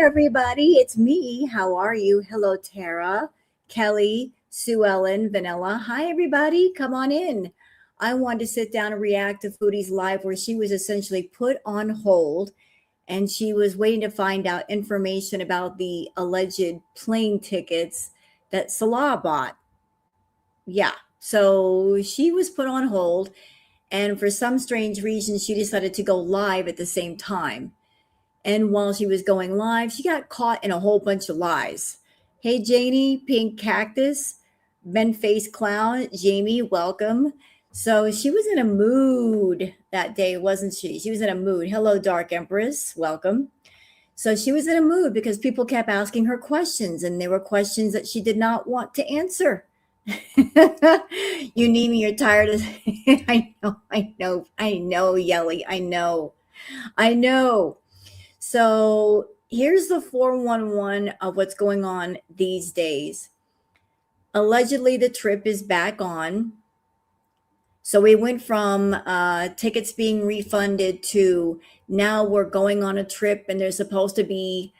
everybody. It's me. How are you? Hello, Tara, Kelly, Sue Ellen, Vanilla. Hi, everybody. Come on in. I wanted to sit down and react to Foodie's live where she was essentially put on hold and she was waiting to find out information about the alleged plane tickets that Salah bought. Yeah. So she was put on hold, and for some strange reason, she decided to go live at the same time. And while she was going live, she got caught in a whole bunch of lies. Hey, Janie, Pink Cactus, Ben Face Clown, Jamie, welcome. So she was in a mood that day, wasn't she? She was in a mood. Hello, Dark Empress, welcome. So she was in a mood because people kept asking her questions, and they were questions that she did not want to answer. You need me, you're tired of I know, Yelly, I know. So here's the 411 of what's going on these days. Allegedly, the trip is back on. So we went from tickets being refunded to now we're going on a trip, and there's supposed to be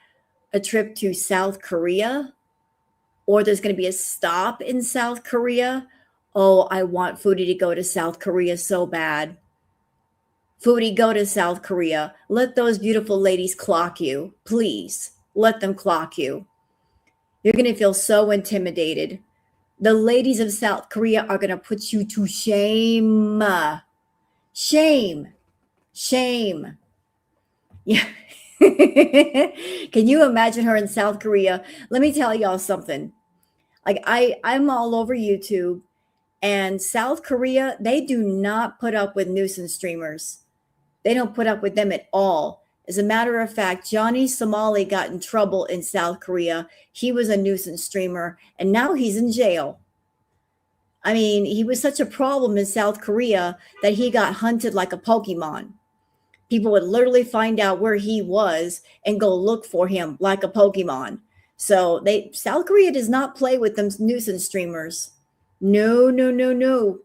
a trip to South Korea, or there's going to be a stop in South Korea. Oh, I want Foodie to go to South Korea so bad. Foodie, go to South Korea. Let those beautiful ladies clock you. Please, let them clock you. You're going to feel so intimidated. The ladies of South Korea are going to put you to shame. Shame. Shame. Yeah. Can you imagine her in South Korea? Let me tell y'all something. Like I'm all over YouTube, and South Korea, they do not put up with nuisance streamers. They don't put up with them at all. As a matter of fact, Johnny Somali got in trouble in South Korea. He was a nuisance streamer, and now he's in jail. I mean, he was such a problem in South Korea that he got hunted like a Pokemon. People would literally find out where he was and go look for him like a Pokemon. So South Korea does not play with them nuisance streamers. No, no, no, no.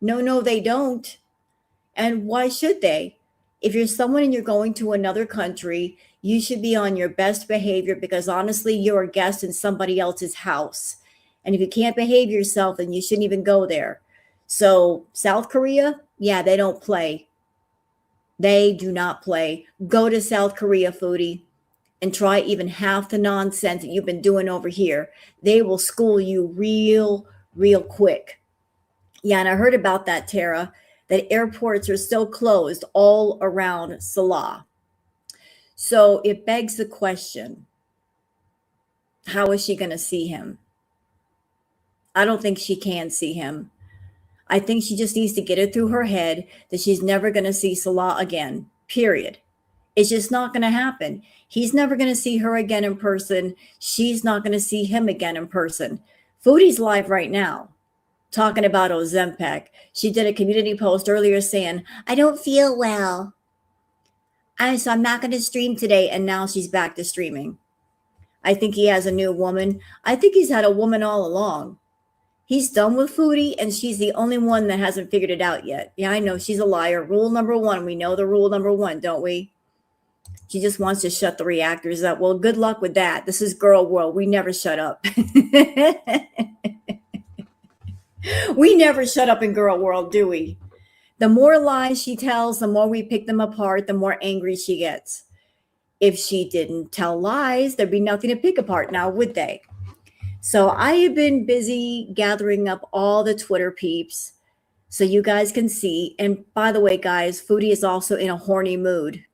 No, they don't. And why should they? If you're someone and you're going to another country, you should be on your best behavior, because honestly, you're a guest in somebody else's house. And if you can't behave yourself, then you shouldn't even go there. So South Korea, yeah, they don't play. They do not play. Go to South Korea, Foodie, and try even half the nonsense that you've been doing over here. They will school you real quick. Yeah, and I heard about that, Tara, that airports are still closed all around Salah. So it begs the question, how is she going to see him? I don't think she can see him. I think she just needs to get it through her head that she's never going to see Salah again, period. It's just not going to happen. He's never going to see her again in person. She's not going to see him again in person. Foodie's live right now talking about Ozempic. She did a community post earlier saying, I don't feel well, so I'm not going to stream today. And now she's back to streaming. I think he has a new woman. I think he's had a woman all along. He's done with Foodie, and she's the only one that hasn't figured it out yet. Yeah, I know, she's a liar. Rule number one. We know the rule number one, don't we? She just wants to shut the reactors up. Well, good luck with that. This is girl world. We never shut up. We never shut up in girl world, do we? The more lies she tells, the more we pick them apart, the more angry she gets. If she didn't tell lies, there'd be nothing to pick apart now, would they? So I have been busy gathering up all the Twitter peeps so you guys can see. And by the way, guys, Foodie is also in a horny mood.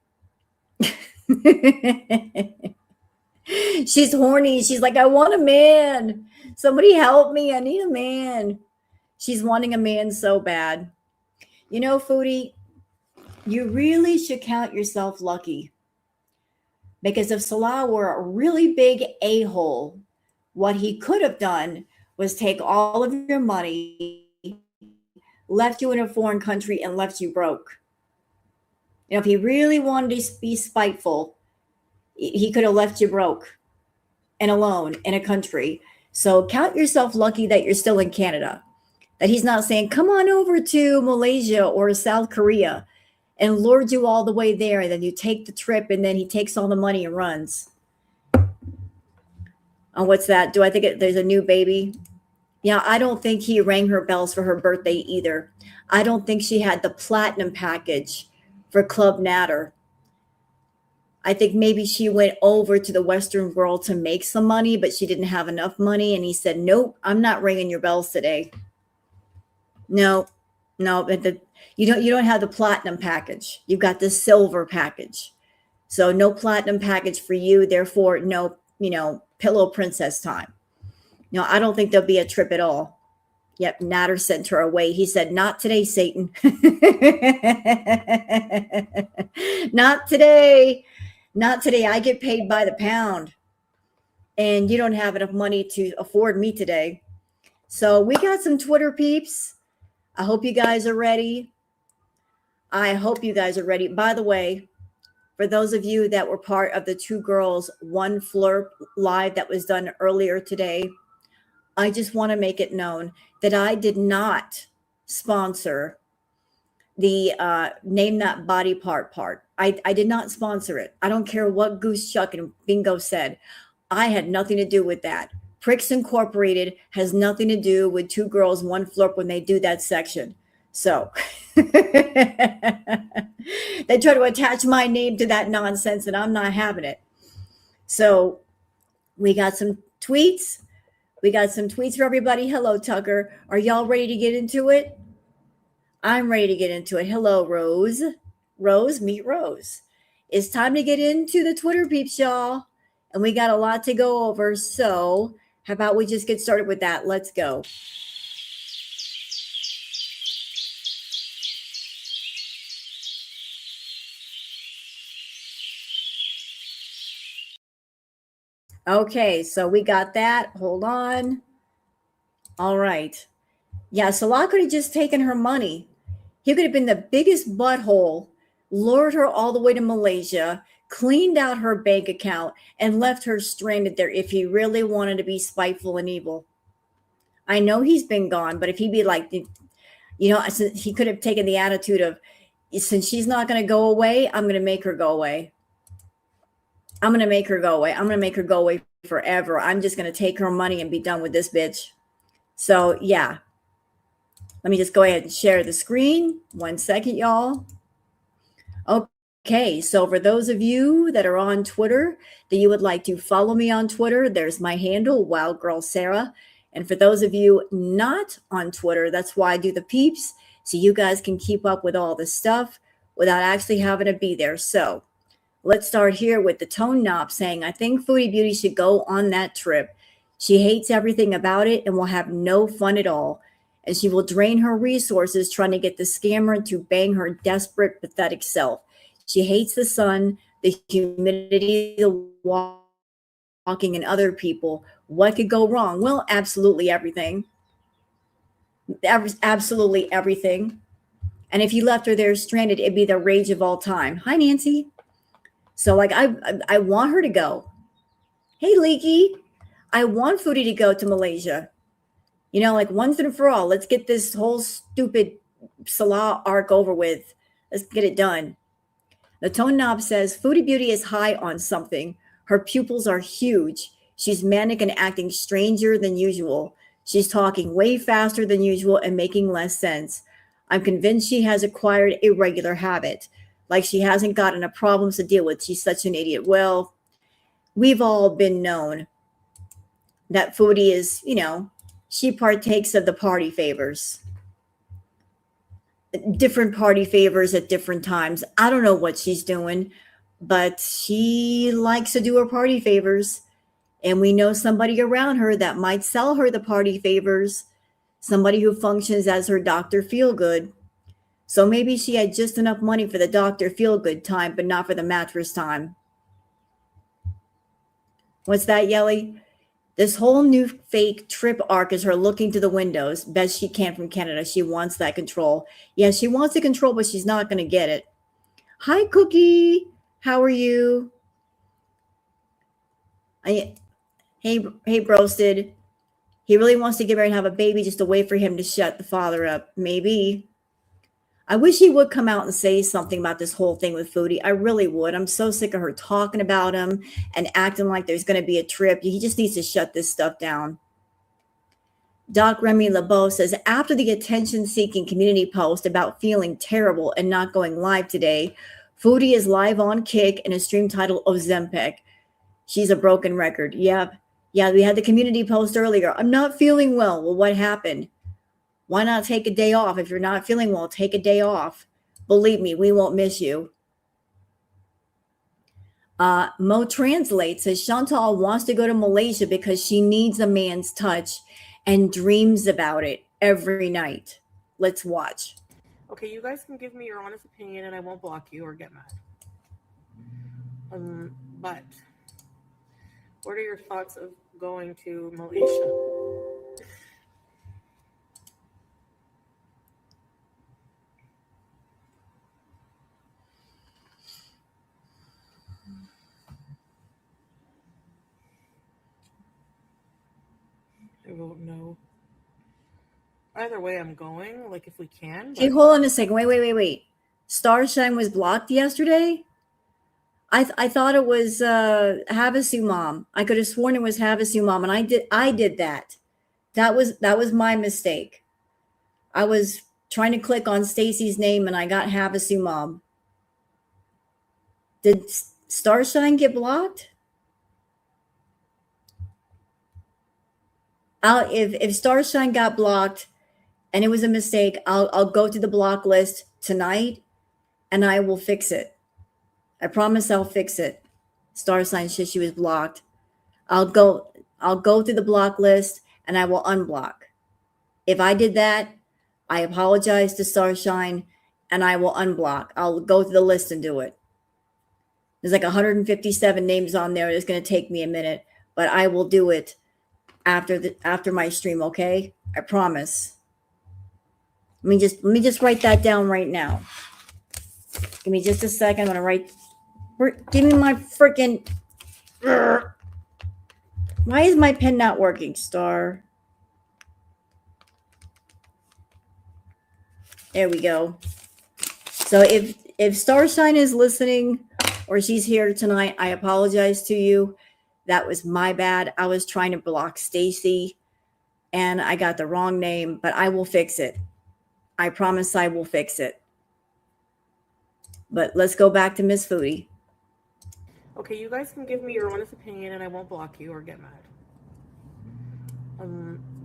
She's horny. She's like, I want a man. Somebody help me. I need a man. She's wanting a man so bad. You know, Foodie, you really should count yourself lucky. Because if Salah were a really big a-hole, what he could have done was take all of your money, left you in a foreign country, and left you broke. You know, if he really wanted to be spiteful, he could have left you broke and alone in a country. So count yourself lucky that you're still in Canada, that he's not saying, come on over to Malaysia or South Korea and lured you all the way there. And then you take the trip, and then he takes all the money and runs. Oh, what's that? Do I think there's a new baby? Yeah, I don't think he rang her bells for her birthday either. I don't think she had the platinum package for Club Natter. I think maybe she went over to the Western world to make some money, but she didn't have enough money. And he said, nope, I'm not ringing your bells today. No, no, you don't have the platinum package. You've got the silver package. So no platinum package for you. Therefore, no, pillow princess time. No, I don't think there'll be a trip at all. Yep, Natter sent her away. He said, not today, Satan. Not today. Not today. I get paid by the pound. And you don't have enough money to afford me today. So we got some Twitter peeps. I hope you guys are ready. I hope you guys are ready. By the way, for those of you that were part of the Two Girls One Flirp live that was done earlier today, I just want to make it known that I did not sponsor the name that body part. I did not sponsor it. I don't care what Goose Chuck and Bingo said. I had nothing to do with that. Pricks Incorporated has nothing to do with Two Girls One Flirp when they do that section. So they try to attach my name to that nonsense, and I'm not having it. So we got some tweets. We got some tweets for everybody. Hello, Tucker. Are y'all ready to get into it? I'm ready to get into it. Hello, Rose. Rose, meet Rose. It's time to get into the Twitter peeps, y'all. And we got a lot to go over. So how about we just get started with that? Let's go. Okay, so we got that. Hold on. All right. Yeah, Salah could have just taken her money. He could have been the biggest butthole, lured her all the way to Malaysia, cleaned out her bank account, and left her stranded there if he really wanted to be spiteful and evil. I know he's been gone, but if he'd be like, he could have taken the attitude of, since she's not going to go away, I'm going to make her go away. I'm going to make her go away. I'm going to make her go away forever. I'm just going to take her money and be done with this bitch. So, yeah. Let me just go ahead and share the screen. 1 second, y'all. Okay, so for those of you that are on Twitter, that you would like to follow me on Twitter, there's my handle, Wild Girl Sarah. And for those of you not on Twitter, that's why I do the peeps, so you guys can keep up with all this stuff without actually having to be there. So let's start here with the Tone Knob saying, I think Foodie Beauty should go on that trip. She hates everything about it and will have no fun at all. And she will drain her resources trying to get the scammer to bang her desperate, pathetic self. She hates the sun, the humidity, the walking, and other people. What could go wrong? Well, absolutely everything. Absolutely everything. And if you left her there stranded, it'd be the rage of all time. Hi, Nancy. So, like, I want her to go. Hey, Leaky. I want Foodie to go to Malaysia. Like once and for all, let's get this whole stupid Salah arc over with. Let's get it done. The Tone Knob says, Foodie Beauty is high on something. Her pupils are huge. She's manic and acting stranger than usual. She's talking way faster than usual and making less sense. I'm convinced she has acquired a regular habit. Like she hasn't got enough problems to deal with. She's such an idiot. Well, we've all been known that Foodie is, she partakes of the party favors. Different party favors at different times. I don't know what she's doing, but she likes to do her party favors. And we know somebody around her that might sell her the party favors, somebody who functions as her Dr. Feelgood. So maybe she had just enough money for the Dr. Feelgood time, but not for the mattress time. What's that, Yelly? This whole new fake trip arc is her looking to the windows, best she can from Canada. She wants that control. Yeah, she wants the control, but she's not going to get it. Hi, Cookie. How are you? Hey, Broasted. He really wants to get married and have a baby just to wait for him to shut the father up. Maybe. I wish he would come out and say something about this whole thing with Foodie. I really would. I'm so sick of her talking about him and acting like there's going to be a trip. He just needs to shut this stuff down. Doc Remy LeBeau says, after the attention-seeking community post about feeling terrible and not going live today, Foodie is live on Kick in a stream titled Ozempic. She's a broken record. Yep. Yeah, we had the community post earlier. I'm not feeling well. Well, what happened? Why not take a day off? If you're not feeling well, take a day off. Believe me, we won't miss you. Mo Translate says Chantal wants to go to Malaysia because she needs a man's touch and dreams about it every night. Let's watch. Okay, you guys can give me your honest opinion and I won't block you or get mad. But what are your thoughts of going to Malaysia? I vote no. Either way, I'm going, like, if we can. Okay, hold on a second. Wait. Starshine was blocked yesterday? I thought it was Havasu Mom. I could have sworn it was Havasu Mom, and I did that. That was my mistake. I was trying to click on Stacy's name and I got Havasu Mom. Did Starshine get blocked? If Starshine got blocked and it was a mistake, I'll go to the block list tonight and I will fix it. I promise I'll fix it. Starshine said she was blocked. I'll go to the block list and I will unblock. If I did that, I apologize to Starshine and I will unblock. I'll go to the list and do it. There's like 157 names on there. It's going to take me a minute, but I will do it after my stream, okay? I promise. Let me just write that down right now. Give me just a second. I'm going to write. Give me my freaking. Why is my pen not working, Star? There we go. So if Starshine is listening or she's here tonight, I apologize to you. That was my bad. I was trying to block Stacy and I got the wrong name, but I will fix it. I promise I will fix it. But let's go back to Miss Foodie. Okay, you guys can give me your honest opinion and I won't block you or get mad.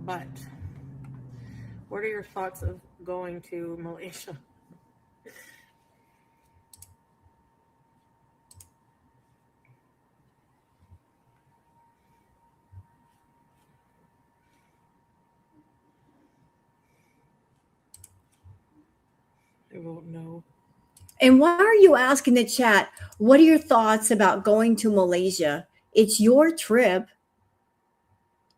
But what are your thoughts of going to Malaysia? I vote no. And why are you asking the chat, what are your thoughts about going to Malaysia? It's your trip.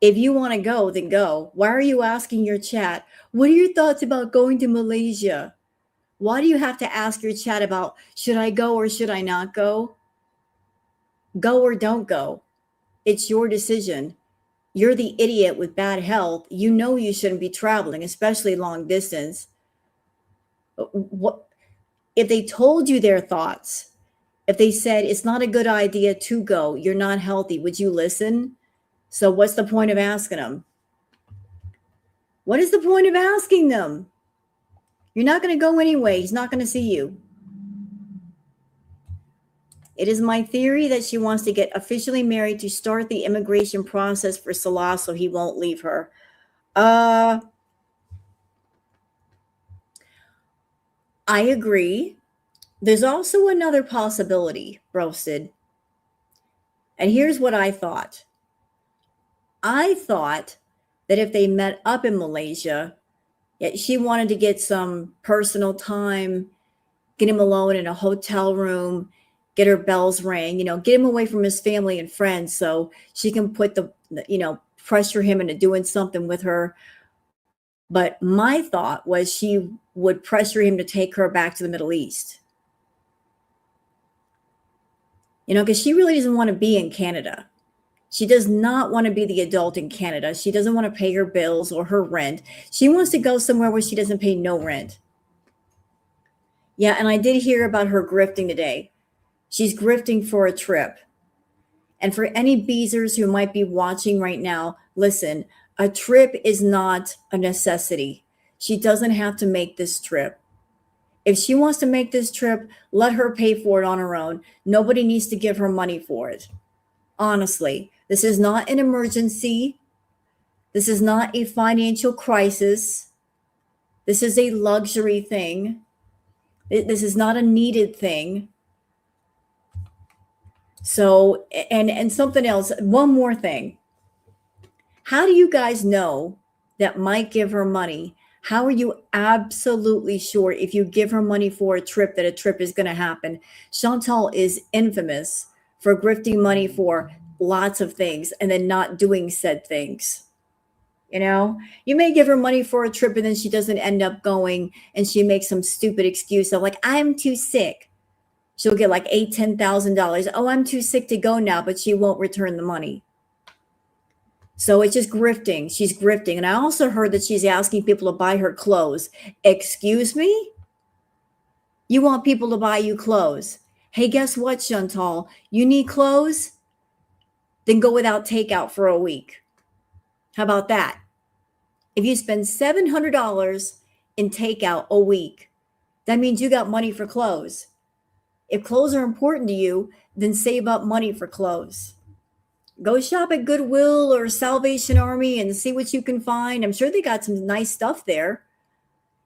If you want to go, then go. Why are you asking your chat, what are your thoughts about going to Malaysia? Why do you have to ask your chat about, should I go or should I not go? Go or don't go. It's your decision. You're the idiot with bad health. You know you shouldn't be traveling, especially long distance. What if they told you their thoughts? If they said it's not a good idea to go, you're not healthy, would you listen? So what's the point of asking them? What is the point of asking them? You're not going to go anyway. He's not going to see you. It is my theory that she wants to get officially married to start the immigration process for Salah so he won't leave her. I agree. There's also another possibility, Roasted. And here's what I thought. I thought that if they met up in Malaysia, she wanted to get some personal time, get him alone in a hotel room, get her bells ring, get him away from his family and friends so she can put pressure him into doing something with her. But my thought was she would pressure him to take her back to the Middle East. Because she really doesn't want to be in Canada. She does not want to be the adult in Canada. She doesn't want to pay her bills or her rent. She wants to go somewhere where she doesn't pay no rent. Yeah, and I did hear about her grifting today. She's grifting for a trip. And for any beezers who might be watching right now, listen, a trip is not a necessity. She doesn't have to make this trip. If she wants to make this trip, let her pay for it on her own. Nobody needs to give her money for it. Honestly, this is not an emergency. This is not a financial crisis. This is a luxury thing. This is not a needed thing. So, and something else, one more thing. How do you guys know that might give her money? How are you absolutely sure if you give her money for a trip that a trip is going to happen? Chantal is infamous for grifting money for lots of things and then not doing said things. You know, you may give her money for a trip and then she doesn't end up going and she makes some stupid excuse of like, I'm too sick. She'll get like $10,000. Oh, I'm too sick to go now, but she won't return the money. So it's just grifting. She's grifting. And I also heard that she's asking people to buy her clothes. Excuse me? You want people to buy you clothes? Hey, guess what, Chantal? You need clothes? Then go without takeout for a week. How about that? If you spend $700 in takeout a week, that means you got money for clothes. If clothes are important to you, then save up money for clothes. Go shop at Goodwill or Salvation Army and see what you can find. I'm sure they got some nice stuff there.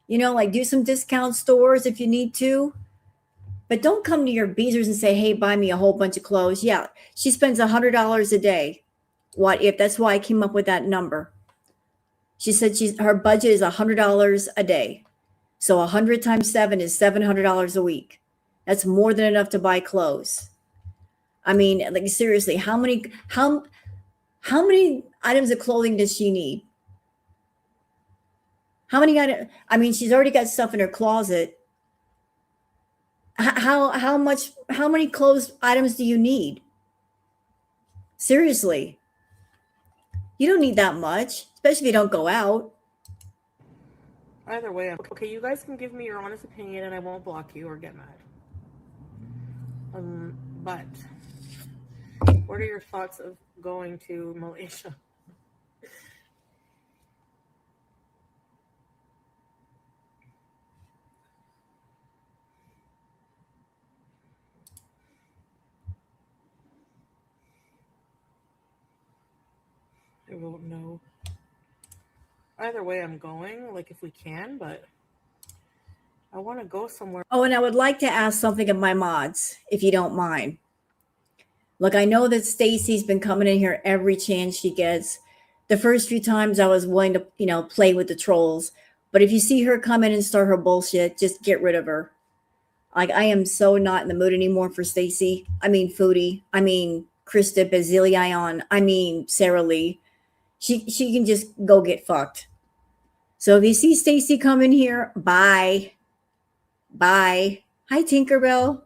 You know, like do some discount stores if you need to. But don't come to your beezers and say, hey, buy me a whole bunch of clothes. Yeah, she spends $100 a day. What if? That's why I came up with that number. She said her budget is $100 a day. So 100 times 7 is $700 a week. That's more than enough to buy clothes. I mean, like seriously, how many items of clothing does she need? How many items? I mean, she's already got stuff in her closet. How many clothes items do you need? Seriously. You don't need that much, especially if you don't go out. Either way, okay, you guys can give me your honest opinion and I won't block you or get mad. But what are your thoughts of going to Malaysia? I won't know. Either way, I'm going, like if we can, but I want to go somewhere. Oh, and I would like to ask something of my mods, if you don't mind. Look, I know that Stacy's been coming in here every chance she gets. The first few times I was willing to, play with the trolls. But if you see her come in and start her bullshit, just get rid of her. Like I am so not in the mood anymore for Stacy. I mean Foodie. I mean Krista Bazilion. I mean Sarah Lee. She can just go get fucked. So if you see Stacy come in here, bye. Bye. Hi Tinkerbell.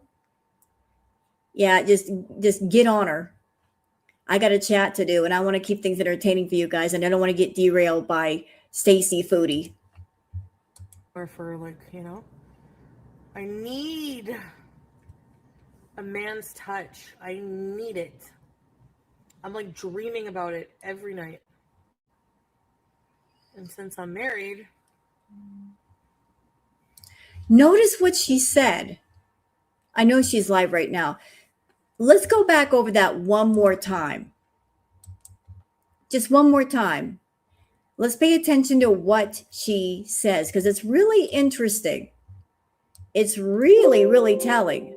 Yeah, just get on her. I got a chat to do and I want to keep things entertaining for you guys and I don't want to get derailed by Stacy Foodie. Or for I need a man's touch. I need it. I'm like dreaming about it every night. And since I'm married. Notice what she said. I know she's live right now. Let's go back over that one more time. Just one more time. Let's pay attention to what she says because it's really interesting. It's really, really telling.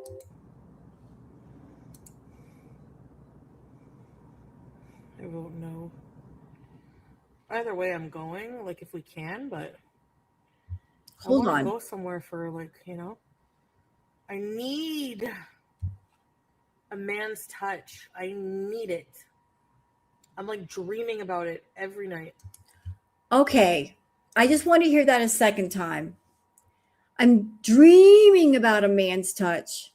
I won't know. Either way, I'm going, like if we can, but Hold I on. want to go somewhere for I need a man's touch. I need it. I'm like dreaming about it every night. Okay. I just want to hear that a second time. I'm dreaming about a man's touch.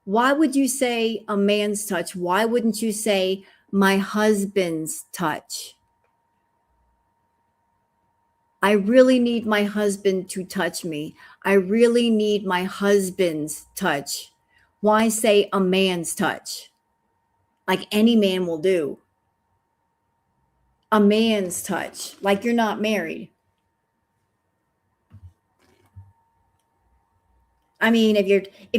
Why would you say a man's touch? Why wouldn't you say my husband's touch? I really need my husband to touch me. I really need my husband's touch. Why say a man's touch? Like any man will do. A man's touch, like you're not married. I mean, if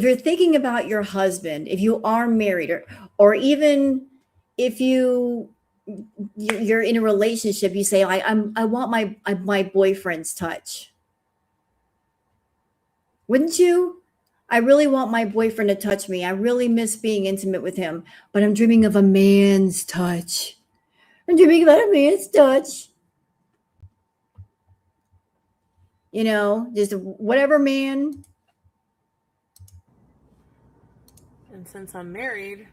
you're thinking about your husband, if you are married, or even if you're in a relationship, you say, I want my boyfriend's touch. Wouldn't you? I really want my boyfriend to touch me. I really miss being intimate with him, but I'm dreaming of a man's touch. I'm dreaming about a man's touch. Just whatever man. And since I'm married,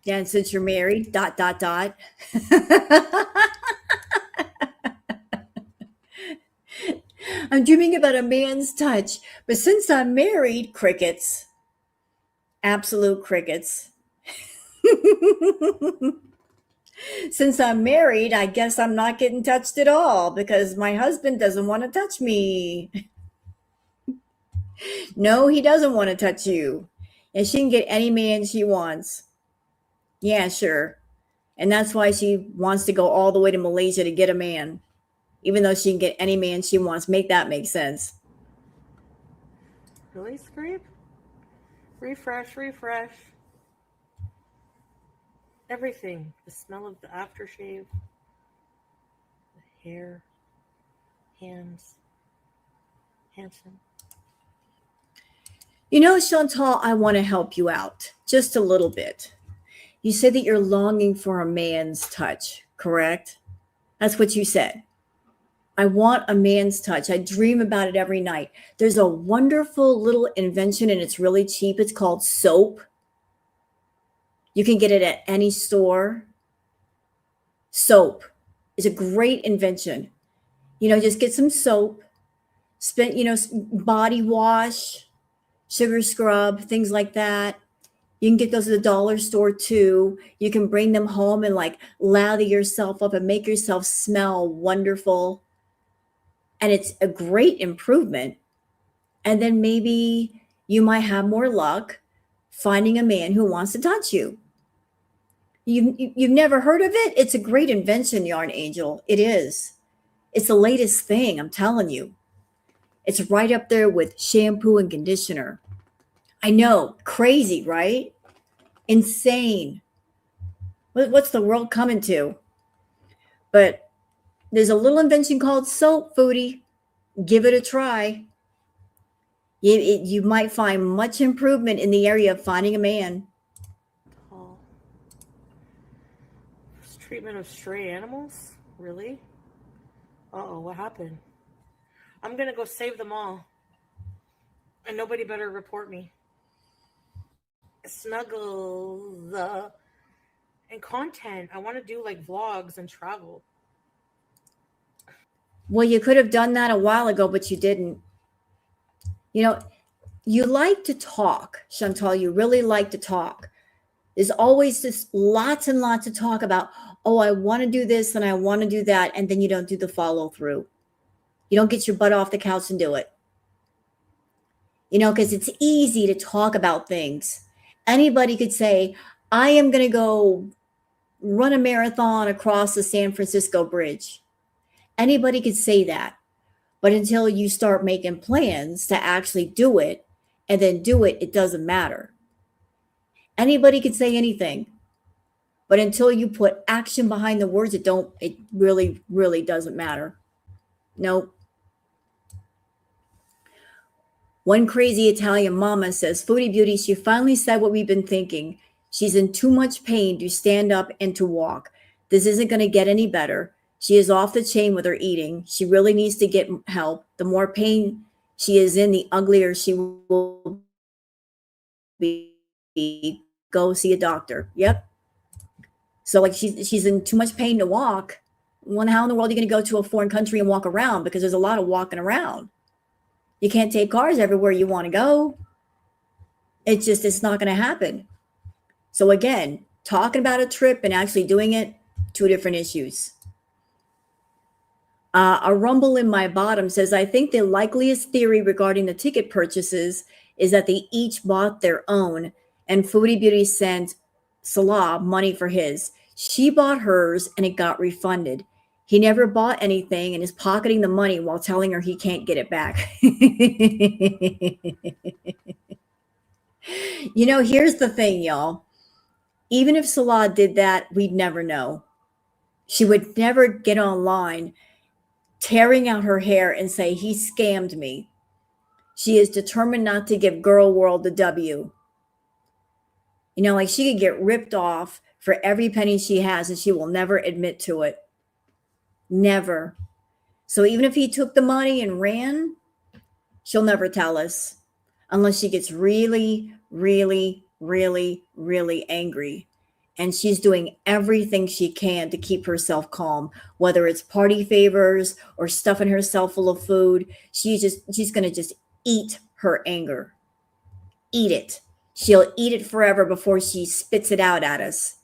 Yeah, and since you're married, dot, dot, dot. I'm dreaming about a man's touch, but since I'm married, crickets. Absolute crickets. Since I'm married, I guess I'm not getting touched at all because my husband doesn't want to touch me. No, he doesn't want to touch you. And she can get any man she wants. Yeah, sure. And that's why she wants to go all the way to Malaysia to get a man, even though she can get any man she wants. Make that make sense. really, Scrape? Refresh, refresh. Everything. The smell of the aftershave, the hair, hands. Handsome. Chantal, I want to help you out just a little bit. You said that you're longing for a man's touch, correct? That's what you said. I want a man's touch. I dream about it every night. There's a wonderful little invention and it's really cheap. It's called soap. You can get it at any store. Soap is a great invention. Just get some soap, spend, body wash, sugar scrub, things like that. You can get those at the dollar store too. You can bring them home and like lather yourself up and make yourself smell wonderful. And it's a great improvement. And then maybe you might have more luck finding a man who wants to touch you. You've never heard of it? It's a great invention, Yarn Angel. It is. It's the latest thing, I'm telling you. It's right up there with shampoo and conditioner. I know, crazy, right? Insane. What's the world coming to? But there's a little invention called soap, Foodie. Give it a try. You might find much improvement in the area of finding a man. Tall. Treatment of stray animals? Really? Uh-oh, what happened? I'm gonna go save them all. And nobody better report me. Snuggles. And content. I want to do like vlogs and travel. Well, you could have done that a while ago, but you didn't. You like to talk, Chantal. You really like to talk. There's always this lots and lots of talk about, oh, I want to do this and I want to do that. And then you don't do the follow through. You don't get your butt off the couch and do it. Because it's easy to talk about things. Anybody could say, I am going to go run a marathon across the San Francisco Bridge. Anybody could say that. But until you start making plans to actually do it and then do it, it doesn't matter. Anybody could say anything. But until you put action behind the words, it really, really doesn't matter. Nope. One crazy Italian mama says, Foodie Beauty, she finally said what we've been thinking. She's in too much pain to stand up and to walk. This isn't going to get any better. She is off the chain with her eating. She really needs to get help. The more pain she is in, the uglier she will be. Go see a doctor. Yep. So like she's in too much pain to walk. Well, how in the world are you going to go to a foreign country and walk around? Because there's a lot of walking around. You can't take cars everywhere you want to go. It's not going to happen. So again, talking about a trip and actually doing it, two different issues. A rumble in my bottom says, I think the likeliest theory regarding the ticket purchases is that they each bought their own, and Foodie Beauty sent Salah money for his. She bought hers and it got refunded. He never bought anything and is pocketing the money while telling her he can't get it back. Here's the thing, y'all. Even if Salah did that, we'd never know. She would never get online tearing out her hair and say, he scammed me. She is determined not to give Girl World the W. Like she could get ripped off for every penny she has and she will never admit to it. Never. So even if he took the money and ran, she'll never tell us unless she gets really, really, really, really angry. And she's doing everything she can to keep herself calm, whether it's party favors or stuffing herself full of food. She's going to just eat her anger. Eat it. She'll eat it forever before she spits it out at us.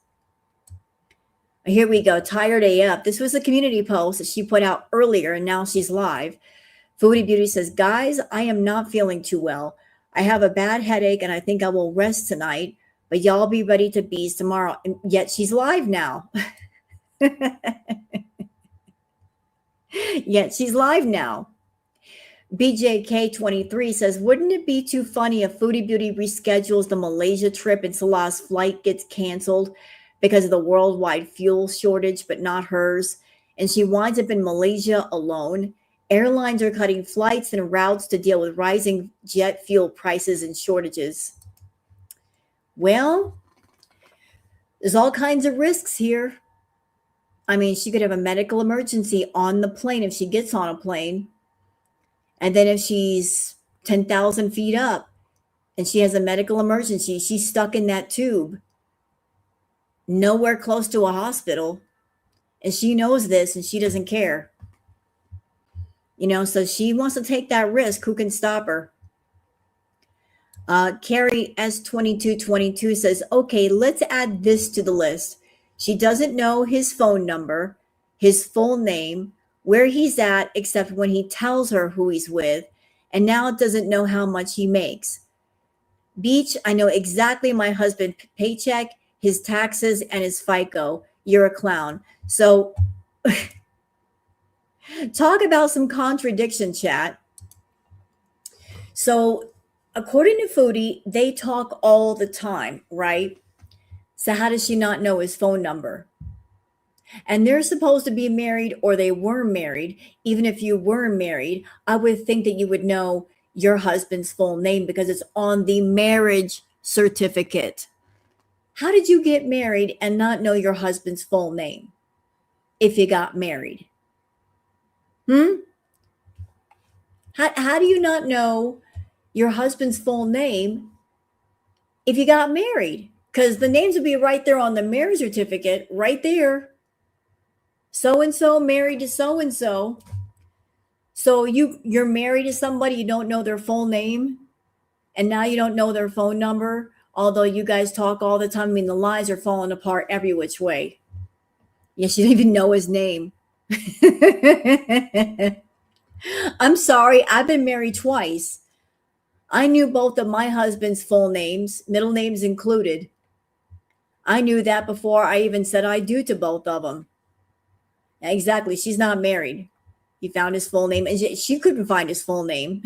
Here we go. Tired AF. This was a community post that she put out earlier, and now she's live. Foodie Beauty says, guys, I am not feeling too well. I have a bad headache, and I think I will rest tonight. But y'all be ready to bees tomorrow. And yet she's live now. Yet she's live now. BJK23 says, wouldn't it be too funny if Foodie Beauty reschedules the Malaysia trip and Salah's flight gets canceled because of the worldwide fuel shortage, but not hers? And she winds up in Malaysia alone. Airlines are cutting flights and routes to deal with rising jet fuel prices and shortages. Well, there's all kinds of risks here. I mean, she could have a medical emergency on the plane if she gets on a plane. And then if she's 10,000 feet up and she has a medical emergency, she's stuck in that tube, nowhere close to a hospital. And she knows this and she doesn't care. So she wants to take that risk. Who can stop her? Carrie S2222 says, okay, let's add this to the list. She doesn't know his phone number, his full name, where he's at, except when he tells her who he's with, and now doesn't know how much he makes. Beach, I know exactly my husband's paycheck, his taxes, and his FICO. You're a clown. So talk about some contradiction, chat. So according to Foodie, they talk all the time, right? So how does she not know his phone number? And they're supposed to be married, or they were married. Even if you were married, I would think that you would know your husband's full name because it's on the marriage certificate. How did you get married and not know your husband's full name if you got married? How do you not know your husband's full name if you got married? Because the names would be right there on the marriage certificate, right there. So-and-so married to so-and-so. So you're married to somebody, you don't know their full name, and now you don't know their phone number, although you guys talk all the time. I mean, the lies are falling apart every which way. Yes, you don't even know his name. I'm sorry, I've been married twice. I knew both of my husband's full names, middle names included. I knew that before I even said I do to both of them. Exactly. She's not married. He found his full name, and she couldn't find his full name.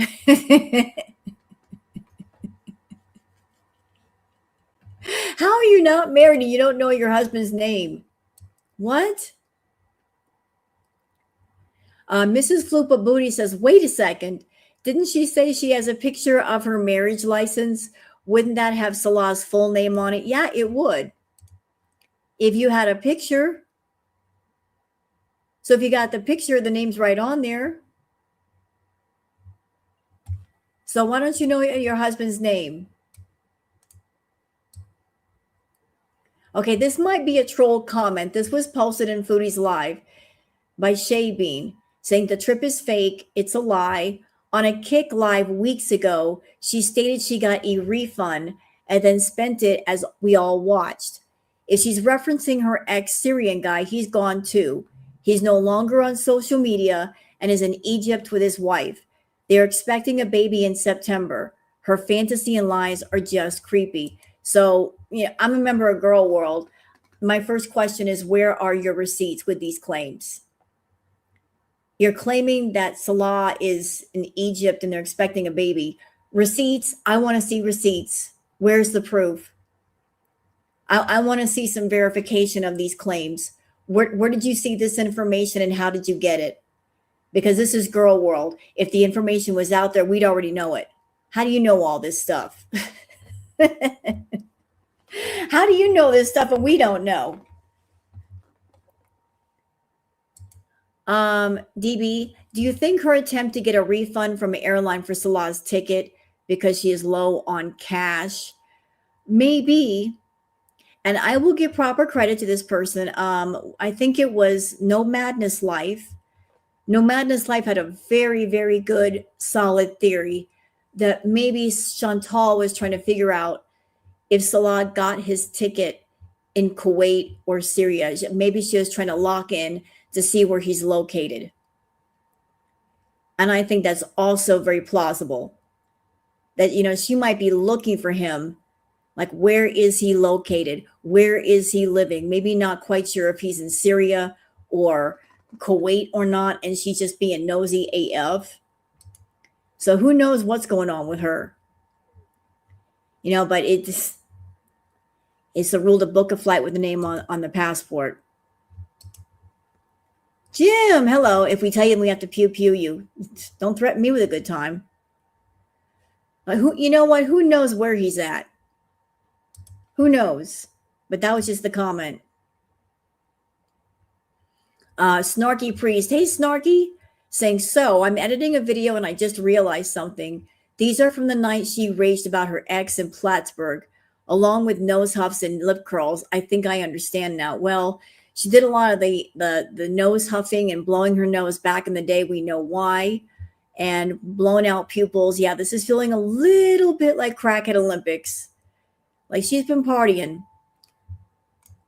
How are you not married and you don't know your husband's name? What? Mrs. Flupa Booty says, wait a second. Didn't she say she has a picture of her marriage license? Wouldn't that have Salah's full name on it? Yeah, it would. If you had a picture. So if you got the picture, the name's right on there. So why don't you know your husband's name? Okay, this might be a troll comment. This was posted in Foodie's Live by Shay Bean, saying the trip is fake. It's a lie. On a Kick Live weeks ago, she stated she got a refund and then spent it as we all watched. If she's referencing her ex Syrian guy, he's gone too. He's no longer on social media and is in Egypt with his wife. They're expecting a baby in September. Her fantasy and lies are just creepy. So, yeah, I'm a member of Girl World. My first question is, where are your receipts with these claims? You're claiming that Salah is in Egypt and they're expecting a baby. Receipts, I want to see receipts. Where's the proof? I want to see some verification of these claims. Where did you see this information and how did you get it? Because this is Girl World. If the information was out there, we'd already know it. How do you know all this stuff? How do you know this stuff and we don't know? DB, do you think her attempt to get a refund from an airline for Salah's ticket because she is low on cash? Maybe. And I will give proper credit to this person. I think it was No Madness Life. No Madness Life had a very, very good, solid theory that maybe Chantal was trying to figure out if Salah got his ticket in Kuwait or Syria. Maybe she was trying to lock in to see where he's located. And I think that's also very plausible. That, she might be looking for him. Like, where is he located? Where is he living? Maybe not quite sure if he's in Syria or Kuwait or not, and she's just being nosy AF. So who knows what's going on with her? But it's the rule to book a flight with the name on the passport. Jim, hello. If we tell you we have to pew you, don't threaten me with a good time. But you know what? Who knows where he's at? Who knows? But that was just the comment. Snarky Priest. Hey, Snarky. Saying, so I'm editing a video and I just realized something. These are from the night she raged about her ex in Plattsburgh, along with nose huffs and lip curls. I think I understand now. Well, she did a lot of the nose huffing and blowing her nose back in the day. We know why. And blowing out pupils. Yeah, this is feeling a little bit like Crackhead Olympics. Like she's been partying.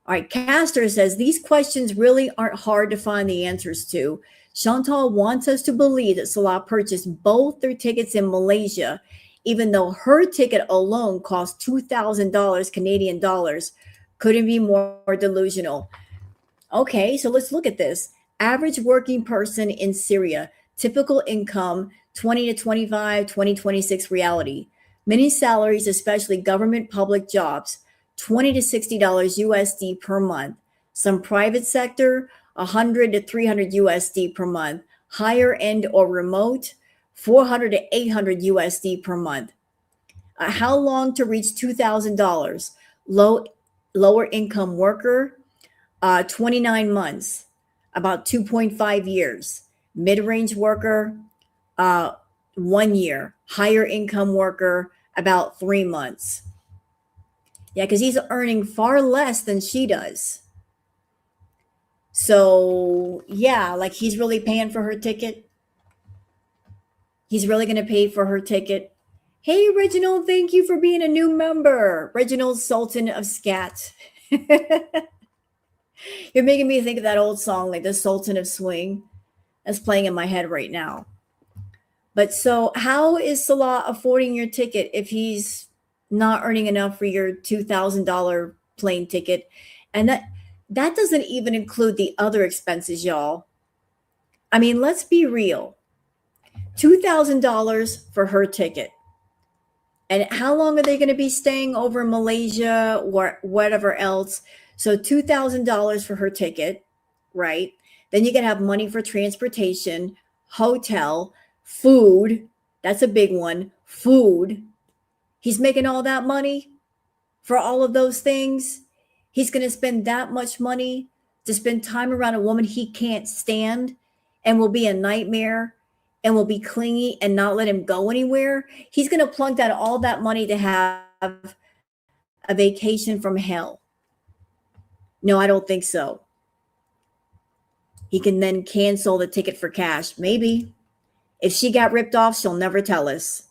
All right, Castor says, these questions really aren't hard to find the answers to. Chantal wants us to believe that Salah purchased both their tickets in Malaysia, even though her ticket alone cost $2,000 Canadian dollars. Couldn't be more delusional. Okay, so let's look at this. Average working person in Syria, typical income, 20 to 25, 2026 reality. Many salaries, especially government public jobs, $20 to $60 USD per month. Some private sector, 100 to 300 USD per month. Higher end or remote, 400 to 800 USD per month. How long to reach $2,000? Lower income worker, 29 months, about 2.5 years. Mid-range worker, 1 year. Higher income worker, about 3 months. Yeah, because he's earning far less than she does. So, yeah, like he's really paying for her ticket. He's really going to pay for her ticket. Hey, Reginald, thank you for being a new member. Reginald, Sultan of Scat. You're making me think of that old song, like the Sultan of Swing. That's playing in my head right now. But so how is Salah affording your ticket if he's not earning enough for your $2,000 plane ticket? And that doesn't even include the other expenses, y'all. I mean, let's be real. $2,000 for her ticket. And how long are they going to be staying over in Malaysia or whatever else? So $2,000 for her ticket, right? Then you can have money for transportation, hotel, food. That's a big one. Food. He's making all that money for all of those things. He's going to spend that much money to spend time around a woman he can't stand and will be a nightmare and will be clingy and not let him go anywhere. He's going to plunk down all that money to have a vacation from hell. No, I don't think so. He can then cancel the ticket for cash. Maybe. If she got ripped off, she'll never tell us.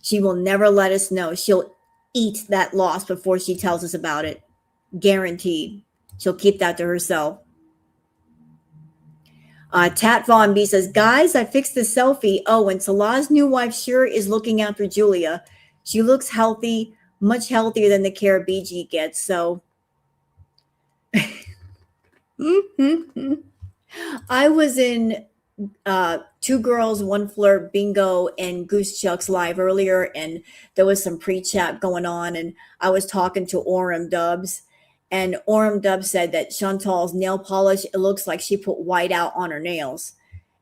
She will never let us know. eat that loss before she tells us about it. Guaranteed. She'll keep that to herself. Tat Von B says, guys, I fixed the selfie. Oh, and Salah's new wife sure is looking after Julia. She looks healthy, much healthier than the care BG gets. So I was in Two Girls, One Flirt bingo and Goose Chuck's live earlier, and there was some pre-chat going on, and I was talking to Orem Dubs, and Orem Dubs said that Chantal's nail polish, it looks like she put whiteout on her nails.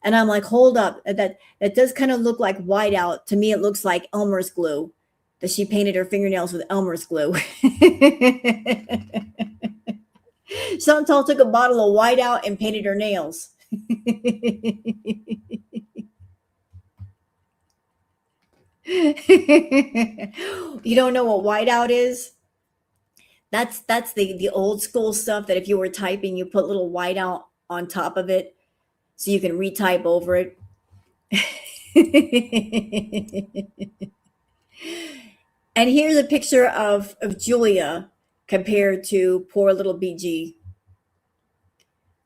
And I'm like, hold up, that does kind of look like whiteout. To me, it looks like Elmer's glue, that she painted her fingernails with Elmer's glue. Chantal took a bottle of whiteout and painted her nails. You don't know what whiteout is? That's the old school stuff that if you were typing, you put little whiteout on top of it so you can retype over it. And here's a picture of Julia compared to poor little BG.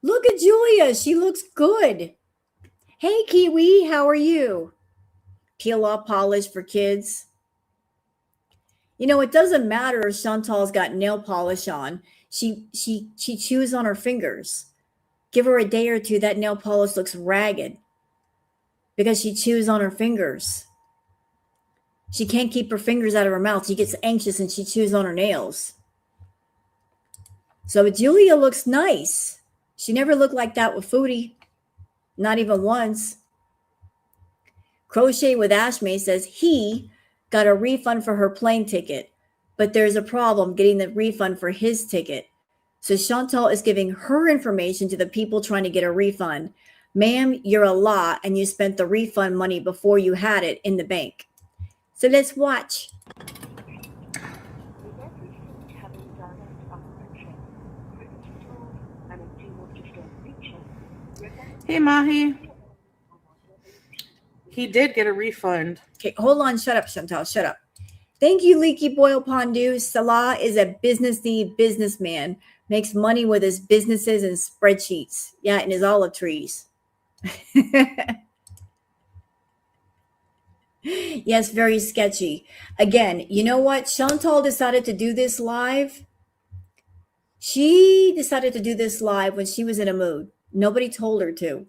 Look at Julia. She looks good. Hey, Kiwi, how are you? Peel off polish for kids. You know, it doesn't matter if Chantal's got nail polish on. She chews on her fingers. Give her a day or two, that nail polish looks ragged because she chews on her fingers. She can't keep her fingers out of her mouth. She gets anxious and she chews on her nails. So Julia looks nice. She never looked like that with Foodie. Not even once. Crochet with Ashmay says he got a refund for her plane ticket, but there's a problem getting the refund for his ticket. So Chantal is giving her information to the people trying to get a refund. Ma'am, you're a lot and you spent the refund money before you had it in the bank. So let's watch. Hey, Mahi. He did get a refund. Okay, hold on. Shut up, Chantal. Shut up. Thank you, Leaky Boil Pondu. Salah is a businessy businessman. Makes money with his businesses and spreadsheets. Yeah, and his olive trees. Yes, very sketchy. Again, you know what? Chantal decided to do this live. She decided to do this live when she was in a mood. Nobody told her to.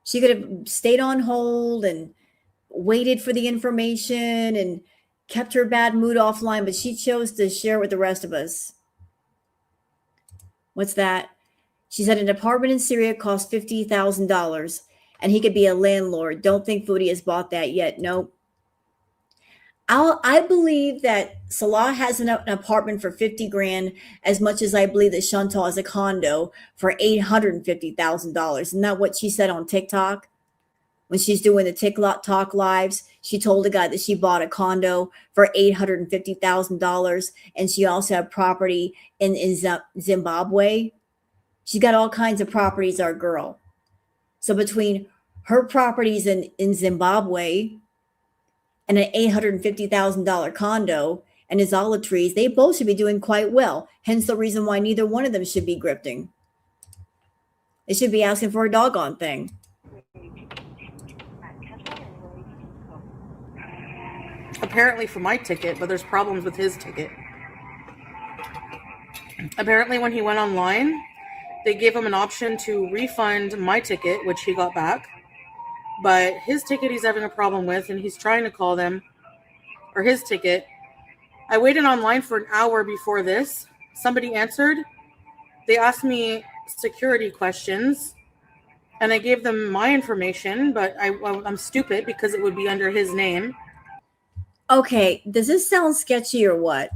She could have stayed on hold and waited for the information and kept her bad mood offline, but she chose to share with the rest of us. What's that? She said an apartment in Syria costs $50,000 and he could be a landlord. Don't think Foodie has bought that yet. Nope. I believe that Salah has an apartment for 50 grand as much as I believe that Chantal has a condo for $850,000. Isn't that what she said on TikTok? When she's doing the TikTok lives, she told the guy that she bought a condo for $850,000 and she also had property in Zimbabwe. She got all kinds of properties, our girl. So between her properties in Zimbabwe and an $850,000 condo and his olive trees, they both should be doing quite well. Hence the reason why neither one of them should be grifting. They should be asking for a doggone thing. Apparently for my ticket, but there's problems with his ticket. Apparently when he went online, they gave him an option to refund my ticket, which he got back. But his ticket he's having a problem with, and he's trying to call them, or his ticket. I waited online for an hour before this. Somebody answered. They asked me security questions, and I gave them my information, but I'm stupid because it would be under his name. Okay, does this sound sketchy or what?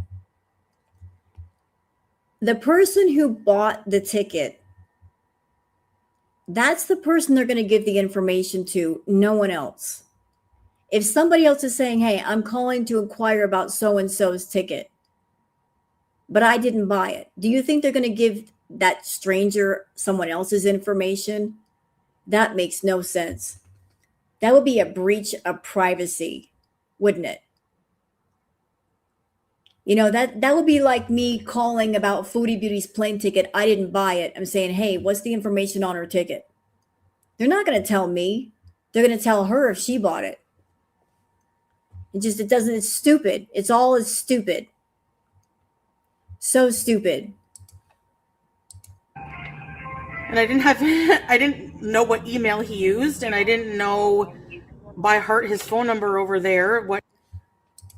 The person who bought the ticket, that's the person they're going to give the information to, no one else. If somebody else is saying, hey, I'm calling to inquire about so-and-so's ticket, but I didn't buy it, do you think they're going to give that stranger someone else's information? That makes no sense. That would be a breach of privacy, wouldn't it? That would be like me calling about Foodie Beauty's plane ticket. I didn't buy it. I'm saying, hey, what's the information on her ticket? They're not going to tell me. They're going to tell her if she bought it. It doesn't, it's stupid. It's all as stupid. So stupid. And I didn't know what email he used, and I didn't know by heart his phone number over there. What?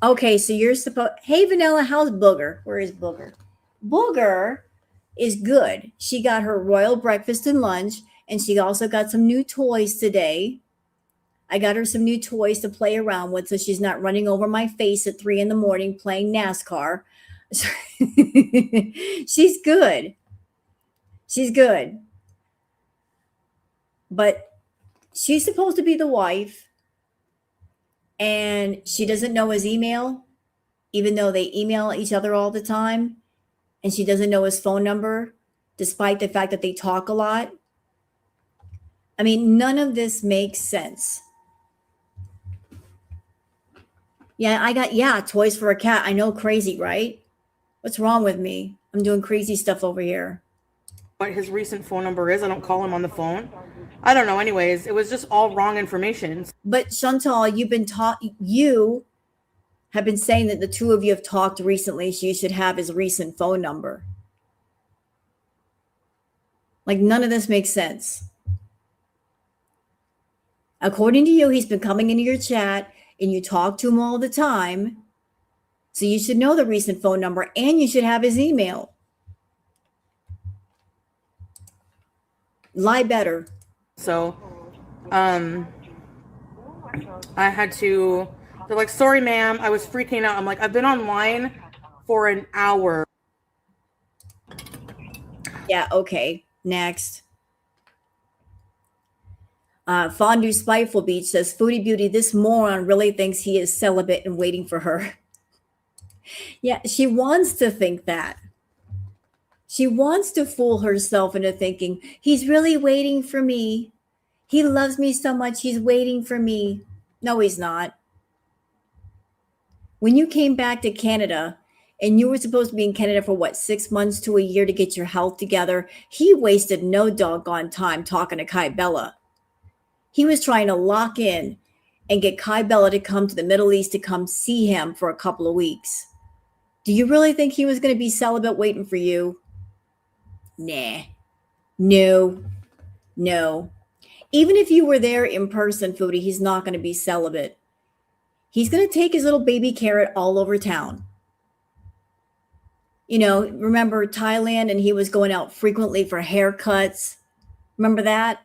Okay, so you're supposed, hey, Vanilla, how's Booger? Where is Booger? Booger is good. She got her royal breakfast and lunch, and she also got some new toys today. I got her some new toys to play around with so she's not running over my face at 3 in the morning playing NASCAR. She's good. She's good. But she's supposed to be the wife, and she doesn't know his email, even though they email each other all the time, and she doesn't know his phone number, despite the fact that they talk a lot. I mean, none of this makes sense. Yeah, toys for a cat. I know, crazy, right? What's wrong with me? I'm doing crazy stuff over here. What his recent phone number is. I don't call him on the phone. I don't know. Anyways, it was just all wrong information. But Chantal, you have been saying that the two of you have talked recently, so you should have his recent phone number. Like, none of this makes sense. According to you, he's been coming into your chat and you talk to him all the time. So you should know the recent phone number and you should have his email. Lie better. So, I had to, they're like, sorry, ma'am, I was freaking out. I'm like, I've been online for an hour. Yeah, okay. Next. Fondue Spiteful Beach says, Foodie Beauty, this moron really thinks he is celibate and waiting for her. Yeah, she wants to think that. She wants to fool herself into thinking, he's really waiting for me. He loves me so much, he's waiting for me. No, he's not. When you came back to Canada, and you were supposed to be in Canada for what, 6 months to a year to get your health together, he wasted no doggone time talking to Kai Bella. He was trying to lock in and get Kai Bella to come to the Middle East to come see him for a couple of weeks. Do you really think he was going to be celibate waiting for you? Nah. No. Even if you were there in person, Foodie, he's not going to be celibate. He's going to take his little baby carrot all over town. Remember Thailand, and he was going out frequently for haircuts. Remember that?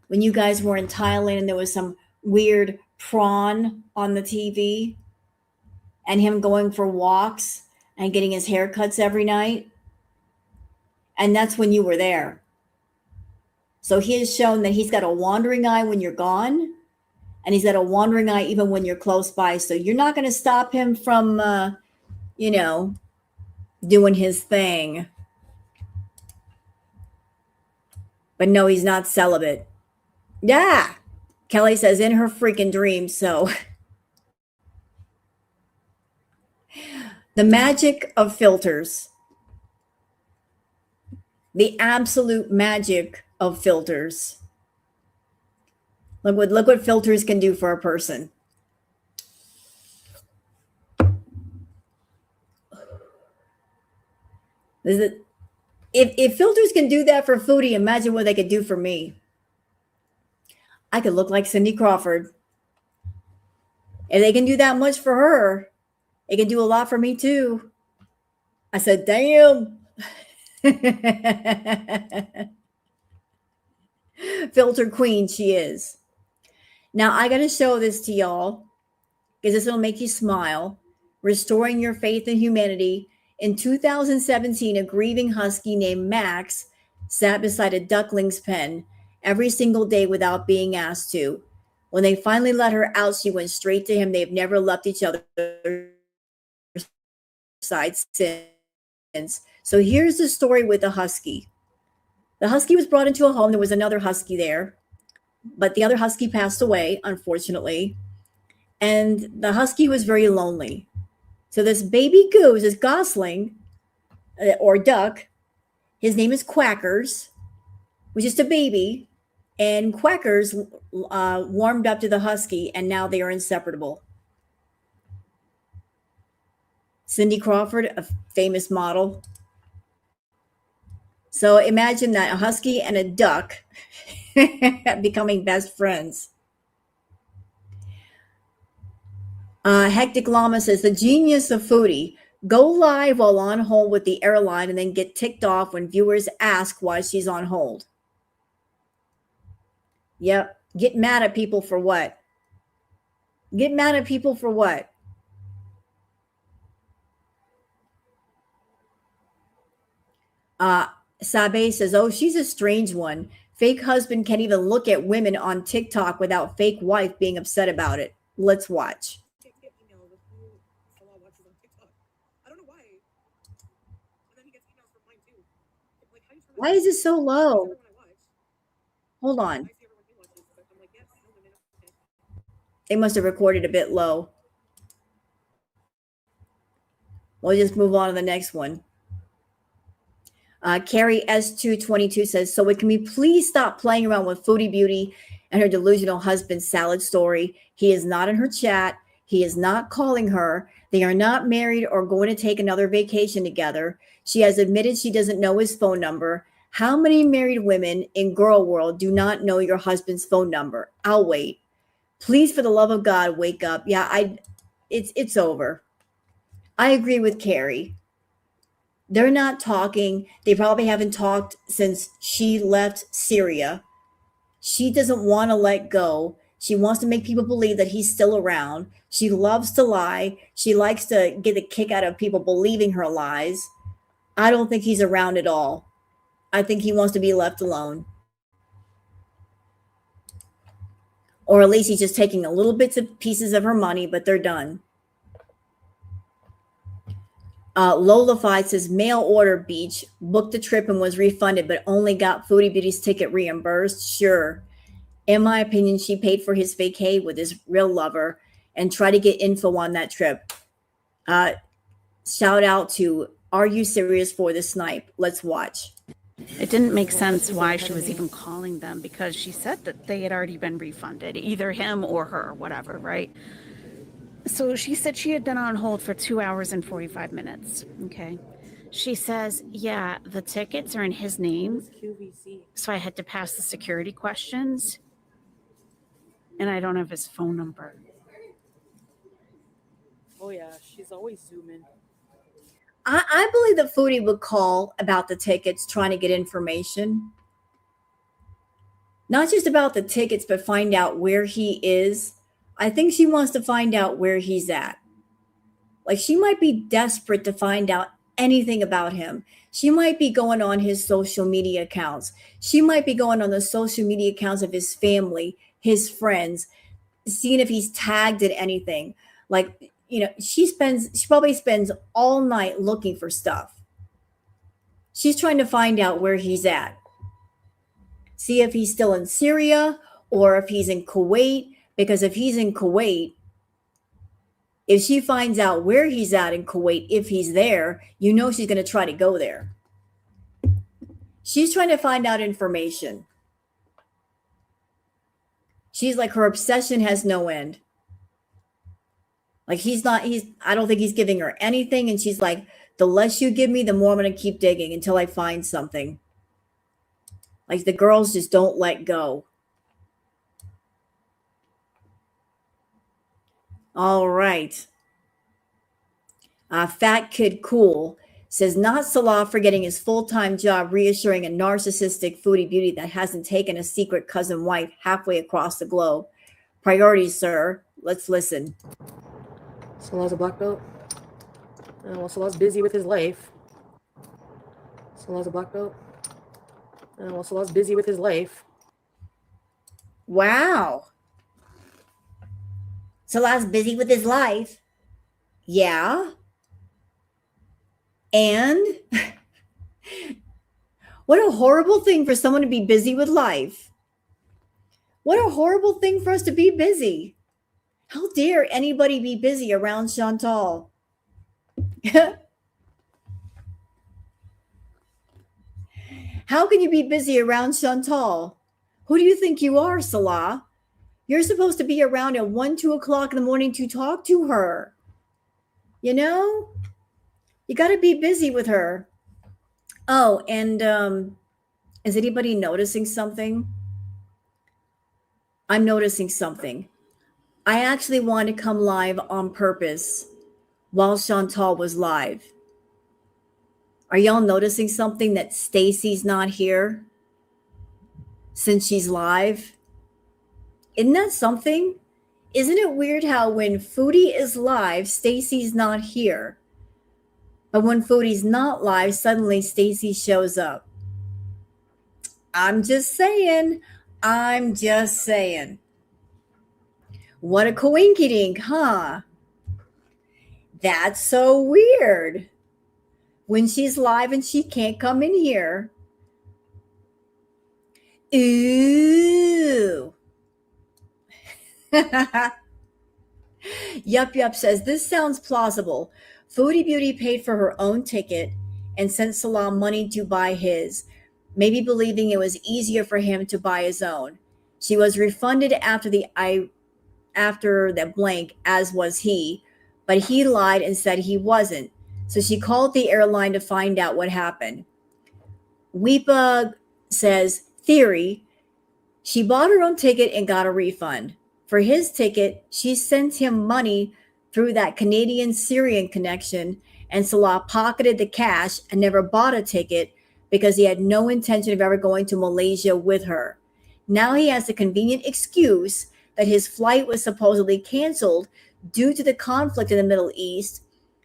When you guys were in Thailand and there was some weird prawn on the TV and him going for walks and getting his haircuts every night. And that's when you were there. So he has shown that he's got a wandering eye when you're gone, and he's got a wandering eye even when you're close by. So you're not going to stop him from, doing his thing. But no, he's not celibate. Yeah. Kelly says in her freaking dreams. So the magic of filters. The absolute magic of filters. Look what filters can do for a person. If filters can do that for Foodie, imagine what they could do for me. I could look like Cindy Crawford. If they can do that much for her, it can do a lot for me too. I said, damn. Filter queen she is. Now I got to show this to y'all because this will make you smile. Restoring your faith in humanity. In 2017, a grieving husky named Max sat beside a duckling's pen every single day without being asked to. When they finally let her out, she went straight to him. They've never left each other sides since. So here's the story with the husky. The husky was brought into a home. There was another husky there, but the other husky passed away, unfortunately. And the husky was very lonely. So this baby goose, this gosling or duck, his name is Quackers, was just a baby, and Quackers warmed up to the husky, and now they are inseparable. Cindy Crawford, a famous model. So imagine that, a husky and a duck becoming best friends. Hectic Llama says the genius of Foodie: go live while on hold with the airline and then get ticked off when viewers ask why she's on hold. Yep. Get mad at people for what? Get mad at people for what? Sabe says, oh, she's a strange one. Fake husband can't even look at women on TikTok without fake wife being upset about it. Let's watch. Why is it so low? Hold on. They must have recorded a bit low. We'll just move on to the next one. Carrie S222 says, so can we please stop playing around with Foodie Beauty and her delusional husband's salad story? He is not in her chat. He is not calling her. They are not married or going to take another vacation together. She has admitted she doesn't know his phone number. How many married women in girl world do not know your husband's phone number? I'll wait. Please, for the love of God, wake up. Yeah, it's over. I agree with Carrie. They're not talking. They probably haven't talked since she left Syria. She doesn't want to let go. She wants to make people believe that he's still around. She loves to lie. She likes to get a kick out of people believing her lies. I don't think he's around at all. I think he wants to be left alone. Or at least he's just taking a little bits of pieces of her money, but they're done. Lola Fi says, mail order beach, booked the trip and was refunded, but only got Foodie Beauty's ticket reimbursed. Sure. In my opinion, she paid for his vacay with his real lover and tried to get info on that trip. Shout out to Are You Serious for the Snipe? Let's watch. It didn't make sense why she was even calling them, because she said that they had already been refunded, either him or her, whatever, right? So she said she had been on hold for 2 hours and 45 minutes. Okay. She says, yeah, the tickets are in his name. So I had to pass the security questions. And I don't have his phone number. Oh, yeah. She's always zooming. I believe that Foodie would call about the tickets, trying to get information. Not just about the tickets, but find out where he is. I think she wants to find out where he's at. Like, she might be desperate to find out anything about him. She might be going on his social media accounts. She might be going on the social media accounts of his family, his friends, seeing if he's tagged at anything. Like, you know, she probably spends all night looking for stuff. She's trying to find out where he's at. See if he's still in Syria or if he's in Kuwait. Because if he's in Kuwait, if she finds out where he's at in Kuwait, if he's there, you know she's going to try to go there. She's trying to find out information. She's like, her obsession has no end. Like, I don't think he's giving her anything. And she's like, the less you give me, the more I'm going to keep digging until I find something. Like, the girls just don't let go. All right. Fat Kid Cool says, not Salah for getting his full-time job reassuring a narcissistic Foodie Beauty that hasn't taken a secret cousin wife halfway across the globe. Priorities, sir. Let's listen. Salah's a black belt. Well, Salah's busy with his life. Salah's a black belt. Well, Salah's busy with his life. Wow. Salah's busy with his life. Yeah. And what a horrible thing for someone to be busy with life. What a horrible thing for us to be busy. How dare anybody be busy around Chantal? How can you be busy around Chantal? Who do you think you are, Salah? You're supposed to be around at 1, 2 o'clock in the morning to talk to her. You know? You got to be busy with her. Oh, and is anybody noticing something? I'm noticing something. I actually wanted to come live on purpose while Chantal was live. Are y'all noticing something that Stacy's not here since she's live? Isn't that something? Isn't it weird how when Foodie is live, Stacy's not here? But when Foodie's not live, suddenly Stacy shows up. I'm just saying. I'm just saying. What a coinkydink, huh? That's so weird. When she's live and she can't come in here. Ooh. Yup says, this sounds plausible. Foodie Beauty paid for her own ticket and sent Salam money to buy his, maybe believing it was easier for him to buy his own. She was refunded after the blank, as was he, but he lied and said he wasn't. So she called the airline to find out what happened. Weepa says, theory, she bought her own ticket and got a refund. For his ticket, she sent him money through that Canadian-Syrian connection, and Salah pocketed the cash and never bought a ticket because he had no intention of ever going to Malaysia with her. Now he has a convenient excuse that his flight was supposedly canceled due to the conflict in the Middle East,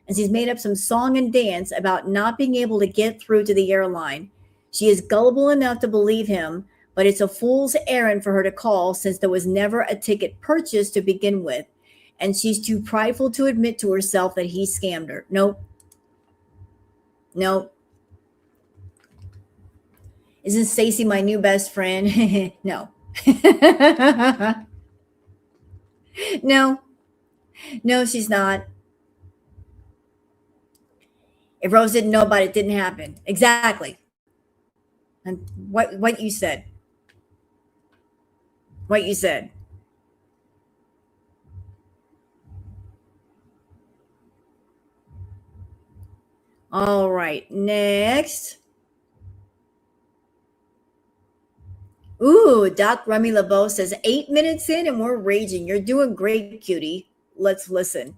and she's made up some song and dance about not being able to get through to the airline. She is gullible enough to believe him, but it's a fool's errand for her to call since there was never a ticket purchased to begin with, and she's too prideful to admit to herself that he scammed her. Nope. Isn't Stacy my new best friend? No. No, she's not. If Rose didn't know about it, it didn't happen. Exactly. And what you said. What you said. All right, next. Ooh, Doc Remy LeBeau says 8 minutes in and we're raging. You're doing great, cutie. Let's listen.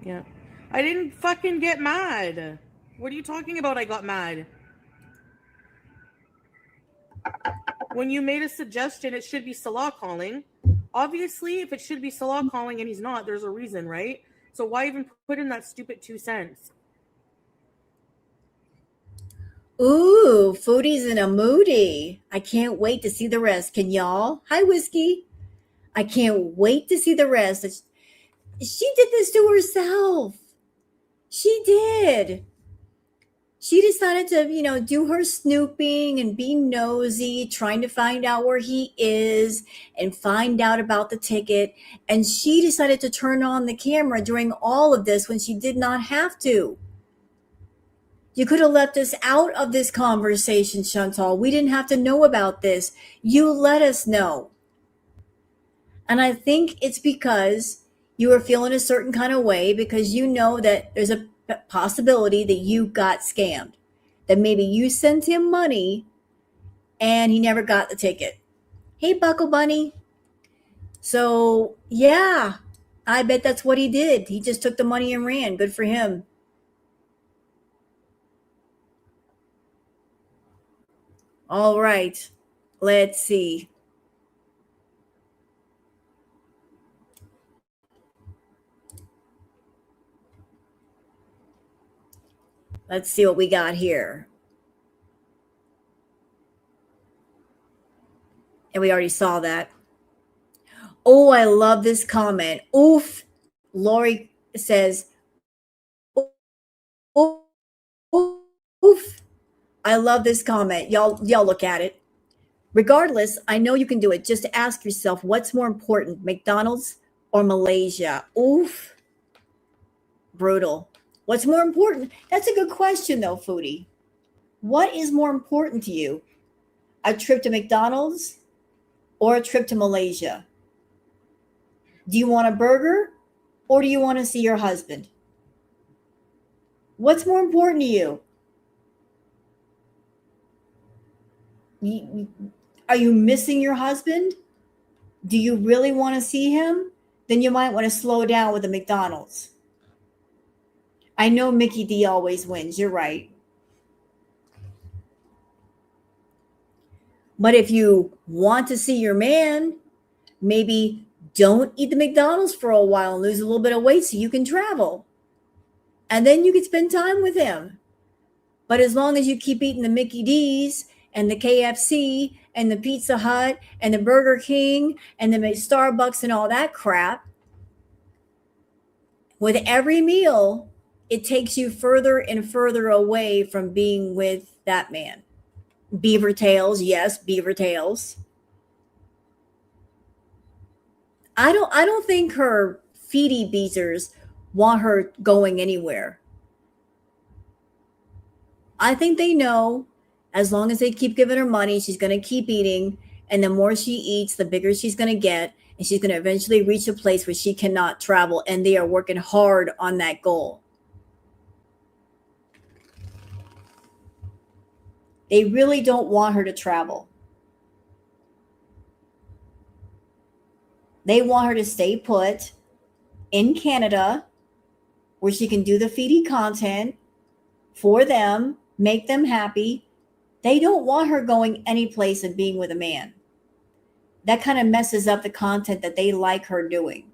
Yeah. I didn't fucking get mad. What are you talking about? I got mad. When you made a suggestion, it should be Salah calling. Obviously, if it should be Salah calling and he's not, there's a reason, right? So why even put in that stupid 2 cents? Ooh, Foodie's in a moody. I can't wait to see the rest. Can y'all? Hi, Whiskey. I can't wait to see the rest. She did this to herself. She did. She decided to, do her snooping and be nosy, trying to find out where he is and find out about the ticket. And she decided to turn on the camera during all of this when she did not have to. You could have left us out of this conversation, Chantal. We didn't have to know about this. You let us know. And I think it's because you were feeling a certain kind of way because you know that there's a possibility that you got scammed, that maybe you sent him money and he never got the ticket. Hey, Buckle Bunny. So, yeah, I bet that's what he did. He just took the money and ran. Good for him. All right, let's see. Let's see what we got here. And we already saw that. Oh, I love this comment. Oof. Lori says, oof. Oof. I love this comment. Y'all look at it. Regardless, I know you can do it. Just ask yourself, what's more important, McDonald's or Malaysia? Oof. Brutal. What's more important? That's a good question, though, Foodie. What is more important to you? A trip to McDonald's or a trip to Malaysia? Do you want a burger or do you want to see your husband? What's more important to you? Are you missing your husband? Do you really want to see him? Then you might want to slow down with the McDonald's. I know Mickey D always wins. You're right. But if you want to see your man, maybe don't eat the McDonald's for a while and lose a little bit of weight so you can travel. And then you can spend time with him. But as long as you keep eating the Mickey D's and the KFC and the Pizza Hut and the Burger King and the Starbucks and all that crap, with every meal, it takes you further and further away from being with that man. Beaver tails, yes, beaver tails. I don't think her feedy beezers want her going anywhere. I think they know as long as they keep giving her money, she's going to keep eating. And the more she eats, the bigger she's going to get. And she's going to eventually reach a place where she cannot travel. And they are working hard on that goal. They really don't want her to travel. They want her to stay put in Canada where she can do the feedy content for them, make them happy. They don't want her going any place and being with a man. That kind of messes up the content that they like her doing.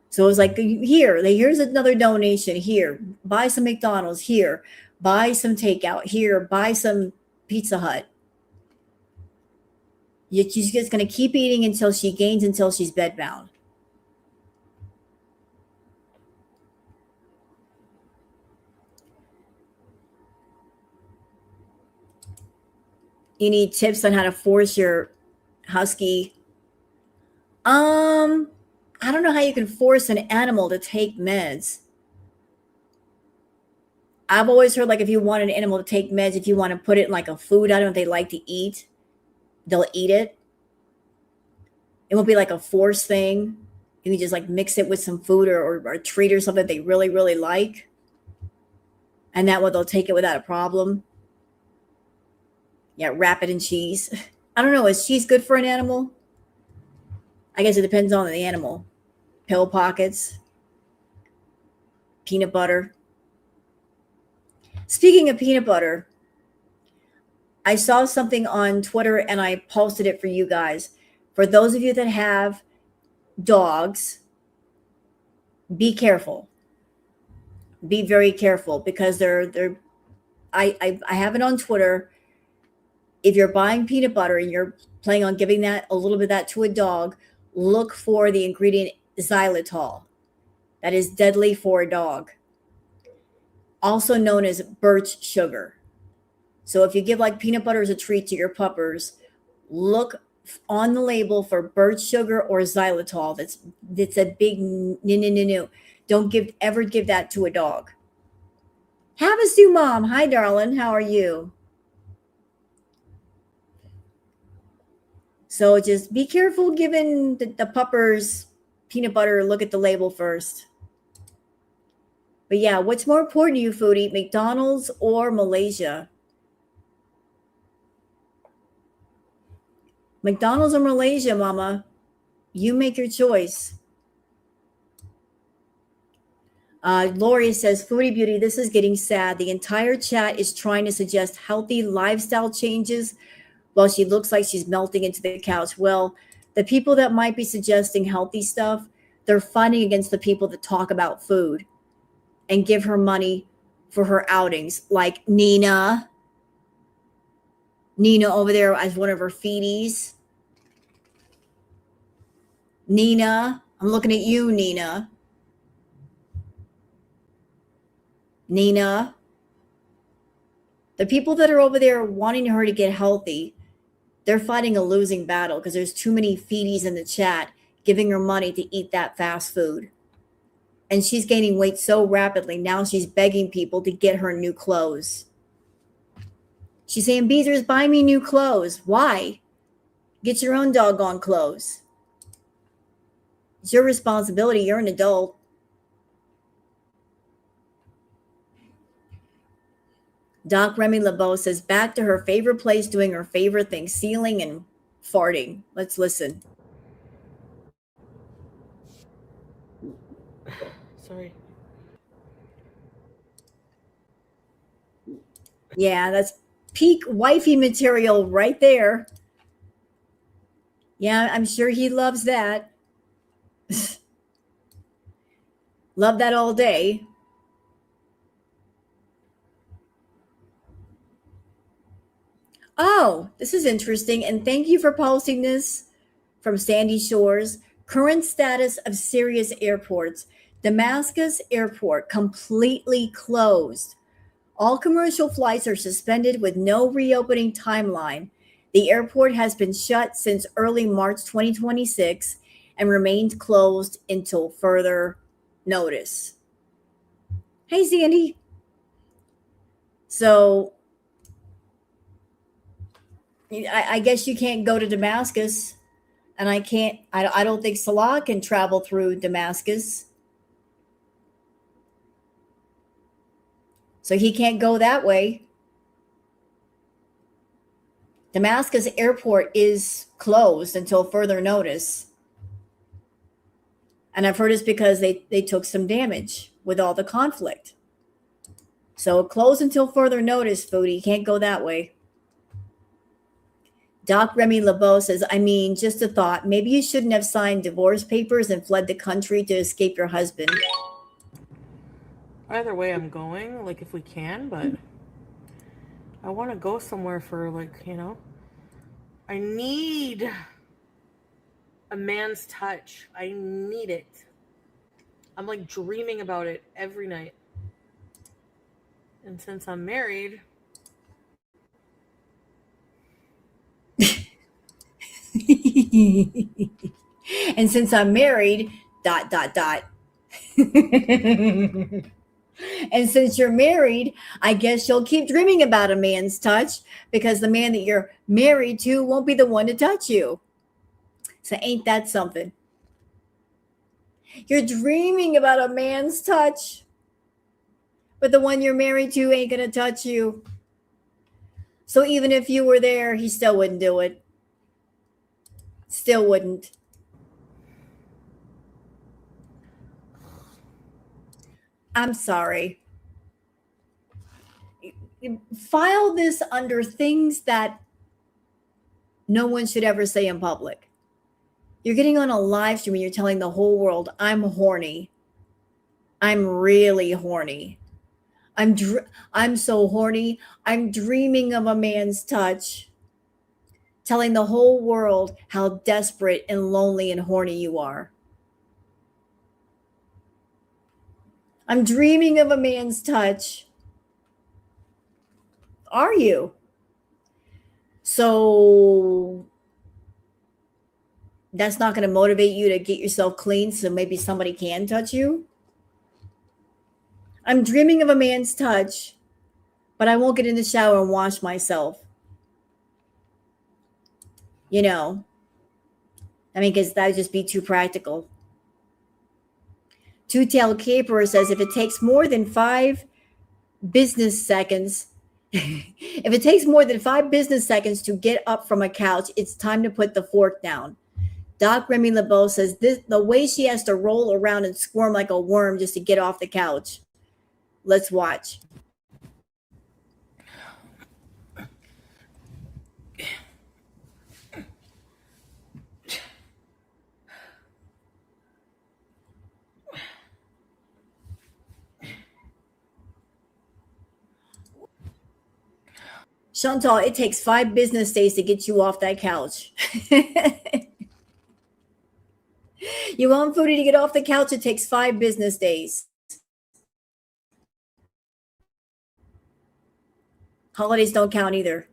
So it's like, here's another donation. Here, buy some McDonald's. Here, buy some takeout. Here, buy some Pizza Hut. She's just going to keep eating until she gains, until she's bedbound. You need tips on how to force your husky. I don't know how you can force an animal to take meds. I've always heard, like, if you want an animal to take meds, if you want to put it in like a food item they like to eat, they'll eat it. It won't be like a force thing. You can just like mix it with some food or a treat or something they really, really like. And that way they'll take it without a problem. Yeah, wrap it in cheese. I don't know. Is cheese good for an animal? I guess it depends on the animal. Pill pockets. Peanut butter. Speaking of peanut butter, I saw something on Twitter and I posted it for you guys. For those of you that have dogs, be careful. Be very careful because I have it on Twitter. If you're buying peanut butter and you're planning on giving that a little bit of that to a dog, look for the ingredient xylitol. That is deadly for a dog. Also known as birch sugar. So if you give like peanut butter as a treat to your puppers, look on the label for birch sugar or xylitol. That's a big no. Don't ever give that to a dog. Havasu Mom. Hi, darling. How are you? So just be careful giving the puppers peanut butter. Look at the label first. But yeah, what's more important to you, Foodie? McDonald's or Malaysia? McDonald's or Malaysia, Mama? You make your choice. Lori says, Foodie Beauty, this is getting sad. The entire chat is trying to suggest healthy lifestyle changes while she looks like she's melting into the couch. Well, the people that might be suggesting healthy stuff, they're fighting against the people that talk about food and give her money for her outings, like Nina over there as one of her feedies. Nina, I'm looking at you, Nina. Nina. The people that are over there wanting her to get healthy, they're fighting a losing battle because there's too many feedies in the chat giving her money to eat that fast food. And she's gaining weight so rapidly. Now she's begging people to get her new clothes. She's saying, Beezers, buy me new clothes. Why? Get your own doggone clothes. It's your responsibility. You're an adult. Doc Remy LeBeau says back to her favorite place doing her favorite thing, sealing and farting. Let's listen. Sorry. Yeah, that's peak wifey material right there. Yeah, I'm sure he loves that. Love that all day. Oh, this is interesting. And thank you for posting this from Sandy Shores. Current status of Syria's airports. Damascus airport completely closed. All commercial flights are suspended with no reopening timeline. The airport has been shut since early March 2026 and remains closed until further notice. Hey, Sandy. So I guess you can't go to Damascus, and I don't think Salah can travel through Damascus. So he can't go that way. Damascus airport is closed until further notice. And I've heard it's because they took some damage with all the conflict. So closed until further notice, Foodie. You can't go that way. Doc Remy LeBeau says, I mean, just a thought. Maybe you shouldn't have signed divorce papers and fled the country to escape your husband. Either way, I'm going, like, if we can, but I want to go somewhere for, like, I need a man's touch. I need it. I'm, like, dreaming about it every night. And since I'm married... And since I'm married, ... And since you're married, I guess you'll keep dreaming about a man's touch because the man that you're married to won't be the one to touch you. So ain't that something? You're dreaming about a man's touch, but the one you're married to ain't going to touch you. So even if you were there, he still wouldn't do it. Still wouldn't. I'm sorry. File this under things that no one should ever say in public. You're getting on a live stream and you're telling the whole world, I'm horny. I'm really horny. I'm so horny. I'm dreaming of a man's touch. Telling the whole world how desperate and lonely and horny you are. I'm dreaming of a man's touch. Are you? So that's not going to motivate you to get yourself clean so maybe somebody can touch you? I'm dreaming of a man's touch, but I won't get in the shower and wash myself. Because that would just be too practical. Two-tailed caperer says if it takes more than 5 business seconds, if it takes more than 5 business seconds to get up from a couch, it's time to put the fork down. Doc Remy LeBeau says the way she has to roll around and squirm like a worm just to get off the couch. Let's watch. Chantal, it takes 5 business days to get you off that couch. You want Foodie to get off the couch? It takes 5 business days. Holidays don't count either.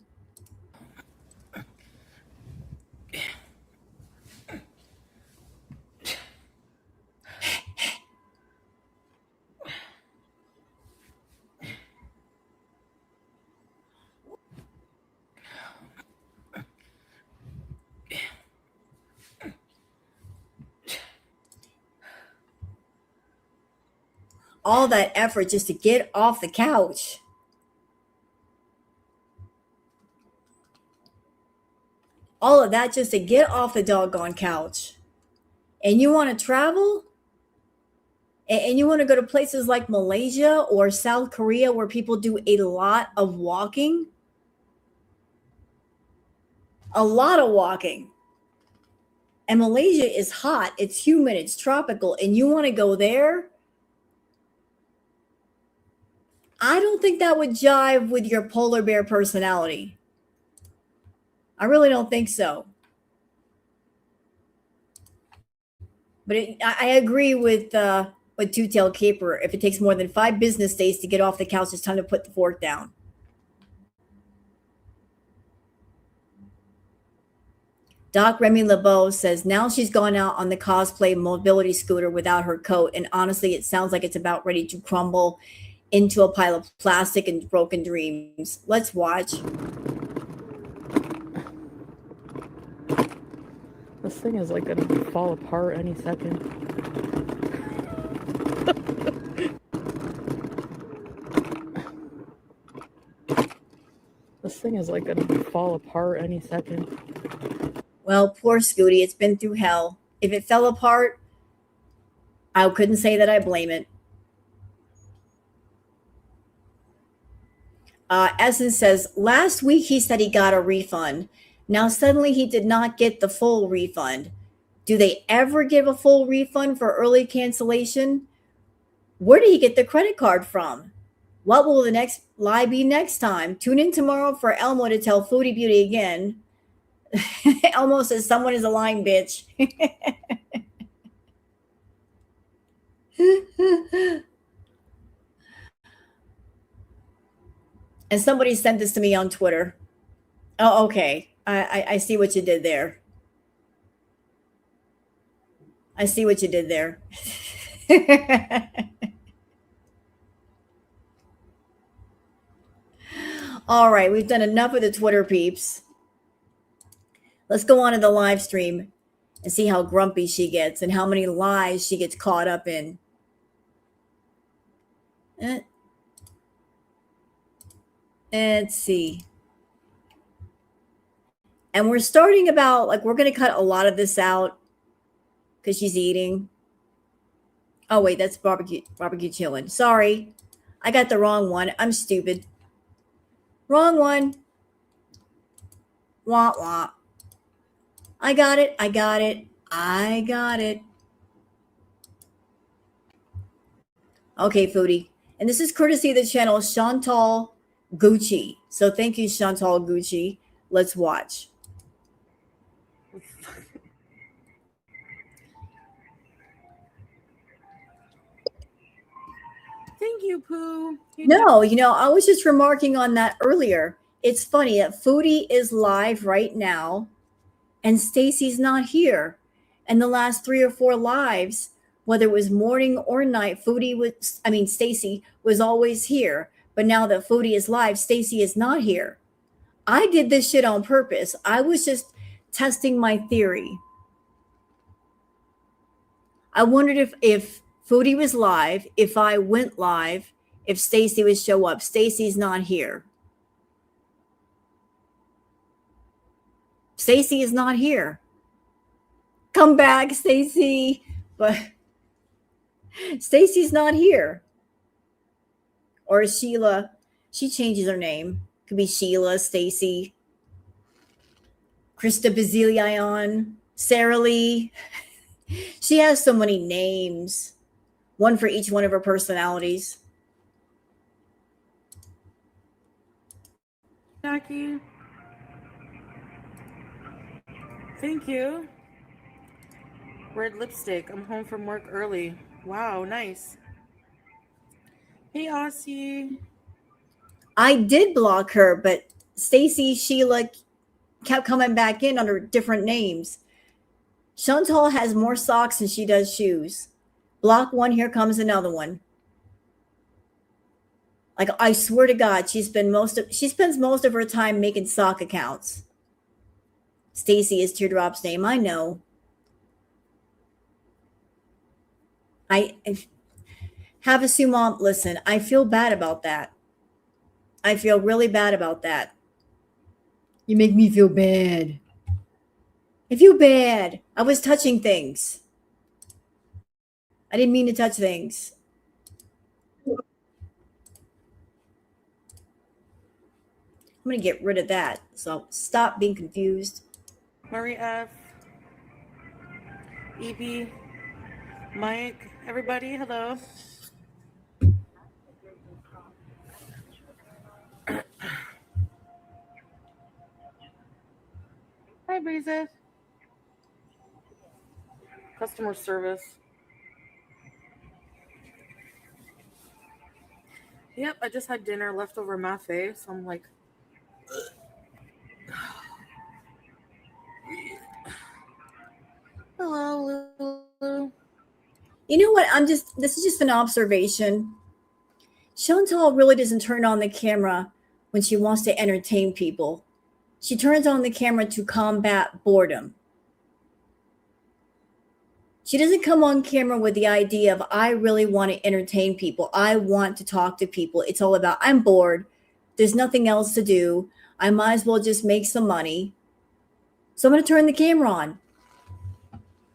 all that effort just to get off the couch. All of that just to get off the doggone couch. And you want to travel? And you want to go to places like Malaysia or South Korea where people do a lot of walking? A lot of walking. And Malaysia is hot, it's humid, it's tropical, and you want to go there? I don't think that would jive with your polar bear personality. I really don't think so. But I agree with Two-Tailed Caper. If it takes more than 5 business days to get off the couch, it's time to put the fork down. Doc Remy LeBeau says, now she's gone out on the cosplay mobility scooter without her coat, and honestly, it sounds like it's about ready to crumble into a pile of plastic and broken dreams. Let's watch. This thing is like gonna fall apart any second. This thing is like gonna fall apart any second. Well, poor Scooty, it's been through hell. If it fell apart, I couldn't say that I blame it. Essence says, last week he said he got a refund. Now suddenly he did not get the full refund. Do they ever give a full refund for early cancellation? Where did he get the credit card from? What will the next lie be next time? Tune in tomorrow for Elmo to tell Foodie Beauty again. Elmo says someone is a lying bitch. And somebody sent this to me on Twitter. Oh, okay. I see what you did there. I see what you did there. All right, we've done enough of the Twitter peeps. Let's go on to the live stream and see how grumpy she gets and how many lies she gets caught up in. Let's see. And we're starting about, like, we're going to cut a lot of this out because she's eating. Oh, wait, that's barbecue chilling. Sorry. I got the wrong one. I'm stupid. Wrong one. Wah, wah. I got it. I got it. I got it. Okay, Foodie. And this is courtesy of the channel Chantal Gucci. So thank you, Chantal Gucci. Let's watch. Thank you, Pooh. No, I was just remarking on that earlier. It's funny that Foodie is live right now and Stacy's not here. And the last 3 or 4 lives, whether it was morning or night, Stacy was always here. But now that Foodie is live, Stacy is not here. I did this shit on purpose. I was just testing my theory. I wondered if Foodie was live, if I went live, if Stacy would show up. Stacy's not here. Stacy is not here. Come back, Stacy. But Stacy's not here. Or Sheila. She changes her name. Could be Sheila, Stacy, Krista Bazilion, Sarah Lee. She has so many names. One for each one of her personalities. Jackie. Thank you. Red lipstick. I'm home from work early. Wow, nice. Hey, Aussie. I did block her, but Stacy, Sheila kept coming back in under different names. Chantal has more socks than she does shoes. Block one, here comes another one. Like, I swear to God, she spends most of her time making sock accounts. Stacy is Teardrop's name. I know. Havasu mom, listen, I feel bad about that. I feel really bad about that. You make me feel bad. I feel bad. I was touching things. I didn't mean to touch things. I'm going to get rid of that. So stop being confused. Murray F, EP, Mike, everybody, hello. Hi, Breeza. Customer service. Yep, I just had dinner, leftover mafe, so I'm like, hello, Lulu. You know what? This is just an observation. Chantal really doesn't turn on the camera when she wants to entertain people. She turns on the camera to combat boredom. She doesn't come on camera with the idea of, I really want to entertain people. I want to talk to people. It's all about, I'm bored. There's nothing else to do. I might as well just make some money. So I'm going to turn the camera on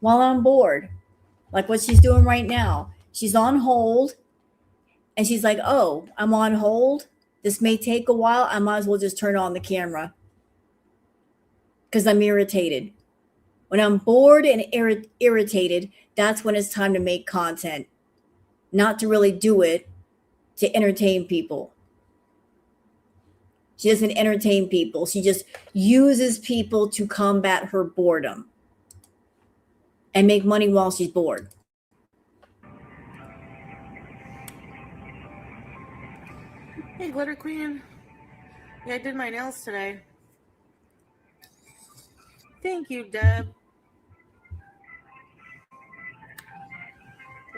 while I'm bored, like what she's doing right now. She's on hold and she's like, oh, I'm on hold. This may take a while. I might as well just turn on the camera because I'm irritated. When I'm bored and irritated, that's when it's time to make content, not to really do it to entertain people. She doesn't entertain people. She just uses people to combat her boredom and make money while she's bored. Hey, Glitter Queen. Yeah, I did my nails today. Thank you, Deb.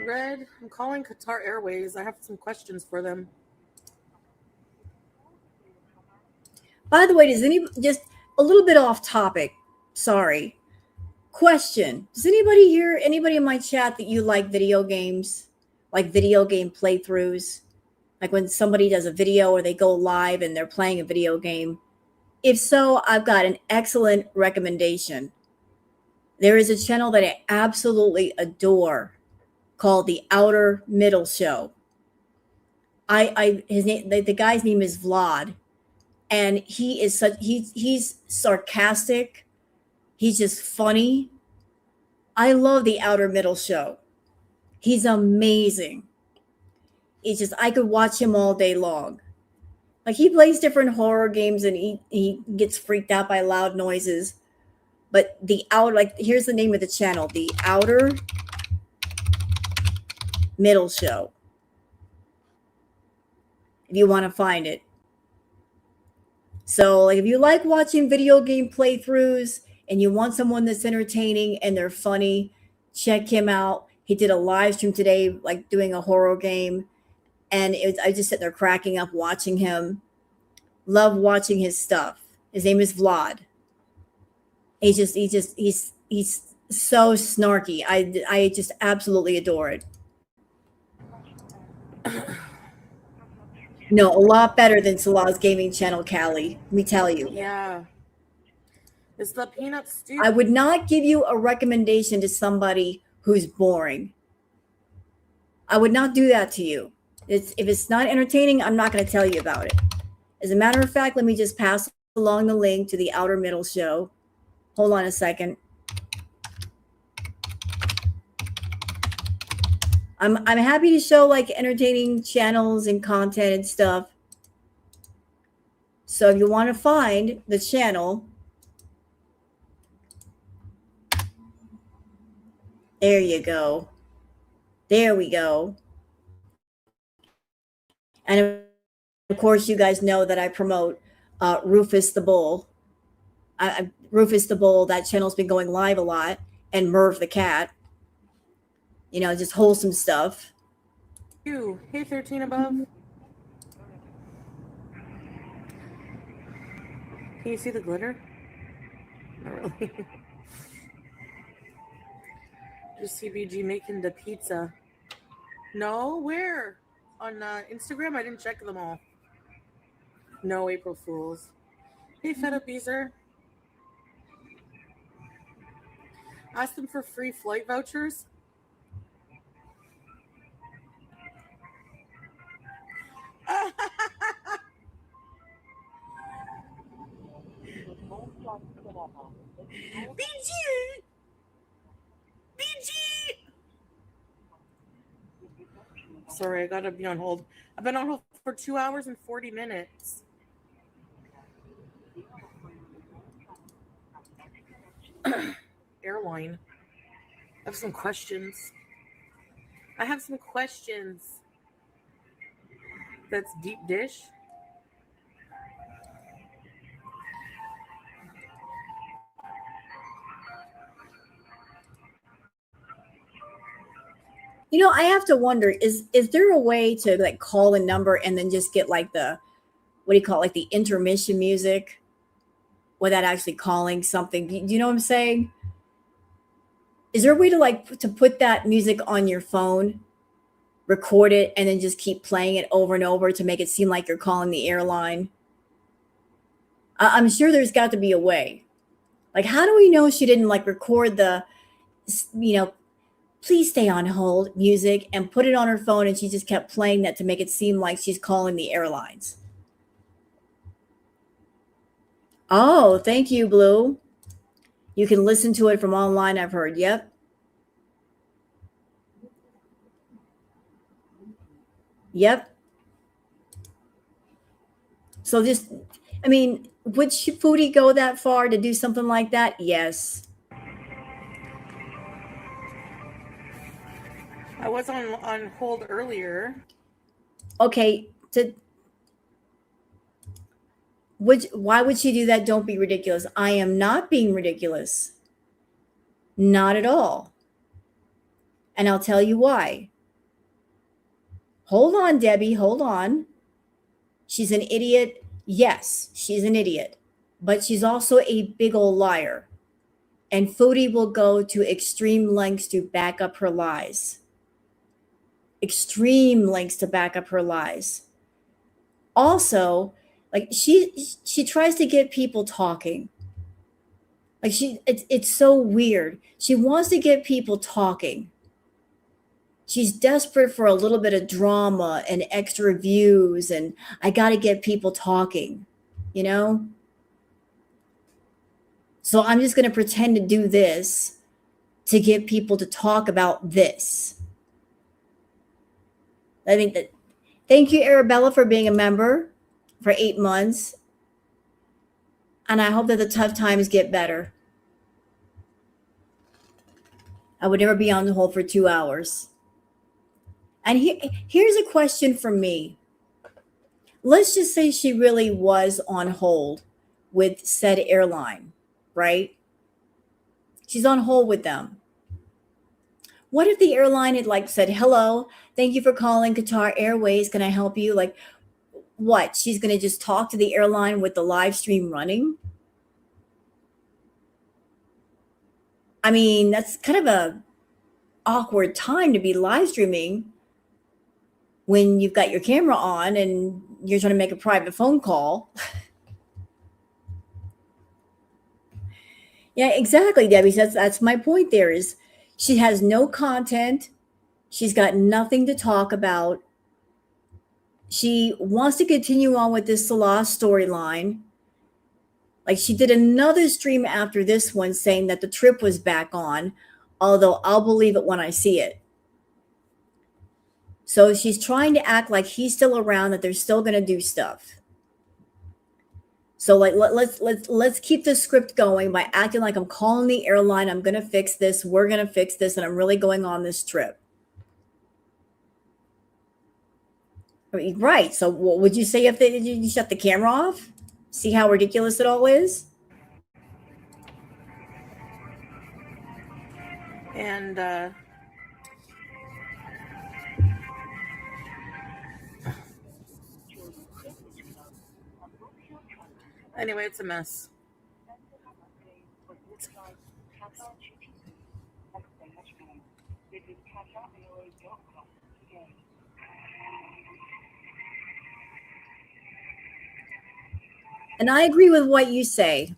Red, I'm calling Qatar Airways. I have some questions for them. By the way, just a little bit off topic? Sorry. Question. Does anybody in my chat that you like video games? Like video game playthroughs? Like when somebody does a video or they go live and they're playing a video game? If so, I've got an excellent recommendation. There is a channel that I absolutely adore called The Outer Middle Show. The guy's name is Vlad, and he's sarcastic. He's just funny. I love The Outer Middle Show. He's amazing. It's just, I could watch him all day long. Like, he plays different horror games and he gets freaked out by loud noises. But here's the name of the channel, The Outer Middle Show, if you want to find it. So, like, if you like watching video game playthroughs and you want someone that's entertaining and they're funny, check him out. He did a live stream today, like doing a horror game, and I just sit there cracking up watching him. Love watching his stuff. His name is Vlad. He's so snarky. I just absolutely adore it. No, a lot better than Salah's gaming channel, Callie. Let me tell you. Yeah. Is the peanut stew? I would not give you a recommendation to somebody who's boring. I would not do that to you. If it's not entertaining, I'm not going to tell you about it. As a matter of fact, let me just pass along the link to The Outer Middle Show. Hold on a second. I'm happy to show like entertaining channels and content and stuff. So if you want to find the channel, there you go. There we go. And of course, you guys know that I promote Rufus the Bull. Rufus the Bull, that channel's been going live a lot, and Merv the Cat. You know, just wholesome stuff. You. Hey, 13 above. Can you see the glitter? Not really. Just CBG making the pizza. No, where? On Instagram? I didn't check them all. No April Fools. Hey, Fed Up Beezer. Ask them for free flight vouchers. BG! BG! Sorry, I gotta be on hold. I've been on hold for 2 hours and 40 minutes. Airline. I have some questions. That's deep dish. You know, I have to wonder, is there a way to like call a number and then just get like the, what do you call it, like the intermission music without actually calling something? Do you know what I'm saying? Is there a way to like to put that music on your phone, record it, and then just keep playing it over and over to make it seem like you're calling the airline? I'm sure there's got to be a way. Like, how do we know she didn't like record the, you know, please stay on hold music and put it on her phone and she just kept playing that to make it seem like she's calling the airlines? Oh, thank you, Blue. You can listen to it from online, I've heard. Yep. Yep. So just, I mean, would Foodie go that far to do something like that? Yes. I was on hold earlier. Okay. Why would she do that? Don't be ridiculous. I am not being ridiculous. Not at all. And I'll tell you why. Hold on, Debbie. Hold on. She's an idiot. Yes, she's an idiot. But she's also a big old liar. And Foodie will go to extreme lengths to back up her lies. Extreme lengths to back up her lies. Also, like she tries to get people talking. Like it's so weird. She wants to get people talking. She's desperate for a little bit of drama and extra views, and I got to get people talking, you know? So I'm just going to pretend to do this to get people to talk about this. I think that, thank you, Arabella, for being a member for 8 months. And I hope that the tough times get better. I would never be on hold for 2 hours. And here's a question from me. Let's just say she really was on hold with said airline, right? She's on hold with them. What if the airline had like said, hello, thank you for calling Qatar Airways. Can I help you? Like, what? She's going to just talk to the airline with the live stream running? I mean, that's kind of a awkward time to be live streaming when you've got your camera on and you're trying to make a private phone call. Yeah, exactly, Debbie. That's my point there is she has no content. She's got nothing to talk about. She wants to continue on with this Salah storyline. Like she did another stream after this one saying that the trip was back on, although I'll believe it when I see it. So she's trying to act like he's still around, that they're still going to do stuff. So like let's keep the script going by acting like I'm calling the airline, I'm going to fix this, we're going to fix this, and I'm really going on this trip. I mean, right. So what would you say if you shut the camera off? See how ridiculous it all is? And anyway, it's a mess. And I agree with what you say.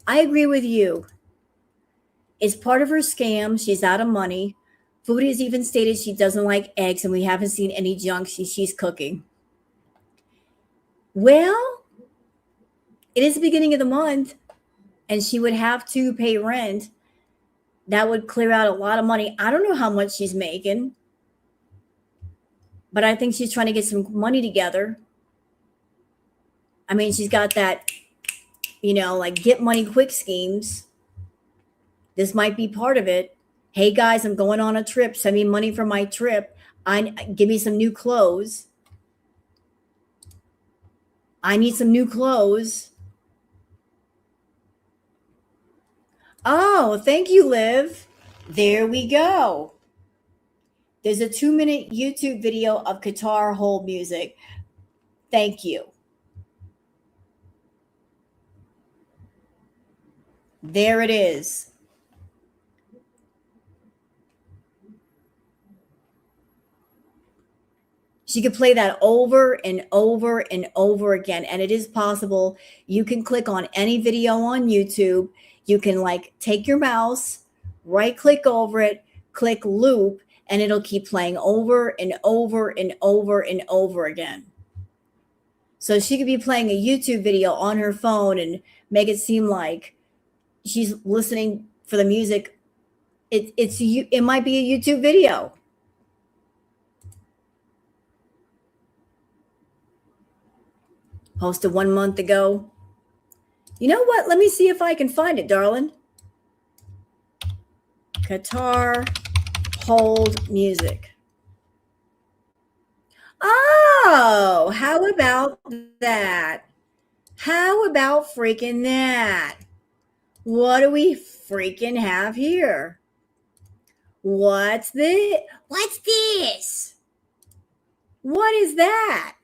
I agree with you. It's part of her scam. She's out of money. Foodie has even stated she doesn't like eggs, and we haven't seen any junk she's cooking. Well, it is the beginning of the month, and she would have to pay rent. That would clear out a lot of money. I don't know how much she's making, but I think she's trying to get some money together. I mean, she's got that, like get money quick schemes. This might be part of it. Hey guys, I'm going on a trip. Send me money for my trip. Give me some new clothes. I need some new clothes. Oh, thank you, Liv. There we go. There's a 2-minute YouTube video of Qatar hold music. Thank you. There it is. She could play that over and over and over again. And it is possible. You can click on any video on YouTube. You can take your mouse, right click over it, click loop, and it'll keep playing over and over and over and over again. So she could be playing a YouTube video on her phone and make it seem like she's listening for the music. It might be a YouTube video. Posted 1 month ago. You know what? Let me see if I can find it, darling. Qatar hold music. Oh, how about that? How about freaking that? What do we freaking have here? What's this? What's this? What is that?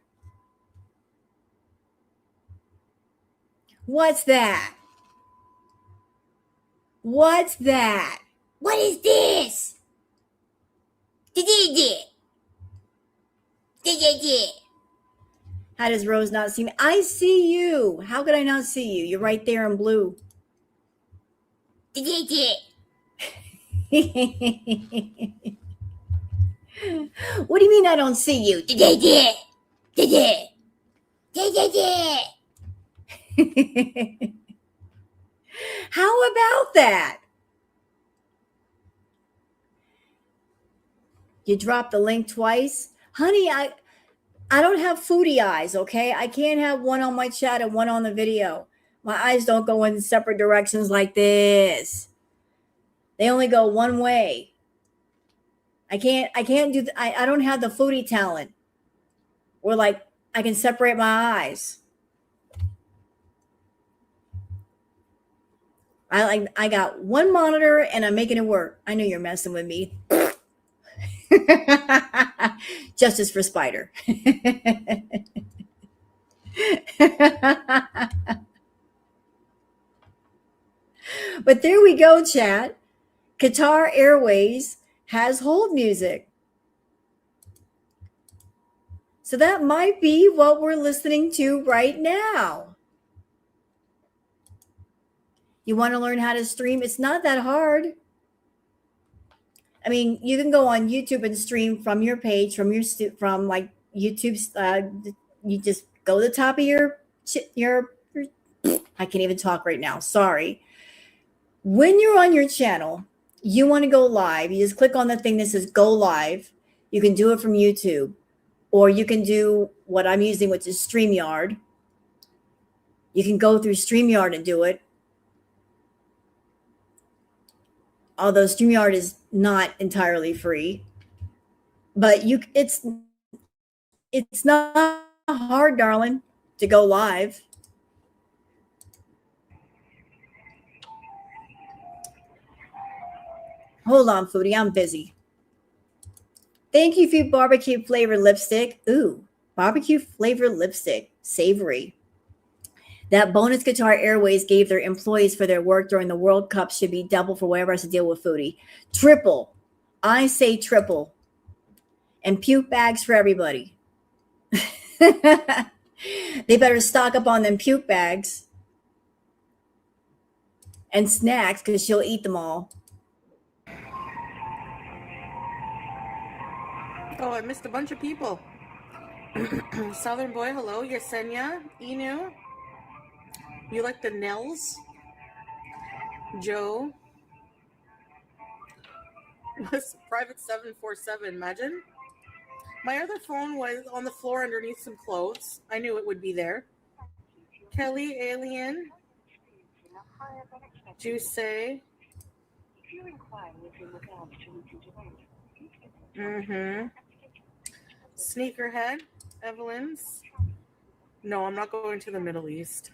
What's that? What's that? What is this? How does Rose not see me? I see you. How could I not see you? You're right there in blue. What do you mean I don't see you? How about that? You dropped the link twice? Honey, I don't have foodie eyes, okay? I can't have one on my chat and one on the video. My eyes don't go in separate directions like this. They only go one way. I can't do I don't have the foodie talent where I can separate my eyes. I got one monitor and I'm making it work. I know you're messing with me. Justice for Spider. But there we go, chat. Qatar Airways has hold music. So that might be what we're listening to right now. You want to learn how to stream? It's not that hard. I mean, you can go on YouTube and stream from your page, from YouTube's. You just go to the top of your. I can't even talk right now. Sorry. When you're on your channel, you want to go live. You just click on the thing that says "Go Live." You can do it from YouTube, or you can do what I'm using, which is StreamYard. You can go through StreamYard and do it. Although StreamYard is not entirely free, but it's not hard, darling, to go live. Hold on, Foodie, I'm busy. Thank you for your barbecue flavored lipstick. Ooh, barbecue flavored lipstick, savory. That bonus Qatar Airways gave their employees for their work during the World Cup should be double for whatever has to deal with Foodie. Triple. I say triple. and puke bags for everybody. They better stock up on them puke bags and snacks because she'll eat them all. Oh, I missed a bunch of people. Southern Boy, hello. Yesenia, Inu. You like the Nels? Joe. Was Private 747, imagine. My other phone was on the floor underneath some clothes. I knew it would be there. Kelly, Alien. Juice. Sneakerhead. Evelyn's. No, I'm not going to the Middle East.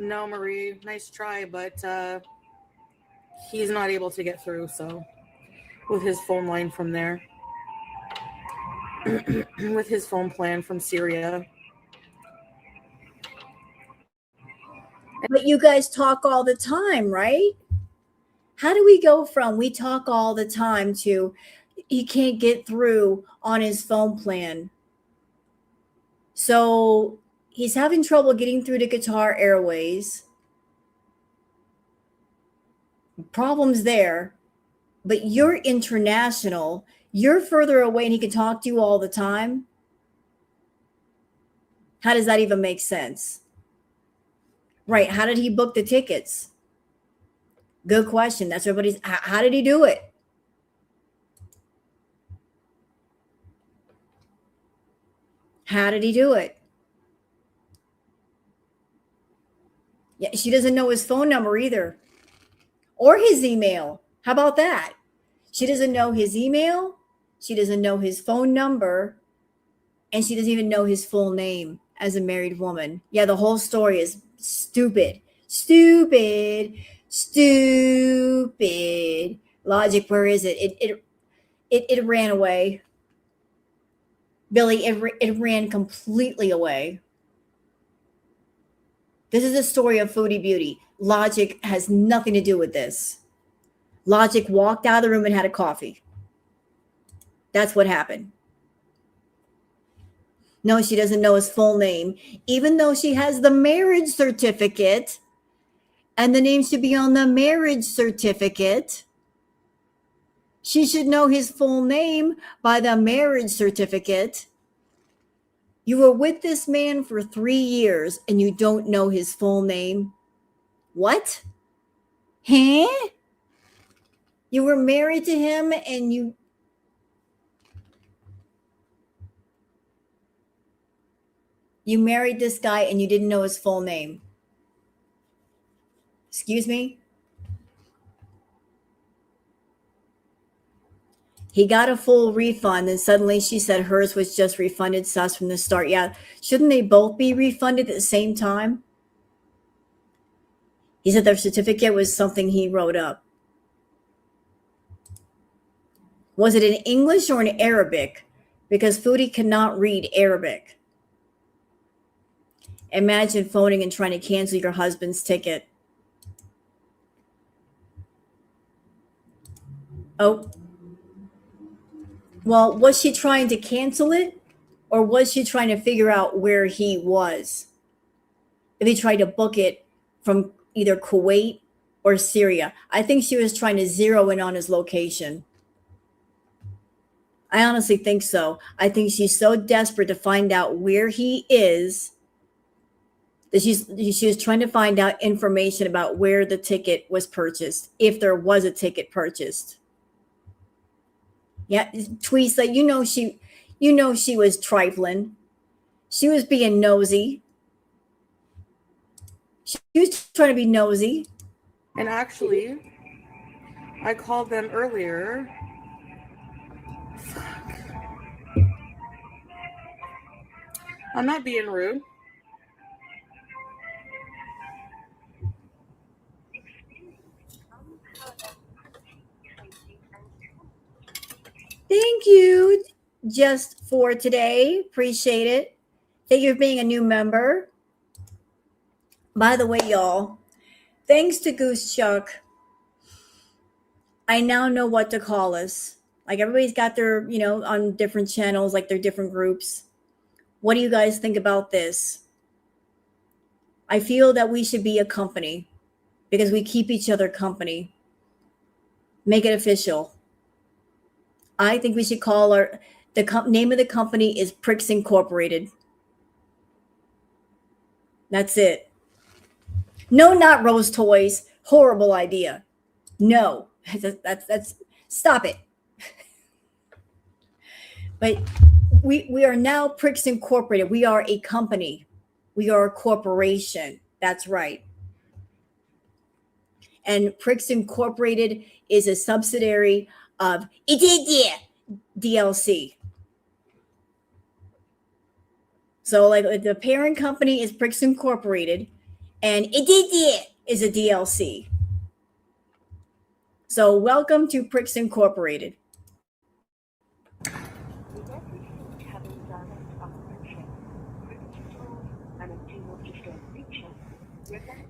No, Marie, nice try, but he's not able to get through, so with his phone line from there. With his phone plan from Syria. But you guys talk all the time, right? How do we go from we talk all the time to he can't get through on his phone plan? So he's having trouble getting through to Qatar Airways. Problems there. But you're international. You're further away and he can talk to you all the time. How does that even make sense? Right. How did he book the tickets? Good question. That's everybody's. How did he do it? How did he do it? Yeah, she doesn't know his phone number either. Or his email. How about that? She doesn't know his email. She doesn't know his phone number. And she doesn't even know his full name as a married woman. Yeah, the whole story is stupid. Stupid. Stupid. Logic, where is it? It ran away. Billy, it ran completely away. This is a story of Foodie Beauty. Logic has nothing to do with this. Logic walked out of the room and had a coffee. That's what happened. No, she doesn't know his full name, even though she has the marriage certificate, and the name should be on the marriage certificate. She should know his full name by the marriage certificate. You were with this man for 3 years and you don't know his full name? What? Huh? You were married to him and you married this guy and you didn't know his full name. Excuse me? He got a full refund and suddenly she said hers was just refunded sus from the start. Yeah, shouldn't they both be refunded at the same time? He said their certificate was something he wrote up. Was it in English or in Arabic? Because Foodie cannot read Arabic. Imagine phoning and trying to cancel your husband's ticket. Oh. Well, was she trying to cancel it? Or was she trying to figure out where he was? If he tried to book it from either Kuwait or Syria. I think she was trying to zero in on his location. I honestly think so. I think she's so desperate to find out where he is that she was trying to find out information about where the ticket was purchased, if there was a ticket purchased. Yeah, Tweesa, you know she was trifling. She was being nosy. She was trying to be nosy. And actually, I called them earlier. Fuck. I'm not being rude. Thank you just for today. Appreciate it. Thank you for being a new member. By the way, y'all, thanks to Goose Chuck, I now know what to call us. Like everybody's got their, on different channels, like their different groups. What do you guys think about this? I feel that we should be a company because we keep each other company. Make it official. I think we should call the name of the company is Pricks Incorporated. That's it. No, not Rose Toys. Horrible idea. No, that's stop it. But we are now Pricks Incorporated. We are a company. We are a corporation. That's right. And Pricks Incorporated is a subsidiary of DLC. So like the parent company is Pricks Incorporated and is a DLC. So welcome to Pricks Incorporated.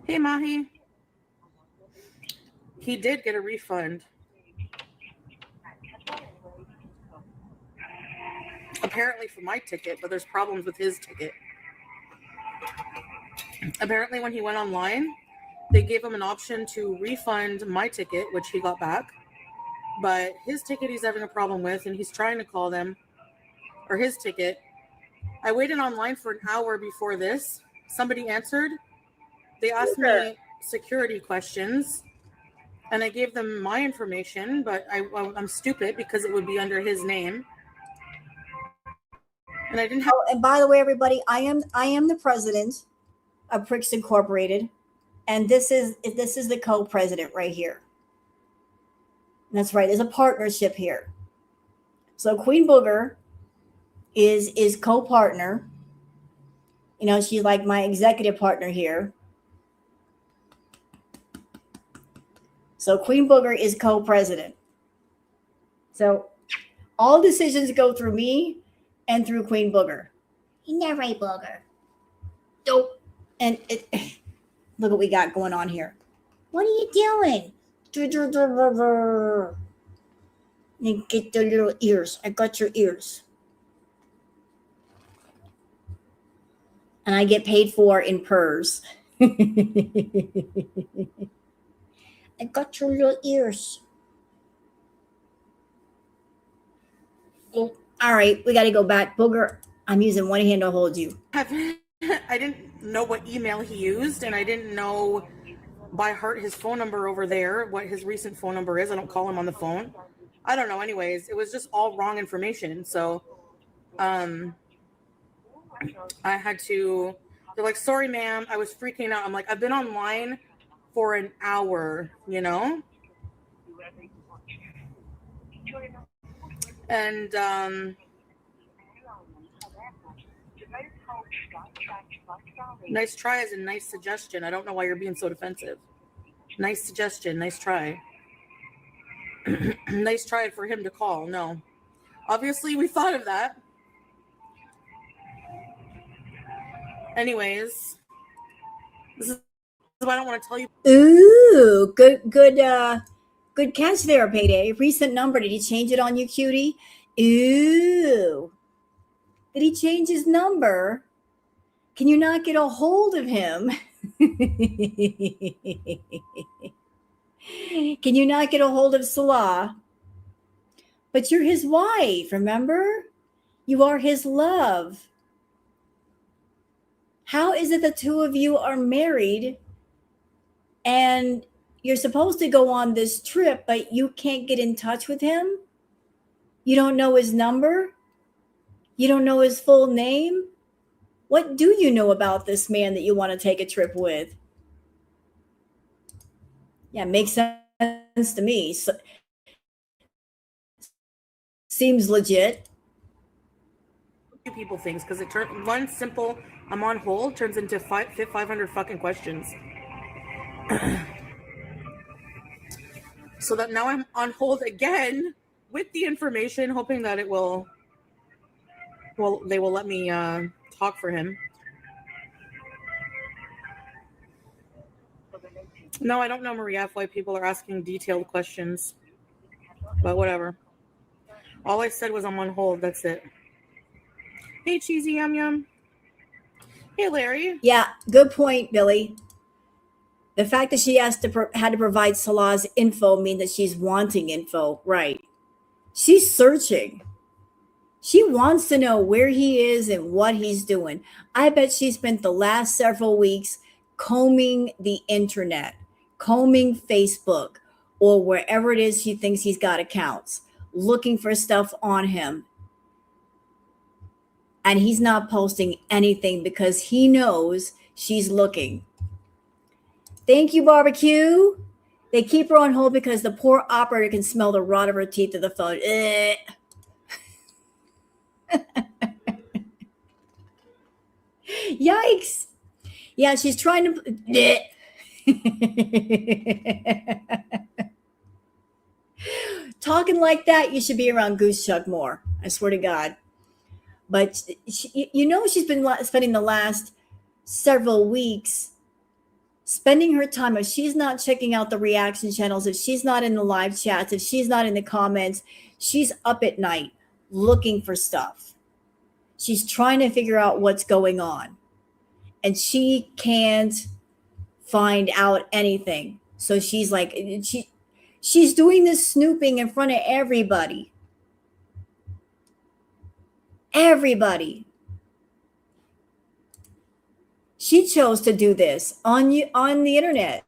Hey, Mahi. He did get a refund. Apparently for my ticket, but there's problems with his ticket. Apparently when he went online, they gave him an option to refund my ticket, which he got back. But his ticket he's having a problem with, and he's trying to call them, or his ticket. I waited online for an hour before this. Somebody answered. They asked me security questions, and I gave them my information, but I'm stupid because it would be under his name. And I didn't have. Oh, and by the way, everybody, I am the president of Pricks Incorporated, and this is the co-president right here. That's right. There's a partnership here. So Queen Booger is co-partner. She's like my executive partner here. So Queen Booger is co-president. So all decisions go through me and through Queen Booger. Isn't that right, Booger? Dope. And look what we got going on here. What are you doing? You get the little ears. I got your ears. And I get paid for in purrs. I got your little ears. Oh, all right, we got to go back. Booger, I'm using one hand to hold you. I didn't know what email he used, and I didn't know by heart his phone number over there, what his recent phone number is. I don't call him on the phone. I don't know. Anyways, it was just all wrong information. So I had to, they're like, sorry, ma'am. I was freaking out. I'm like, I've been online for an hour, And nice try is a nice suggestion. I don't know why you're being so defensive. Nice suggestion. Nice try. Nice try for him to call. No. Obviously, we thought of that. Anyways, this is what I don't want to tell you. Ooh, good catch there, Payday. Recent number. Did he change it on you, cutie? Ooh. Did he change his number? Can you not get a hold of him? Can you not get a hold of Salah? But you're his wife, remember? You are his love. How is it the two of you are married and you're supposed to go on this trip, but you can't get in touch with him? You don't know his number? You don't know his full name? What do you know about this man that you want to take a trip with? Yeah, makes sense to me. So, seems legit. People things because it turned one simple I'm on hold turns into 500 fucking questions. So that now I'm on hold again with the information, hoping that it will. Well, they will let me talk for him. No, I don't know, Maria, why people are asking detailed questions. But whatever. All I said was I'm on hold. That's it. Hey, Cheesy Yum Yum. Hey, Larry. Yeah, good point, Billy. The fact that she had to provide Salah's info means that she's wanting info, right? She's searching. She wants to know where he is and what he's doing. I bet she spent the last several weeks combing the internet, combing Facebook, or wherever it is she thinks he's got accounts, looking for stuff on him. And he's not posting anything because he knows she's looking. Thank you, barbecue. They keep her on hold because the poor operator can smell the rot of her teeth through the phone. Yikes. Yeah, she's trying to. Talking like that, you should be around Goose Chuck more. I swear to God. But she's been spending the last several weeks spending her time. If she's not checking out the reaction channels, if she's not in the live chats, if she's not in the comments, she's up at night looking for stuff. She's trying to figure out what's going on. And she can't find out anything. So she's like, she's doing this snooping in front of everybody. Everybody. She chose to do this on the internet.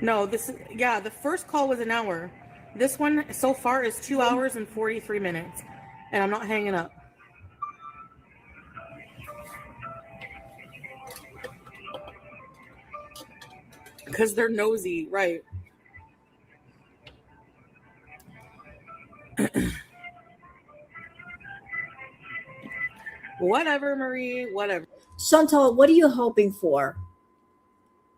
No, the first call was an hour. This one so far is 2 hours and 43 minutes. And I'm not hanging up. Because they're nosy, right? Whatever, Marie, whatever. Chantal, what are you hoping for?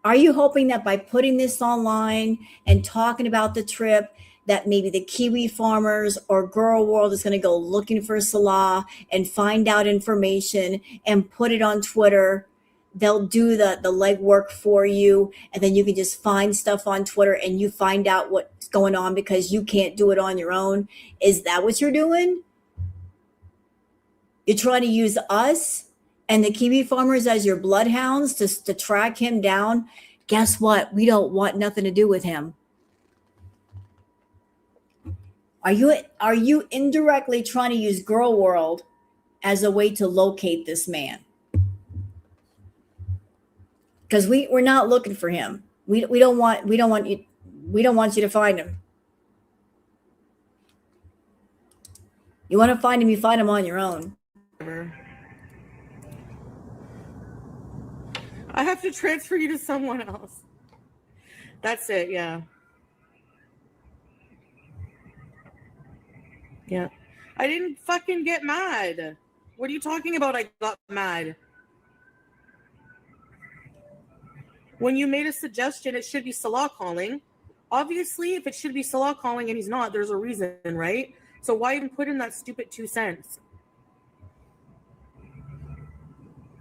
Are you hoping that by putting this online and talking about the trip, that maybe the Kiwi farmers or Girl World is going to go looking for Salah and find out information and put it on Twitter? They'll do the legwork for you, and then you can just find stuff on Twitter and you find out what's going on because you can't do it on your own. Is that what you're doing? You're trying to use us and the Kiwi farmers as your bloodhounds to track him down. Guess what? We don't want nothing to do with him. Are you indirectly trying to use Girl World as a way to locate this man? Because we're not looking for him. We don't want you to find him. You want to find him, you find him on your own. I have to transfer you to someone else. That's it, yeah. Yeah. I didn't fucking get mad. What are you talking about? I got mad. When you made a suggestion, it should be Salah calling. Obviously, if it should be Salah calling and he's not, there's a reason, right? So why even put in that stupid 2 cents?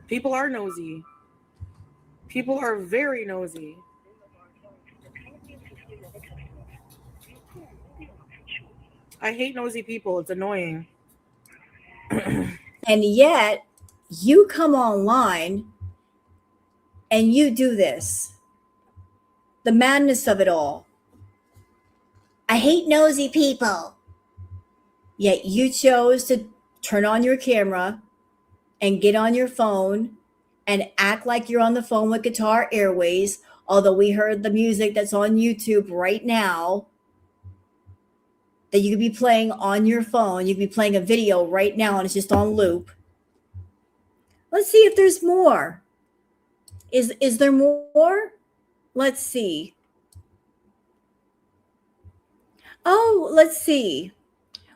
People are nosy. People are very nosy. I hate nosy people. It's annoying. And yet, you come online and you do this. The madness of it all. I hate nosy people. Yet you chose to turn on your camera and get on your phone and act like you're on the phone with Qatar Airways, although we heard the music that's on YouTube right now that you could be playing on your phone. You could be playing a video right now and it's just on loop. Let's see if there's more. Is there more? Let's see. Oh, let's see.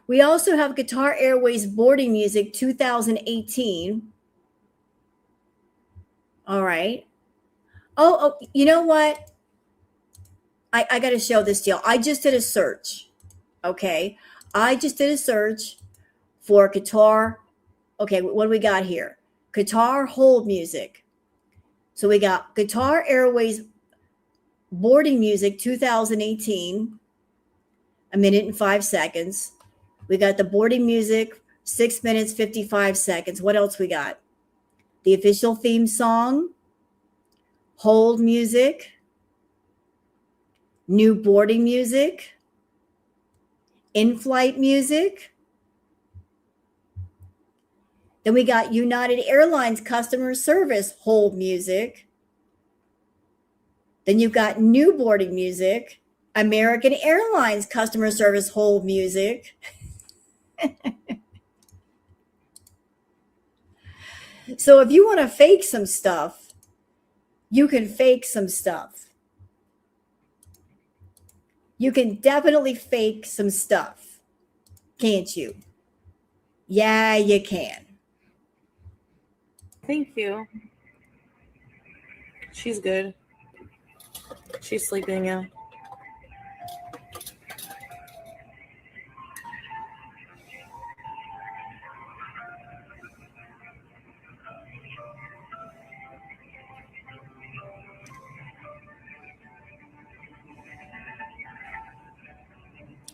We also have Qatar Airways boarding music 2018. All right. Oh, you know what? I got to show this deal. I just did a search. Okay. I just did a search for Qatar. Okay. What do we got here? Qatar hold music. So we got Qatar Airways boarding music 2018, a minute and 5 seconds. We got the boarding music 6 minutes 55 seconds. What else we got? The official theme song, hold music, new boarding music, in-flight music. Then we got United Airlines customer service hold music. Then you've got new boarding music, American Airlines customer service hold music. So if you want to fake some stuff, you can fake some stuff. You can definitely fake some stuff, can't you? Yeah, you can. Thank you. She's good. She's sleeping, yeah.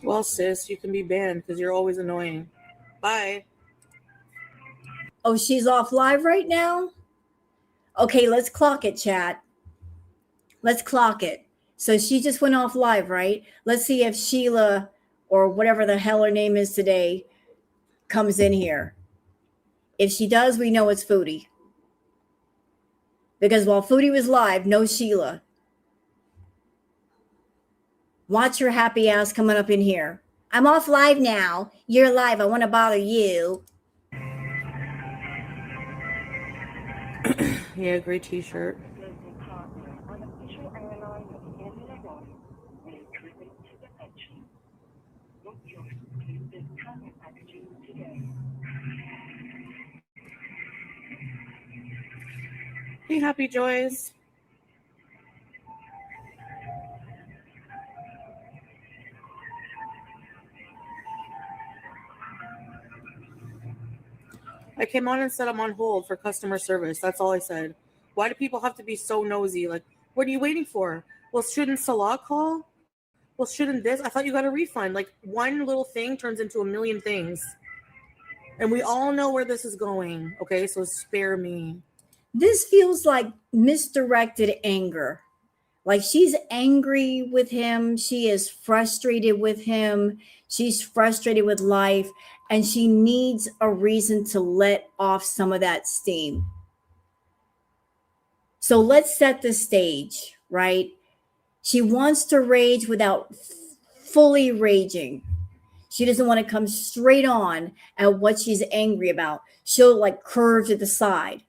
Well, sis, you can be banned because you're always annoying. Bye. Oh, she's off live right now? Okay, let's clock it, chat. Let's clock it. So she just went off live, right? Let's see if Sheila or whatever the hell her name is today comes in here. If she does, we know it's Foodie. Because while Foodie was live, no Sheila. Watch your happy ass coming up in here. I'm off live now. You're live. I want to bother you. Yeah, great t-shirt. Hey, Happy Joys. I came on and said I'm on hold for customer service. That's all I said. Why do people have to be so nosy? Like, what are you waiting for? Well, shouldn't Salah call? Well, shouldn't this? I thought you got a refund. Like, one little thing turns into a million things. And we all know where this is going. Okay, so spare me. This feels like misdirected anger. Like she's angry with him. She is frustrated with him. She's frustrated with life. And she needs a reason to let off some of that steam. So let's set the stage, right? She wants to rage without fully raging. She doesn't want to come straight on at what she's angry about. She'll like curve to the side.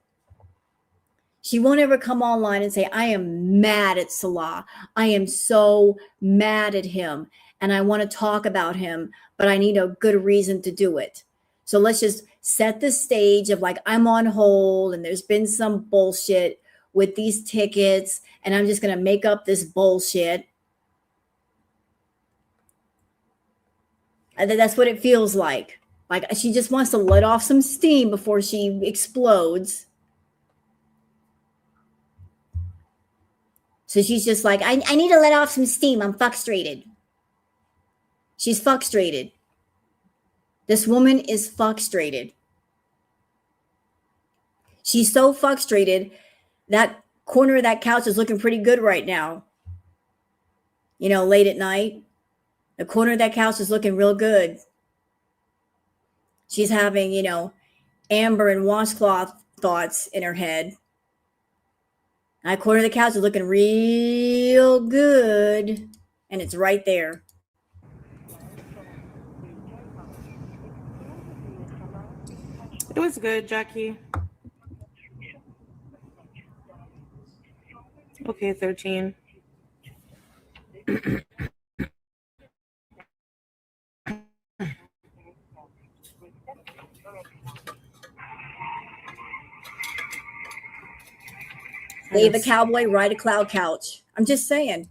She won't ever come online and say, I am mad at Salah. I am so mad at him. And I want to talk about him, but I need a good reason to do it. So let's just set the stage of like, I'm on hold and there's been some bullshit with these tickets. And I'm just going to make up this bullshit. And that's what it feels like. Like she just wants to let off some steam before she explodes. So she's just like, I need to let off some steam. I'm frustrated. She's frustrated. This woman is frustrated. She's so frustrated. That corner of that couch is looking pretty good right now. You know, late at night. The corner of that couch is looking real good. She's having, you know, amber and washcloth thoughts in her head. That corner of the couch is looking real good. And it's right there. It was good, Jackie. Okay, 13. Leave a cowboy, ride a cloud couch. I'm just saying.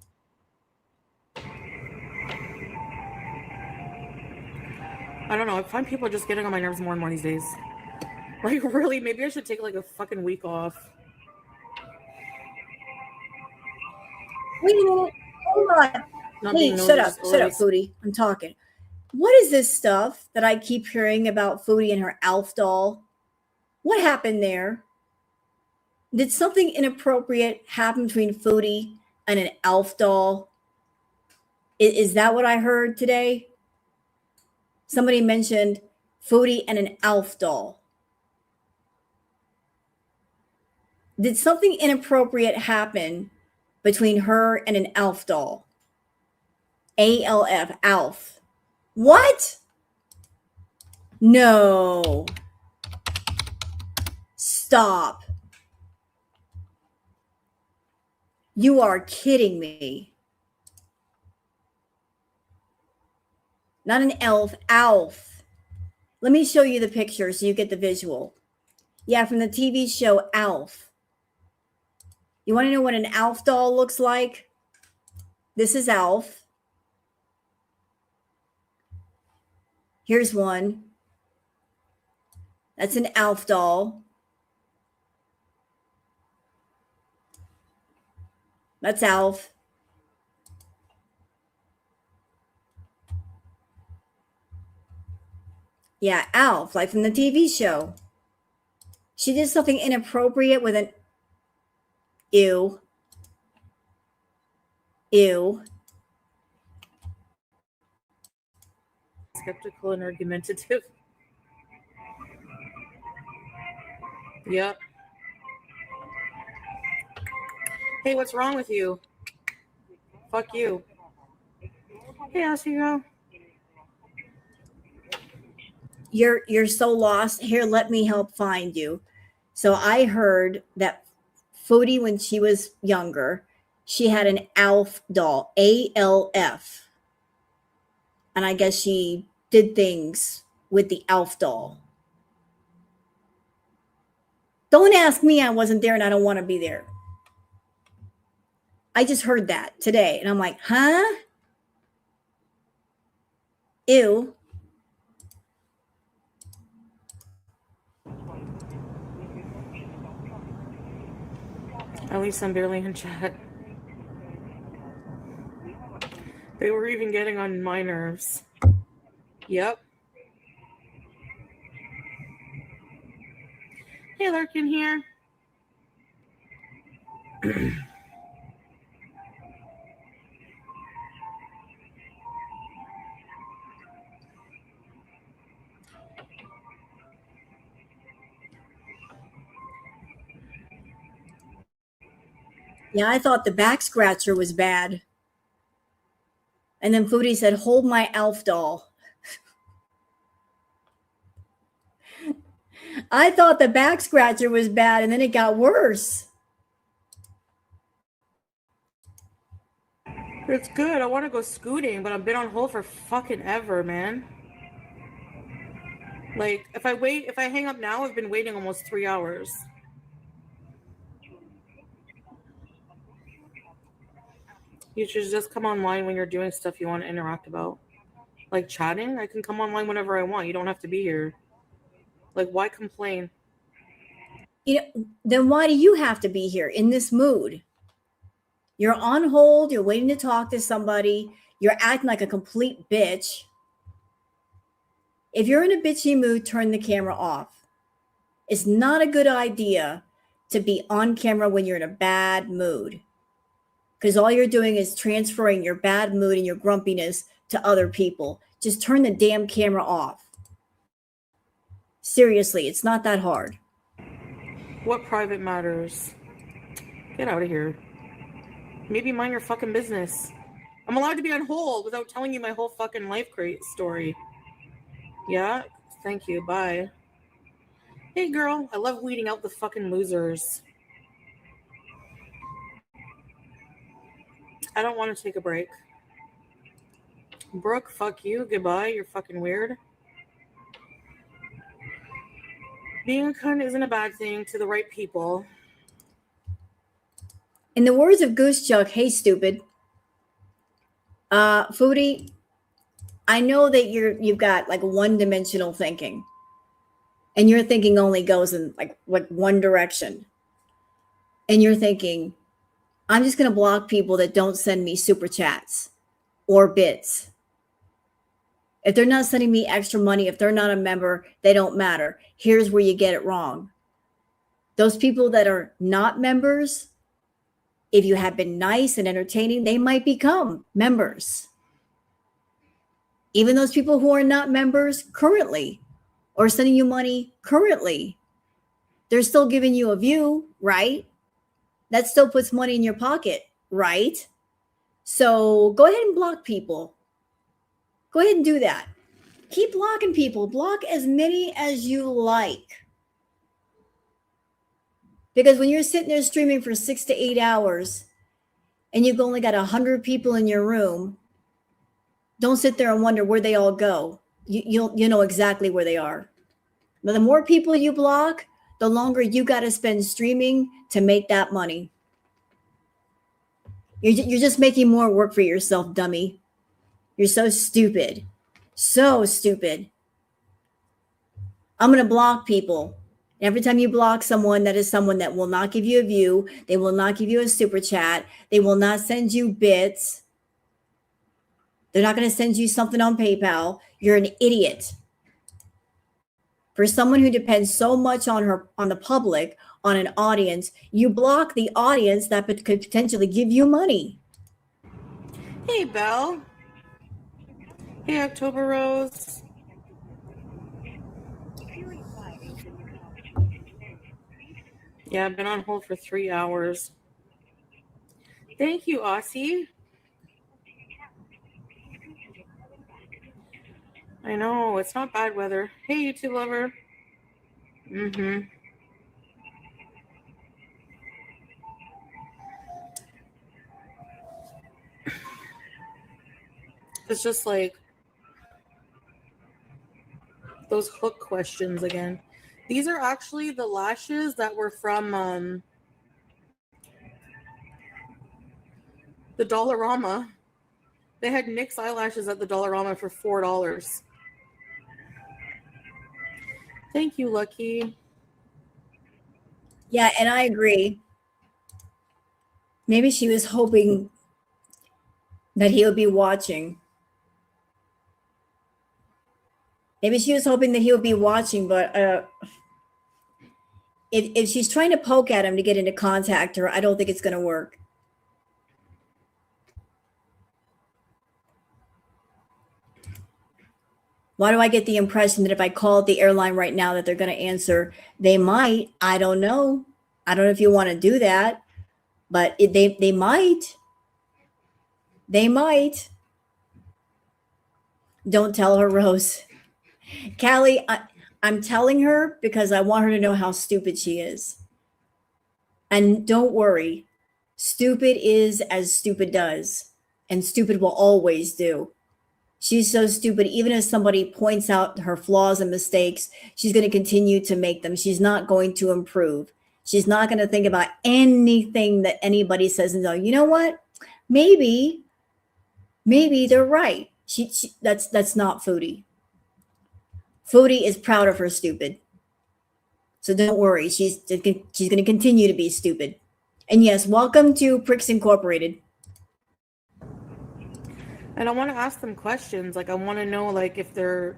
I don't know. I find people just getting on my nerves more and more these days. Like, really? Maybe I should take like a fucking week off. Wait a minute. Hold on. Not Hey, being shut nosy, up. just Shut up, always. Foodie. I'm talking. What is this stuff that I keep hearing about Foodie and her Alf doll? What happened there? Did something inappropriate happen between Foodie and an Alf doll? Is that what I heard today? Somebody mentioned Foodie and an Alf doll. Did something inappropriate happen between her and an Alf doll? ALF, Alf. What? No. Stop. You are kidding me. Not an elf, Alf. Let me show you the picture so you get the visual. Yeah, from the TV show Alf. You want to know what an Alf doll looks like? This is Alf. Here's one. That's an Alf doll. That's Alf. Yeah, Alf, like from the TV show. She did something inappropriate with an ew. Ew. Skeptical and argumentative. Yep. Hey, what's wrong with you? Fuck you. Hey, Ashley girl. You're so lost. Here, let me help find you. So I heard that Foodie, when she was younger, she had an Alf doll, ALF. And I guess she did things with the Alf doll. Don't ask me, I wasn't there and I don't want to be there. I just heard that today and I'm like, huh? Ew. At least I'm barely in chat. They were even getting on my nerves. Yep. Hey, Larkin here. Yeah, I thought the back scratcher was bad. And then Foodie said, hold my Alf doll. I thought the back scratcher was bad and then it got worse. It's good. I want to go scooting, but I've been on hold for fucking ever, man. Like, if I hang up now, I've been waiting almost 3 hours. You should just come online when you're doing stuff you want to interact about. Like chatting, I can come online whenever I want. You don't have to be here. Like, why complain? Then why do you have to be here in this mood? You're on hold, you're waiting to talk to somebody, you're acting like a complete bitch. If you're in a bitchy mood, turn the camera off. It's not a good idea to be on camera when you're in a bad mood, because all you're doing is transferring your bad mood and your grumpiness to other people. Just turn the damn camera off. Seriously, it's not that hard. What private matters? Get out of here. Maybe mind your fucking business. I'm allowed to be on hold without telling you my whole fucking life story. Yeah? Thank you. Bye. Hey, girl. I love weeding out the fucking losers. I don't want to take a break. Brooke, fuck you. Goodbye. You're fucking weird. Being a cunt isn't a bad thing to the right people. In the words of Goose Chuck, hey, stupid. Foodie, I know that you've got like one-dimensional thinking, and your thinking only goes in like one direction. And you're thinking, I'm just going to block people that don't send me super chats or bits. If they're not sending me extra money, if they're not a member, they don't matter. Here's where you get it wrong. Those people that are not members, if you have been nice and entertaining, they might become members. Even those people who are not members currently or sending you money currently, they're still giving you a view, right? That still puts money in your pocket, right? So go ahead and block people. Go ahead and do that. Keep blocking people. Block as many as you like. Because when you're sitting there streaming for 6 to 8 hours and you've only got 100 people in your room, don't sit there and wonder where they all go. You know exactly where they are. But the more people you block, the longer you got to spend streaming to make that money. You're just making more work for yourself, dummy. You're so stupid. So stupid. I'm going to block people. Every time you block someone, that is someone that will not give you a view. They will not give you a super chat. They will not send you bits. They're not going to send you something on PayPal. You're an idiot. For someone who depends so much on the public, on an audience, you block the audience that could potentially give you money. Hey, Belle. Hey, October Rose. Yeah, I've been on hold for 3 hours. Thank you, Aussie. I know, it's not bad weather. Hey, YouTube lover. It's just like those hook questions again. These are actually the lashes that were from the Dollarama. They had NYX eyelashes at the Dollarama for $4. Thank you, Lucky. Yeah, and I agree. Maybe she was hoping that he would be watching. Maybe she was hoping that he would be watching, but if she's trying to poke at him to get into contact her, I don't think it's going to work. Why do I get the impression that if I call the airline right now that they're going to answer? They might. I don't know. I don't know if you want to do that, but they might. They might. Don't tell her, Rose. Callie, I'm telling her because I want her to know how stupid she is. And don't worry. Stupid is as stupid does. And stupid will always do. She's so stupid. Even if somebody points out her flaws and mistakes, she's going to continue to make them. She's not going to improve. She's not going to think about anything that anybody says and go, you know what? Maybe they're right. That's not Foodie. Foodie is proud of her stupid. So don't worry. She's going to continue to be stupid. And yes, welcome to Pricks Incorporated. And I want to ask them questions. Like, I want to know, like, if they're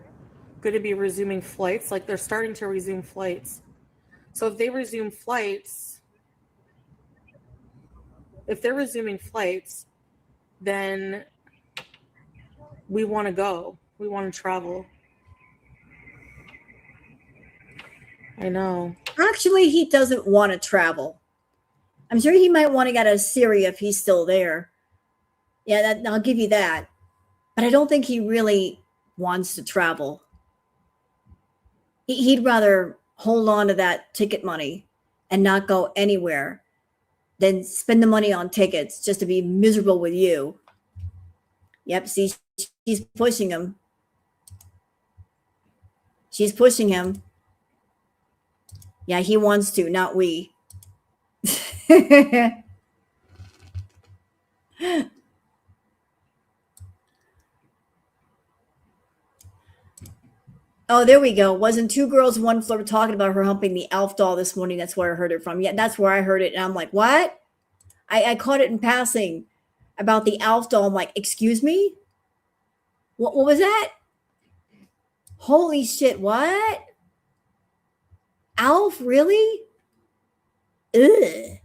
going to be resuming flights. Like, they're starting to resume flights. So if they resume flights, if they're resuming flights, then we want to go. We want to travel. I know. Actually, he doesn't want to travel. I'm sure he might want to get out of Syria if he's still there. Yeah, I'll give you that. But I don't think he really wants to travel. He'd rather hold on to that ticket money and not go anywhere than spend the money on tickets just to be miserable with you. Yep, see, she's pushing him. She's pushing him. Yeah, he wants to, not we. Oh, there we go. Wasn't two girls, one flirt talking about her humping the Elf doll this morning. That's where I heard it from. Yeah, that's where I heard it. And I'm like, what? I caught it in passing about the Alf doll. I'm like, excuse me? What was that? Holy shit, what? Alf, really? Ugh.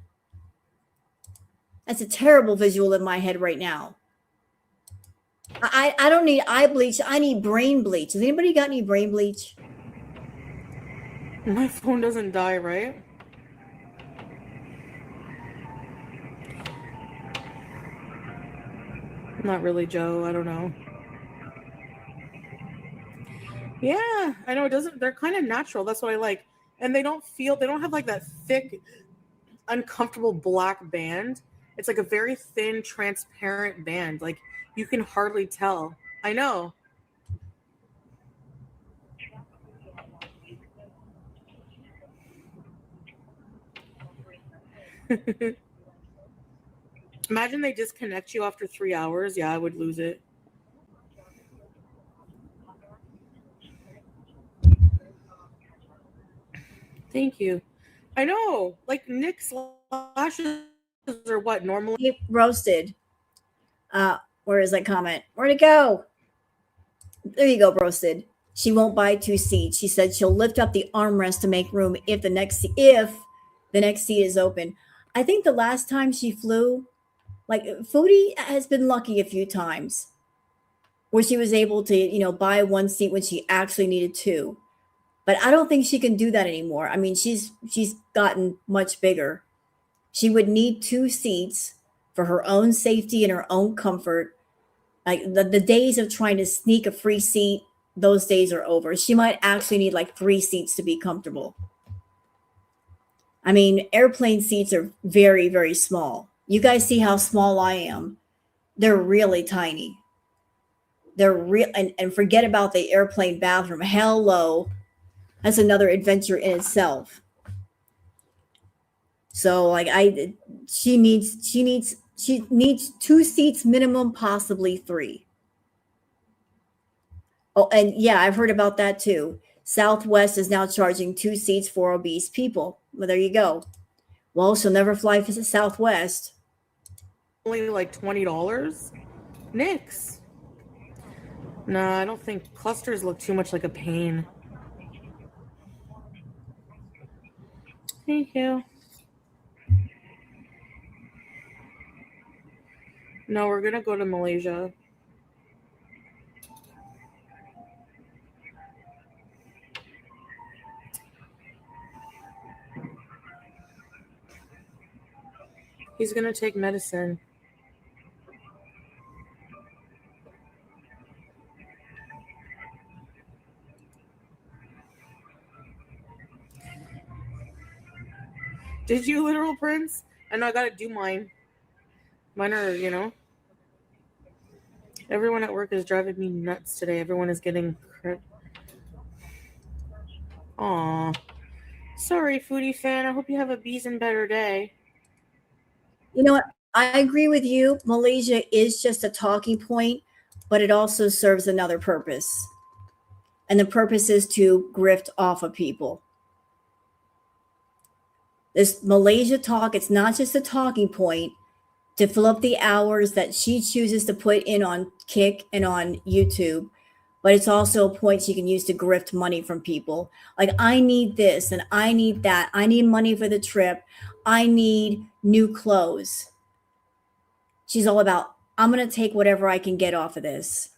That's a terrible visual in my head right now. I don't need eye bleach. I need brain bleach. Has anybody got any brain bleach? My phone doesn't die, right? Not really, Joe. I don't know. Yeah, I know it doesn't. They're kind of natural. That's what I like. And they don't have like that thick, uncomfortable black band. It's like a very thin, transparent band. Like you can hardly tell. I know. Imagine they disconnect you after 3 hours. Yeah, I would lose it. Thank you. I know. Like Nick's lashes are what normally. Roasted. Where is that comment? Where'd it go? There you go, Roasted. She won't buy 2 seats. She said she'll lift up the armrest to make room if the next seat is open. I think the last time she flew, like Foodie has been lucky a few times where she was able to, buy 1 seat when she actually needed 2. But I don't think she can do that anymore. I mean, she's gotten much bigger. She would need 2 seats for her own safety and her own comfort. Like the days of trying to sneak a free seat, those days are over. She might actually need like 3 seats to be comfortable. I mean, airplane seats are very, very small. You guys see how small I am. They're really tiny. They're real, and forget about the airplane bathroom. Hello. That's another adventure in itself. So like she needs 2 seats minimum, possibly 3. Oh, and yeah, I've heard about that too. Southwest is now charging 2 seats for obese people. Well, there you go. Well, she'll never fly for the Southwest. Only like $20. Nix. No, I don't think clusters look too much like a pain. Thank you. No, we're gonna go to Malaysia. He's gonna take medicine. Did you, literal prince? I know I gotta do mine. Mine are, everyone at work is driving me nuts today. Everyone is getting Aw. Sorry, Foodie fan. I hope you have a bees and better day. You know what? I agree with you. Malaysia is just a talking point, but it also serves another purpose. And the purpose is to grift off of people. This Malaysia talk, it's not just a talking point to fill up the hours that she chooses to put in on Kick and on YouTube, but it's also a point she can use to grift money from people. Like, I need this and I need that. I need money for the trip. I need new clothes. She's all about, I'm going to take whatever I can get off of this.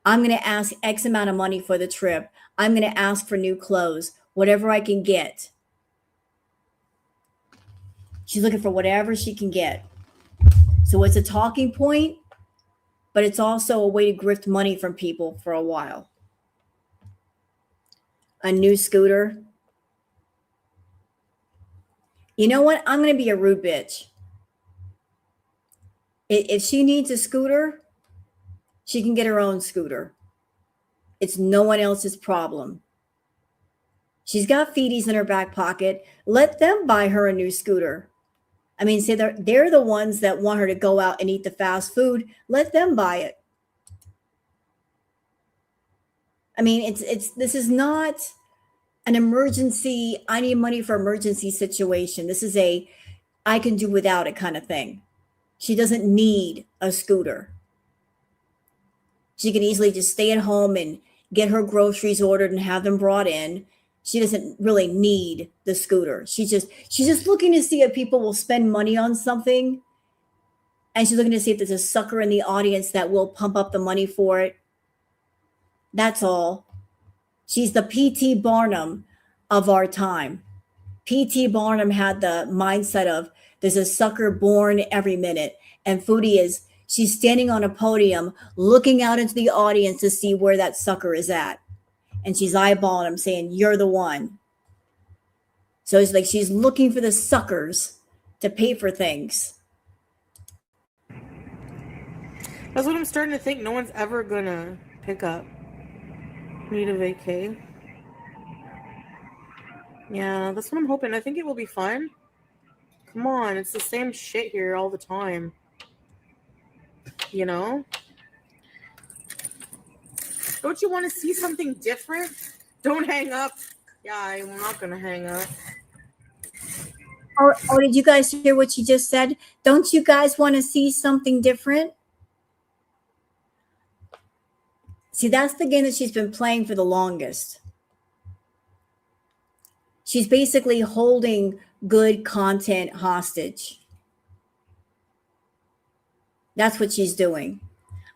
I'm going to ask X amount of money for the trip. I'm going to ask for new clothes, whatever I can get. She's looking for whatever she can get. So it's a talking point, but it's also a way to grift money from people for a while. A new scooter. You know what? I'm going to be a rude bitch. If she needs a scooter, she can get her own scooter. It's no one else's problem. She's got feeties in her back pocket. Let them buy her a new scooter. I mean, say they're the ones that want her to go out and eat the fast food. Let them buy it. I mean, this is not an emergency, I need money for emergency situation. This is a I can do without it kind of thing. She doesn't need a scooter. She can easily just stay at home and get her groceries ordered and have them brought in. She doesn't really need the scooter. She's just looking to see if people will spend money on something, and she's looking to see if there's a sucker in the audience that will pump up the money for it. That's all. She's the P.T. Barnum of our time. P.T. Barnum had the mindset of there's a sucker born every minute. And Foodie she's standing on a podium looking out into the audience to see where that sucker is at. And she's eyeballing him saying, you're the one. So it's like she's looking for the suckers to pay for things. That's what I'm starting to think. No one's ever gonna pick up. Need a vacay. Yeah, that's what I'm hoping. I think it will be fun. Come on, it's the same shit here all the time. You know? Don't you want to see something different? Don't hang up. Yeah, I'm not gonna hang up. Oh, did you guys hear what she just said? Don't you guys want to see something different? See, that's the game that she's been playing for the longest. She's basically holding good content hostage. That's what she's doing.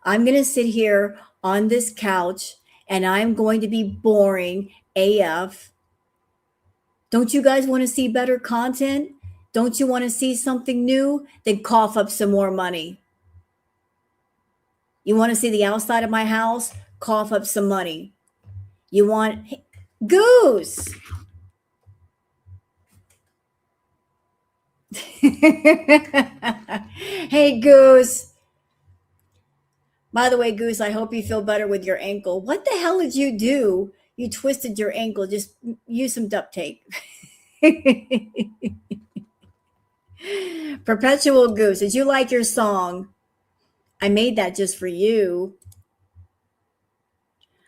I'm going to sit here on this couch and I'm going to be boring AF. Don't you guys want to see better content? Don't you want to see something new? Then cough up some more money. You want to see the outside of my house? Cough up some money. You want Goose. Hey, Goose. By the way, Goose, I hope you feel better with your ankle. What the hell did you do? You twisted your ankle. Just use some duct tape. Perpetual Goose, did you like your song? I made that just for you.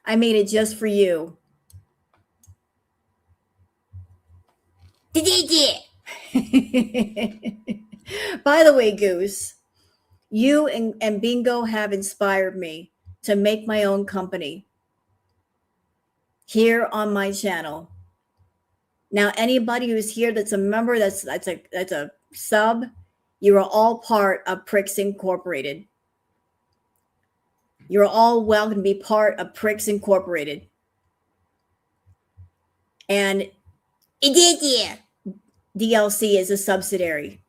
I made it just for you. By the way, Goose, you and Bingo have inspired me to make my own company here on my channel. Now, anybody who's here that's a member, that's a sub, you are all part of Pricks Incorporated. You're all welcome to be part of Pricks Incorporated. And DLC is a subsidiary.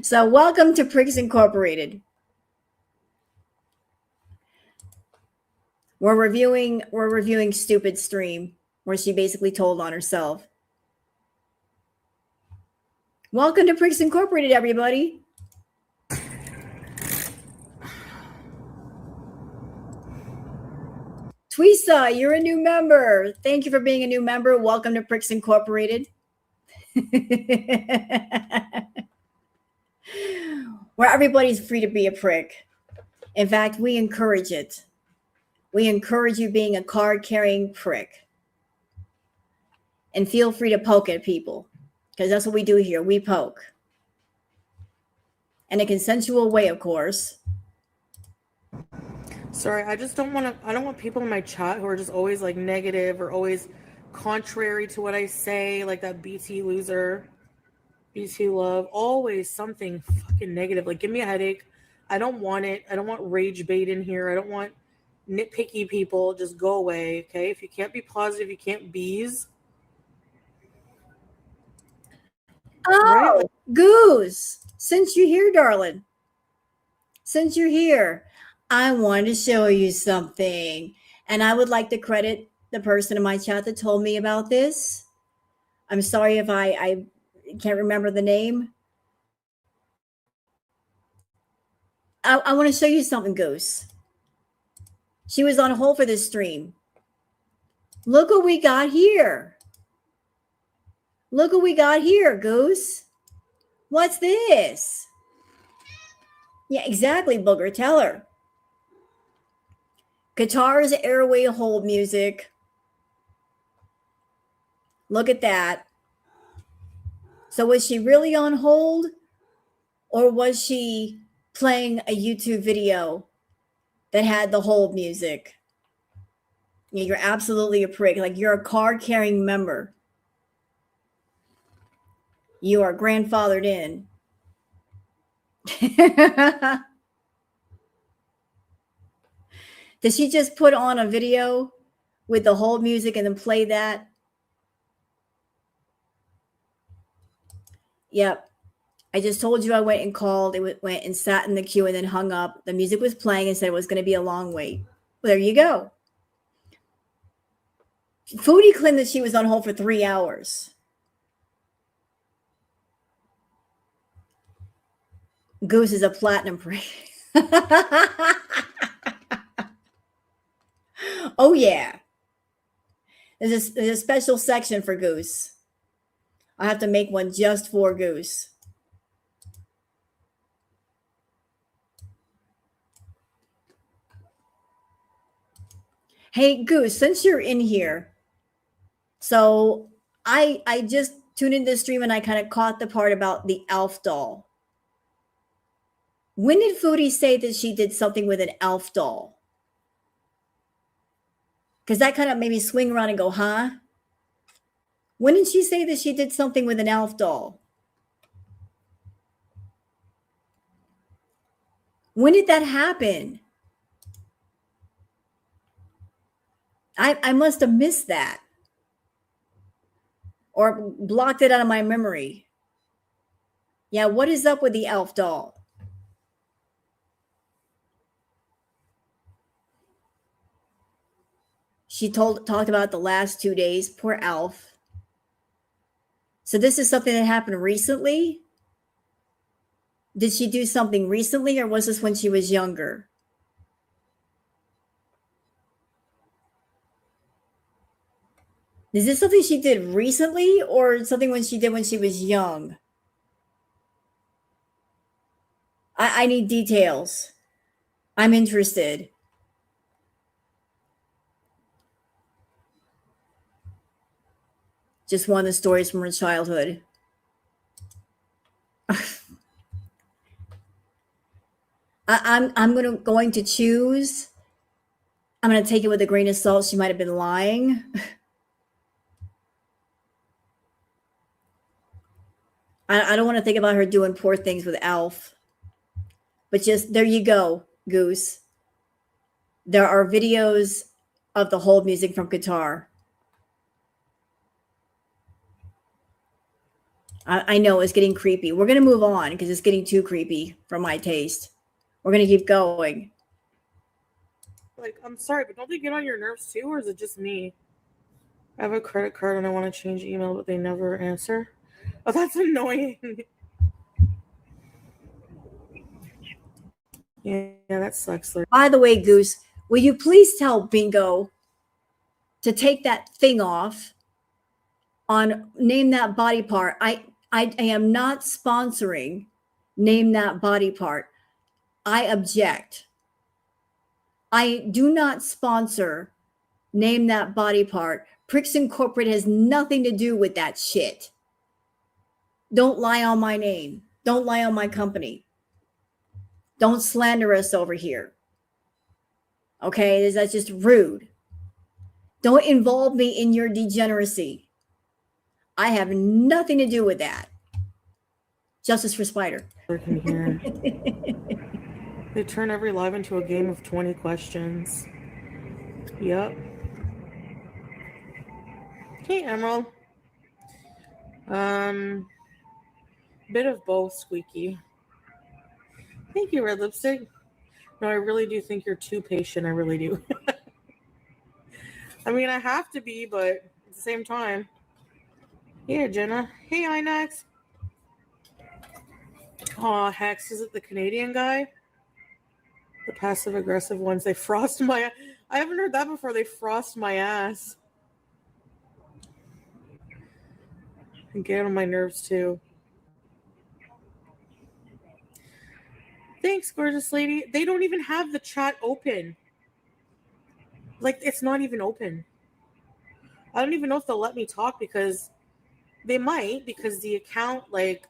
So welcome to Pricks Incorporated. We're reviewing Stupid Stream, where she basically told on herself. Welcome to Pricks Incorporated, everybody. Twisa, you're a new member. Thank you for being a new member. Welcome to Pricks Incorporated. Where everybody's free to be a prick. In fact, we encourage it. We encourage you being a card-carrying prick. And feel free to poke at people, because that's what we do here. We poke. In a consensual way, of course. Sorry, I don't want people in my chat who are just always like negative or always contrary to what I say, like that BT loser, BT love, always something fucking negative. Like, give me a headache. I don't want it. I don't want rage bait in here. I don't want nitpicky people. Just go away, okay? If you can't be positive, you can't bees. Oh, right? Goose, since you're here, darling, since you're here, I want to show you something. And I would like to credit the person in my chat that told me about this. I'm sorry if I can't remember the name. I want to show you something, Goose. She was on hold for this stream. Look what we got here. Look what we got here, Goose. What's this? Yeah, exactly, Booger. Tell her. Guitars, airway hold music. Look at that. So was she really on hold, or was she playing a YouTube video that had the hold music? Yeah, you're absolutely a prick. Like, you're a card carrying member. You are grandfathered in. Did she just put on a video with the hold music and then play that? Yep. I just told you I went and called. It went and sat in the queue and then hung up. The music was playing and said it was going to be a long wait. Well, there you go. Foodie claimed that she was on hold for 3 hours. Goose is a platinum prick. Oh, yeah. There's a special section for Goose. I have to make one just for Goose. Hey, Goose, since you're in here, so I just tuned into the stream and I kind of caught the part about the Elf doll. When did Foodie say that she did something with an Elf doll? Because that kind of made me swing around and go, huh? When did she say that she did something with an Elf doll? When did that happen? I must have missed that or blocked it out of my memory. Yeah, what is up with the Elf doll? She talked about the last 2 days. Poor Elf. So this is something that happened recently? Did she do something recently, or was this when she was younger? Is this something she did recently, or something when she did when she was young? I need details. I'm interested. Just one of the stories from her childhood. I'm going to choose. I'm going to take it with a grain of salt. She might have been lying. I don't want to think about her doing poor things with Alf. But just there you go, Goose. There are videos of the hold music from Qatar. I know it's getting creepy. We're going to move on because it's getting too creepy for my taste. We're going to keep going. Like, I'm sorry, but don't they get on your nerves too, or is it just me? I have a credit card and I want to change email, but they never answer. Oh, that's annoying. Yeah, that sucks. By the way, Goose, will you please tell Bingo to take that thing off on Name That Body Part? I am not sponsoring Name That Body Part. I object. I do not sponsor Name That Body Part. Pricks Incorporated has nothing to do with that shit. Don't lie on my name. Don't lie on my company. Don't slander us over here. Okay, that's just rude. Don't involve me in your degeneracy. I have nothing to do with that. Justice for Spider. Here. They turn every live into a game of 20 questions. Yep. Hey, Emerald. Bit of both, Squeaky. Thank you, Red Lipstick. No, I really do think you're too patient. I really do. I mean, I have to be, but at the same time. Yeah, Jenna. Hey, Inax. Aw, Hex. Is it the Canadian guy? The passive-aggressive ones. They frost my... I haven't heard that before. They frost my ass. And get on my nerves, too. Thanks, gorgeous lady. They don't even have the chat open. Like, it's not even open. I don't even know if they'll let me talk, because they might, because the account, like,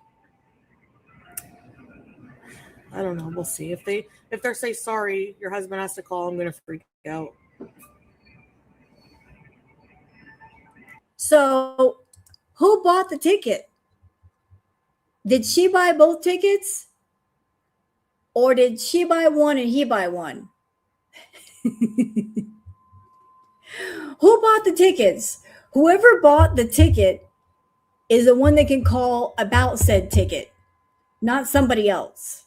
I don't know. We'll see. If they say sorry, your husband has to call, I'm gonna freak out. So, who bought the ticket? Did she buy both tickets? Or did she buy one and he buy one? Who bought the tickets? Whoever bought the ticket is the one that can call about said ticket, not somebody else.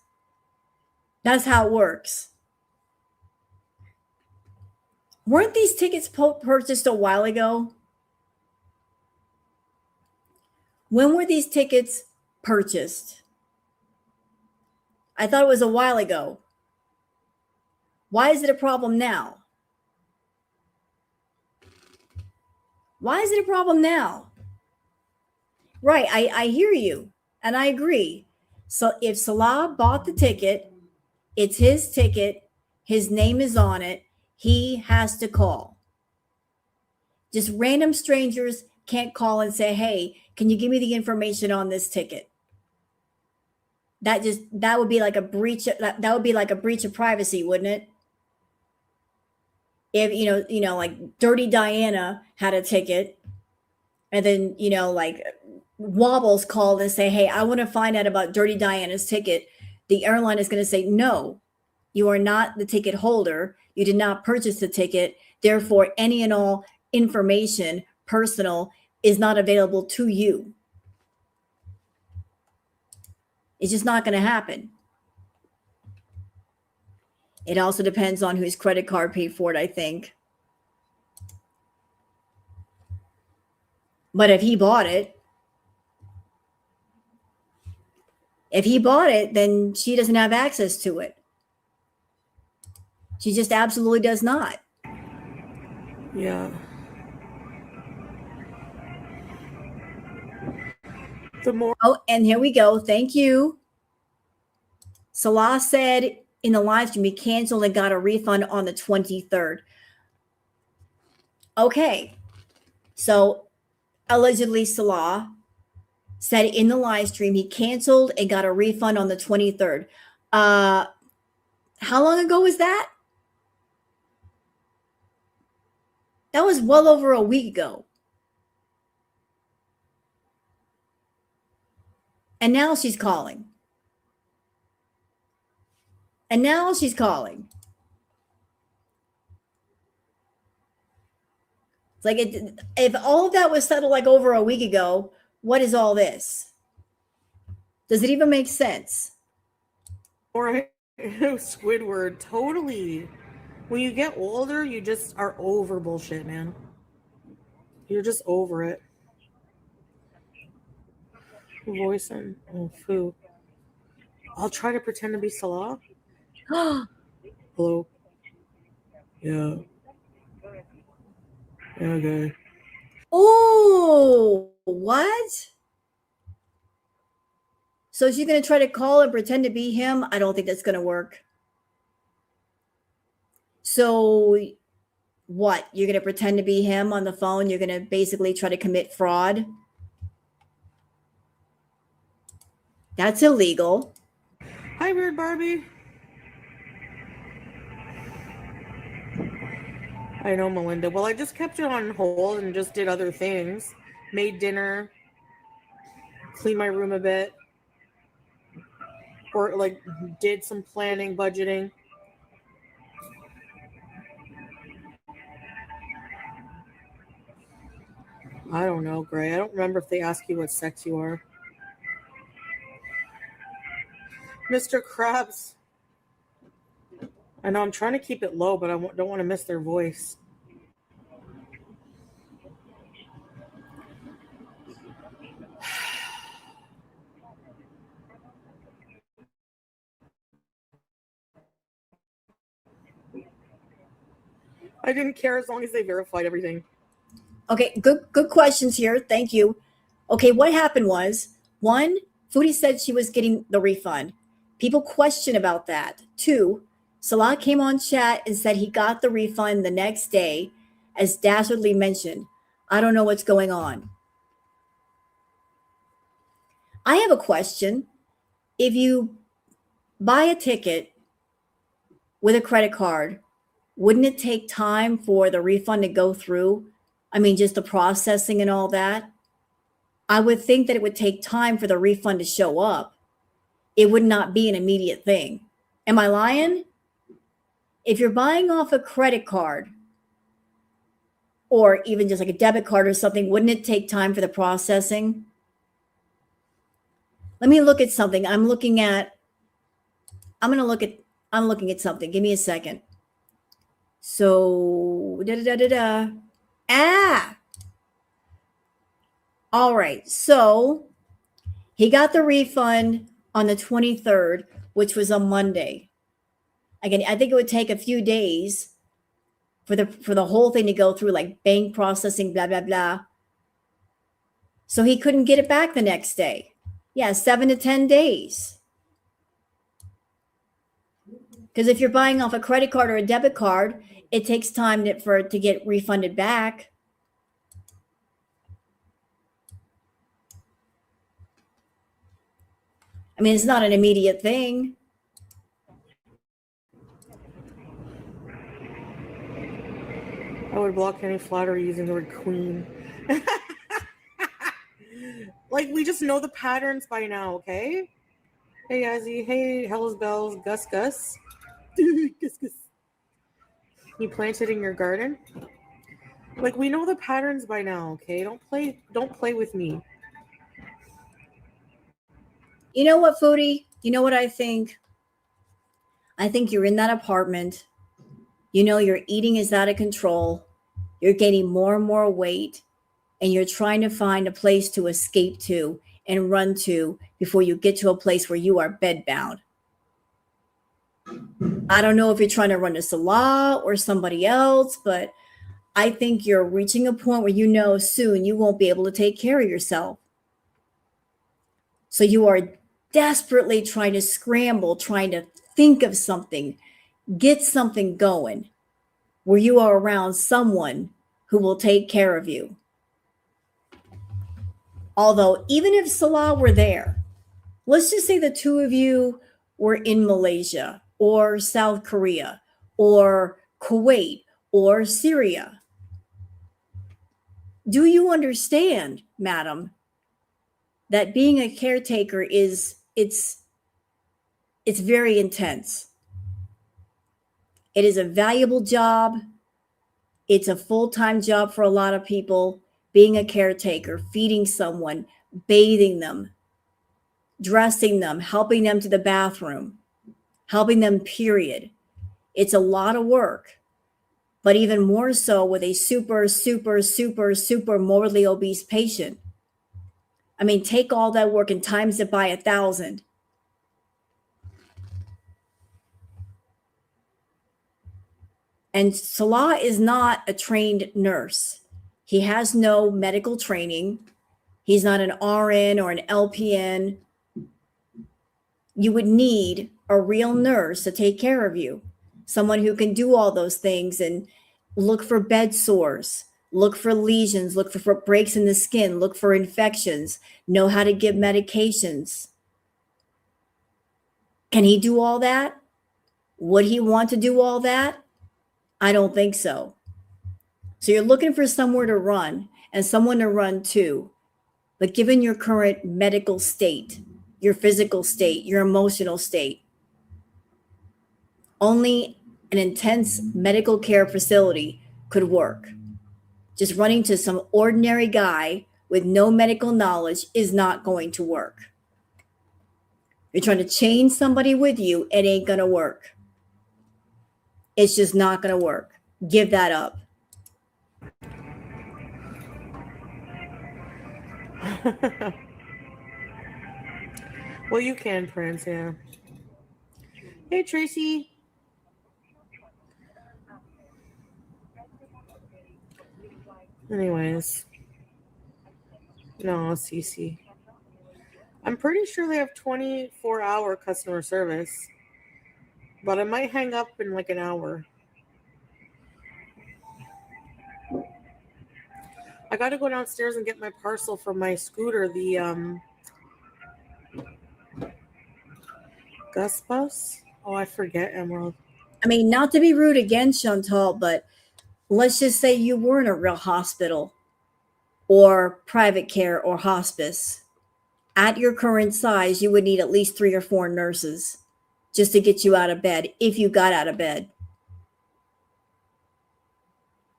That's how it works. Weren't these tickets purchased a while ago? When were these tickets purchased? I thought it was a while ago. Why is it a problem now? Why is it a problem now? Right, I hear you, and I agree. So if Salah bought the ticket, it's his ticket, his name is on it, he has to call. Just random strangers can't call and say, hey, can you give me the information on this ticket? That would be like a breach that would be like a breach of privacy, wouldn't it? If like Dirty Diana had a ticket, and then like Wobbles called and say, hey, I want to find out about Dirty Diana's ticket, the airline is going to say, no, you are not the ticket holder, you did not purchase the ticket, therefore any and all information personal is not available to you. It's just not going to happen. It also depends on whose credit card paid for it, I think. But if he bought it, then she doesn't have access to it. She just absolutely does not. Yeah. The more. Oh, and here we go. Thank you. Salah said in the live stream he canceled and got a refund on the 23rd. Okay. So allegedly Salah said in the live stream he canceled and got a refund on the 23rd. How long ago was that? That was well over a week ago. And now she's calling. It's like if all of that was settled like over a week ago, what is all this? Does it even make sense? Or Squidward, totally. When you get older, you just are over bullshit, man. You're just over it. Voice and Foo. I'll try to pretend to be Salah. Hello. Yeah. Yeah, okay. Oh, what? So she's going to try to call and pretend to be him? I don't think that's going to work. So what? You're going to pretend to be him on the phone? You're going to basically try to commit fraud? That's illegal. Hi, Weird Barbie. I know, Melinda. Well, I just kept it on hold and just did other things. Made dinner. Cleaned my room a bit. Or, like, did some planning, budgeting. I don't know, Gray. I don't remember if they ask you what sex you are. Mr. Krabs. I know I'm trying to keep it low, but I don't want to miss their voice. I didn't care as long as they verified everything. Okay, good questions here. Thank you. Okay, what happened was, one, Foodie said she was getting the refund. People question about that. Two, Salah came on chat and said he got the refund the next day, as Dastardly mentioned. I don't know what's going on. I have a question. If you buy a ticket with a credit card, wouldn't it take time for the refund to go through? I mean, just the processing and all that. I would think that it would take time for the refund to show up. It would not be an immediate thing. Am I lying? If you're buying off a credit card or even just like a debit card or something, wouldn't it take time for the processing? Let me look at something. I'm looking at something. Give me a second. So, Ah, all right. So he got the refund on the 23rd, which was a Monday. Again, I think it would take a few days for the whole thing to go through, like bank processing, blah, blah, blah. So he couldn't get it back the next day. Yeah, 7 to 10 days. Because if you're buying off a credit card or a debit card, it takes time for it to get refunded back. I mean, it's not an immediate thing. I would block any flattery using the word queen. Like, we just know the patterns by now, okay? Hey, Yazzie. Hey, Hells Bells. Gus. Gus, Gus. You planted in your garden? Like, we know the patterns by now, okay? Don't play with me. You know what, Foodie? You know what I think? I think you're in that apartment. You know your eating is out of control. You're gaining more and more weight, and you're trying to find a place to escape to and run to before you get to a place where you are bedbound. I don't know if you're trying to run to Salah or somebody else, but I think you're reaching a point where you know soon you won't be able to take care of yourself. So you are desperately trying to scramble, trying to think of something, get something going where you are around someone who will take care of you. Although, even if Salah were there, let's just say the two of you were in Malaysia or South Korea or Kuwait or Syria. Do you understand, madam, that being a caretaker it's very intense. It is a valuable job. It's a full-time job for a lot of people, being a caretaker, feeding someone, bathing them, dressing them, helping them to the bathroom, helping them, period. It's a lot of work, but even more so with a super morbidly obese patient. I mean, take all that work and times it by 1,000. And Salah is not a trained nurse. He has no medical training. He's not an RN or an LPN. You would need a real nurse to take care of you, someone who can do all those things and look for bed sores, look for lesions, look for breaks in the skin, look for infections, know how to give medications. Can he do all that? Would he want to do all that? I don't think so. So you're looking for somewhere to run and someone to run to. But given your current medical state, your physical state, your emotional state, only an intense medical care facility could work. Just running to some ordinary guy with no medical knowledge is not going to work. You're trying to chain somebody with you, it ain't going to work. It's just not going to work. Give that up. Well, you can, Prince, yeah. Hey, Tracy. Anyways. No, CC. I'm pretty sure they have 24-hour customer service, but I might hang up in like an hour. I got to go downstairs and get my parcel from my scooter, the Gus bus. Oh, I forget, Emerald. I mean, not to be rude again, Chantal, but let's just say you were in a real hospital or private care or hospice. At your current size, you would need at least 3 or 4 nurses just to get you out of bed if you got out of bed.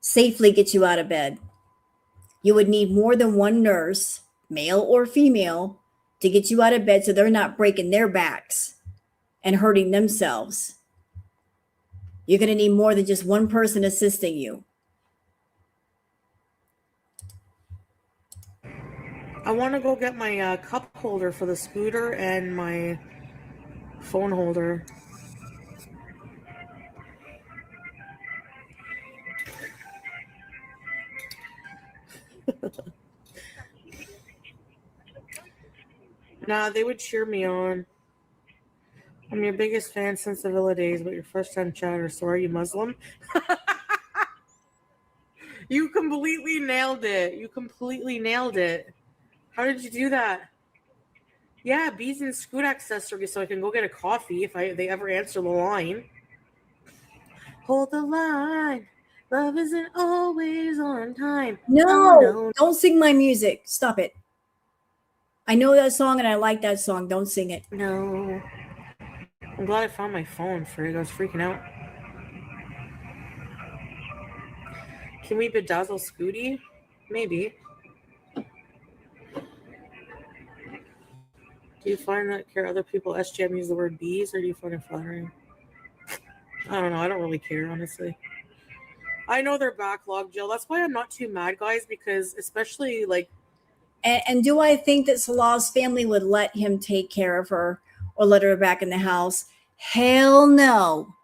Safely get you out of bed. You would need more than one nurse, male or female, to get you out of bed so they're not breaking their backs and hurting themselves. You're going to need more than just one person assisting you. I want to go get my cup holder for the scooter and my phone holder. Nah, they would cheer me on. I'm your biggest fan since the Villa days, but your first time chatter. So are you Muslim? You completely nailed it. You completely nailed it. How did you do that? Yeah, bees and scoot accessories so I can go get a coffee if they ever answer the line. Hold the line. Love isn't always on time. No, Oh, no. don't sing my music. Stop it. I know that song and I like that song. Don't sing it. No. I'm glad I found my phone, Frig. I was freaking out. Can we bedazzle Scooty? Maybe. Do you find that care other people SGM use the word bees, or do you find it flattering? I don't know. I don't really care, honestly. I know they're backlogged, Jill. That's why I'm not too mad, guys, because especially like. And do I think that Salah's family would let him take care of her or let her back in the house? Hell no.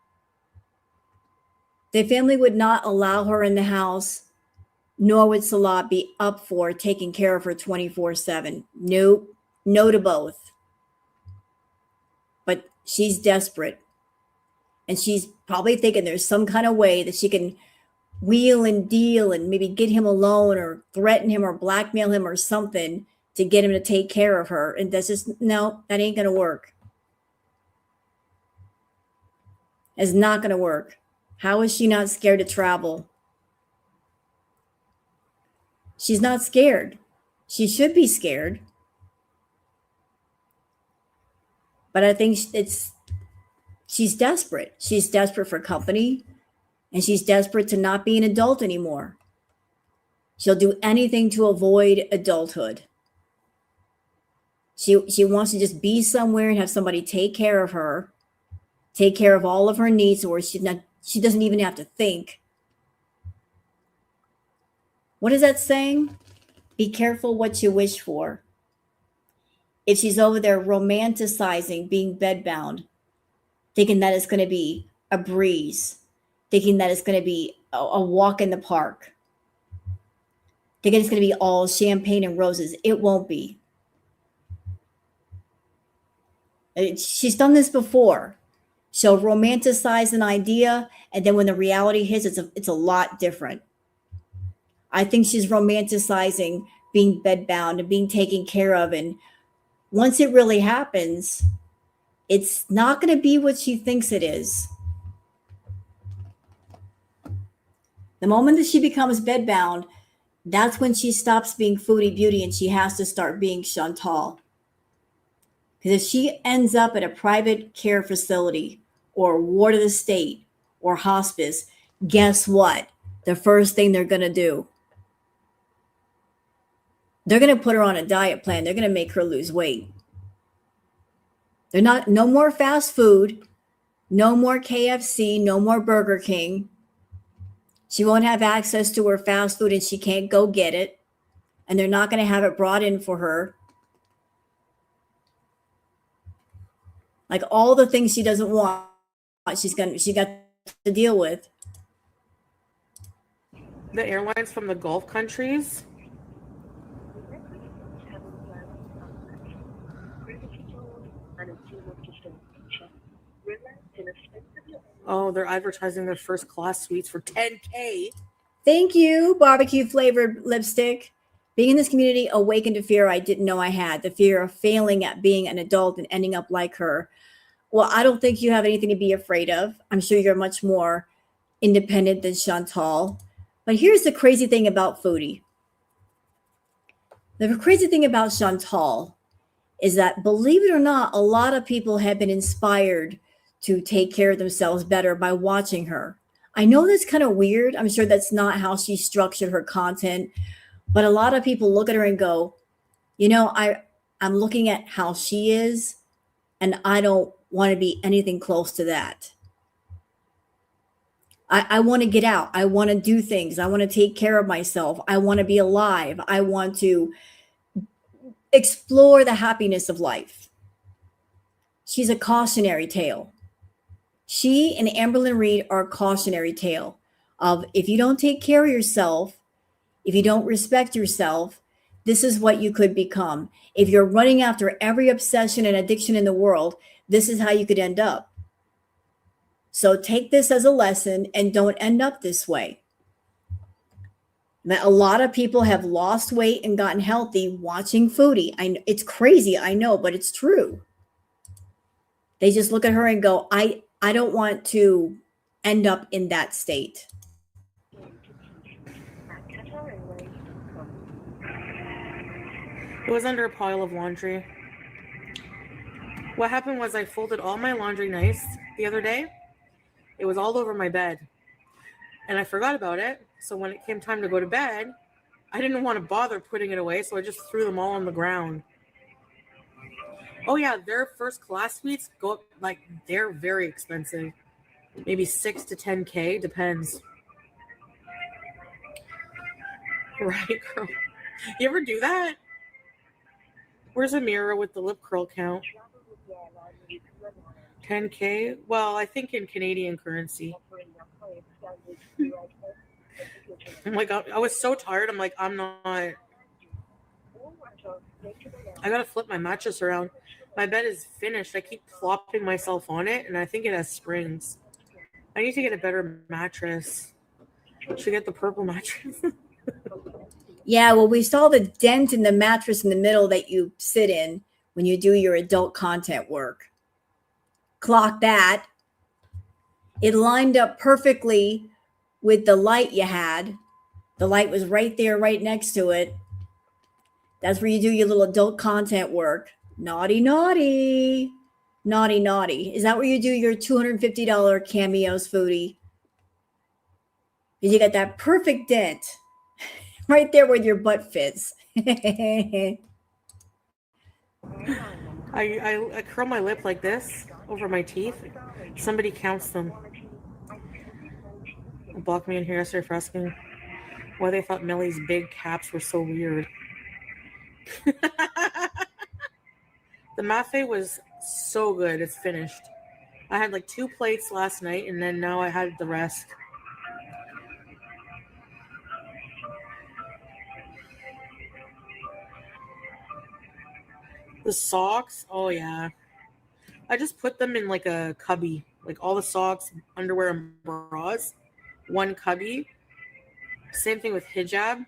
The family would not allow her in the house, nor would Salah be up for taking care of her 24/7. Nope. No to both. But she's desperate. And she's probably thinking there's some kind of way that she can wheel and deal and maybe get him alone or threaten him or blackmail him or something to get him to take care of her. And that's just, no, that ain't going to work. It's not going to work. How is she not scared to travel? She's not scared. She should be scared. But I think she's desperate. She's desperate for company, and she's desperate to not be an adult anymore. She'll do anything to avoid adulthood. She wants to just be somewhere and have somebody take care of her, take care of all of her needs, or she doesn't even have to think. What is that saying? Be careful what you wish for. If she's over there romanticizing being bedbound, thinking that it's going to be a breeze, thinking that it's going to be a walk in the park, thinking it's going to be all champagne and roses, it won't be. She's done this before. She'll romanticize an idea, and then when the reality hits, it's a lot different. I think she's romanticizing being bedbound and being taken care of, and once it really happens, it's not going to be what she thinks it is. The moment that she becomes bedbound, that's when she stops being Foodie Beauty and she has to start being Chantal. Because if she ends up at a private care facility or ward of the state or hospice, guess what? The first thing they're going to do, they're going to put her on a diet plan. They're going to make her lose weight. No more fast food, no more KFC, no more Burger King. She won't have access to her fast food and she can't go get it. And they're not going to have it brought in for her. Like all the things she doesn't want, she got to deal with. The airlines from the Gulf countries. Oh, they're advertising their first class suites for $10K. Thank you, barbecue flavored lipstick. Being in this community awakened a fear I didn't know I had, the fear of failing at being an adult and ending up like her. Well, I don't think you have anything to be afraid of. I'm sure you're much more independent than Chantal. But here's the crazy thing about Foodie. The crazy thing about Chantal is that, believe it or not, a lot of people have been inspired to take care of themselves better by watching her. I know that's kind of weird. I'm sure that's not how she structured her content, but a lot of people look at her and go, I'm looking at how she is, and I don't want to be anything close to that. I want to get out. I want to do things. I want to take care of myself. I want to be alive. I want to explore the happiness of life. She's a cautionary tale. She and Amberlyn Reed are a cautionary tale of, if you don't take care of yourself, if you don't respect yourself, this is what you could become. If you're running after every obsession and addiction in the world, this is how you could end up. So take this as a lesson and don't end up this way. That a lot of people have lost weight and gotten healthy watching Foodie. It's crazy, I know, but it's true. They just look at her and go, I don't want to end up in that state. It was under a pile of laundry. What happened was I folded all my laundry nice the other day. It was all over my bed. And I forgot about it. So when it came time to go to bed, I didn't want to bother putting it away. So I just threw them all on the ground. Oh yeah, their first class suites go up, they're very expensive. Maybe 6 to 10K, depends. Right, girl. You ever do that? Where's a mirror with the lip curl count? 10K? Well, I think in Canadian currency. I'm like, I was so tired. I'm like, I'm not. I gotta flip my mattress around. My bed is finished. I keep plopping myself on it, and I think it has springs. I need to get a better mattress. Should get the purple mattress. Yeah, well, we saw the dent in the mattress in the middle that you sit in when you do your adult content work. Clock that. It lined up perfectly with the light you had. The light was right there, right next to it. That's where you do your little adult content work. Naughty, naughty. Naughty, naughty. Is that where you do your $250 cameos, Foodie? Because you got that perfect dent right there where your butt fits. I curl my lip like this over my teeth. Somebody counts them. Blocked me in here yesterday for asking why they thought Millie's big caps were so weird. The mafe was so good. It's finished. I had 2 plates last night, and then now I had the rest. The socks, oh yeah. I just put them in a cubby. All the socks, underwear, and bras. One cubby. Same thing with hijab.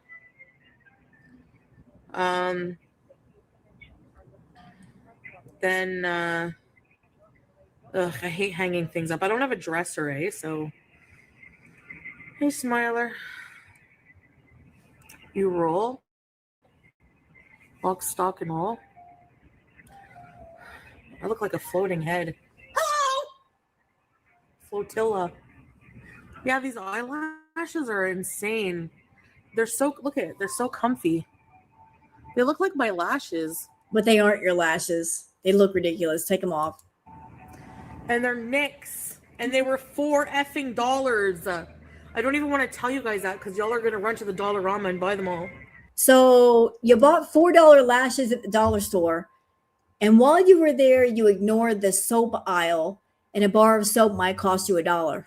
Then, I hate hanging things up. I don't have a dresser, so. Hey, Smiler. You roll. Lock, stock, and all. I look like a floating head. Hello! Flotilla. Yeah, these eyelashes are insane. They're so comfy. They look like my lashes. But they aren't your lashes. They look ridiculous. Take them off. And they're NYX. And they were $4. I don't even want to tell you guys that because y'all are going to run to the Dollarama and buy them all. So you bought $4 lashes at the dollar store. And while you were there, you ignored the soap aisle, and a bar of soap might cost you $1.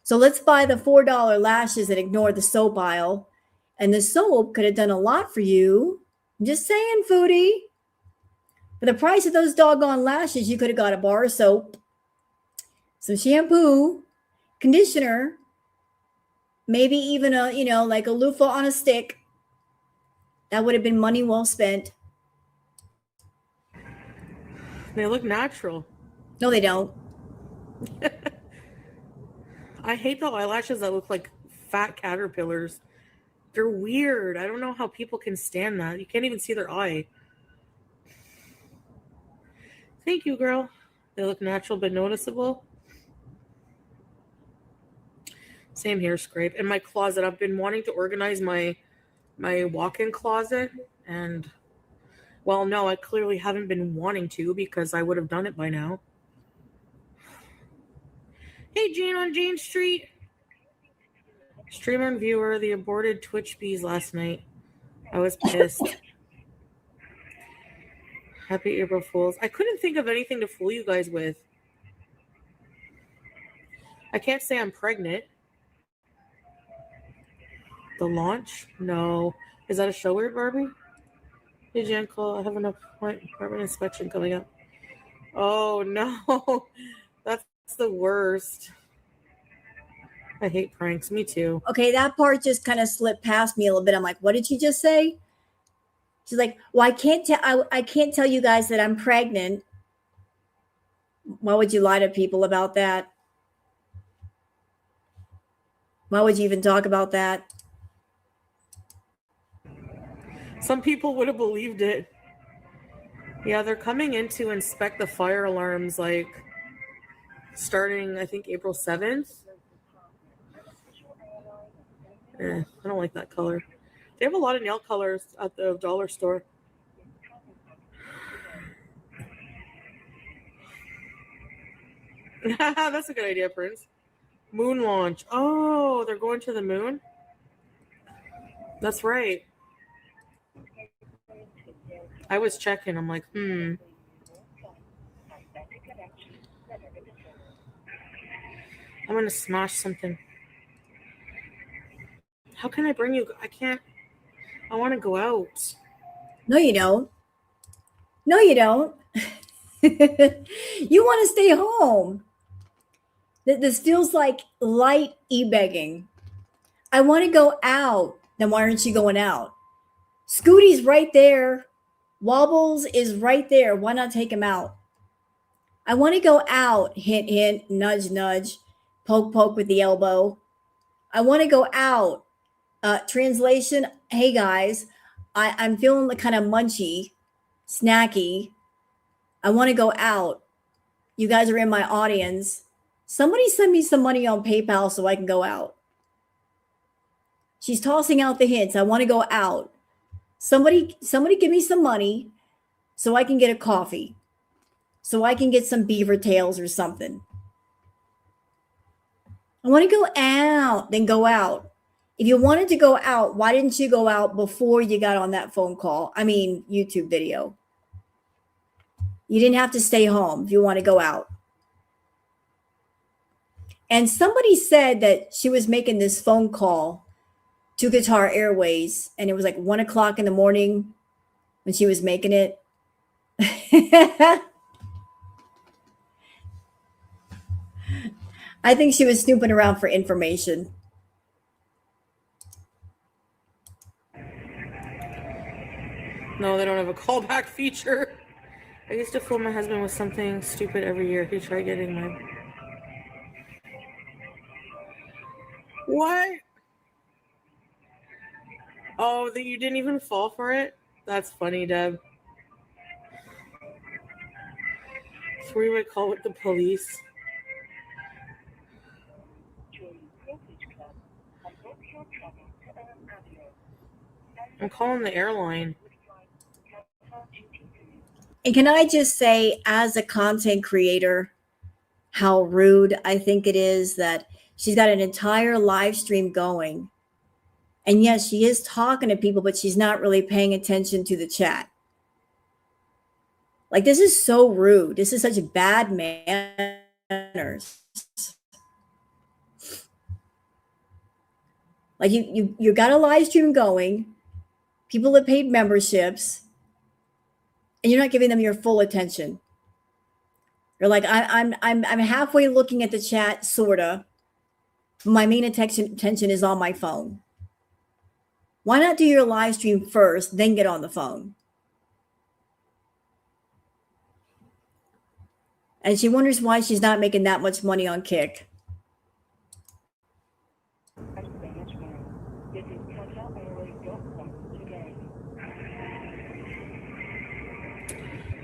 So let's buy the $4 lashes and ignore the soap aisle. And the soap could have done a lot for you. I'm just saying, Foodie. For the price of those doggone lashes, you could have got a bar of soap, some shampoo, conditioner, maybe even a, like a loofah on a stick. That would have been money well spent. They look natural. No, they don't. I hate the eyelashes that look like fat caterpillars. They're weird. I don't know how people can stand that. You can't even see their eye. Thank you, girl. They look natural but noticeable. Same here, Scrape. In my closet, I've been wanting to organize my walk-in closet, and well, no, I clearly haven't been wanting to because I would have done it by now. Hey, Jane on Jane Street. Streamer and viewer, the aborted Twitch bees last night. I was pissed. Happy April Fools. I couldn't think of anything to fool you guys with. I can't say I'm pregnant. The launch? No. Is that a show weird, Barbie? Hey, Jankel, I have an apartment inspection coming up. Oh, no. That's the worst. I hate pranks. Me too. Okay, that part just kind of slipped past me a little bit. I'm like, what did she just say? She's like, well, I can't tell you guys that I'm pregnant. Why would you lie to people about that? Why would you even talk about that? Some people would have believed it. Yeah, they're coming in to inspect the fire alarms, like, starting, I think, April 7th. I don't like that color. They have a lot of nail colors at the dollar store. That's a good idea, Prince. Moon launch. Oh, they're going to the moon? That's right. I was checking. I'm like, I'm going to smash something. How can I bring you? I can't. I want to go out. No, you don't. No, you don't. You want to stay home. This feels like light e-begging. I want to go out. Then why aren't you going out? Scooty's right there. Wobbles is right there. Why not take him out? I want to go out. Hint, hint, nudge, nudge. Poke, poke with the elbow. I want to go out. Translation, hey guys, I'm feeling kind of munchy, snacky. I want to go out. You guys are in my audience. Somebody send me some money on PayPal so I can go out. She's tossing out the hints. I want to go out. Somebody give me some money so I can get a coffee. So I can get some beaver tails or something. I want to go out, then go out. If you wanted to go out, why didn't you go out before you got on that phone call? I mean, YouTube video. You didn't have to stay home if you want to go out. And somebody said that she was making this phone call to Qatar Airways, and it was like 1 o'clock in the morning when she was making it. I think she was snooping around for information. No, they don't have a callback feature. I used to fool my husband with something stupid every year. He tried getting my... What? Oh, that you didn't even fall for it? That's funny, Deb. Three-way call with the police. I'm calling the airline. And can I just say, as a content creator, how rude I think it is that she's got an entire live stream going. And yes, she is talking to people, but she's not really paying attention to the chat. Like, this is so rude. This is such bad manners. Like, you got a live stream going, people that paid memberships, and you're not giving them your full attention. You're like, I'm halfway looking at the chat, sorta. My main attention is on my phone. Why not do your live stream first, then get on the phone? And she wonders why she's not making that much money on Kick.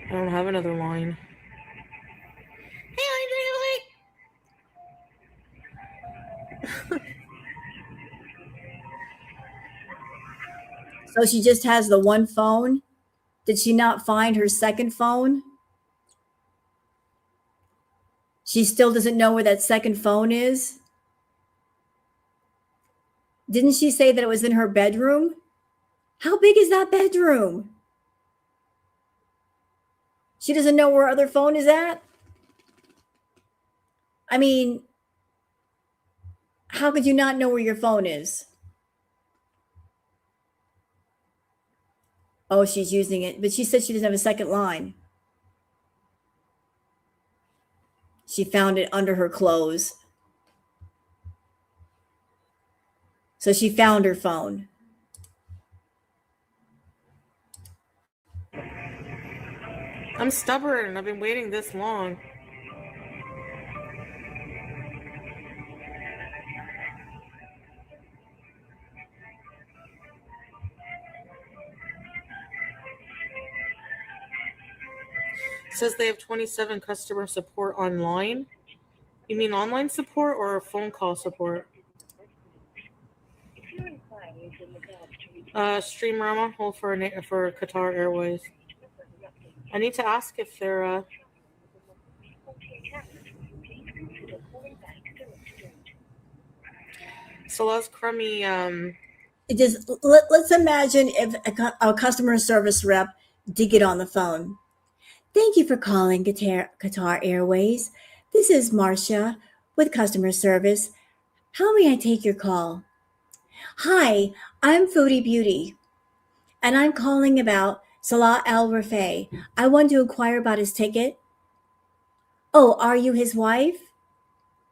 I don't have another line. Hey, So she just has the one phone. Did she not find her second phone? She still doesn't know where that second phone is. Didn't she say that it was in her bedroom? How big is that bedroom? She doesn't know where her other phone is at? I mean, how could you not know where your phone is? Oh, she's using it, but she said she doesn't have a second line. She found it under her clothes. So she found her phone. I'm stubborn. I've been waiting this long. It says they have 27 customer support online. You mean online support or phone call support? Streamrama, hold for Qatar Airways. I need to ask if they're Salah's crummy. Let's imagine if a customer service rep did get on the phone. Thank you for calling Qatar Airways. This is Marcia with customer service. How may I take your call? Hi, I'm Foodie Beauty, and I'm calling about Salah Al Rafay. I want to inquire about his ticket. Oh, are you his wife?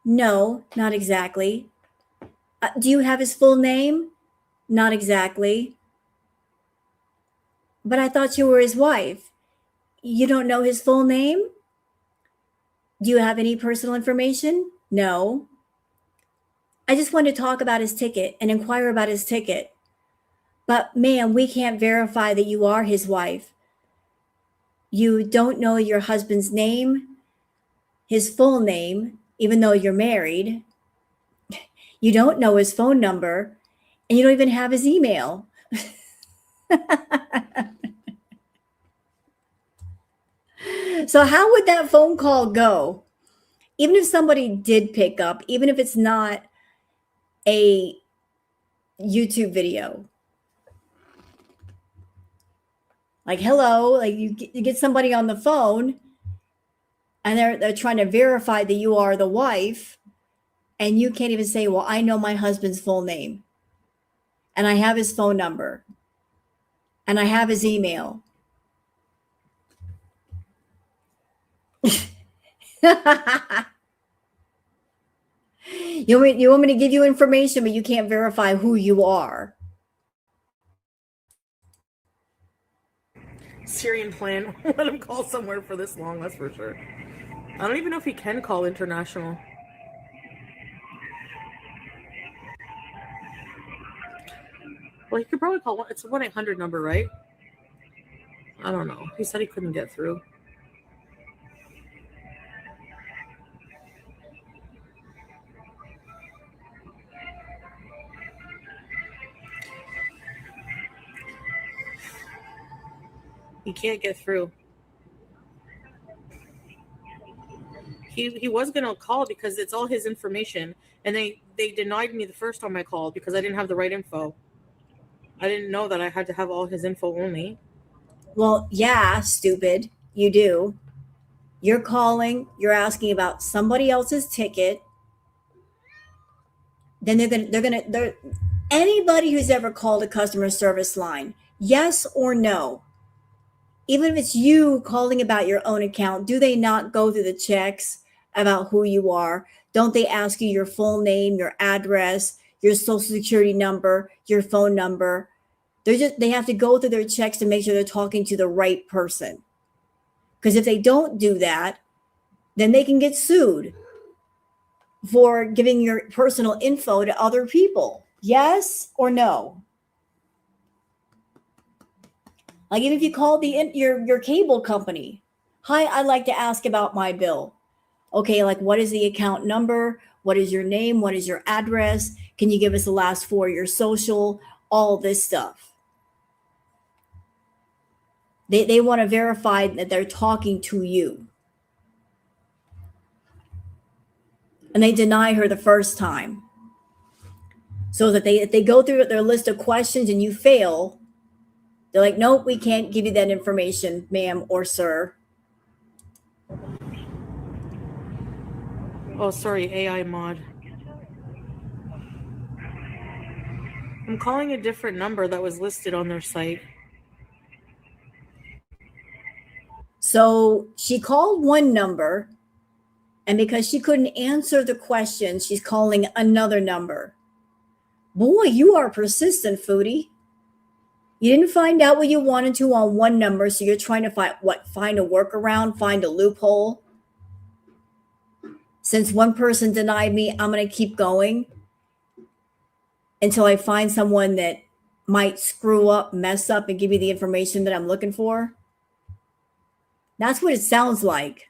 No, not exactly. Do you have his full name? Not exactly. But I thought you were his wife. You don't know his full name? Do you have any personal information? No. I just want to talk about his ticket and inquire about his ticket. But ma'am, we can't verify that you are his wife. You don't know your husband's name, his full name, even though you're married. You don't know his phone number, and you don't even have his email. So how would that phone call go? Even if somebody did pick up, even if it's not a YouTube video. Like, hello, like you get somebody on the phone and they're trying to verify that you are the wife, and you can't even say, well, I know my husband's full name, and I have his phone number, and I have his email. You want me to give you information, but you can't verify who you are. Syrian plan. Let him call somewhere for this long, that's for sure. I don't even know if he can call international. Well, he could probably call. It's a 1-800 number, right? I don't know. He said he couldn't get through. He can't get through. He was gonna call because it's all his information, and they denied me the first time I called because I didn't have the right info. I didn't know that I had to have all his info only. Well, yeah, stupid. You do. You're calling, you're asking about somebody else's ticket. Then they're anybody who's ever called a customer service line, yes or no, even if it's you calling about your own account, do they not go through the checks about who you are? Don't they ask you your full name, your address, your social security number, your phone number? They have to go through their checks to make sure they're talking to the right person. Because if they don't do that, then they can get sued for giving your personal info to other people. Yes or no? Like even if you call your cable company, hi, I'd like to ask about my bill. Okay, like what is the account number? What is your name? What is your address? Can you give us the last four of your social? All this stuff. They want to verify that they're talking to you. And they deny her the first time. So that if they go through their list of questions and you fail, they're like, nope, we can't give you that information, ma'am or sir. Oh, sorry, AI mod. I'm calling a different number that was listed on their site. So she called one number, and because she couldn't answer the question, she's calling another number. Boy, you are persistent, Foodie. You didn't find out what you wanted to on one number, so you're trying to find a workaround, find a loophole. Since one person denied me, I'm going to keep going until I find someone that might screw up, mess up, and give me the information that I'm looking for. That's what it sounds like.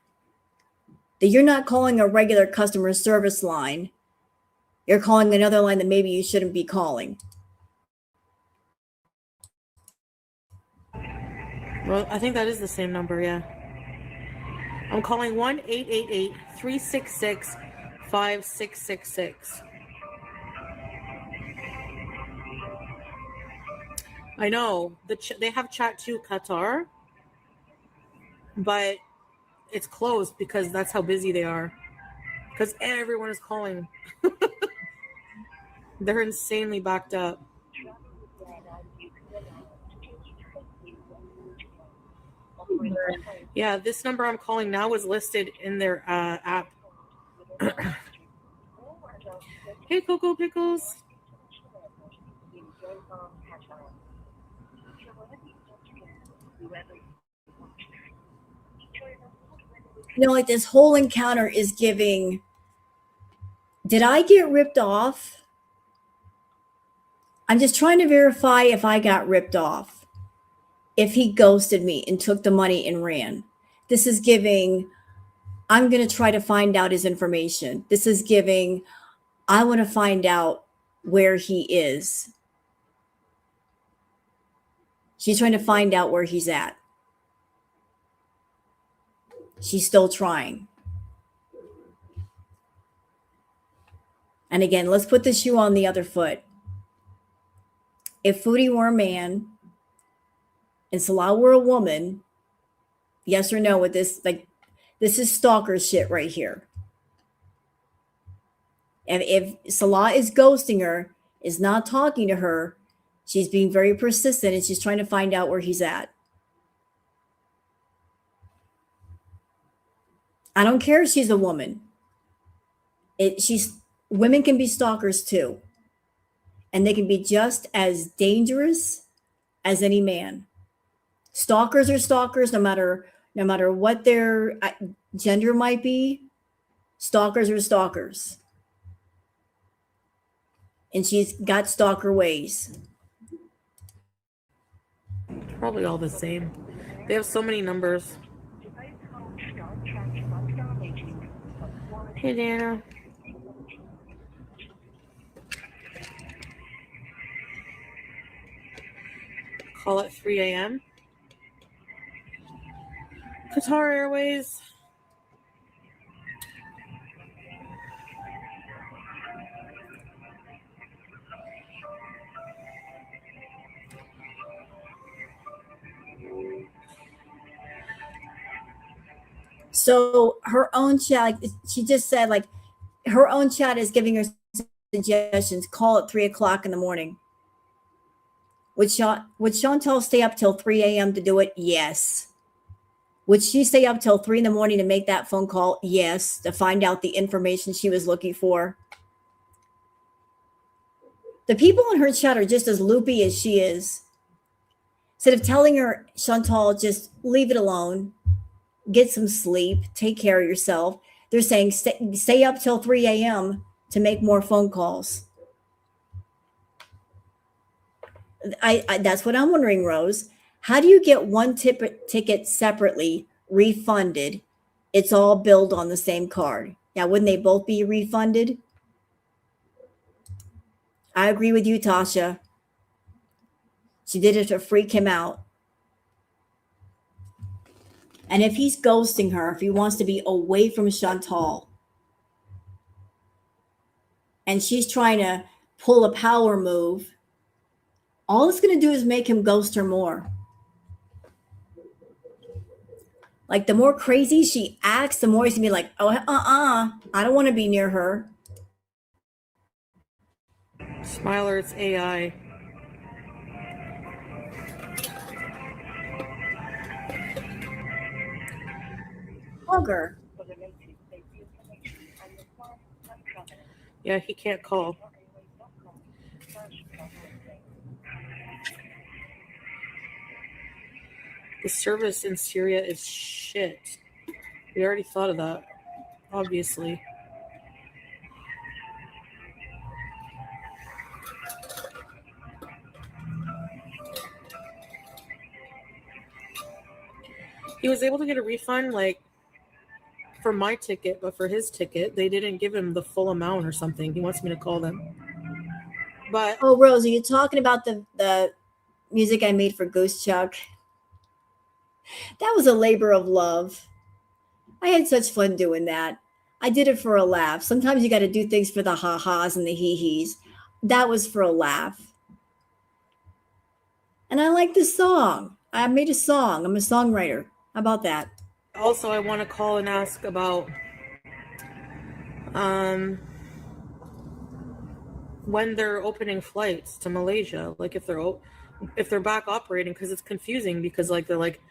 That you're not calling a regular customer service line. You're calling another line that maybe you shouldn't be calling. Well, I think that is the same number, yeah. I'm calling 1-888-366-5666. I know they have chat to Qatar, but it's closed because that's how busy they are. Because everyone is calling. They're insanely backed up. Yeah, this number I'm calling now was listed in their app. Hey, Coco Pickles. Like this whole encounter is giving, did I get ripped off? I'm just trying to verify if I got ripped off. If he ghosted me and took the money and ran. This is giving, I'm going to try to find out his information. This is giving, I want to find out where he is. She's trying to find out where he's at. She's still trying. And again, let's put the shoe on the other foot. If Foodie were a man and Salah were a woman, yes or no with this? Like, this is stalker shit right here. And if Salah is ghosting her, is not talking to her, she's being very persistent and she's trying to find out where he's at. I don't care if she's a woman. Women can be stalkers too. And they can be just as dangerous as any man. Stalkers are stalkers, no matter what their gender might be. Stalkers are stalkers. And she's got stalker ways. Probably all the same. They have so many numbers. Hey, Dana. Call at 3 a.m. Qatar Airways. So her own chat, like she just said, like her own chat is giving her suggestions. Call at 3 o'clock in the morning. Would Chantel stay up till 3 a.m. to do it? Yes. Would she stay up till 3 in the morning to make that phone call? Yes, to find out the information she was looking for. The people in her chat are just as loopy as she is. Instead of telling her, Chantal, just leave it alone, get some sleep, take care of yourself, they're saying stay up till 3 a.m. to make more phone calls. That's what I'm wondering, Rose. How do you get one ticket separately refunded? It's all billed on the same card. Now, wouldn't they both be refunded? I agree with you, Tasha. She did it to freak him out. And if he's ghosting her, if he wants to be away from Chantal, and she's trying to pull a power move, all it's going to do is make him ghost her more. Like, the more crazy she acts, the more he's going to be like, oh, I don't want to be near her. Smiler, it's AI. Bugger. Yeah, he can't call. The service in Syria is shit. We already thought of that, obviously. He was able to get a refund, like, for my ticket, but for his ticket, they didn't give him the full amount or something. He wants me to call them. But Oh, Rose, are you talking about the music I made for Ghost Chuck? That was a labor of love. I had such fun doing that. I did it for a laugh. Sometimes you got to do things for the ha-has and the hee-hees. That was for a laugh. And I like the song. I made a song. I'm a songwriter. How about that? also, I want to call and ask about when they're opening flights to Malaysia, like if they're back operating, because it's confusing, because like they're like,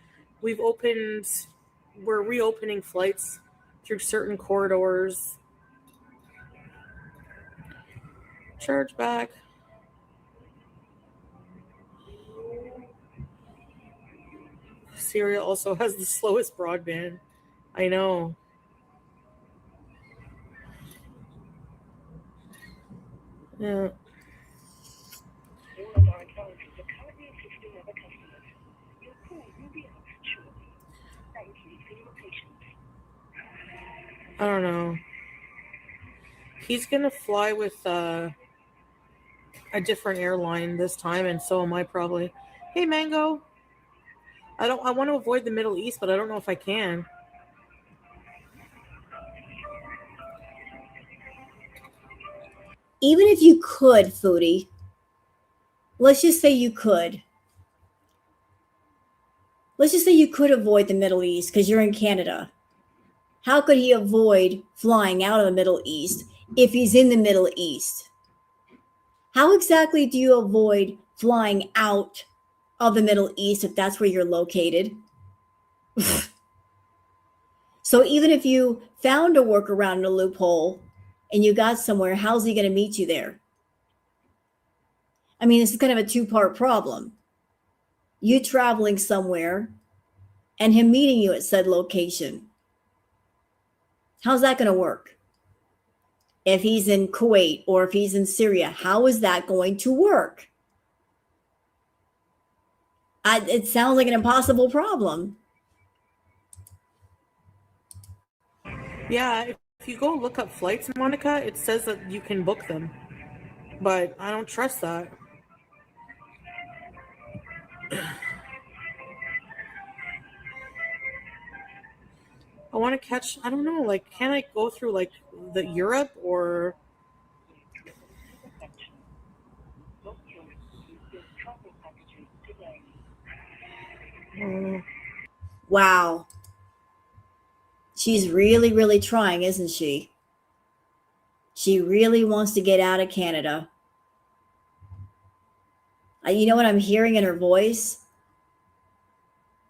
we're reopening flights through certain corridors. Charge back. Syria also has the slowest broadband. I know. Yeah. I don't know. He's gonna fly with a different airline this time, and so am I probably. Hey, Mango. I want to avoid the Middle East, but I don't know if I can. Even if you could, Foodie, let's just say you could. Let's just say you could avoid the Middle East because you're in Canada. How could he avoid flying out of the Middle East if he's in the Middle East? How exactly do you avoid flying out of the Middle East if that's where you're located? So even if you found a workaround in a loophole and you got somewhere, how's he going to meet you there? I mean, this is kind of a two-part problem. You traveling somewhere and him meeting you at said location. How's that going to work? If he's in Kuwait or if he's in Syria, how is that going to work? It sounds like an impossible problem. Yeah, if you go look up flights, Monica, it says that you can book them. But I don't trust that. I want to catch, I don't know, like, can I go through, like, the Europe or... Wow. She's really, really trying, isn't she? She really wants to get out of Canada. You know what I'm hearing in her voice?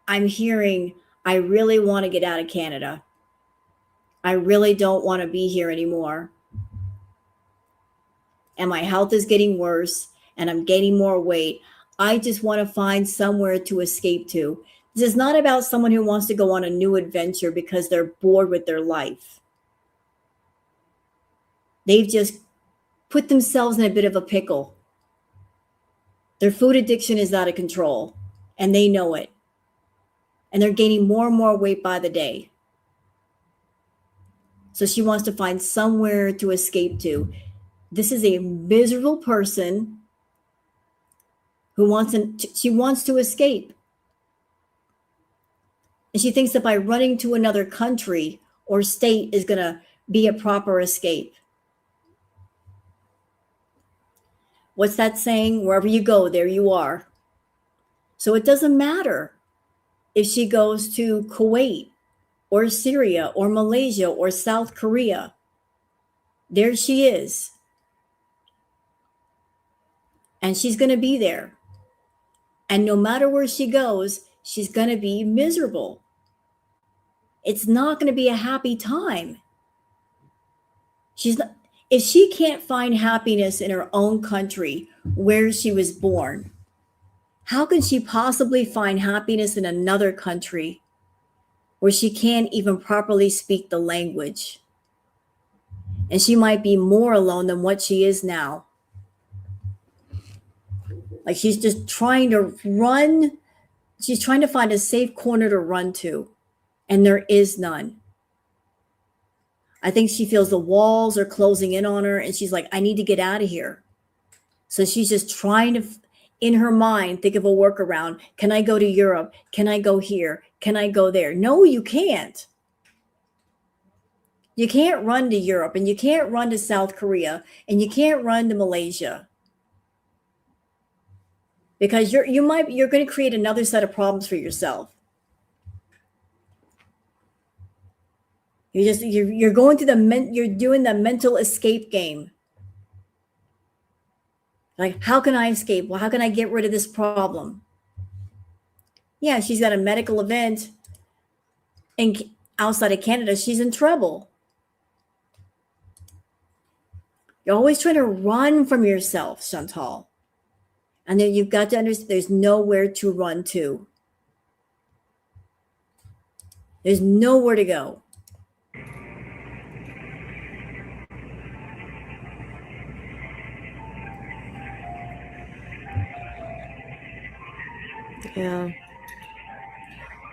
I'm hearing, I really want to get out of Canada. I really don't want to be here anymore. And my health is getting worse and I'm gaining more weight. I just want to find somewhere to escape to. This is not about someone who wants to go on a new adventure because they're bored with their life. They've just put themselves in a bit of a pickle. Their food addiction is out of control and they know it. And they're gaining more and more weight by the day. So she wants to find somewhere to escape to. This is a miserable person who she wants to escape. And she thinks that by running to another country or state is going to be a proper escape. What's that saying? Wherever you go, there you are. So it doesn't matter if she goes to Kuwait or Syria or Malaysia or South Korea. There she is. And she's going to be there. And no matter where she goes, she's going to be miserable. It's not going to be a happy time. If she can't find happiness in her own country where she was born, how can she possibly find happiness in another country where she can't even properly speak the language? And she might be more alone than what she is now. Like she's just trying to run. She's trying to find a safe corner to run to, and there is none. I think she feels the walls are closing in on her, and she's like, I need to get out of here. So she's just trying to, in her mind, think of a workaround. Can I go to Europe? Can I go here? Can I go there? No, you can't. You can't run to Europe, and you can't run to South Korea, and you can't run to Malaysia. Because you're going to create another set of problems for yourself. You're going through you're doing the mental escape game. Like, how can I escape? Well, how can I get rid of this problem? Yeah, she's got a medical event outside of Canada. She's in trouble. You're always trying to run from yourself, Chantal. And then you've got to understand there's nowhere to run to. There's nowhere to go. Yeah.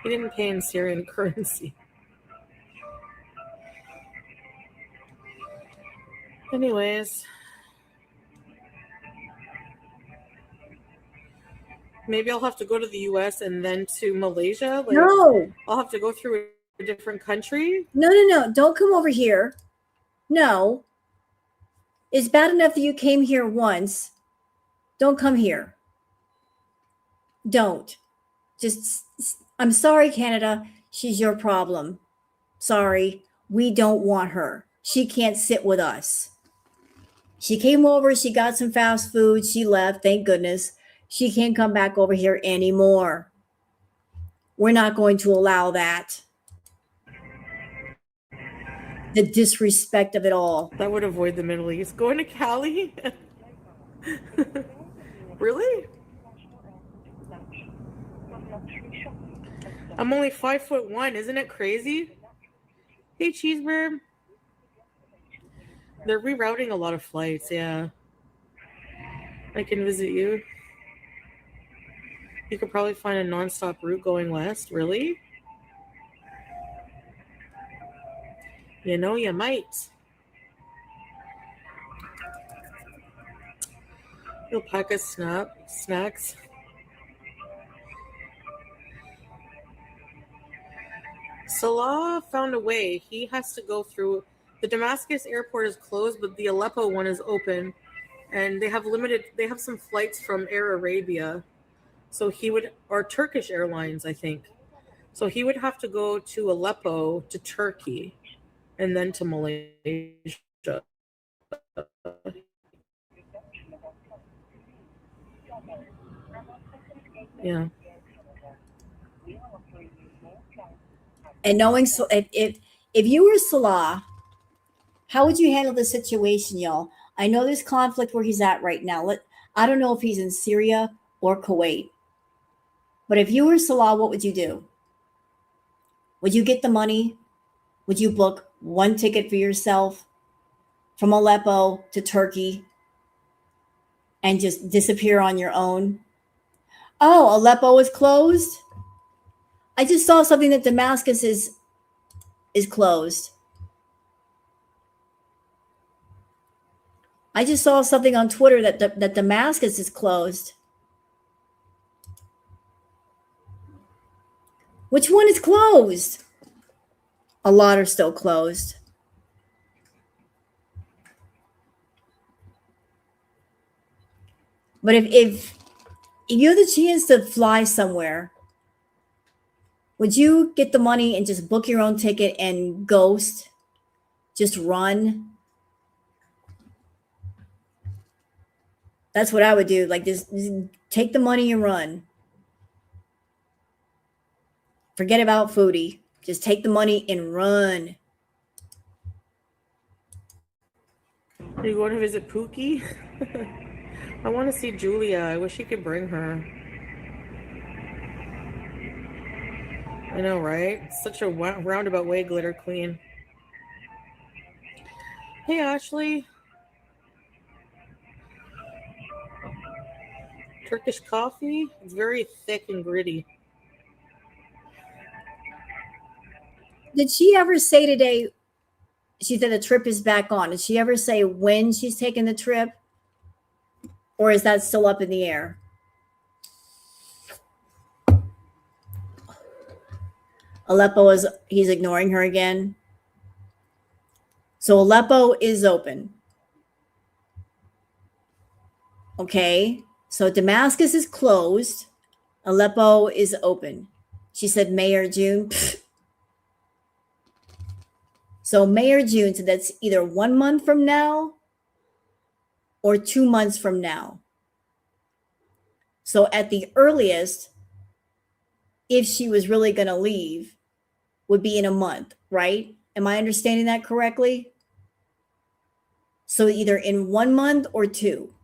He didn't pay in Syrian currency. Anyways. Maybe I'll have to go to the US and then to Malaysia. Like, No. I'll have to go through a different country. No. Don't come over here. No. It's bad enough that you came here once. Don't come here. Don't. I'm sorry, Canada. She's your problem. Sorry. We don't want her. She can't sit with us. She came over. She got some fast food. She left. Thank goodness. She can't come back over here anymore. We're not going to allow that. The disrespect of it all. That would avoid the Middle East. Going to Cali? Really? I'm only 5'1". Isn't it crazy? Hey, Cheeseburger. They're rerouting a lot of flights, yeah. I can visit you. You could probably find a nonstop route going west. Really? You know, you might. You'll pack a snacks. Salah found a way. He has to go through. The Damascus airport is closed, but the Aleppo one is open. And they have some flights from Air Arabia. So or Turkish Airlines, I think. So he would have to go to Aleppo, to Turkey, and then to Malaysia. Yeah. And knowing, so if you were Salah, how would you handle the situation, y'all? I know there's conflict where he's at right now. I don't know if he's in Syria or Kuwait, but if you were Salah, what would you do? Would you get the money? Would you book one ticket for yourself from Aleppo to Turkey and just disappear on your own? Oh, Aleppo is closed. I just saw something that Damascus is closed. I just saw something on Twitter that Damascus is closed. Which one is closed? A lot are still closed. But if you had the chance to fly somewhere, would you get the money and just book your own ticket and ghost? Just run? That's what I would do. Like, just take the money and run. Forget about Foodie. Just take the money and run. Are you going to visit Pookie? I want to see Julia. I wish you could bring her. I know, right? Such a roundabout way, Glitter Queen. Hey, Ashley. Turkish coffee. It's very thick and gritty. Did she ever say today, she said the trip is back on? Did she ever say when she's taking the trip? Or is that still up in the air? Aleppo he's ignoring her again. So Aleppo is open. Okay. So Damascus is closed. Aleppo is open. She said May or June. Pfft. So May or June, so that's either 1 month from now or 2 months from now. So at the earliest, if she was really going to leave, would be in a month, right? Am I understanding that correctly? So either in 1 month or 2.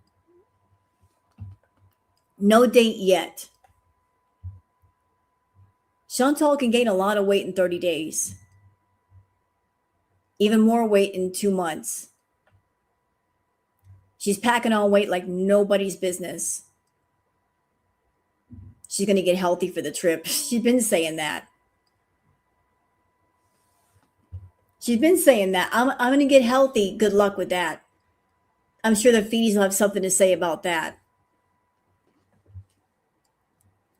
No date yet. Chantal can gain a lot of weight in 30 days. Even more weight in 2 months. She's packing on weight like nobody's business. She's going to get healthy for the trip. She's been saying that. She's been saying that. I'm going to get healthy. Good luck with that. I'm sure the Foodies will have something to say about that.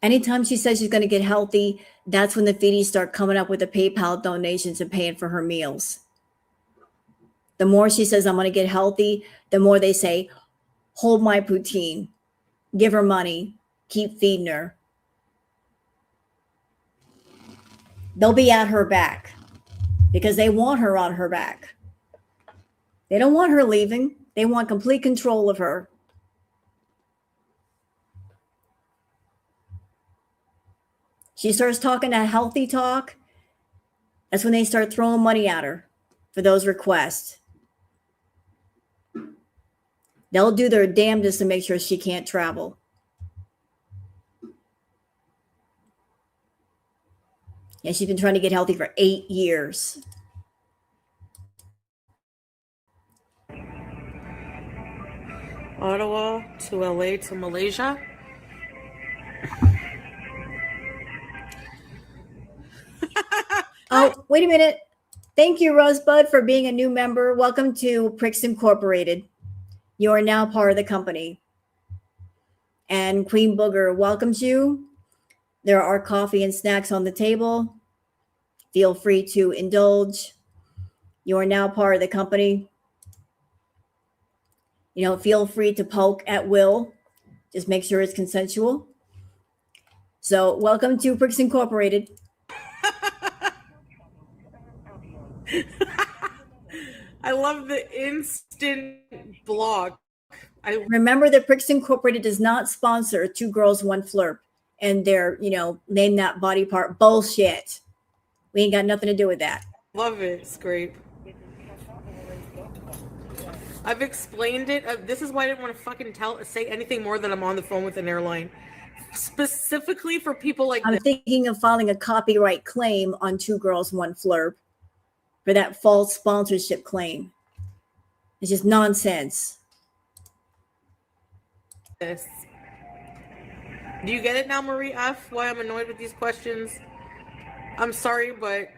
Anytime she says she's going to get healthy, that's when the Foodies start coming up with the PayPal donations and paying for her meals. The more she says, I'm going to get healthy, the more they say, hold my poutine, give her money, keep feeding her. They'll be at her back because they want her on her back. They don't want her leaving. They want complete control of her. She starts talking that healthy talk. That's when they start throwing money at her for those requests. They'll do their damnedest to make sure she can't travel. And she's been trying to get healthy for 8 years. Ottawa to LA to Malaysia. Oh, wait a minute. Thank you, Rosebud, for being a new member. Welcome to Pricks Incorporated. You are now part of the company. And Queen Booger welcomes you. There are coffee and snacks on the table. Feel free to indulge. You are now part of the company. Feel free to poke at will. Just make sure it's consensual. So welcome to Pricks Incorporated. I love the instant block. Remember that Pricks Incorporated does not sponsor Two Girls, One Flirp and their, name that body part bullshit. We ain't got nothing to do with that. Love it, Scrape. I've explained it. This is why I didn't want to fucking say anything more than I'm on the phone with an airline. Specifically for people like I'm this. thinking of filing a copyright claim on Two Girls, One Flurb for that false sponsorship claim. It's just nonsense. Do you get it now, Marie F? Why I'm annoyed with these questions? I'm sorry, but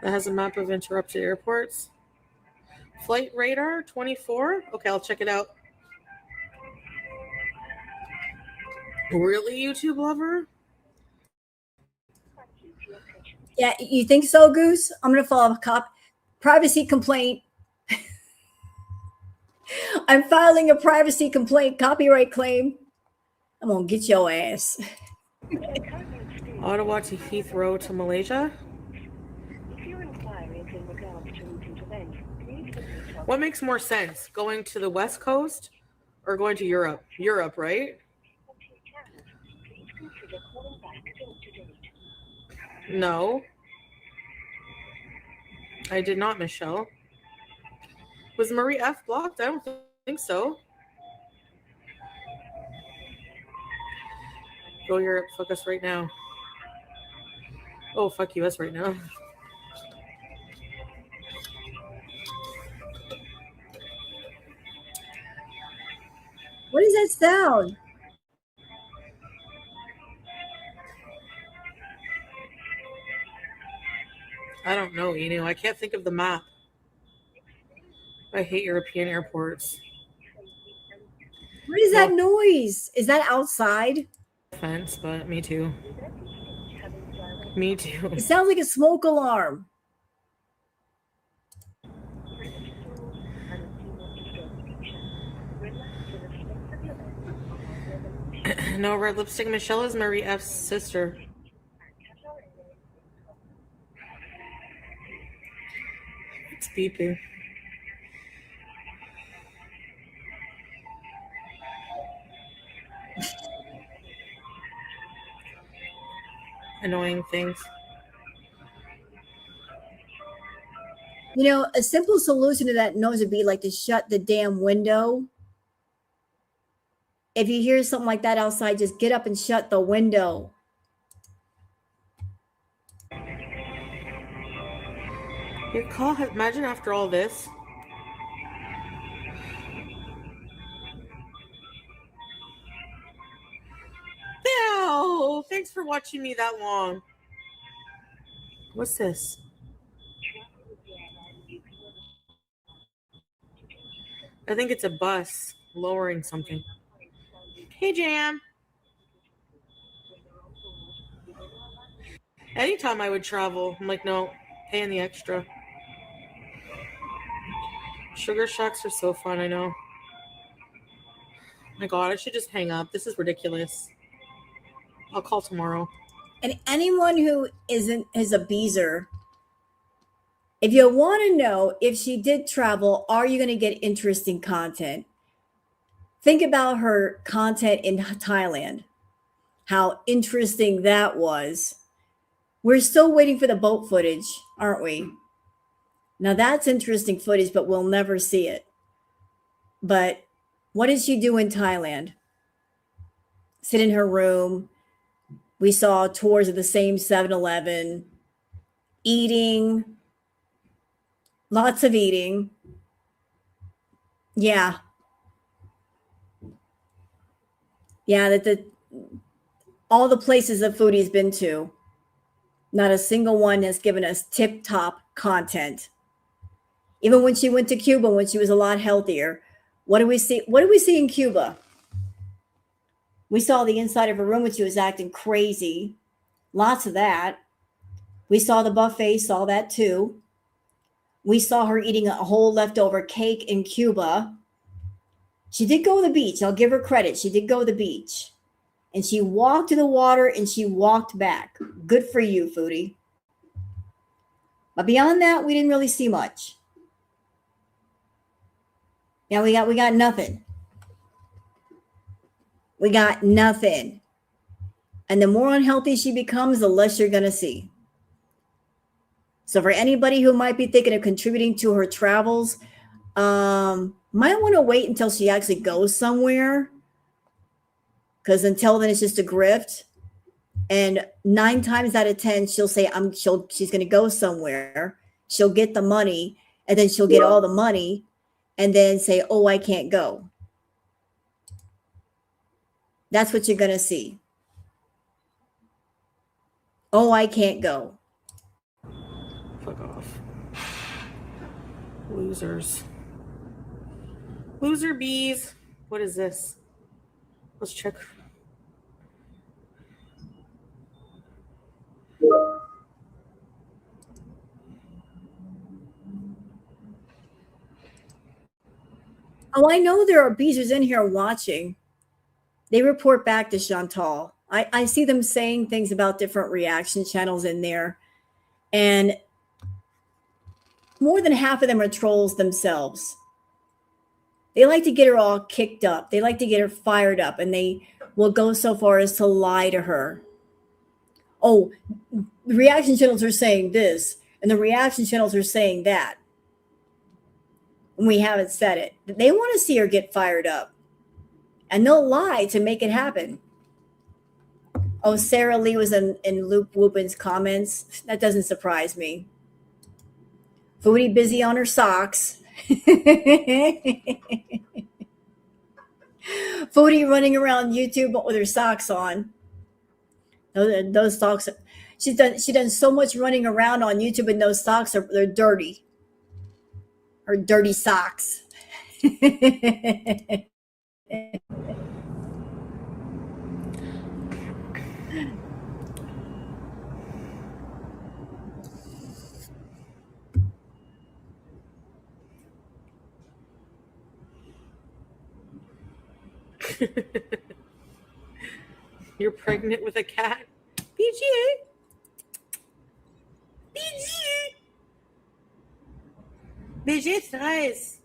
that has a map of interrupted airports. Flight radar 24. Okay, I'll check it out. Really, YouTube lover? Yeah, you think so, Goose? I'm going to file a privacy complaint. I'm filing a privacy complaint, copyright claim. I'm going to get your ass. Ottawa to Heathrow to Malaysia? What makes more sense? Going to the West Coast or going to Europe? Europe, right? No. I did not, Michelle. Was Marie F blocked? I don't think so. Go Europe, fuck us right now. Oh, fuck US right now. What is that sound? I don't know, Inu. I can't think of the map. I hate European airports. What is that noise? Is that outside? Offense, but me too. Me too. It sounds like a smoke alarm. No, red lipstick. Michelle is Marie F's sister. It's beeping. Annoying things. You know, a simple solution to that noise would be like to shut the damn window. If you hear something like that outside, just get up and shut the window. Your call. Imagine after all this. Ew, thanks for watching me that long. What's this? I think it's a bus lowering something. Hey, Jam. Anytime I would travel, I'm like, no, paying the extra. Sugar shacks are so fun, I know. My God, I should just hang up. This is ridiculous. I'll call tomorrow. And anyone who is a beezer, if you want to know if she did travel, are you going to get interesting content? Think about her content in Thailand. How interesting that was. We're still waiting for the boat footage, aren't we? Now that's interesting footage, but we'll never see it. But what did she do in Thailand? Sit in her room. We saw tours of the same 7-Eleven, eating, lots of eating. Yeah. Yeah, all the places that Foodie's been to, not a single one has given us tip-top content. Even when she went to Cuba, when she was a lot healthier, what do we see? What did we see in Cuba? We saw the inside of her room when she was acting crazy. Lots of that. We saw the buffet, saw that too. We saw her eating a whole leftover cake in Cuba. She did go to the beach. I'll give her credit. She did go to the beach. And she walked to the water and she walked back. Good for you, Foodie. But beyond that, we didn't really see much. Yeah, we got nothing. We got nothing. And the more unhealthy she becomes, the less you're going to see. So for anybody who might be thinking of contributing to her travels, might want to wait until she actually goes somewhere, because until then it's just a grift. And 9 times out of 10, she'll say she's going to go somewhere. She'll get the money, and then she'll get all the money, and then say, "Oh, I can't go." That's what you're going to see. "Oh, I can't go." Fuck off. Losers. Loser bees. What is this? Let's check. Oh, I know there are beezers in here watching. They report back to Chantal. I see them saying things about different reaction channels in there. And more than half of them are trolls themselves. They like to get her all kicked up. They like to get her fired up, and they will go so far as to lie to her. Oh, the reaction channels are saying this, and the reaction channels are saying that. And we haven't said it. They want to see her get fired up. And they'll lie to make it happen. Oh, Sarah Lee was in Luke Whoopin's comments. That doesn't surprise me. Foodie busy on her socks. Foodie running around YouTube with her socks on. Those socks. She done so much running around on YouTube, and those socks they're dirty. Her dirty socks. You're pregnant with a cat? BG. BG. BG stress.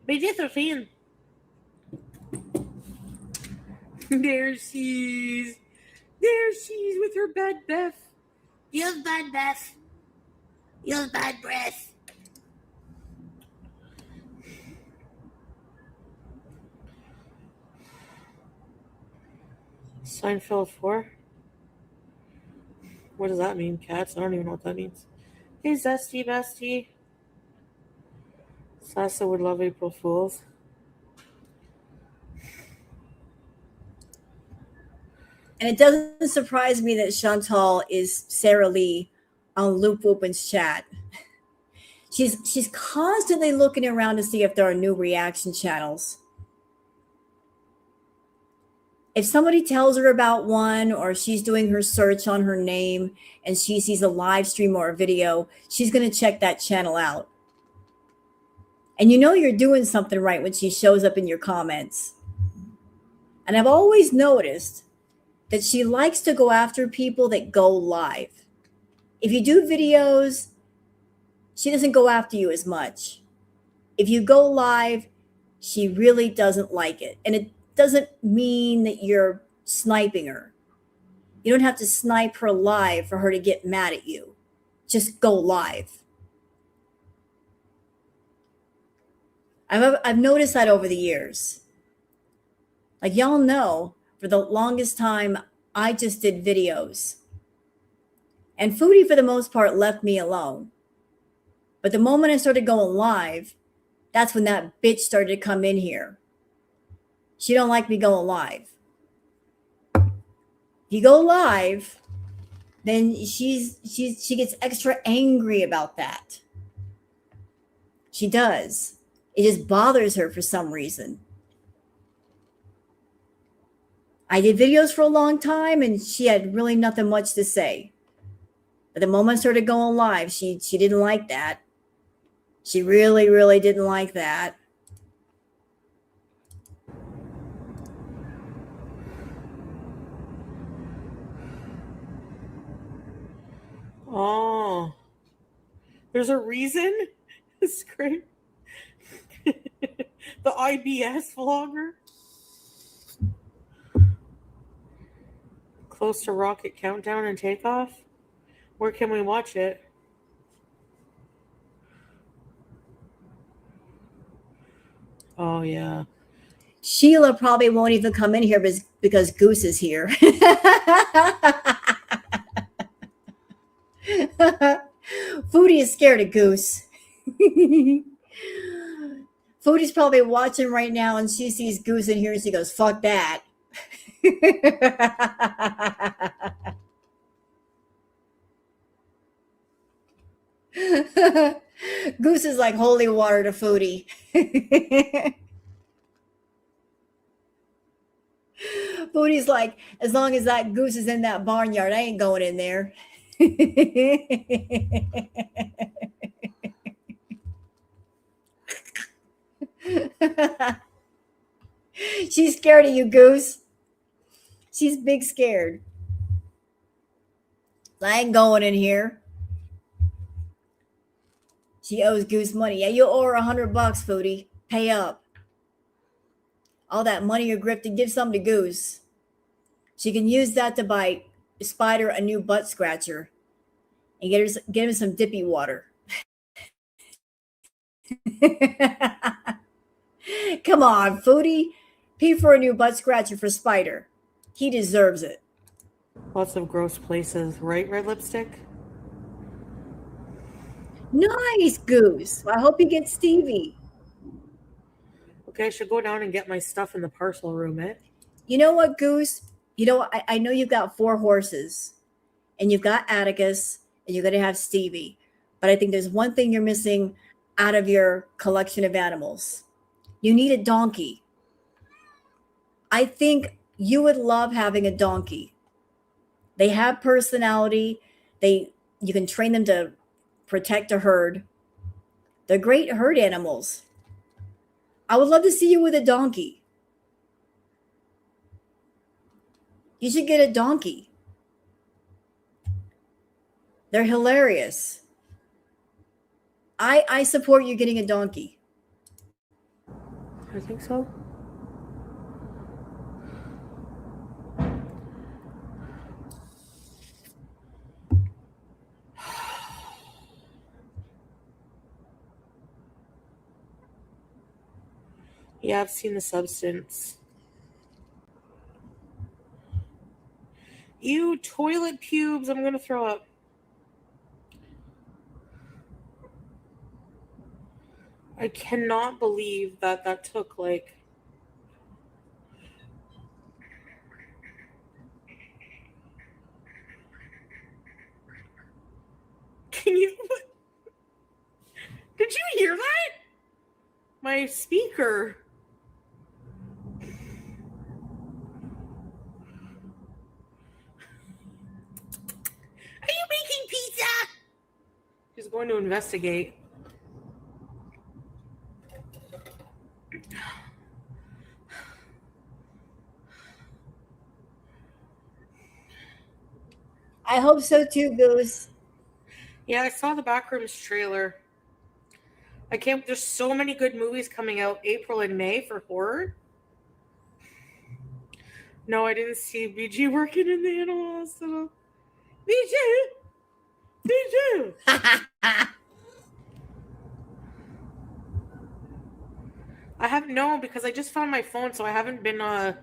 BG trop fine. There she's with her bad breath. You have bad breath. You have bad breath. Seinfeld 4? What does that mean, cats? I don't even know what that means. Hey, Zesty Bestie. Sasa would love April Fools. And it doesn't surprise me that Chantal is Sarah Lee on Luke Whoopin's chat. She's constantly looking around to see if there are new reaction channels. If somebody tells her about one, or she's doing her search on her name and she sees a live stream or a video, she's going to check that channel out. And you know you're doing something right when she shows up in your comments. And I've always noticed that she likes to go after people that go live. If you do videos, she doesn't go after you as much. If you go live, she really doesn't like it. And it doesn't mean that you're sniping her. You don't have to snipe her live for her to get mad at you. Just go live. I've noticed that over the years. Like, y'all know, for the longest time, I just did videos. And Foodie, for the most part, left me alone. But the moment I started going live, that's when that bitch started to come in here. She don't like me going live. If you go live, then she gets extra angry about that. She does. It just bothers her for some reason. I did videos for a long time, and she had really nothing much to say. But the moment I started going live, she didn't like that. She really, really didn't like that. Oh. There's a reason? It's great. The IBS vlogger. Close to rocket countdown and takeoff? Where can we watch it? Oh, yeah. Sheila probably won't even come in here because Goose is here. Foodie is scared of Goose. Foodie's probably watching right now and she sees Goose in here and she goes, fuck that. Goose is like holy water to Foodie. Foodie's like, as long as that goose is in that barnyard, I ain't going in there. She's scared of you, Goose. She's big scared. I ain't going in here. She owes Goose money. Yeah, you owe her $100, Foodie. Pay up. All that money you're grifting, give some to Goose. She can use that to buy Spider a new butt scratcher and get him some dippy water. Come on, Foodie. Pay for a new butt scratcher for Spider. He deserves it. Lots of gross places, right, Red Lipstick? Nice, Goose. Well, I hope you get Stevie. Okay, I should go down and get my stuff in the parcel room, eh? You know what, Goose? You know, I know you've got 4 horses, and you've got Atticus, and you're going to have Stevie. But I think there's one thing you're missing out of your collection of animals. You need a donkey. I think you would love having a donkey. They have personality. You can train them to protect a herd. They're great herd animals. I would love to see you with a donkey. You should get a donkey. They're hilarious. I support you getting a donkey. I think so. Yeah, I've seen The Substance. Ew, toilet pubes. I'm gonna throw up. I cannot believe that took like. Can you? Did you hear that? My speaker. Are you making pizza? She's going to investigate. I hope so too, Goose. Yeah, I saw the Backrooms trailer. I can't. There's so many good movies coming out April and May for horror. No, I didn't see BG working in the animal hospital. BG. I haven't known because I just found my phone, so I haven't been. I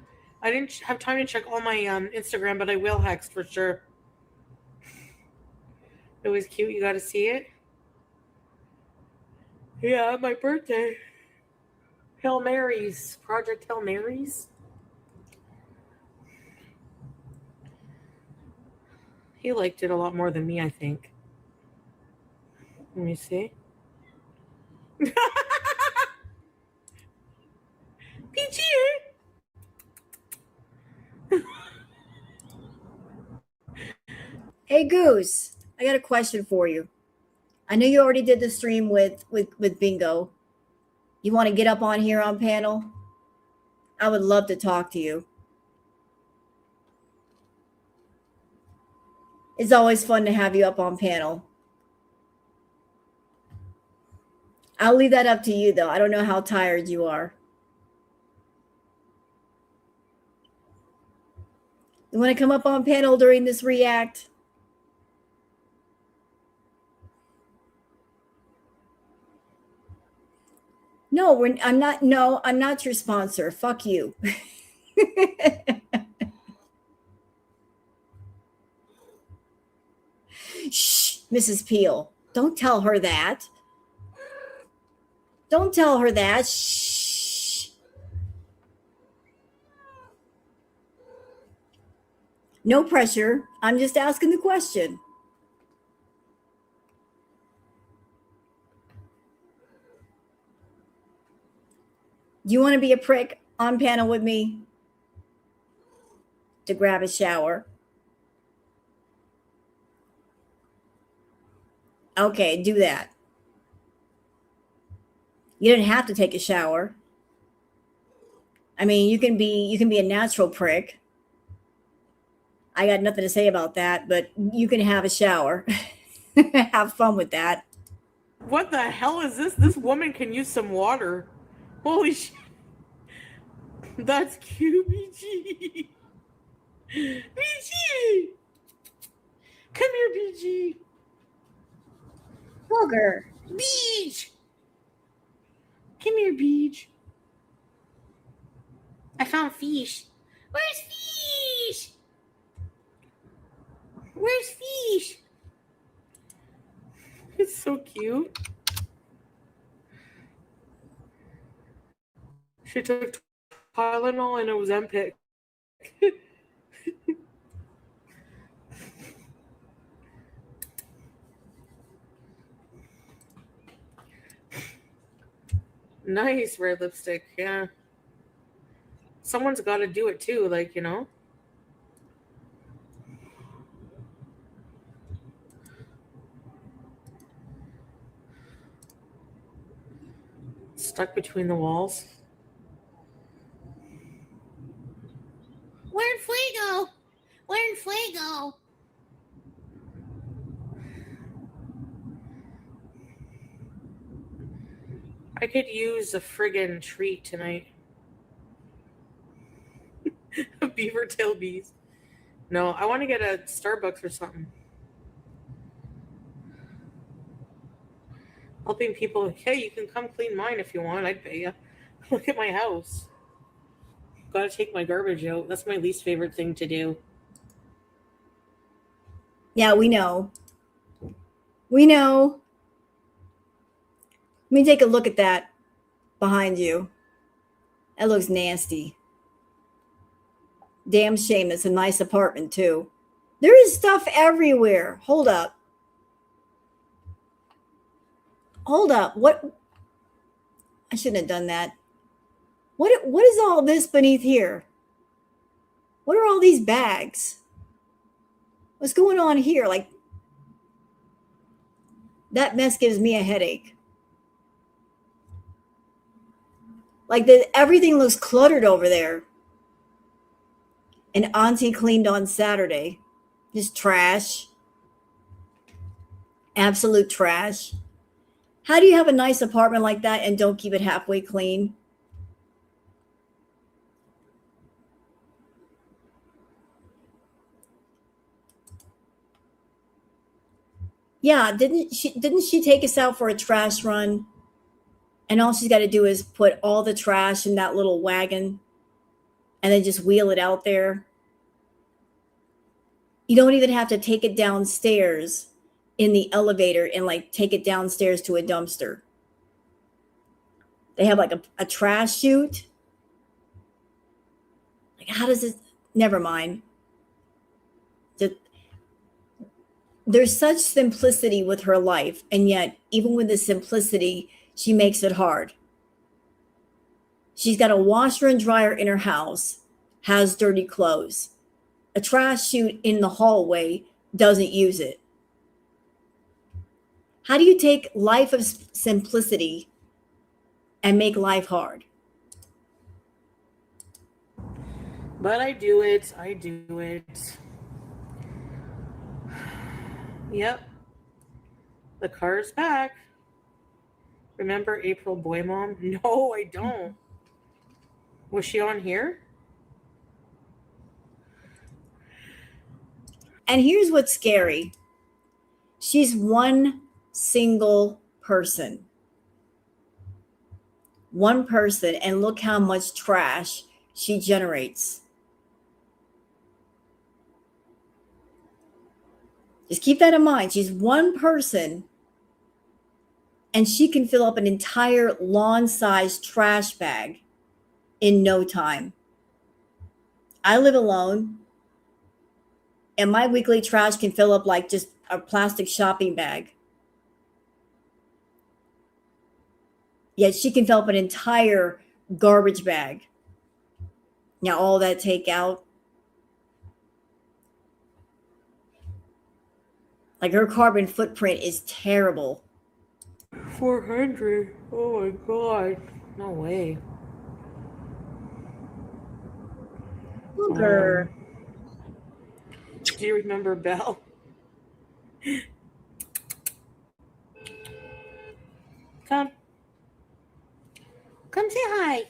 didn't have time to check all my Instagram, but I will, Hex, for sure. It was cute. You got to see it. Yeah, my birthday. Hail Marys. Project Hail Marys. He liked it a lot more than me, I think. Let me see. Peachy. Hey, Goose. I got a question for you. I know you already did the stream with Bingo. You want to get up on here on panel? I would love to talk to you. It's always fun to have you up on panel. I'll leave that up to you, though. I don't know how tired you are. You want to come up on panel during this react? No, I'm not. No, I'm not your sponsor. Fuck you. Shh, Mrs. Peel. Don't tell her that. Don't tell her that. Shh. No pressure. I'm just asking the question. Do you want to be a prick on panel with me to grab a shower? Okay, do that. You didn't have to take a shower. I mean, you can be a natural prick. I got nothing to say about that, but you can have a shower. Have fun with that. What the hell is this? This woman can use some water. Holy shit. That's cute, BG. BG! Come here, BG. Booger. Beach! Come here, Beach. I found fish. Where's fish? Where's fish? It's so cute. She took Tylenol and Ozempic. Nice red lipstick, yeah. Someone's got to do it too, like, you know. Stuck between the walls. Where'd Fuego? Where'd Fuego? I could use a friggin' treat tonight. Beaver tail bees. No, I want to get a Starbucks or something. Helping people. Hey, you can come clean mine if you want. I'd pay you. Look at my house. Gotta take my garbage out. That's my least favorite thing to do. Yeah, we know. We know. Let me take a look at that behind you. That looks nasty. Damn shame. It's a nice apartment, too. There is stuff everywhere. Hold up. Hold up. What? I shouldn't have done that. What is all this beneath here? What are all these bags? What's going on here? Like, that mess gives me a headache. Like, everything looks cluttered over there. And Auntie cleaned on Saturday. Just trash. Absolute trash. How do you have a nice apartment like that and don't keep it halfway clean? Yeah, didn't she take us out for a trash run? And all she's got to do is put all the trash in that little wagon and then just wheel it out there. You don't even have to take it downstairs in the elevator and like take it downstairs to a dumpster. They have like a trash chute. Like, how does it? Never mind. There's such simplicity with her life, and yet even with the simplicity, she makes it hard. She's got a washer and dryer in her house, has dirty clothes. A trash chute in the hallway, doesn't use it. How do you take life of simplicity and make life hard? But I do it. I do it. Yep. The car's back. Remember April Boy Mom? No, I don't. Was she on here? And here's what's scary. She's one single person. One person, and look how much trash she generates. Just keep that in mind. She's one person, and she can fill up an entire lawn-sized trash bag in no time. I live alone, and my weekly trash can fill up like just a plastic shopping bag. Yet she can fill up an entire garbage bag. Now, all that takeout, like her carbon footprint is terrible. 400. Oh my god. No way. Booger. Do you remember Belle? Come. Come say hi.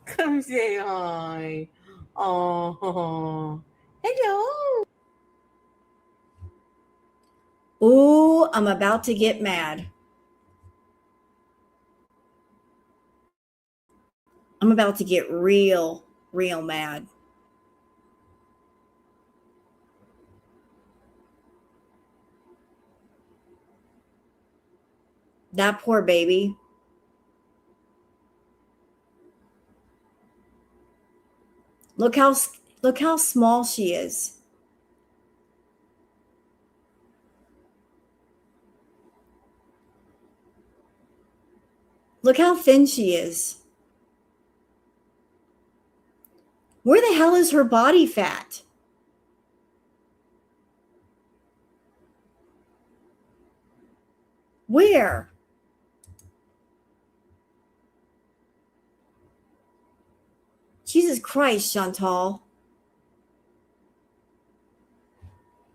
Come say hi. Oh. Hello. Ooh, I'm about to get mad. I'm about to get real mad. That poor baby. Look how small she is. Look how thin she is. Where the hell is her body fat? Where? Jesus Christ, Chantal.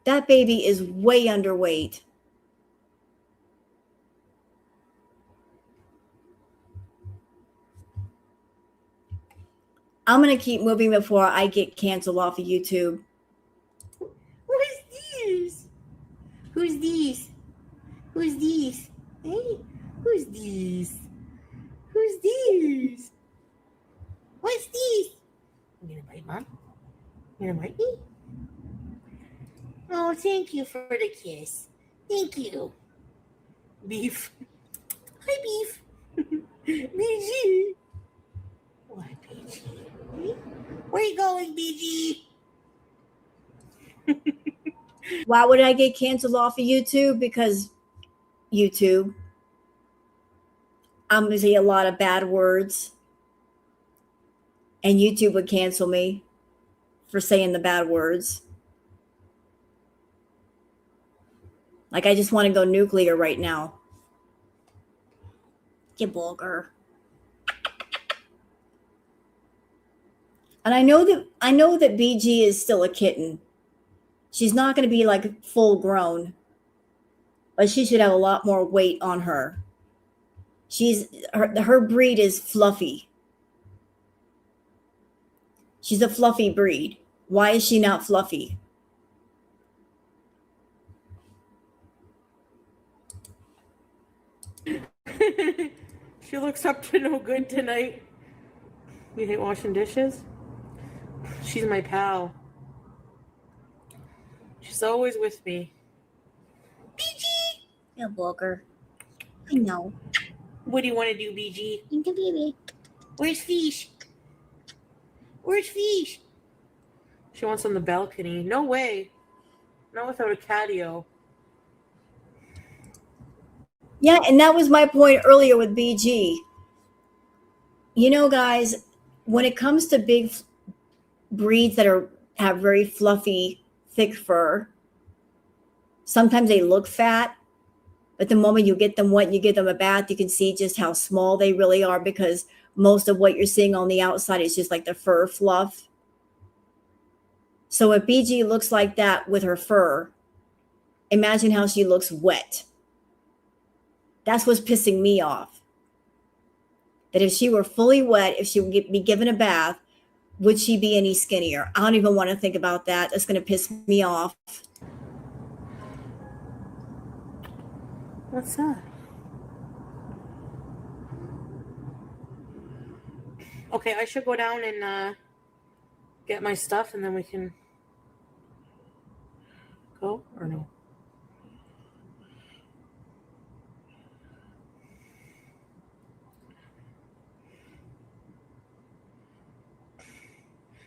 That baby is way underweight. I'm going to keep moving before I get canceled off of YouTube. Who's these? Who's these? Who's these? Hey, who's these? Who's these? What's these? You gonna bite Mom? You gonna bite me? Oh, thank you for the kiss. Thank you. Beef. Hi, Beef. BG. What, BG? Where you going, BG? Why would I get canceled off of YouTube? Because YouTube, I'm going to say a lot of bad words, and YouTube would cancel me for saying the bad words. Like, I just want to go nuclear right now. You vulgar. And I know that BG is still a kitten. She's not going to be like full grown, but she should have a lot more weight on her. Her breed is fluffy. She's a fluffy breed. Why is she not fluffy? She looks up to no good tonight. You hate washing dishes? She's my pal. She's always with me. BG. Yeah, vulgar. I know. What do you want to do, BG? Into baby. Where's Fish? Where's Fish? She wants on the balcony. No way. Not without a catio. Yeah, and that was my point earlier with BG. You know, guys, when it comes to big breeds that have very fluffy, thick fur, sometimes they look fat, but the moment you get them wet and you give them a bath, you can see just how small they really are, because most of what you're seeing on the outside is just like the fur fluff. So if BG looks like that with her fur, imagine how she looks wet. That's what's pissing me off. That if she were fully wet, if she would be given a bath, would she be any skinnier? I don't even want to think about that. That's going to piss me off. What's that? Okay, I should go down and get my stuff, and then we can go, or no?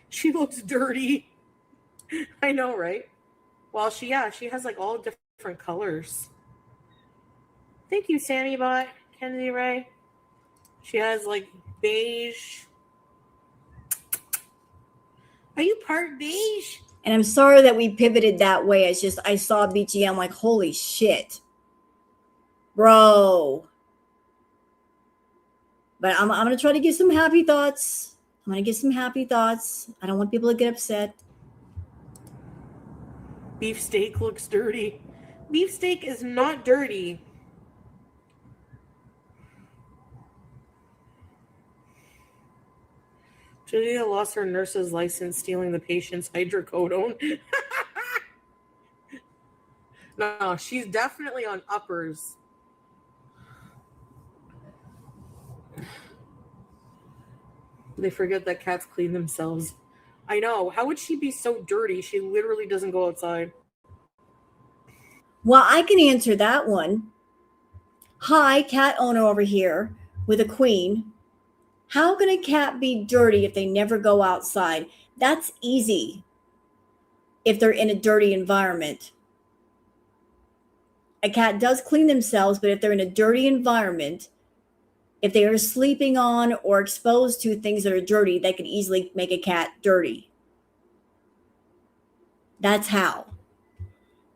She looks dirty. I know, right? Well, she has like all different colors. Thank you, Sammy Bot, Kennedy Ray. She has like beige. Are you part beige? And I'm sorry that we pivoted that way. It's just I saw BGM like, holy shit. Bro. But I'm going to try to get some happy thoughts. I'm going to get some happy thoughts. I don't want people to get upset. Beefsteak looks dirty. Beefsteak is not dirty. Julia lost her nurse's license stealing the patient's hydrocodone. No, she's definitely on uppers. They forget that cats clean themselves. I know. How would she be so dirty? She literally doesn't go outside. Well, I can answer that one. Hi, cat owner over here with a queen. How can a cat be dirty if they never go outside? That's easy if they're in a dirty environment. A cat does clean themselves, but if they're in a dirty environment, if they are sleeping on or exposed to things that are dirty, that could easily make a cat dirty. That's how.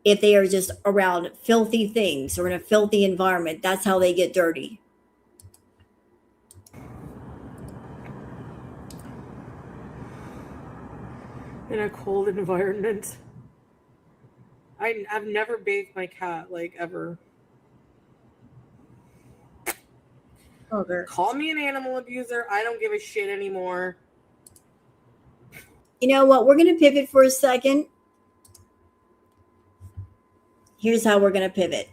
If they are just around filthy things or in a filthy environment, that's how they get dirty. In a cold environment. I've never bathed my cat, like, ever. Booger. Call me an animal abuser. I don't give a shit anymore. You know what? We're going to pivot for a second. Here's how we're going to pivot.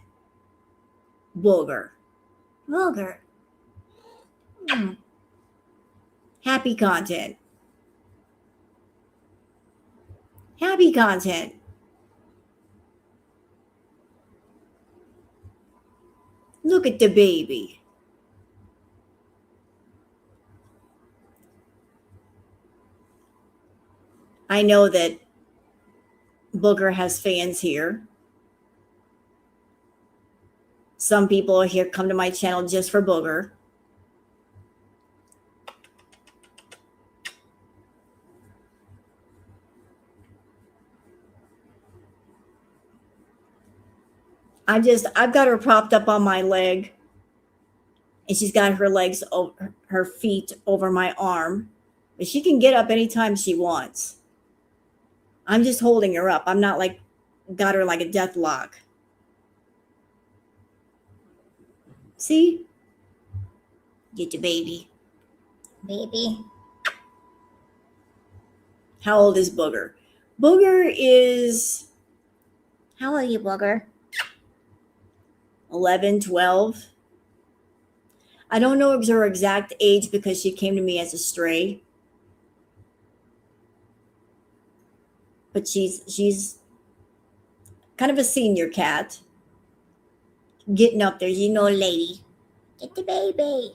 Booger. Booger. Happy content. Happy content. Look at the baby. I know that Booger has fans here. Some people here come to my channel just for Booger. I've got her propped up on my leg, and she's got her legs over her feet over my arm, but she can get up anytime she wants. I'm just holding her up. I'm not like got her like a death lock. See? Get the baby. Baby. How old is Booger? Booger is How old are you, Booger? 11, 12. I don't know her exact age because she came to me as a stray. But she's kind of a senior cat. Getting up there, you know, lady. Get the baby.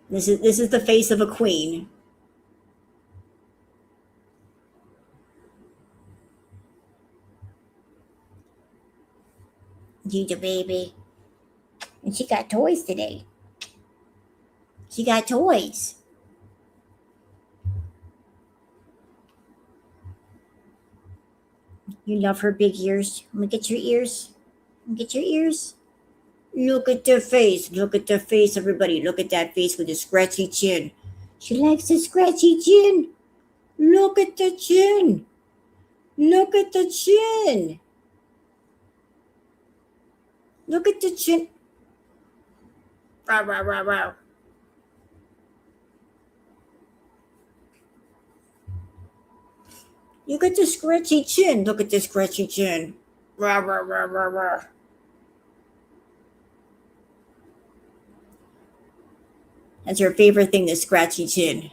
This is the face of a queen. You the baby. And she got toys today. She got toys. You love her big ears. Let me get your ears. Let me get your ears. Look at the face. Look at the face, everybody. Look at that face with the scratchy chin. She likes the scratchy chin. Look at the chin. Look at the chin. Look at the chin. Rah, rah, rah, rah. You got the scratchy chin. Look at the scratchy chin. Rah, rah, rah, rah, rah. That's her favorite thing, the scratchy chin.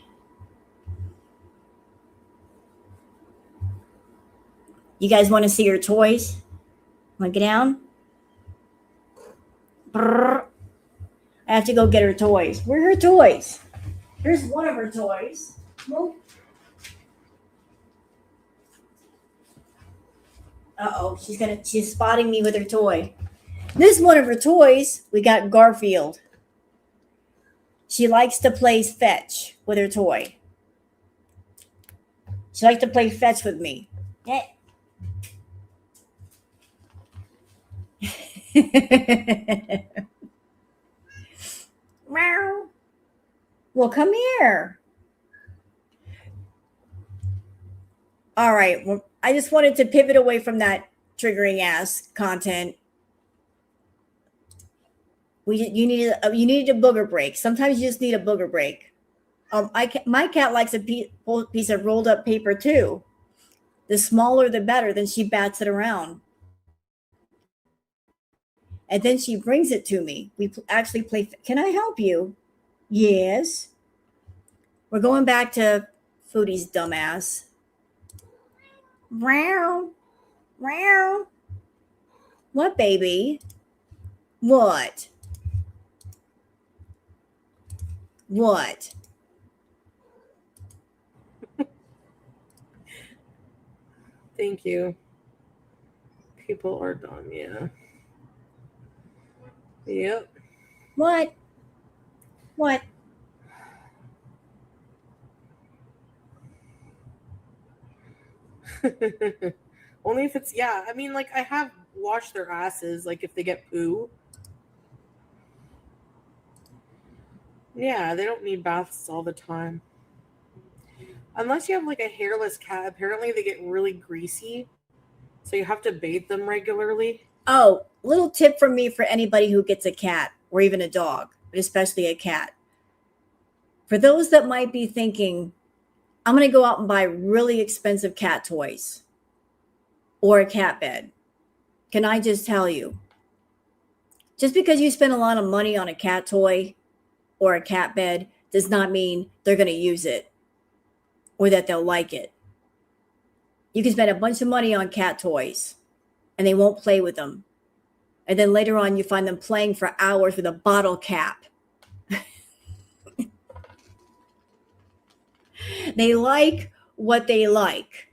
You guys want to see her toys? Want to get down? Brrr. I have to go get her toys. Where are her toys? Here's one of her toys. Nope. Uh-oh, she's spotting me with her toy. This is one of her toys. We got Garfield. She likes to play fetch with her toy. She likes to play fetch with me. Yeah. Meow. Well, come here. All right. Well, I just wanted to pivot away from that triggering ass content. You needed a booger break. Sometimes you just need a booger break. My cat likes a piece of rolled up paper too. The smaller, the better. Then she bats it around, and then she brings it to me. We actually play. Can I help you? Yes. We're going back to Foodie's dumbass. Meow, meow. What, baby? What? What? Thank you. People are dumb, yeah. Yep. What? What? Only if it's, yeah. I mean, like, I have washed their asses, like, if they get poo. Yeah, they don't need baths all the time. Unless you have, like, a hairless cat, apparently they get really greasy. So you have to bathe them regularly. Oh, little tip from me for anybody who gets a cat or even a dog, but especially a cat. For those that might be thinking, I'm going to go out and buy really expensive cat toys or a cat bed. Can I just tell you, just because you spend a lot of money on a cat toy or a cat bed does not mean they're going to use it or that they'll like it. You can spend a bunch of money on cat toys and they won't play with them. And then later on, you find them playing for hours with a bottle cap. They like what they like.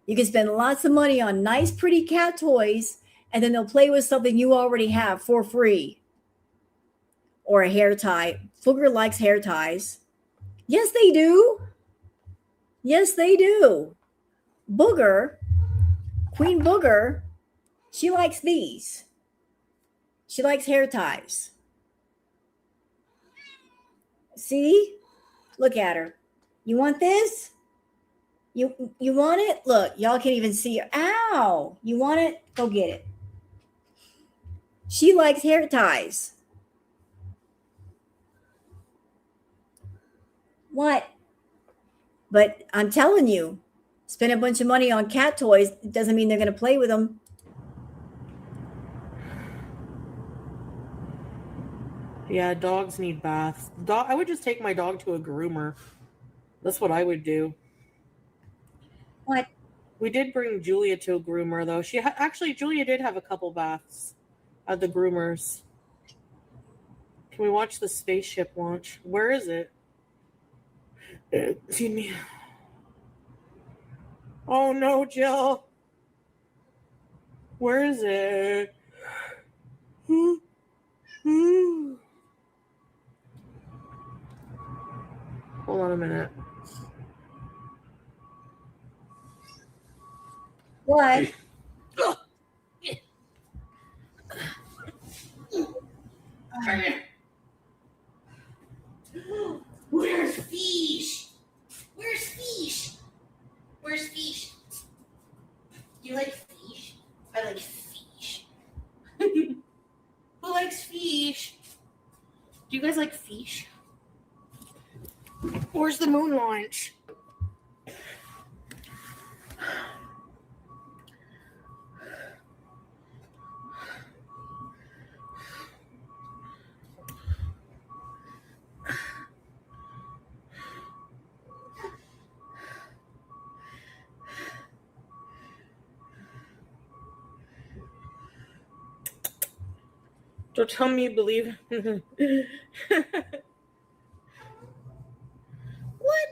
You can spend lots of money on nice, pretty cat toys, and then they'll play with something you already have for free. Or a hair tie. Fooger likes hair ties. Yes, they do. Yes, they do. Booger, Queen Booger, she likes these. She likes hair ties. See? Look at her. You want this? You want it? Look, y'all can't even see her. Ow! You want it? Go get it. She likes hair ties. What? But I'm telling you, spend a bunch of money on cat toys doesn't mean they're going to play with them. Yeah, dogs need baths. I would just take my dog to a groomer. That's what I would do. What? We did bring Julia to a groomer, though. Actually, Julia did have a couple baths at the groomers. Can we watch the spaceship launch? Where is it? Excuse me. Oh no, Jill. Where is it? Hold on a minute. What? Come here. Where's Fish? Where's Fish? Where's Fish? You like Fish? I like Fish. Who likes Fish? Do you guys like fish? Where's the moon launch? Don't tell me you believe. What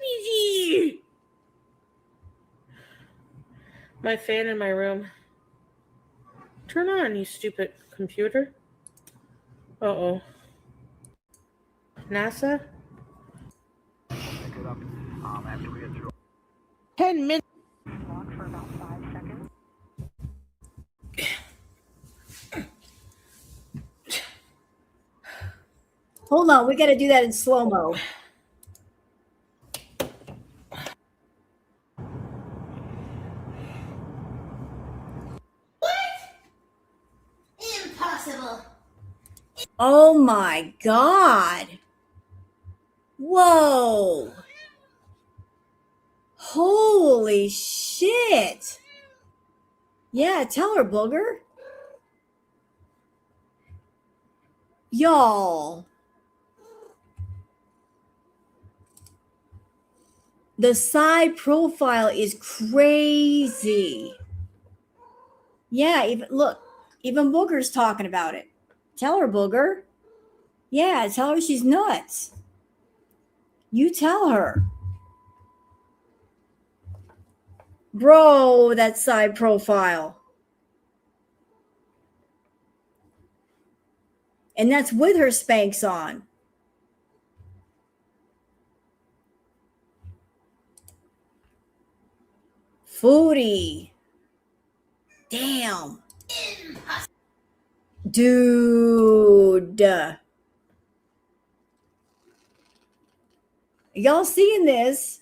is he? My fan in my room. Turn on, you stupid computer. Uh-oh. NASA? 10 minutes. Hold on, we got to do that in slow-mo. Impossible. Oh my God. Whoa. Holy shit. Yeah, tell her, Booger. Y'all. The side profile is crazy. Yeah, even Booger's talking about it. Tell her, Booger. Yeah, tell her she's nuts. You tell her. Bro, that side profile. And that's with her Spanx on. Foodie. Damn. Dude. Y'all seeing this?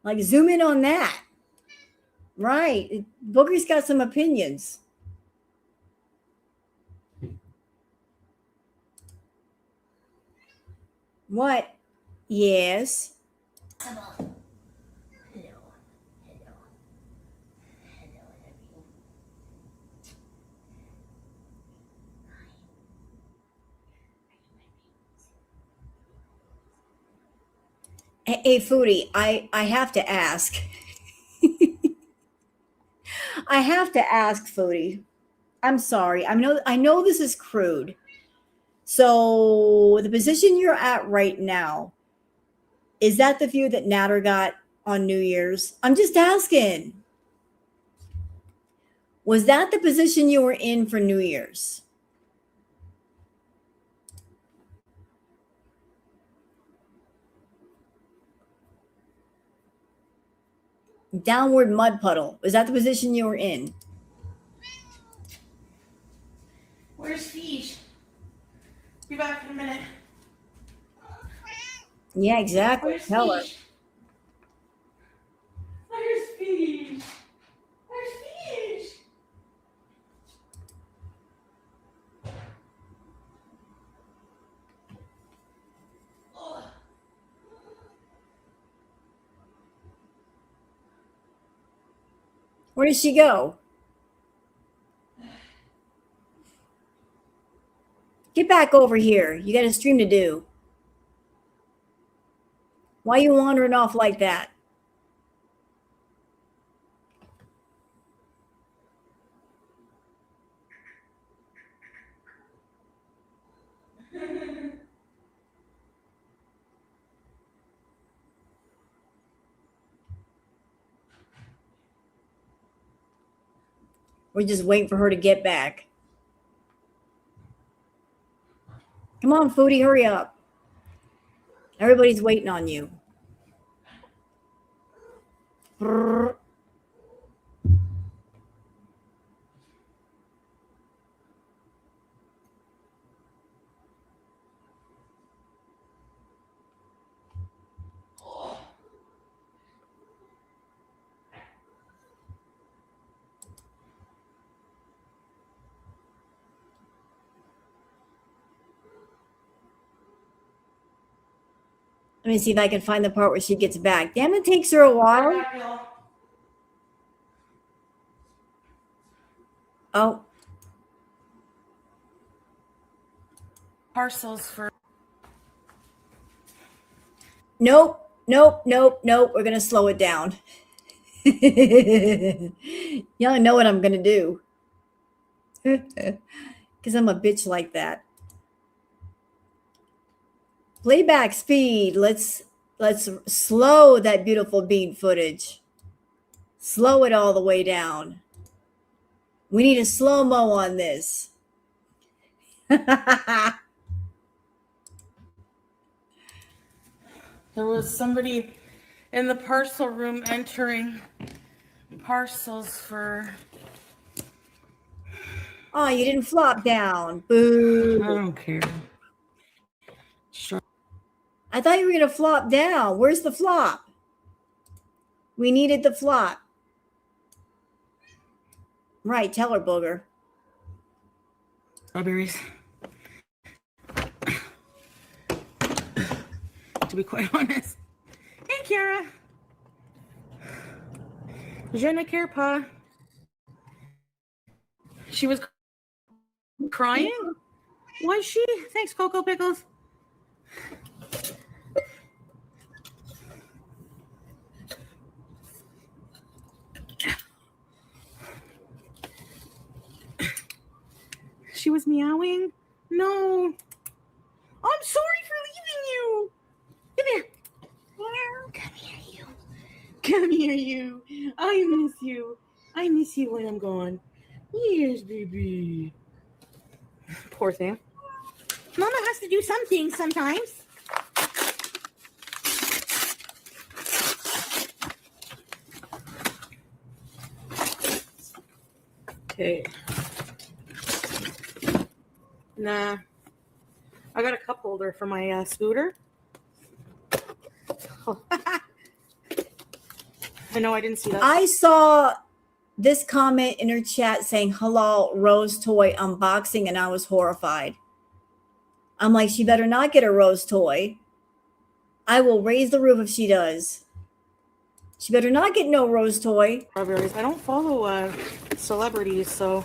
Like, zoom in on that. Right. Booger's got some opinions. What? Yes. Hello. Hey, Foodie, I have to ask. I have to ask, Foodie. I'm sorry. I know this is crude. So the position you're at right now, is that the view that Natter got on New Year's? I'm just asking. Was that the position you were in for New Year's? Downward mud puddle. Was that the position you were in? Where's fish? Be back in a minute. Yeah, exactly. Where's Tell her. fish? Where's fish? Where's fish? Where did she go? Get back over here. You got a stream to do. Why are you wandering off like that? We're just waiting for her to get back. Come on, Foodie, hurry up. Everybody's waiting on you. Brrr. Let me see if I can find the part where she gets back. Damn, it takes her a while. Oh, Parcels for. nope. We're going to slow it down. Y'all know what I'm going to do. Because I'm a bitch like that. Playback speed. Let's slow that beautiful bean footage. Slow it all the way down. We need a slow-mo on this. There was somebody in the parcel room entering parcels for. Oh, you didn't flop down. I Boo. don't care. I thought you were going to flop down. Where's the flop? We needed the flop. Right, tell her, booger. Strawberries. To be quite honest. Hey, Kiara. Je ne care pas. She was crying? Was she? Thanks, Cocoa Pickles. She was meowing? No. I'm sorry for leaving you. Come here. Come here, you. Come here, you. I miss you. I miss you when I'm gone. Yes, baby. Poor thing. Mama has to do some things sometimes. Okay. Nah. I got a cup holder for my scooter. I know I didn't see that. I saw this comment in her chat saying halal Rose toy unboxing, and I was horrified. I'm like, she better not get a Rose toy. I will raise the roof if she does. She better not get no Rose toy. Strawberries. I don't follow celebrities, so.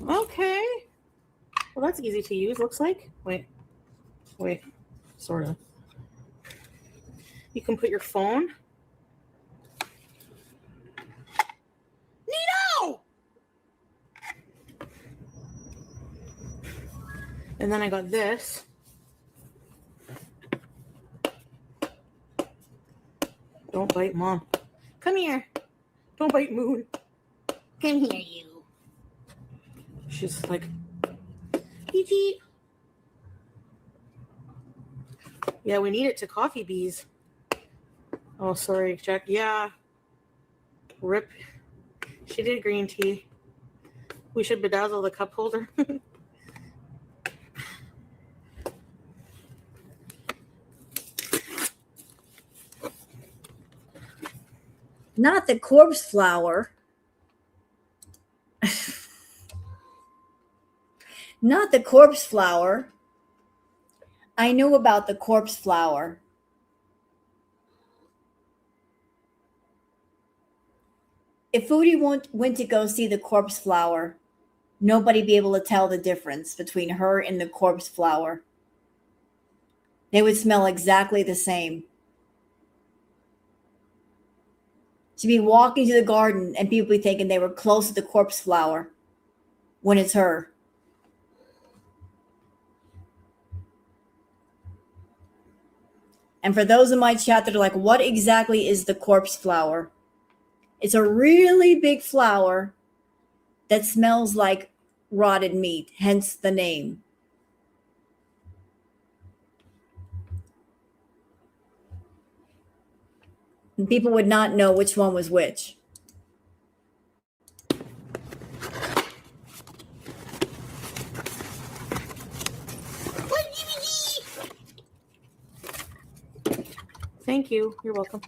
Okay. Well, that's easy to use, looks like. Wait. Sort of. You can put your phone. Neato! And then I got this. Don't bite, Mom. Come here. Don't bite, Moon. Come here, you. She's like, Gigi. Yeah, we need it to coffee bees. Oh, sorry, Jack. Yeah. Rip. She did green tea. We should bedazzle the cup holder. Not the corpse flower. Not the corpse flower. I know about the corpse flower. If Foodie went to go see the corpse flower, nobody be able to tell the difference between her and the corpse flower. They would smell exactly the same. She'd be walking to the garden and people be thinking they were close to the corpse flower when it's her. And for those in my chat that are like, what exactly is the corpse flower? It's a really big flower that smells like rotted meat, hence the name. And people would not know which one was which. Thank you. You're welcome.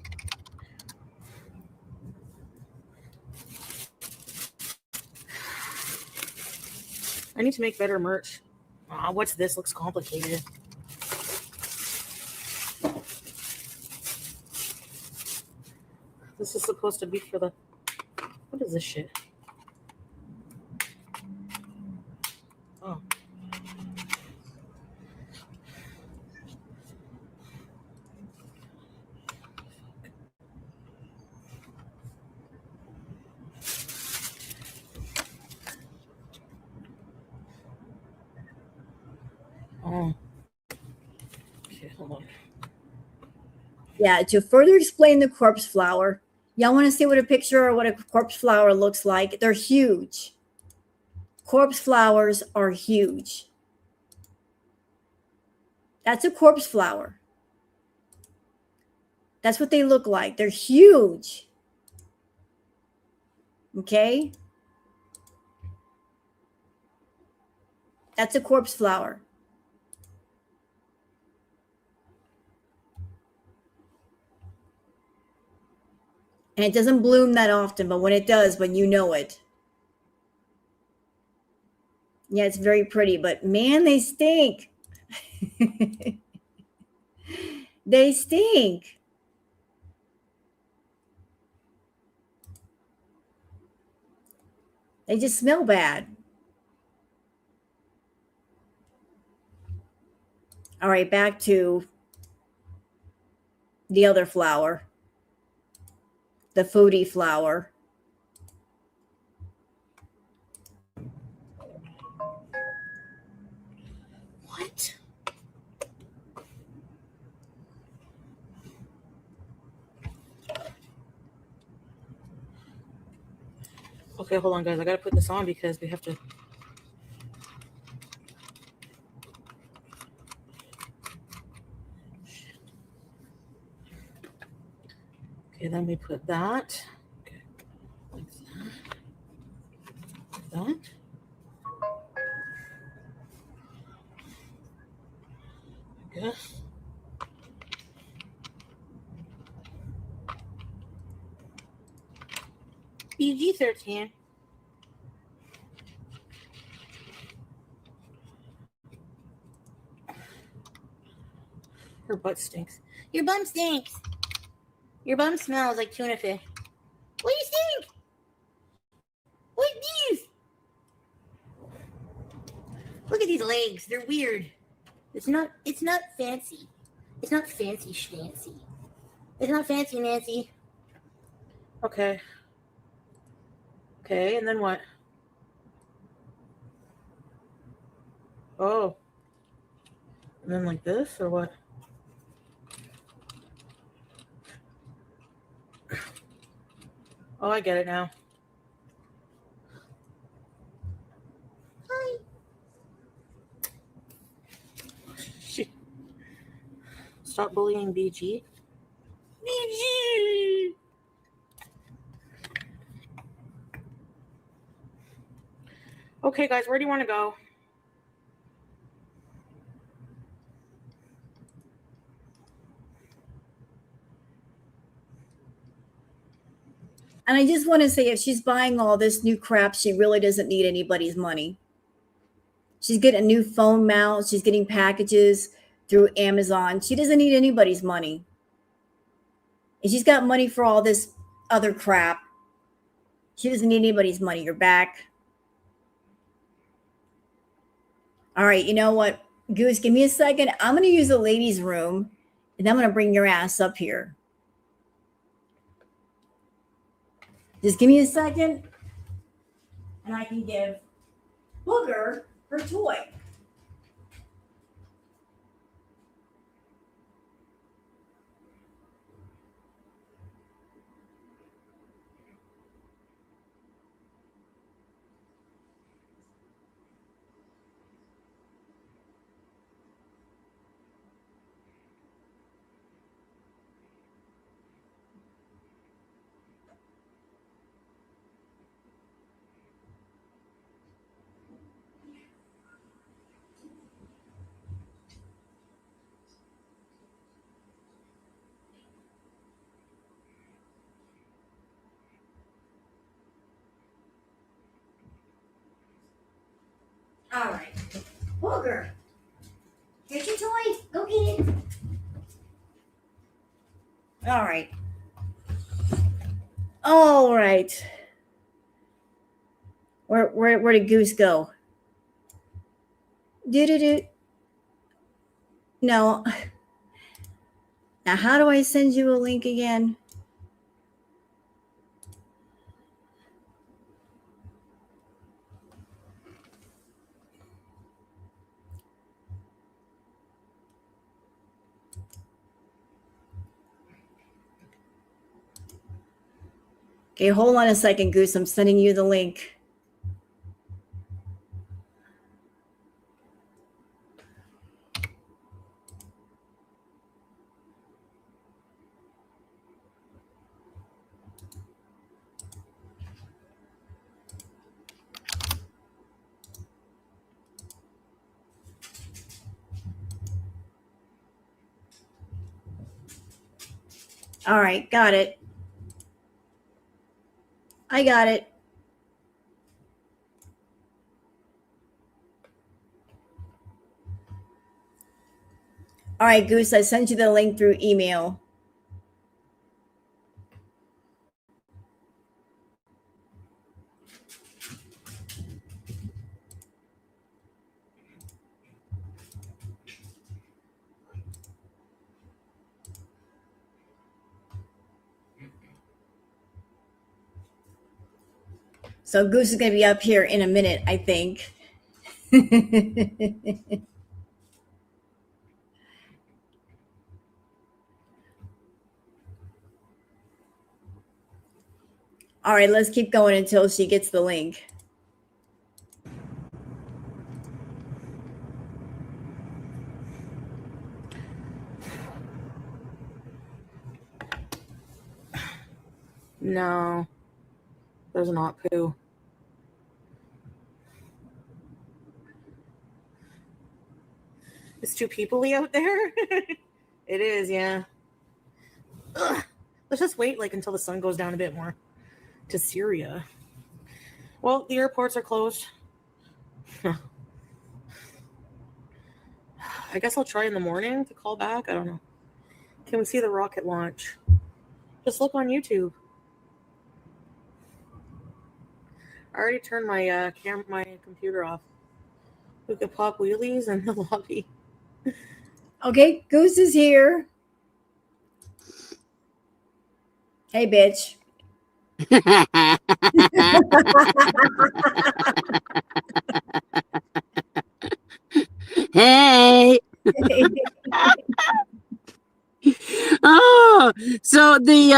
I need to make better merch. What's this? Looks complicated. This is supposed to be for the... What is this shit? Oh. Oh. Okay, hold on. Yeah, to further explain the corpse flower, y'all want to see what a picture or what a corpse flower looks like? They're huge. Corpse flowers are huge. That's a corpse flower. That's what they look like. They're huge. Okay? That's a corpse flower. And it doesn't bloom that often, but when it does, when you know it. Yeah, it's very pretty, but man, they stink. They stink. They just smell bad. All right, back to the other flower, the Foodie flower. What? Okay, hold on, guys. I gotta put this on because we have to... Okay, then we put that. Okay, like that. Like that. Okay. PG-13. Her butt stinks. Your bum stinks. Your bum smells like tuna fish. What do you stink? What is? Look at these legs. They're weird. It's not fancy. It's not fancy schmancy. It's not fancy Nancy. Okay. Okay, and then what? Oh. And then like this or what? Oh, I get it now. Hi. Stop bullying BG. BG. Okay, guys, where do you want to go? And I just want to say, if she's buying all this new crap, she really doesn't need anybody's money. She's getting a new phone mount. She's getting packages through Amazon. She doesn't need anybody's money. And she's got money for all this other crap. She doesn't need anybody's money. You're back. All right, you know what? Goose, give me a second. I'm going to use the ladies' room, and I'm going to bring your ass up here. Just give me a second, and I can give Booger her toy. All right. Booger. Here's your toy. Go get it. All right. All right. Where did Goose go? Do. No. Now, how do I send you a link again? Okay, hold on a second, Goose. I'm sending you the link. All right, got it. I got it. All right, Goose, I sent you the link through email. So Goose is going to be up here in a minute, I think. All right, let's keep going until she gets the link. No, there's not poo. It's too peoply out there. It is, yeah. Ugh. Let's just wait until the sun goes down a bit more to Syria. Well, the airports are closed. I guess I'll try in the morning to call back. I don't know. Can we see the rocket launch? Just look on YouTube. I already turned my my computer off. We could pop wheelies in the lobby. Okay, Goose is here. Hey, bitch. Hey. Oh, so this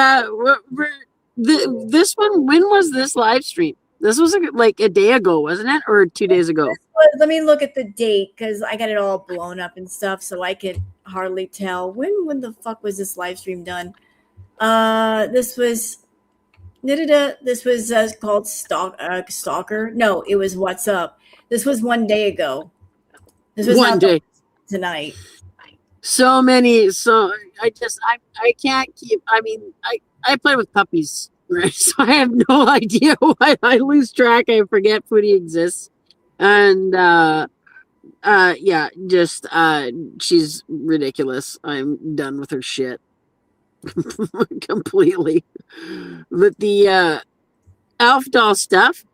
one. When was this live stream? This was like a day ago, wasn't it, or 2 days ago? Let me look at the date because I got it all blown up and stuff, so I could hardly tell. When the fuck was this live stream done? This was called Stalker. No, it was What's Up. This was 1 day ago. This was one day tonight. So many. So I can't keep. I mean, I play with puppies, right? So I have no idea why I lose track. I forget Foodie exists, and yeah, just she's ridiculous. I'm done with her shit completely. But the Alf doll stuff,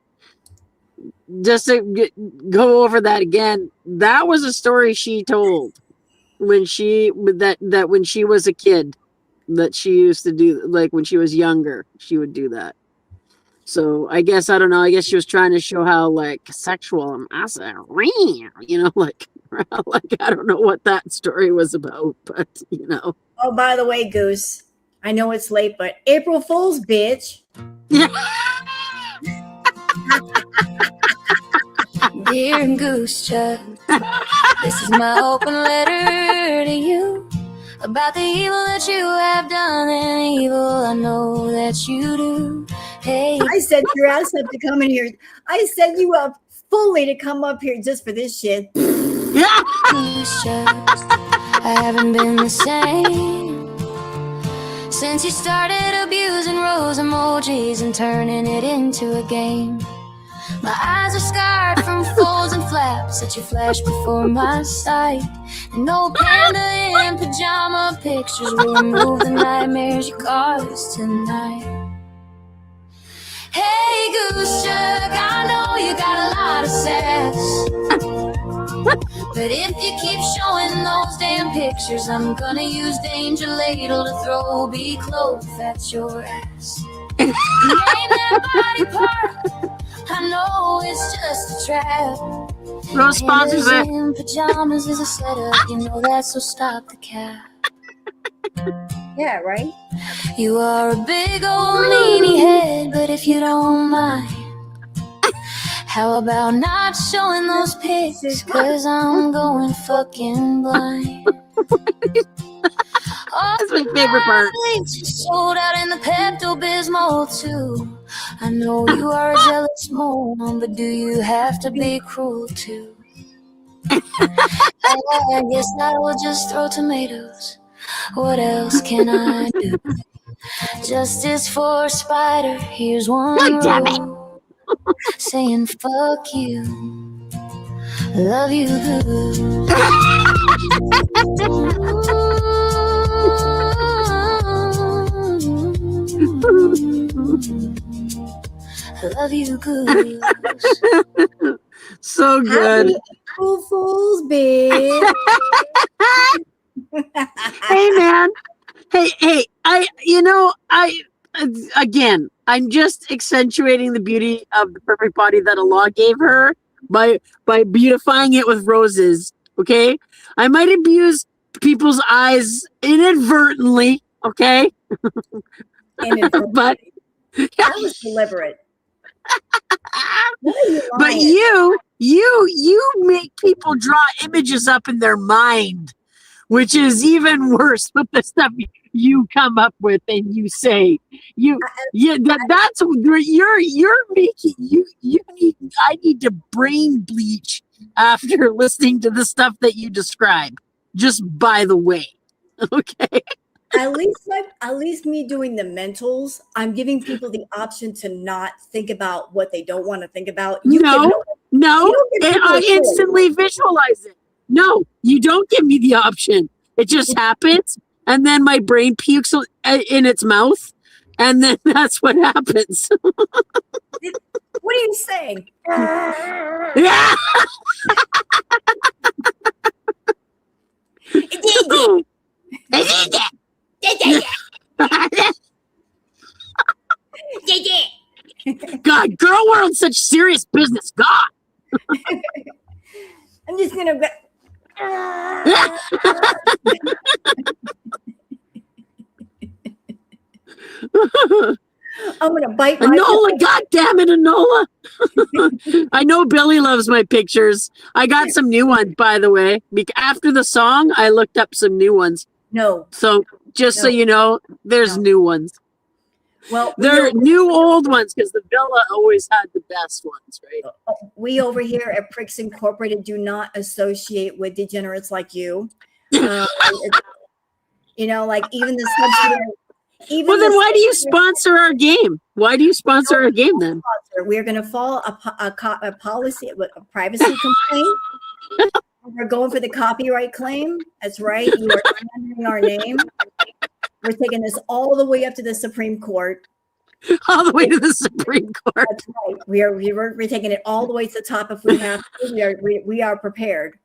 just to go over that again, that was a story she told when she when she was a kid, that she used to do, like when she was younger, she would do that. So I guess, I don't know, I guess she was trying to show how like sexual and awesome, you know, like I don't know what that story was about, but you know. Oh, by the way, Goose, I know it's late, but April Fool's, bitch. Dear Goose Chuck, this is my open letter to you about the evil that you have done and the evil I know that you do. Hey, I set your ass up to come in here. I set you up fully to come up here just for this shit. Goose Chuck, I haven't been the same since you started abusing rose emojis and turning it into a game. My eyes are scarred from folds and flaps that you flash before my sight. And no panda in pajama pictures will remove the nightmares you caused tonight. Hey, Goose Chuck, I know you got a lot of sass. But if you keep showing those damn pictures, I'm gonna use Danger Ladle to throw bee clothes at your ass. Name that body part, I know it's just a trap. No sponsors Pandas it. in pajamas is a setup, you know that, so stop the cap. Yeah, right? You are a big old meanie head, but if you don't mind, how about not showing those pics, cause I'm going fucking blind. That's my favorite part. Sold out in the Pepto-Bismol too. I know you are a jealous mom, but do you have to be cruel too? I guess I will just throw tomatoes. What else can I do? Justice for Spider, here's one God damn it. rule. Saying fuck you, love you good. Love you good. So good. Happy April Fool's, bitch. Hey, man. Hey, again, I'm just accentuating the beauty of the perfect body that Allah gave her by beautifying it with roses. Okay, I might abuse people's eyes inadvertently. Okay, but That was deliberate. What are you but lying? you make people draw images up in their mind, which is even worse with the stuff you come up with and you say. That's you're making you need. I need to brain bleach after listening to the stuff that you describe. Just by the way, okay. At least me doing the mentals, I'm giving people the option to not think about what they don't want to think about. No, you don't give people I a choice. instantly visualize it. No, you don't give me the option. It just happens, and then my brain pukes in its mouth, and then that's what happens. What are you saying? Yeah. God, girl world's such serious business. God. I'm just gonna go. I'm gonna bite my Enola, God damn it, Enola. I know Billy loves my pictures. I got some new ones, by the way. After the song, I looked up some new ones. No. So just so No. you know, there's No. new ones. Well, They're new old ones because the Villa always had the best ones, right? we over here at Pricks Incorporated do not associate with degenerates like you. Like even the subsidiary. Well, then why do you sponsor our game? Why do you sponsor our game then? We're going to follow a policy with a privacy complaint. We're going for the copyright claim. That's right. You are slandering our name. We're taking this all the way up to the Supreme Court. All the way to the Supreme Court. That's right. We're taking it all the way to the top if we have to. We are prepared.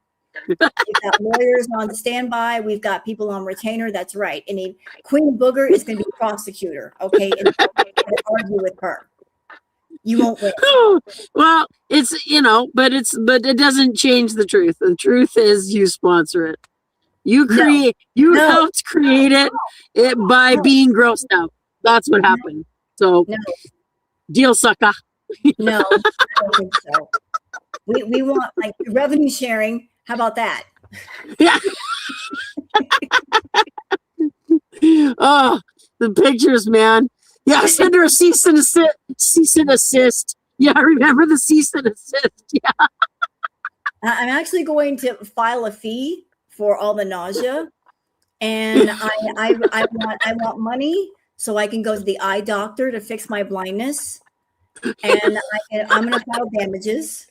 We've got lawyers on standby. We've got people on retainer. That's right. And Queen Booger is going to be prosecutor. Okay, and argue with her. You won't win. Well, it's but it doesn't change the truth. The truth is you sponsor it. You helped create it by being grossed out. That's what happened. So deal, sucker. No, I don't think so. We want like revenue sharing. How about that? Yeah. Oh, the pictures, man. Yeah, send her a cease and assist. Yeah, I remember the cease and assist. Yeah. I'm actually going to file a fee for all the nausea, and I want money so I can go to the eye doctor to fix my blindness. and I'm going to file damages.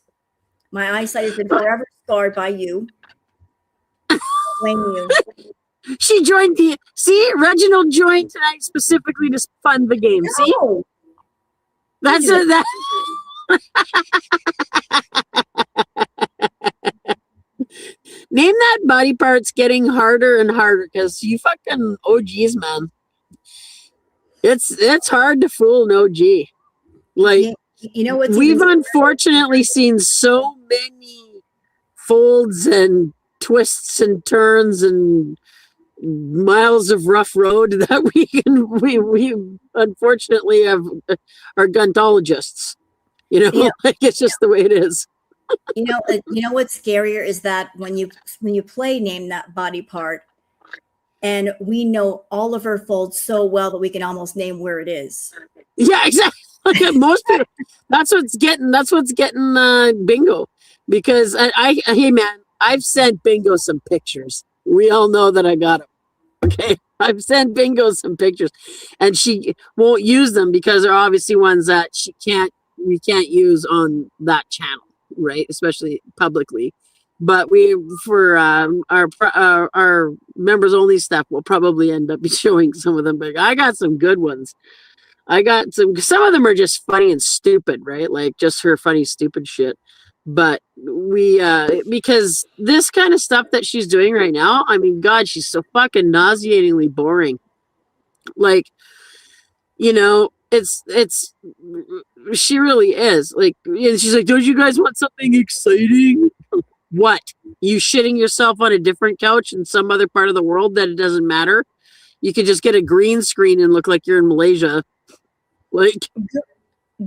My eyesight has been forever scarred by you. Blame you. She joined the. See, Reginald joined tonight specifically to fund the game. See, No, that's do a, that. Name that body part's getting harder and harder because you fucking OGs, man. It's hard to fool an OG. Like you know what's we've even unfortunately seen so many folds and twists and turns and miles of rough road that we unfortunately are guntologists. You know, You know- like it's just the way it is. you know what's scarier is that when you play name that body part, and we know all of her folds so well that we can almost name where it is. Yeah, exactly. Most people, that's what's getting Bingo, because hey man, I've sent Bingo some pictures. We all know that I got them. Okay, I've sent Bingo some pictures, and she won't use them because they're obviously ones that we can't use on that channel, right? Especially publicly. But for our members only stuff, we'll probably end up showing some of them. But I got some good ones. I got some of them are just funny and stupid, right? Like just her funny, stupid shit. But because this kind of stuff that she's doing right now, I mean, God, she's so fucking nauseatingly boring. Like, it's she really is. Like, and she's like, don't you guys want something exciting? What? You shitting yourself on a different couch in some other part of the world that it doesn't matter? You could just get a green screen and look like you're in Malaysia. Like,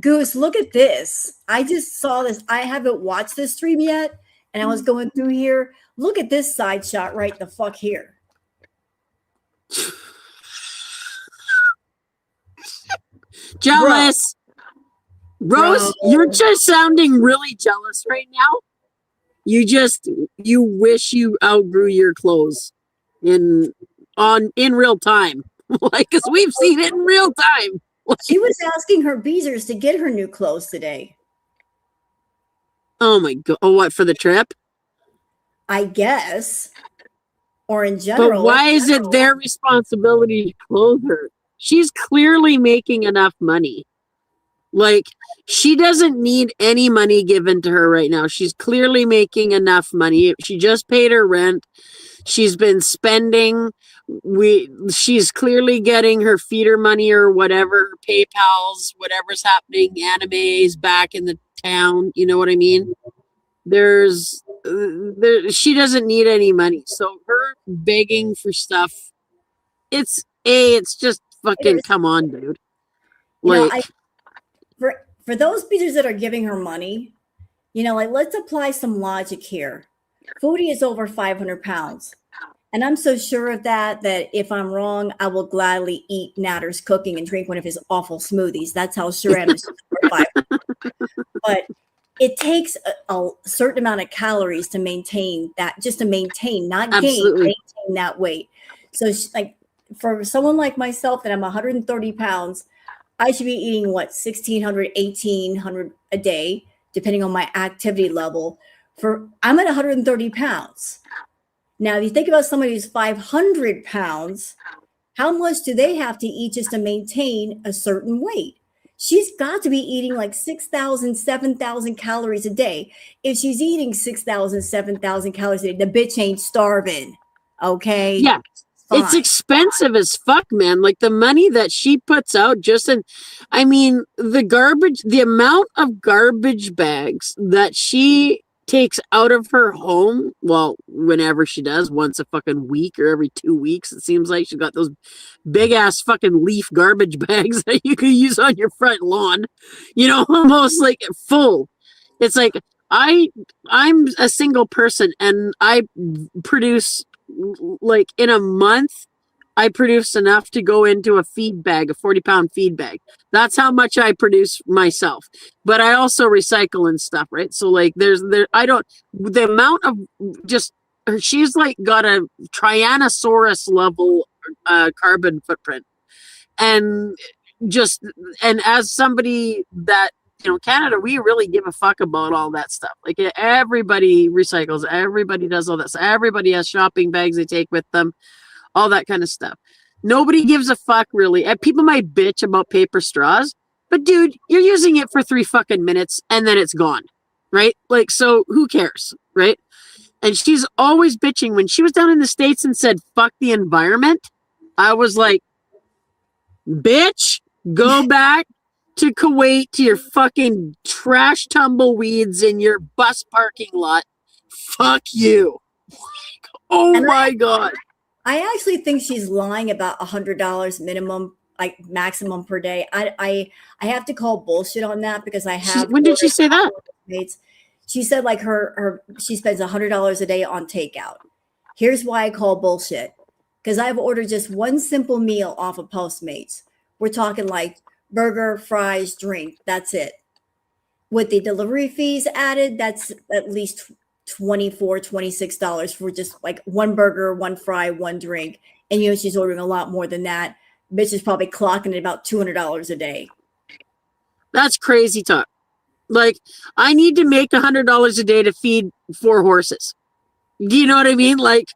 Goose, look at this. I just saw this. I haven't watched this stream yet, and I was going through here. Look at this side shot right the fuck here. jealous. Rose, you're just sounding really jealous right now. You wish you outgrew your clothes in real time. Like, because we've seen it in real time. She was asking her beezers to get her new clothes today. Oh my god! Oh, what, for the trip? I guess, or in general. But why is it their responsibility to clothe her? She's clearly making enough money. Like, she doesn't need any money given to her right now. She's clearly making enough money. She just paid her rent. She's been spending. She's clearly getting her feeder money or whatever, PayPals, whatever's happening, animes back in the town. You know what I mean? She doesn't need any money. So her begging for stuff, it's just fucking come on, dude. Like, for those beezers that are giving her money, like, let's apply some logic here. Foodie is over 500 pounds. And I'm so sure of that if I'm wrong, I will gladly eat Natter's cooking and drink one of his awful smoothies. That's how sure I am. But it takes a certain amount of calories to maintain that, just to maintain, not gain, maintain that weight. So like for someone like myself that I'm 130 pounds, I should be eating 1,600, 1,800 a day, depending on my activity level. I'm at 130 pounds. Now, if you think about somebody who's 500 pounds, how much do they have to eat just to maintain a certain weight? She's got to be eating like 6,000, 7,000 calories a day. If she's eating 6,000, 7,000 calories a day, the bitch ain't starving. Okay? Yeah. It's expensive as fuck, man. Like, the money that she puts out the amount of garbage bags that she takes out of her home, well, whenever she does, once a fucking week or every 2 weeks, it seems like she's got those big ass fucking leaf garbage bags that you can use on your front lawn, almost like full. It's like, I'm a single person and I produce, like, in a month, I produce enough to go into a feed bag, a 40-pound feed bag. That's how much I produce myself. But I also recycle and stuff, right? So, like, the amount of she's like got a Tyrannosaurus level carbon footprint. And as somebody that Canada, we really give a fuck about all that stuff. Like everybody recycles, everybody does all that stuff. Everybody has shopping bags they take with them, all that kind of stuff. Nobody gives a fuck really. And people might bitch about paper straws, but dude, you're using it for 3 fucking minutes and then it's gone, right? Like, so who cares, right? And she's always bitching. When she was down in the States and said, fuck the environment, I was like, bitch, go back to Kuwait to your fucking trash tumbleweeds in your bus parking lot. Fuck you. Oh And my God. I actually think she's lying about $100 minimum, like maximum per day. I have to call bullshit on that because I have. When did she say that? Postmates. She said like she spends $100 a day on takeout. Here's why I call bullshit. Because I've ordered just one simple meal off of Postmates. We're talking like burger, fries, drink. That's it. With the delivery fees added, that's at least $24, $26 for just like one burger, one fry, one drink. And she's ordering a lot more than that. Bitch is probably clocking at about $200 a day. That's crazy talk. Like, I need to make $100 a day to feed 4 horses. Do you know what I mean? Like,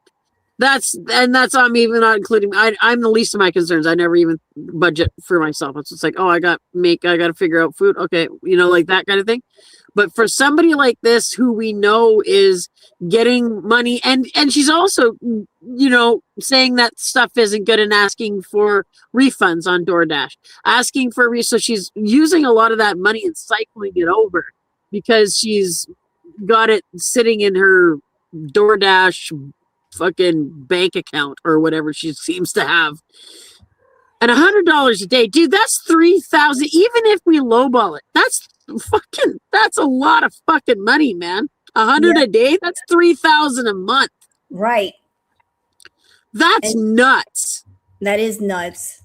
that's I'm even not including. I'm the least of my concerns. I never even budget for myself. It's just like, oh, I got to figure out food. Okay, like that kind of thing. But for somebody like this, who we know is getting money, and she's also, saying that stuff isn't good and asking for refunds on DoorDash, asking for so she's using a lot of that money and cycling it over because she's got it sitting in her DoorDash fucking bank account or whatever she seems to have. And $100 a day, dude, that's 3,000. Even if we lowball it, that's a lot of fucking money, man. 100 a day, that's 3,000 a month. Right. That's nuts. That is nuts.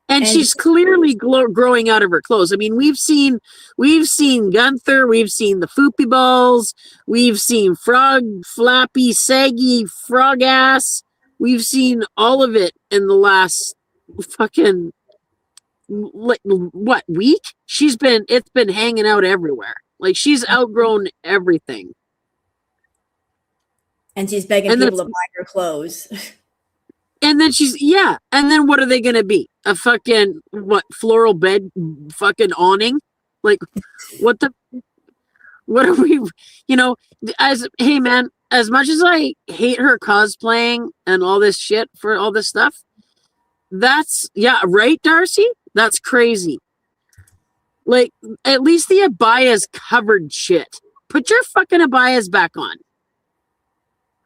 And she's clearly growing out of her clothes. I mean, we've seen Gunther, we've seen the Foopy Balls, we've seen Frog, Flappy, Saggy, Frog Ass. We've seen all of it in the last fucking week? It's been hanging out everywhere. Like, she's outgrown everything. And she's begging people to buy her clothes. And then and then what are they going to be? A fucking, floral bed fucking awning? Like, what are we, hey man, as much as I hate her cosplaying and all this shit for all this stuff, that's, right, Darcy? That's crazy. Like, at least the abaya's covered shit. Put your fucking abayas back on.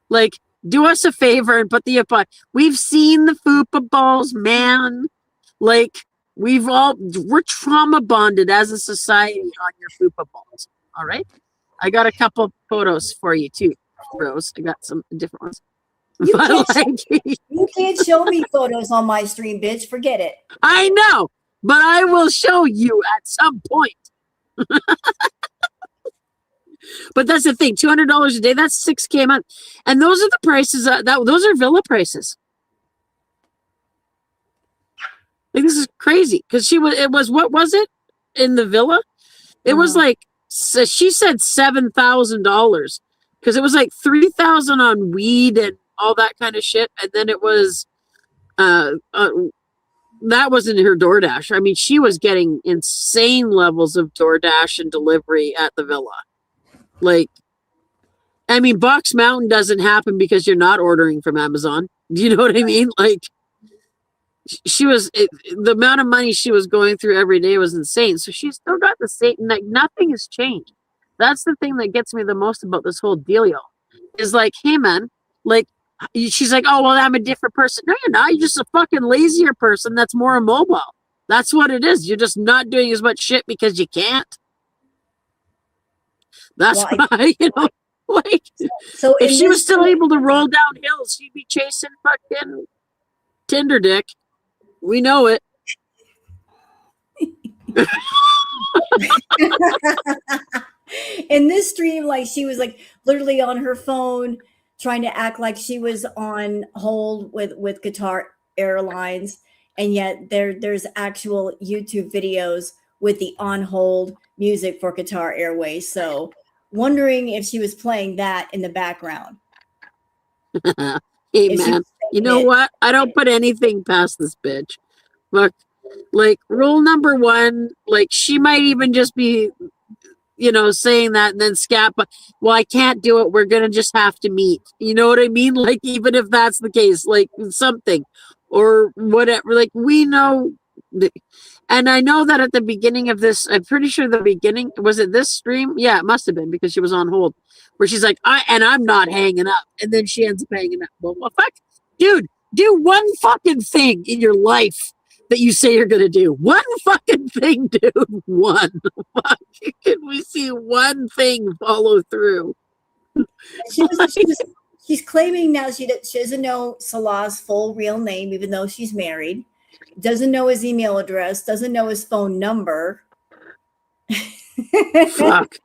Like, do us a favor and put the abaya. We've seen the fupa balls, man. Like, we're trauma bonded as a society on your fupa balls. All right? I got a couple photos for you too, Rose. I got some different ones. You can't show me photos on my stream, bitch. Forget it. I know, but I will show you at some point. But that's the thing, $200 a day, that's $6K a month. And those are the prices, those are villa prices. Like, this is crazy. Because what was it in the villa? It was like, she said $7,000. Because it was like $3,000 on weed and all that kind of shit. And then it was, that wasn't her DoorDash. I mean, she was getting insane levels of DoorDash and delivery at the villa. Like, I mean, Box Mountain doesn't happen because you're not ordering from Amazon. Do you know what I mean? Like, the amount of money she was going through every day was insane. So she's still got the same, like, nothing has changed. That's the thing that gets me the most about this whole dealio. Is like, hey man, like, she's like, oh, well, I'm a different person. No, you're not. You're just a fucking lazier person that's more immobile. That's what it is. You're just not doing as much shit because you can't. That's why, like, so if she was still able to roll down hills, she'd be chasing fucking Tinder dick. We know it. In this stream, like, she was like literally on her phone trying to act like she was on hold with Qatar Airlines, and yet there's actual YouTube videos with the on hold music for Qatar Airways. So wondering if she was playing that in the background. Hey, If she man, was you saying know it. what? I don't put anything past this bitch. Look, like, rule number one, like, she might even just be, saying that and then scat, but, well, I can't do it. We're going to just have to meet. You know what I mean? Like, even if that's the case, like, something or whatever, like, we know. And I know that at the beginning of this, I'm pretty sure the beginning, was it this stream? Yeah, it must have been because she was on hold, where she's like, I'm not hanging up. And then she ends up hanging up. Well, fuck, dude, do one fucking thing in your life that you say you're going to do. One fucking thing, dude. One. Fuck. Can we see one thing follow through? She's claiming now she doesn't know Salah's full real name, even though she's married. Doesn't know his email address. Doesn't know his phone number. Fuck.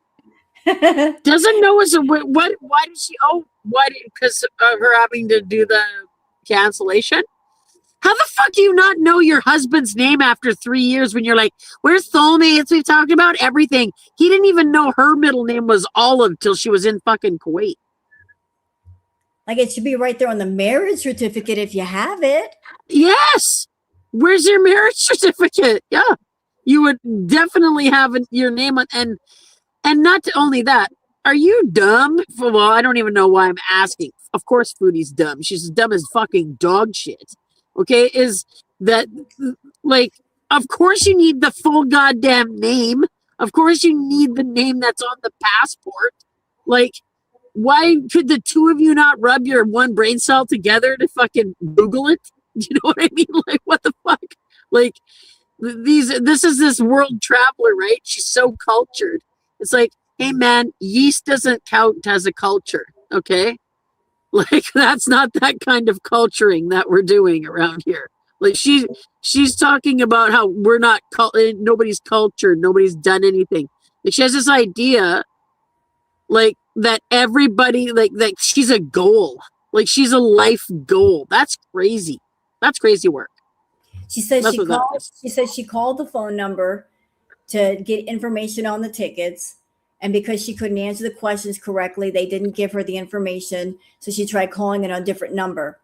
Doesn't know his what? Why did she? Oh, why? Because of her having to do the cancellation. How the fuck do you not know your husband's name after 3 years when you're like, we're soulmates, we've talked about everything. He didn't even know her middle name was Olive till she was in fucking Kuwait. Like, it should be right there on the marriage certificate if you have it. Yes. Where's your marriage certificate? Yeah. You would definitely have your name on, and not only that, are you dumb? Well, I don't even know why I'm asking. Of course Foodie's dumb. She's as dumb as fucking dog shit. Okay, is that, like, of course you need the full goddamn name. Of course you need the name that's on the passport. Like, why could the two of you not rub your one brain cell together to fucking Google it? You know what I mean? Like, what the fuck? Like, this is this world traveler, right? She's so cultured. It's like, hey man, yeast doesn't count as a culture, okay? Like, that's not that kind of culturing that we're doing around here. Like, she's talking about how we're not nobody's cultured, nobody's done anything. Like, she has this idea, like, that everybody, like, that she's a goal, like she's a life goal. That's crazy. That's crazy work. She says she called the phone number to get information on the tickets. And because she couldn't answer the questions correctly, they didn't give her the information. So she tried calling it on a different number.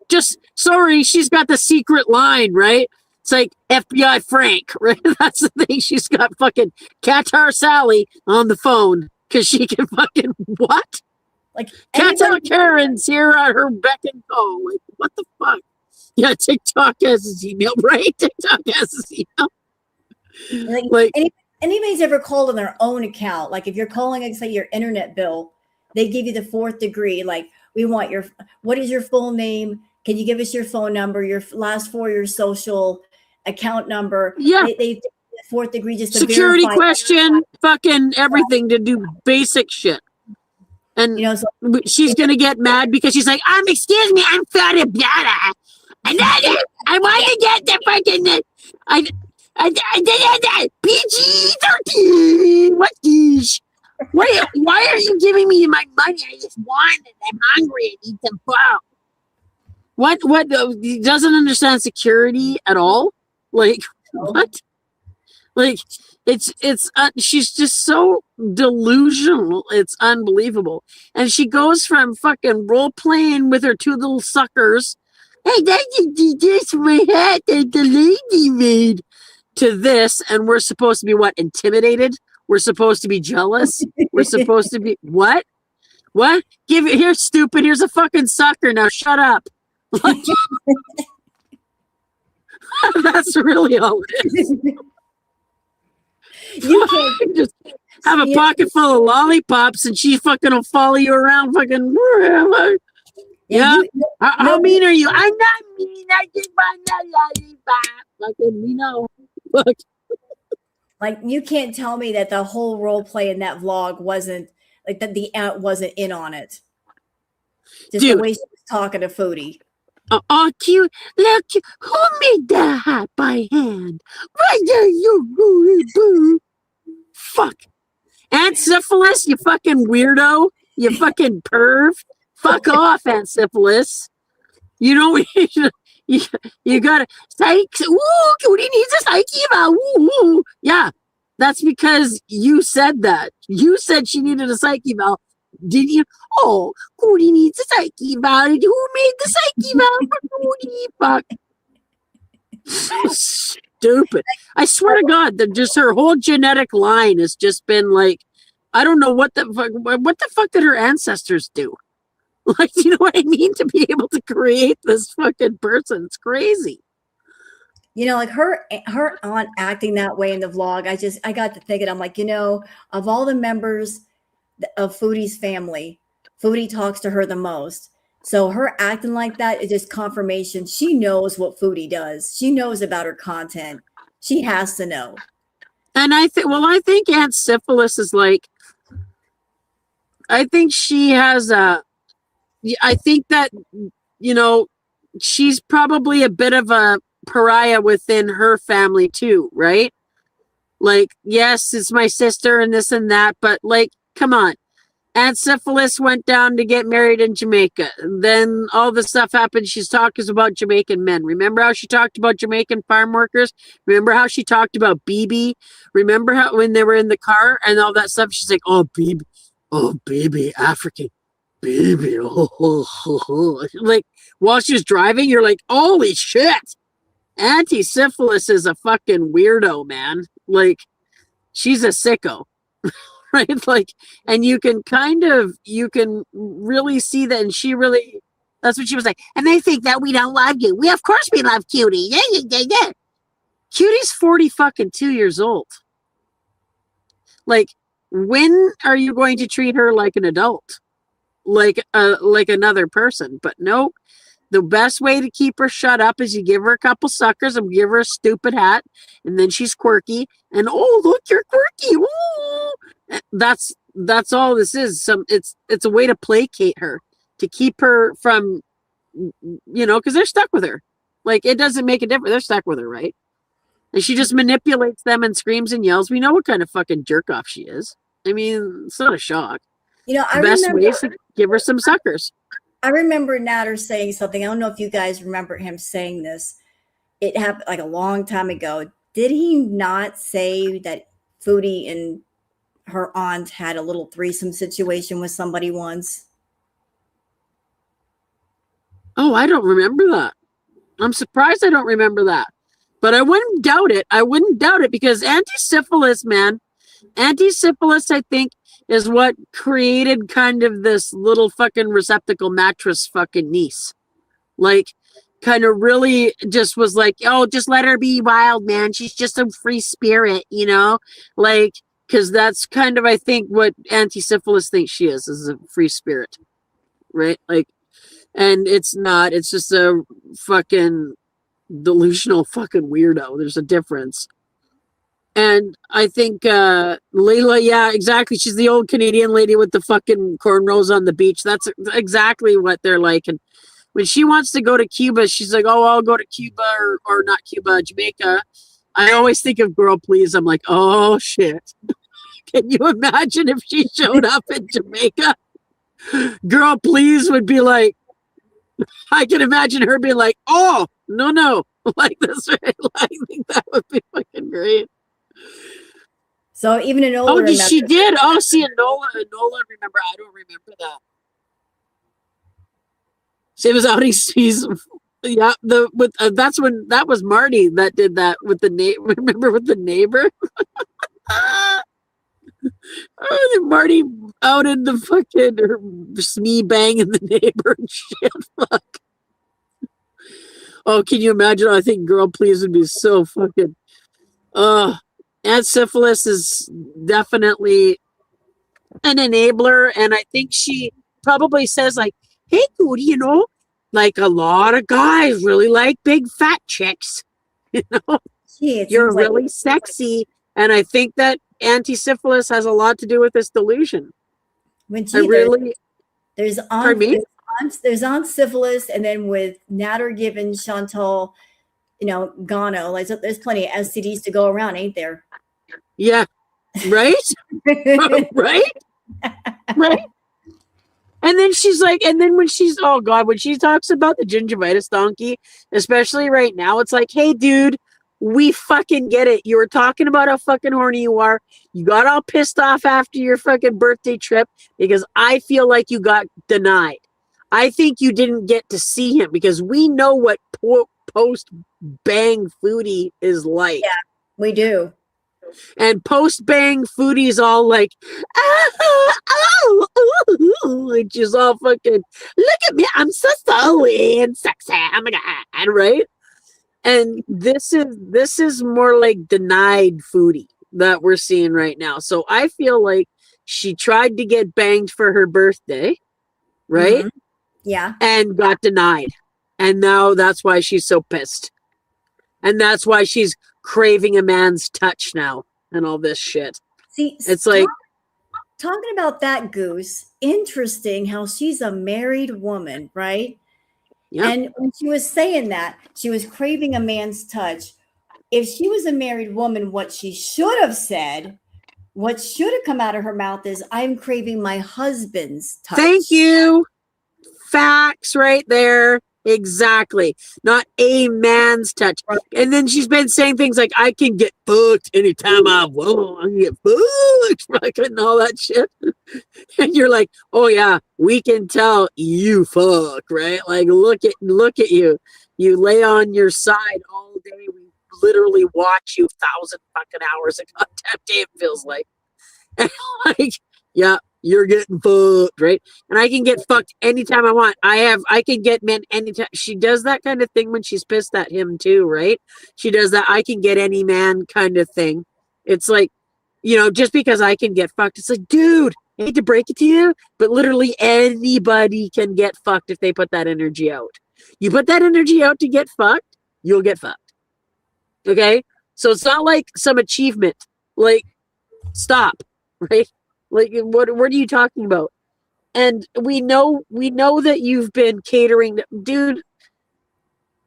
Just sorry, she's got the secret line, right? It's like FBI Frank, right? That's the thing. She's got fucking Qatar Sally on the phone because she can fucking what? Like, Qatar Karen's here on her beck and call. Like, what the fuck? Yeah, TikTok has his email, right? TikTok has his email. Like anybody's ever called on their own account, like if you're calling, like, say, your internet bill, they give you the fourth degree. Like, we want what is your full name? Can you give us your phone number, your last four, your social account number? Yeah. They fourth degree just to security verify question, fucking everything to do basic shit. And so she's gonna get mad because she's like, excuse me, I'm sorry, and then I want to get the fucking PG-13. What these? Why are you giving me my money? I just want it. I'm hungry. I need some food. What? He doesn't understand security at all. Like, what? Like, she's just so delusional. It's unbelievable. And she goes from fucking role playing with her two little suckers. Hey, that's my hat that the lady made. To this, and we're supposed to be what? Intimidated? We're supposed to be jealous? We're supposed to be what? What? Give it here, stupid. Here's a fucking sucker. Now shut up. Like, that's really all it is. You can't just have a pocket full of lollipops and she fucking will follow you around fucking. Yeah. How mean are you? I'm not mean. I just want a lollipop. Fucking, we know. Look. Like, you can't tell me that the whole role play in that vlog wasn't, like, that the aunt wasn't in on it. Just the way she was talking to Foodie. Oh, cute. Look, who made that hat by hand? Right there, you fuck. Aunt Syphilis, you fucking weirdo. You fucking perv. Fuck off, Aunt Syphilis. You don't You gotta psych. Ooh, Cody needs a psyche eval. Ooh, ooh. Yeah, that's because you said that. You said she needed a psyche eval, didn't you? Oh, Cody needs a psyche eval. Who made the psyche eval for Cody? Fuck. So stupid. I swear to God, that just her whole genetic line has just been like, I don't know what the fuck. What the fuck did her ancestors do? Like, you know what I mean? To be able to create this fucking person, it's crazy. You know, like her aunt acting that way in the vlog, I got to thinking, I'm like, you know, of all the members of Foodie's family, Foodie talks to her the most. So her acting like that is just confirmation. She knows what Foodie does. She knows about her content. She has to know. And I think Aunt Syphilis is like, I think she has I think that, you know, she's probably a bit of a pariah within her family too, right? Like, yes, it's my sister and this and that, but like, come on. Aunt Syphilis went down to get married in Jamaica. Then all this stuff happened. She's talking about Jamaican men. Remember how she talked about Jamaican farm workers? Remember how she talked about BB? Remember how when they were in the car and all that stuff? She's like, oh, BB, African. Baby, like while she's driving, you're like, holy shit, Auntie Syphilis is a fucking weirdo, man. Like, she's a sicko, right? Like, and you can really see that, and that's what she was like. And they think that we don't love you. Of course we love Cutie. Yeah. Cutie's 40 fucking 2 years old. Like, when are you going to treat her like an adult? Like another person? But no, the best way to keep her shut up is you give her a couple suckers and give her a stupid hat, and then she's quirky, and oh, look, you're quirky. Ooh. That's all this is. It's a way to placate her, to keep her from, you know, because they're stuck with her. Like, it doesn't make a difference. They're stuck with her, right? And she just manipulates them and screams and yells. We know what kind of fucking jerk off she is. I mean, it's not a shock. You know, the best way is to give her some suckers. I remember Natter saying something. I don't know if you guys remember him saying this. It happened like a long time ago. Did he not say that Foodie and her aunt had a little threesome situation with somebody once? Oh, I don't remember that. I'm surprised I don't remember that. But I wouldn't doubt it. Because Auntie Syphilis, I think, is what created kind of this little fucking receptacle mattress fucking niece. Like, kind of really just was like, oh, just let her be wild, man. She's just a free spirit, you know? Like, because that's kind of, I think, what Auntie Syphilis thinks she is a free spirit. Right? Like, and it's not. It's just a fucking delusional fucking weirdo. There's a difference. And I think Layla, yeah, exactly. She's the old Canadian lady with the fucking cornrows on the beach. That's exactly what they're like. And when she wants to go to Cuba, she's like, oh, I'll go to Cuba or not Cuba, Jamaica. I always think of Girl Please. I'm like, oh, shit. Can you imagine if she showed up in Jamaica? Girl Please would be like, I can imagine her being like, oh, no. Like this, right? I think that would be fucking great. So even an older. Oh, she did. Oh, see, Nola, remember? I don't remember that. She was outing. Yeah. That's when that was Marty that did that with the neighbor. Remember with the neighbor? Marty outed the fucking Smee banging the neighbor and shit. Fuck. Oh, can you imagine? I think Girl Please would be so fucking. Aunt Syphilis is definitely an enabler, and I think she probably says like, hey, Cody, you know, like a lot of guys really like big fat chicks. You know, you're really sexy, and I think that Auntie Syphilis has a lot to do with this delusion. There's Aunt Syphilis, and then with Natter Given, Chantal, you know, Gano. Like, there's plenty of STDs to go around, ain't there? Yeah, right. Right. And then she's like, and then when she's, oh God, when she talks about the gingivitis donkey, especially right now, it's like, hey, dude, we fucking get it. You were talking about how fucking horny you are. You got all pissed off after your fucking birthday trip because I feel like you got denied. I think you didn't get to see him because we know what post bang Foodie is like. Yeah, we do. And post bang Foodie's all like, and she's all fucking, look at me, I'm so silly and sexy. Oh my God, right? And this is more like denied Foodie that we're seeing right now. So I feel like she tried to get banged for her birthday, right? Mhm. Yeah. And got denied. And now that's why she's so pissed. And that's why she's craving a man's touch now and all this shit. See, It's like, talking about that, Goose, interesting how she's a married woman, right? yeah. And when she was saying that, she was craving a man's touch. If she was a married woman, what she should have said, what should have come out of her mouth is, I'm craving my husband's touch. Thank you. Facts right there. Exactly. Not a man's touch. Right. And then she's been saying things like, I can get fucked anytime I want. I can get fucked. Fucking all that shit. And you're like, oh yeah, we can tell you fuck, right? Like, look at you. You lay on your side all day. We literally watch you 1,000 fucking hours a goddamn day, it feels like. And like, yeah, you're getting fucked, right? And I can get fucked anytime I want. I can get men anytime. She does that kind of thing when she's pissed at him too, right? She does that I can get any man kind of thing. It's like, just because I can get fucked, it's like, dude, I hate to break it to you, but literally anybody can get fucked if they put that energy out. You put that energy out to get fucked, you'll get fucked. Okay? So it's not like some achievement. Like, stop, right? Like, what are you talking about? And we know that you've been catering, dude.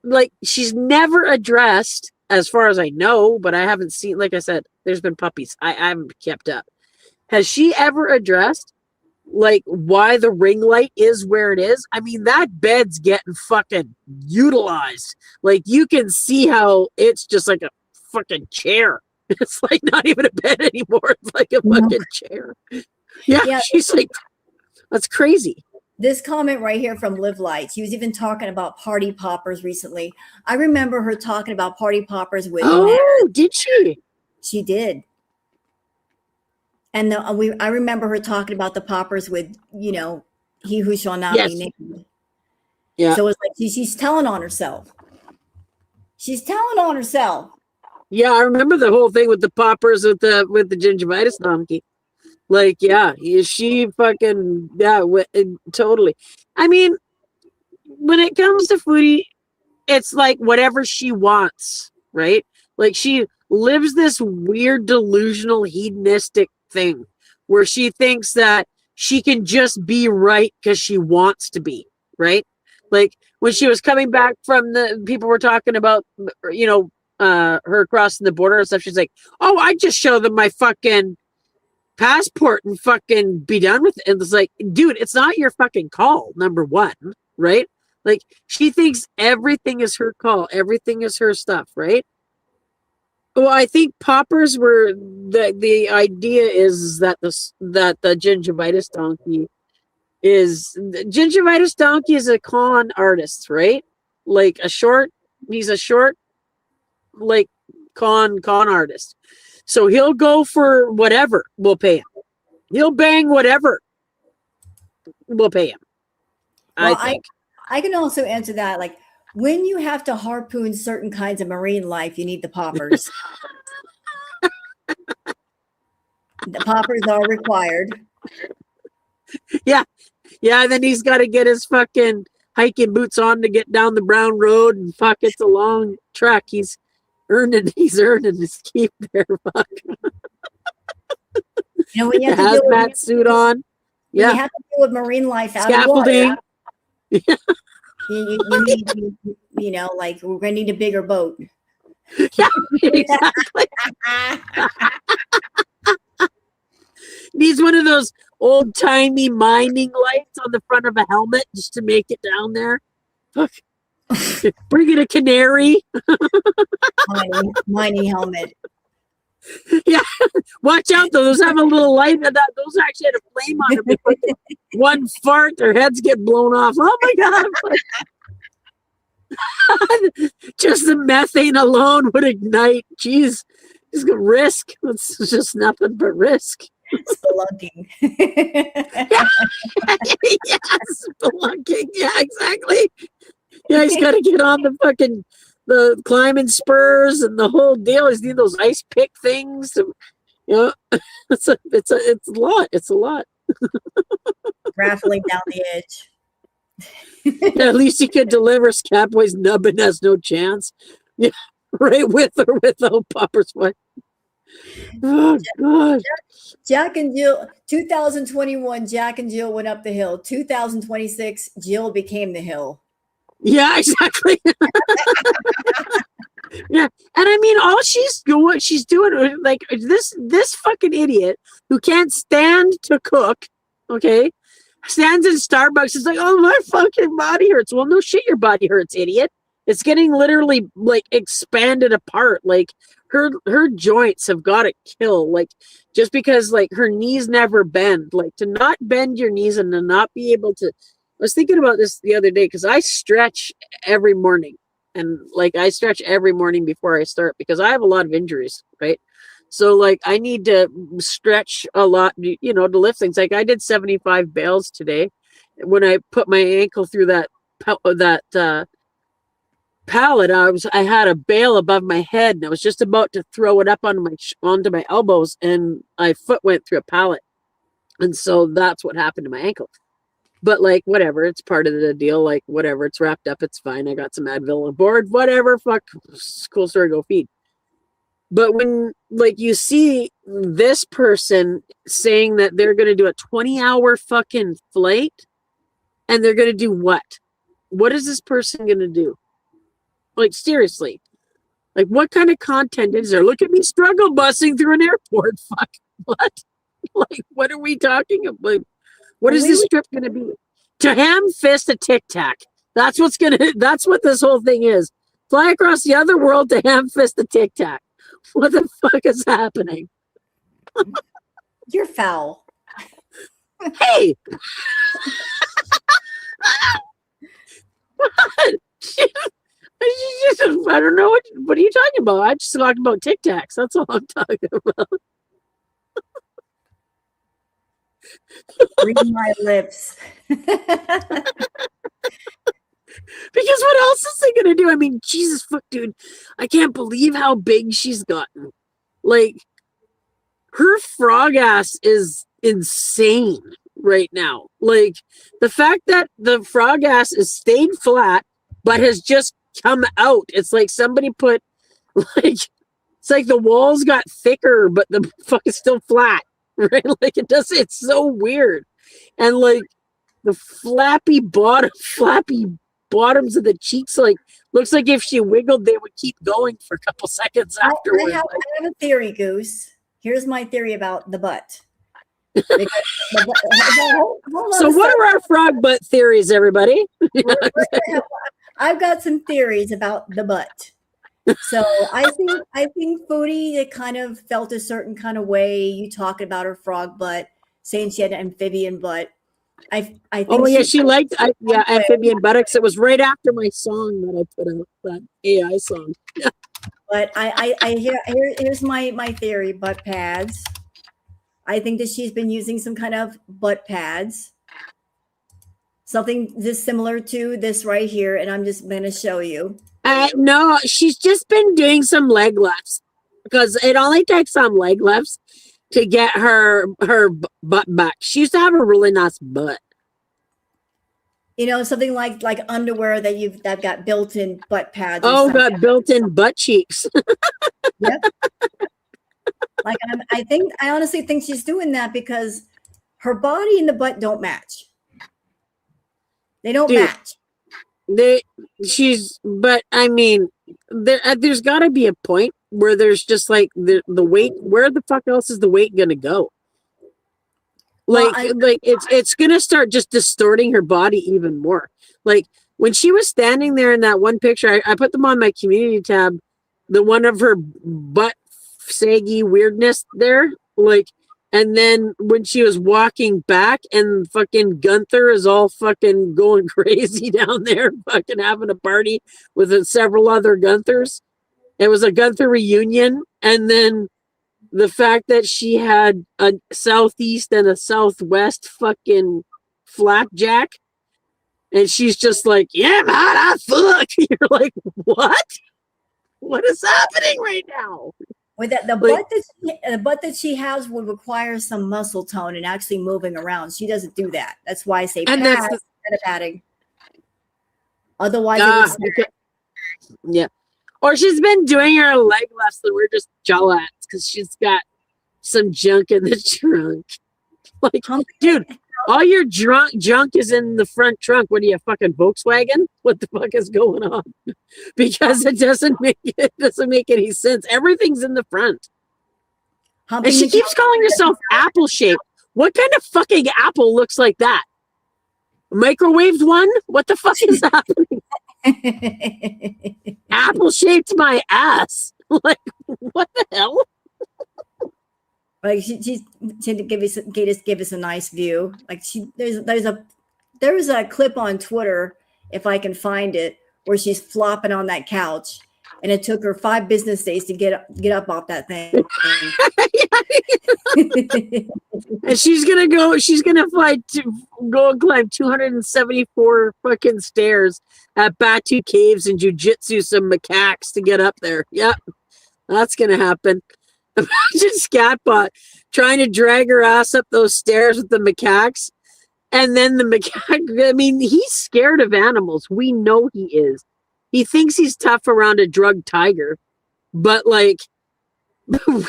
Like, she's never addressed, as far as I know, but I haven't seen, like I said, there's been puppies. I haven't kept up. Has she ever addressed, like, why the ring light is where it is? I mean, that bed's getting fucking utilized. Like, you can see how it's just like a fucking chair. It's like not even a bed anymore. It's like a fucking chair. Yeah, she's like, that's crazy. This comment right here from Live Light. She was even talking about party poppers recently. I remember her talking about party poppers with did she? She did. And I remember her talking about the poppers with, he who shall not be named. Yeah. So it's like she's telling on herself. She's telling on herself. Yeah, I remember the whole thing with the poppers with the gingivitis donkey. Like, yeah, she fucking, totally. I mean, when it comes to Foodie, it's like whatever she wants, right? Like, she lives this weird delusional hedonistic thing where she thinks that she can just be right because she wants to be, right? Like, when she was coming back from people were talking about, her crossing the border and stuff, she's like, oh, I just show them my fucking passport and fucking be done with it. And it's like, dude, it's not your fucking call, number one, right? Like, she thinks everything is her call, everything is her stuff, right? Well, I think poppers were the idea is that the gingivitis donkey is a con artist, right? Like he's a short like con artist. So he'll go for whatever, we'll pay him. He'll bang whatever, we'll pay him. Well, I think. I can also answer that. Like, when you have to harpoon certain kinds of marine life, you need the poppers. The poppers are required. Yeah. And then he's got to get his fucking hiking boots on to get down the brown road, and fuck, it's a long trek. He's earning his keep there. Fuck. When you have the hazmat suit on. Yeah. You have to deal with marine life out scaffolding. Of water. You need, like, we're gonna need a bigger boat. Yeah, exactly. Needs one of those old-timey mining lights on the front of a helmet just to make it down there. Fuck. Bring in a canary. Mining helmet. Yeah, watch out though. Those have a little light in that. Those actually had a flame on them. If fucking one fart, their heads get blown off. Oh my god! Just the methane alone would ignite. Jeez, just go risk. It's just nothing but risk. Spelunking. Yeah, spelunking. Yeah, exactly. Yeah, he's got to get on the climbing spurs and the whole deal. He's need those ice pick things. To, it's a lot. It's a lot. Raffling down the edge. Yeah, at least he could deliver. Scapway's nubbin has no chance. Yeah, right with or without Popper's wife. Oh God. Jack and Jill, 2021, Jack and Jill went up the hill. 2026, Jill became the hill. Yeah, exactly. Yeah, and I mean, all she's doing, like this fucking idiot who can't stand to cook, okay, stands in Starbucks. It's like, oh, my fucking body hurts. Well, no shit, your body hurts, idiot. It's getting literally like expanded apart. Like her joints have got to kill. Like just because like her knees never bend. Like to not bend your knees and to not be able to. I was thinking about this the other day because I stretch every morning. And like I stretch every morning before I start because I have a lot of injuries, right? So like I need to stretch a lot, to lift things. Like I did 75 bales today. When I put my ankle through that pallet, I had a bale above my head and I was just about to throw it up onto my elbows and my foot went through a pallet. And so that's what happened to my ankle. But like, whatever, it's part of the deal. Like, whatever, it's wrapped up. It's fine. I got some Advil on board. Whatever, fuck, cool story, go feed. But when like you see this person saying that they're going to do a 20-hour fucking flight and they're going to do what? What is this person going to do? Like, seriously. Like, what kind of content is there? Look at me struggle busing through an airport. Fuck, what? Like, what are we talking about? Like, what is this trip going to be? To ham fist a Tic Tac. That's what this whole thing is. Fly across the other world to ham fist a Tic Tac. What the fuck is happening? You're foul. Hey! What? I don't know what are you talking about? I just talked about Tic Tacs. That's all I'm talking about. Read my lips. Because what else is they gonna do? I mean, Jesus fuck, dude. I can't believe how big she's gotten. Like, her frog ass is insane right now. Like, the fact that the frog ass is stayed flat, but has just come out. It's like somebody put, it's like the walls got thicker, but the fuck is still flat. Right? Like it's so weird. And like the flappy bottoms of the cheeks, like looks like if she wiggled, they would keep going for a couple seconds afterwards. I have a theory, Goose. Here's my theory about the butt. So what are our frog butt theories, everybody? I've got some theories about the butt. So I think Foodie, it kind of felt a certain kind of way. You talking about her frog butt, saying she had an amphibian butt. I think. Oh yeah, she liked amphibian buttocks. It was right after my song that I put out, that AI song. But here's my theory: butt pads. I think that she's been using some kind of butt pads, something this similar to this right here, and I'm just going to show you. No, she's just been doing some leg lifts because it only takes some leg lifts to get her butt back. She used to have a really nice butt. Something like underwear that got built-in butt pads. Oh, got built-in butt cheeks. Yep. Like I honestly think she's doing that because her body and the butt don't match. They don't match. But I mean, there's got to be a point where there's just like the weight. Where the fuck else is the weight gonna go? Like, Well, it's gonna start just distorting her body even more. Like when she was standing there in that one picture, I put them on my community tab. The one of her butt saggy weirdness there, like, and then when she was walking back, and fucking Gunther is all fucking going crazy down there, fucking having a party with several other Gunthers. It was a Gunther reunion, and then the fact that she had a southeast and a southwest fucking flapjack, and she's just like, yeah, man, I fuck. You're like, what? What is happening right now? with that, the butt that she has would require some muscle tone and actually moving around. She doesn't do that. That's why I say And pass that's instead of padding. Otherwise, it would snap. yeah. Or she's been doing her leg lifts and we're just jealous because she's got some junk in the trunk. Like, dude, all your junk is in the front trunk. What are you, a fucking Volkswagen? What the fuck is going on? Because it doesn't make any sense. Everything's in the front. Humping And she the keeps calling herself apple shaped. What kind of fucking apple looks like that? Microwaved one? What the fuck is happening? Apple shaped my ass. Like, what the hell? Like she's to give us a nice view. Like there was a clip on Twitter, if I can find it, where she's flopping on that couch, and it took her 5 business days to get up off that thing. And she's gonna go climb 274 fucking stairs at Batu Caves and jujitsu some macaques to get up there. Yep, that's gonna happen. Imagine Scatbot trying to drag her ass up those stairs with the macaques. And then the macaque, I mean, he's scared of animals. We know he is. He thinks he's tough around a drugged tiger. But, like,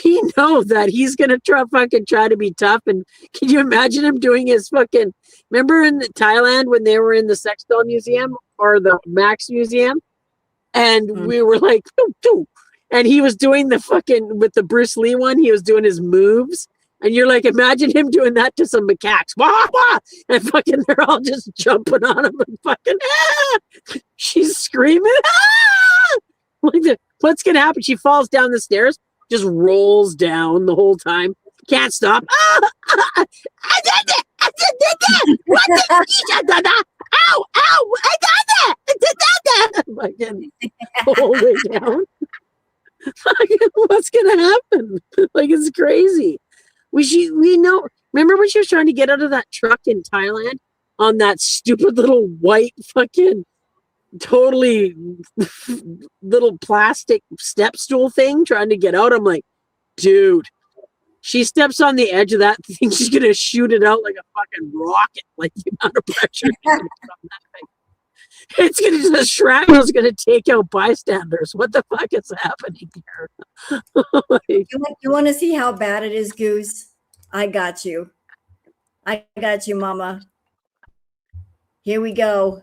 we know that he's going to try to be tough. And can you imagine him doing his fucking... Remember in Thailand when they were in the Sex Doll Museum or the Max Museum? And we were like... Doo, doo. And he was doing the fucking, with the Bruce Lee one, he was doing his moves. And you're like, imagine him doing that to some macaques. Wah, wah! And fucking, they're all just jumping on him and fucking, ah! She's screaming, ah! Like, what's going to happen? She falls down the stairs, just rolls down the whole time. Can't stop. Ah! Ah! I did it! I did it! What did you Ow! Ow! I did it! I did that! Fucking, whole way down. What's gonna happen? Like, it's crazy. We know. Remember when she was trying to get out of that truck in Thailand on that stupid little white fucking totally little plastic step stool thing, trying to get out? I'm like, dude, she steps on the edge of that thing, she's gonna shoot it out like a fucking rocket. Like the amount of pressure on that thing. It's gonna just shrapnel's gonna take out bystanders. What the fuck is happening here? Like, You want to see how bad it is, Goose? I got you. I got you, Mama. Here we go.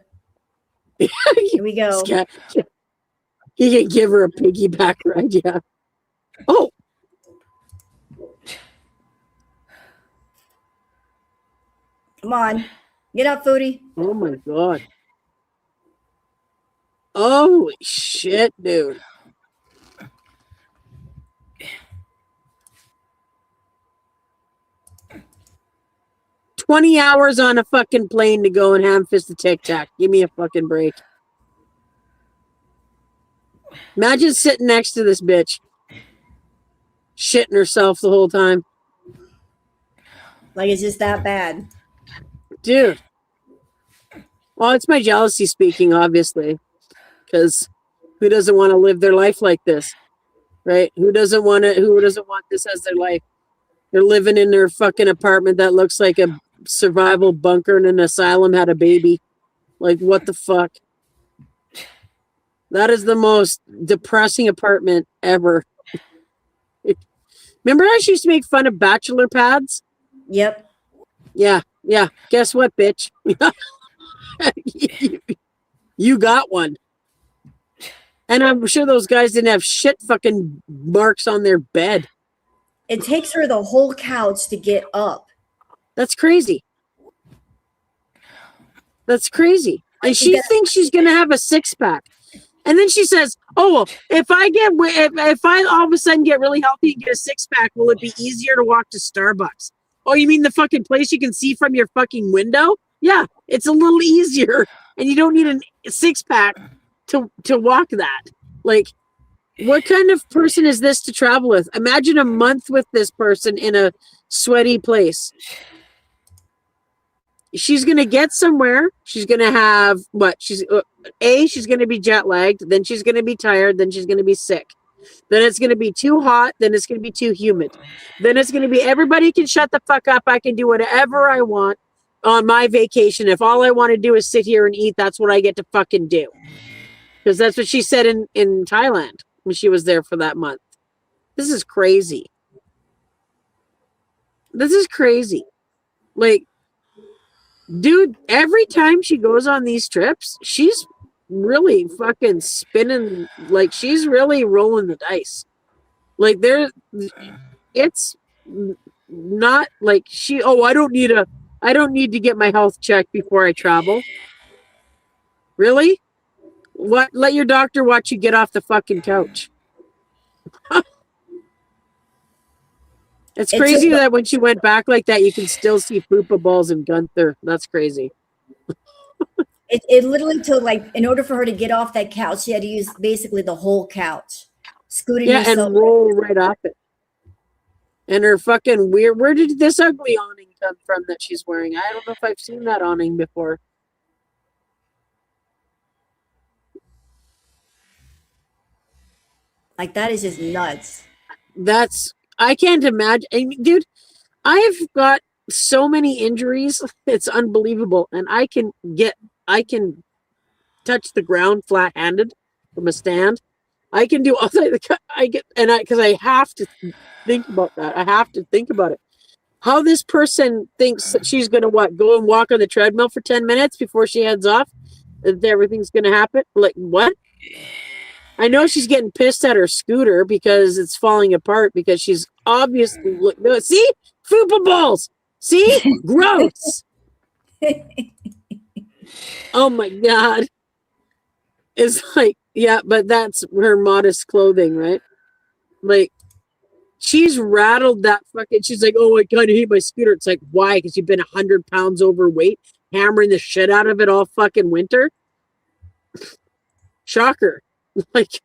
Here we go. He can give her a piggyback ride, yeah. Oh, Come on. Get up, Foodie. oh my god. Holy shit, dude. $20 hours on a fucking plane to go and ham-fist a Tic Tac. Give me a fucking break. Imagine sitting next to this bitch, shitting herself the whole time. Like it's just that bad. Dude. Well, it's my jealousy speaking, obviously. Because who doesn't want to live their life like this? Right? Who doesn't want this as their life? They're living in their fucking apartment that looks like a survival bunker in an asylum had a baby. Like, what the fuck? That is the most depressing apartment ever. Remember how she used to make fun of bachelor pads? Yep. Yeah. Guess what, bitch? You got one. And I'm sure those guys didn't have shit fucking marks on their bed. It takes her the whole couch to get up. That's crazy. That's crazy. And She's she gonna- thinks she's going to have a 6-pack. And then she says, "Oh, well, if I all of a sudden get really healthy and get a 6-pack, will it be easier to walk to Starbucks?" Oh, you mean the fucking place you can see from your fucking window? Yeah, it's a little easier, and you don't need a 6-pack to walk that. Like, what kind of person is this to travel with? Imagine a month with this person in a sweaty place. She's going to get somewhere. She's going to have what? She's going to be jet lagged. Then she's going to be tired. Then she's going to be sick. Then it's going to be too hot. Then it's going to be too humid. Then it's going to be everybody can shut the fuck up. I can do whatever I want on my vacation. If all I want to do is sit here and eat, that's what I get to fucking do. Because that's what she said in Thailand when she was there for that month. This is crazy. This is crazy. Like, dude, every time she goes on these trips, she's really fucking spinning. Like, she's really rolling the dice. Like, it's not like I don't need to get my health checked before I travel. Really? What? Let your doctor watch you get off the fucking couch. It's crazy that when she went back like that, you can still see Poopa Balls and Gunther. That's crazy. It literally took, like, in order for her to get off that couch, she had to use basically the whole couch. Scooting yourself. And roll right off it. And her fucking weird. Where did this ugly awning come from that she's wearing? I don't know if I've seen that awning before. Like, that is just nuts. I can't imagine. I mean, dude, I've got so many injuries. It's unbelievable. And I can touch the ground flat-handed from a stand. I can do all that. Because I have to think about that. I have to think about it. How this person thinks that she's going to go and walk on the treadmill for 10 minutes before she heads off, that everything's going to happen. Like, what? I know she's getting pissed at her scooter because it's falling apart because she's obviously see? Fupa balls. See? Gross. Oh my God. It's like, yeah, but that's her modest clothing, right? Like, she's rattled that fucking, she's like, oh, I kind of hate my scooter. It's like, why? Because you've been 100 pounds overweight, hammering the shit out of it all fucking winter? Shocker. Like,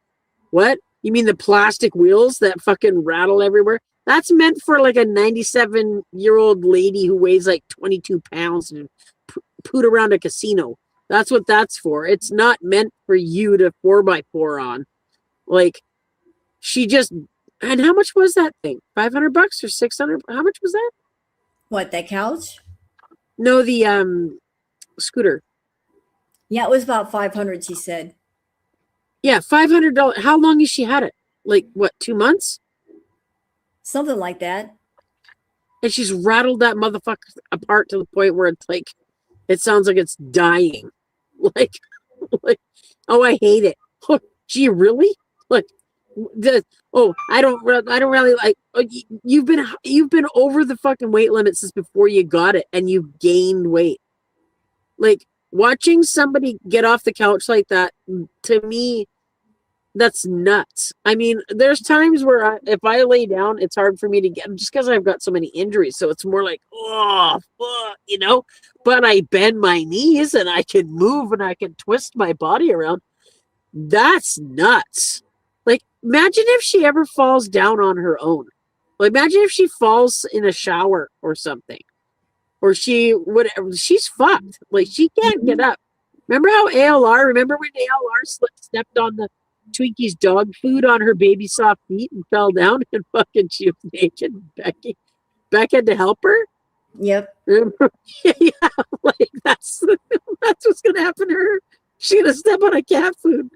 what? You mean the plastic wheels that fucking rattle everywhere? That's meant for like a 97-year-old lady who weighs like 22 pounds and poot around a casino. That's what that's for. It's not meant for you to 4x4 on. Like, she just, and how much was that thing? $500 or $600? How much was that? What, that couch? No, the scooter. Yeah, it was about 500, she said. Yeah, $500. How long has she had it? Like, what, 2 months? Something like that. And she's rattled that motherfucker apart to the point where it's like, it sounds like it's dying. Like, oh, I hate it. Oh, gee, really? Like, I don't really like. You've been over the fucking weight limit since before you got it, and you've gained weight. Like, watching somebody get off the couch like that, to me, that's nuts. I mean, there's times where if I lay down, it's hard for me to get, just because I've got so many injuries. So it's more like, oh, fuck, you know, but I bend my knees and I can move and I can twist my body around. That's nuts. Like, imagine if she ever falls down on her own. Like, imagine if she falls in a shower or something, or she's fucked. Like, she can't get up. Remember when ALR stepped on the Twinkies dog food on her baby soft feet and fell down and fucking she was naked? Beck had to help her. Yep. Yeah, like that's what's gonna happen to her. She's gonna step on a cat food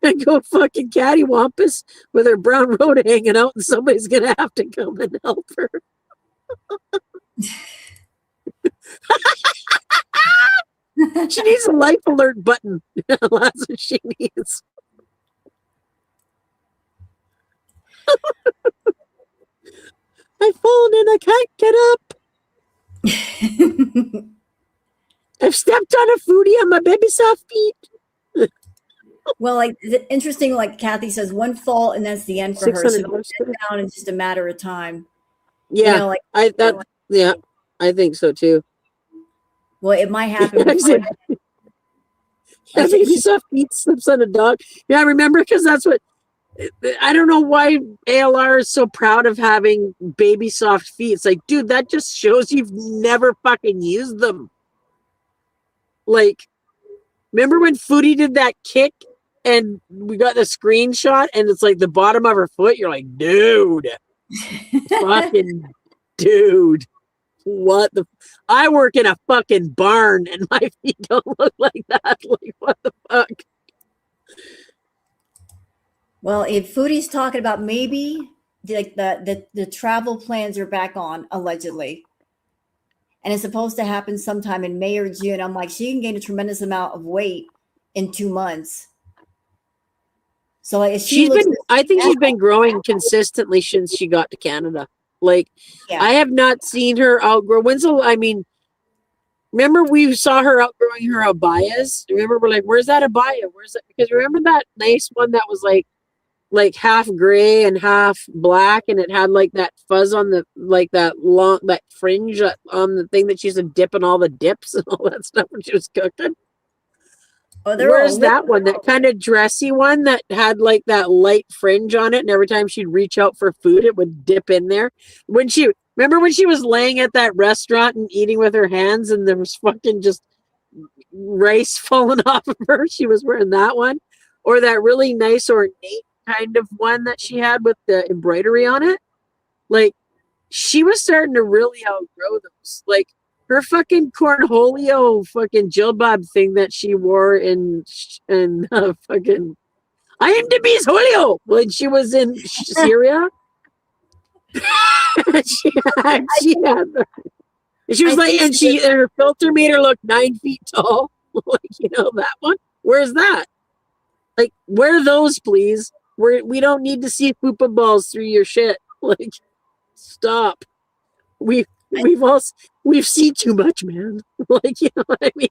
and go fucking cattywampus with her brown road hanging out, and somebody's gonna have to come and help her. She needs a life alert button. That's what she needs. I've fallen and I can't get up. I've stepped on a foodie on my baby soft feet. Well, like interesting, like Kathy says, one fall and that's the end for her. She'll $600. get down in just a matter of time. Yeah, Like yeah, I think so too. well, it might happen before. Yeah, baby soft feet slips on a dog. Yeah, I remember because that's what I don't know why ALR is so proud of having baby soft feet. It's like, dude, that just shows you've never fucking used them. Like, remember when Foodie did that kick and we got the screenshot and it's like the bottom of her foot? You're like, dude, fucking dude. What the? I work in a fucking barn and my feet don't look like that. Like, what the fuck? Well, if Foodie's talking about maybe like the travel plans are back on allegedly, and it's supposed to happen sometime in May or June. I'm like, she can gain a tremendous amount of weight in 2 months. So like, if I think she's been growing consistently since she got to Canada. Like, yeah. I have not seen her outgrow. Remember we saw her outgrowing her abayas? Remember we're like, where's that abaya? Where's that? Because remember that nice one that was like half gray and half black, and it had like that fuzz on the that fringe on the thing that she used to dip in all the dips and all that stuff when she was cooking. Oh, where's that one? That kind of dressy one that had like that light fringe on it, and every time she'd reach out for food, it would dip in there. Remember when she was laying at that restaurant and eating with her hands, and there was fucking just rice falling off of her? She was wearing that one, or that really nice ornate kind of one that she had with the embroidery on it. Like, she was starting to really outgrow those. Like, her fucking cornholio fucking jilbab thing that she wore in fucking I am the beast Julio when she was in Syria. She was like, and her filter made her look 9 feet tall. Like, that one. Where's that? Like, where are those, please? We don't need to see fupa balls through your shit. Like, stop. We've seen too much, man. Like, you know what I mean?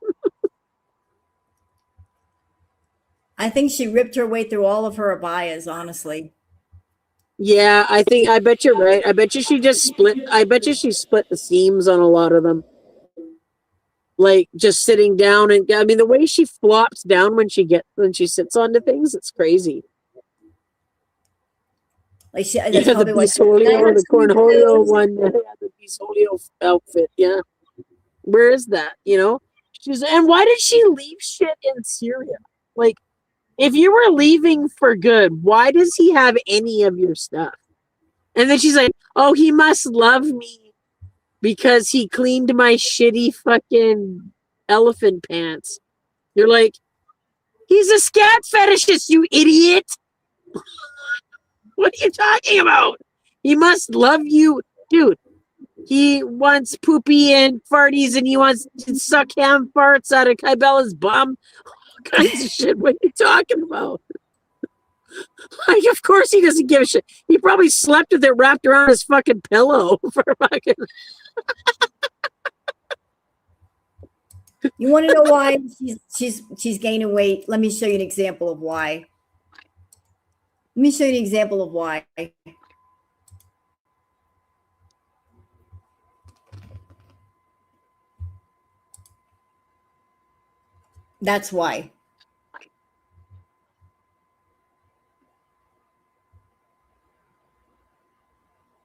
I think she ripped her way through all of her abayas, honestly. Yeah, I bet you're right. I bet you she split the seams on a lot of them. Like, just sitting down, and I mean the way she flops down when she sits onto things, it's crazy. Like that's probably the cornholio one, the bisolio outfit. Yeah, where is that? And why did she leave shit in Syria? Like, if you were leaving for good, why does he have any of your stuff? And then she's like, "Oh, he must love me because he cleaned my shitty fucking elephant pants." You're like, he's a scat fetishist, you idiot. What are you talking about? He must love you. Dude, he wants poopy and farties and he wants to suck ham farts out of Kybella's bum. All kinds of shit. What are you talking about? Like, of course he doesn't give a shit. He probably slept with it wrapped around his fucking pillow for fucking... You want to know why she's gaining weight? Let me show you an example of why. That's why.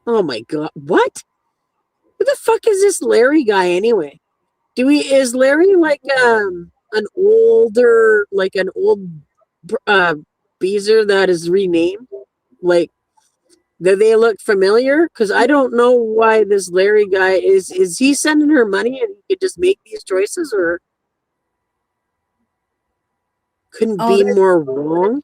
Oh my God. What? Who the fuck is this Larry guy anyway? Is Larry like an old Beezer that is renamed? Like, do they look familiar? Because I don't know why this Larry guy is he sending her money and he could just make these choices, or couldn't be more wrong?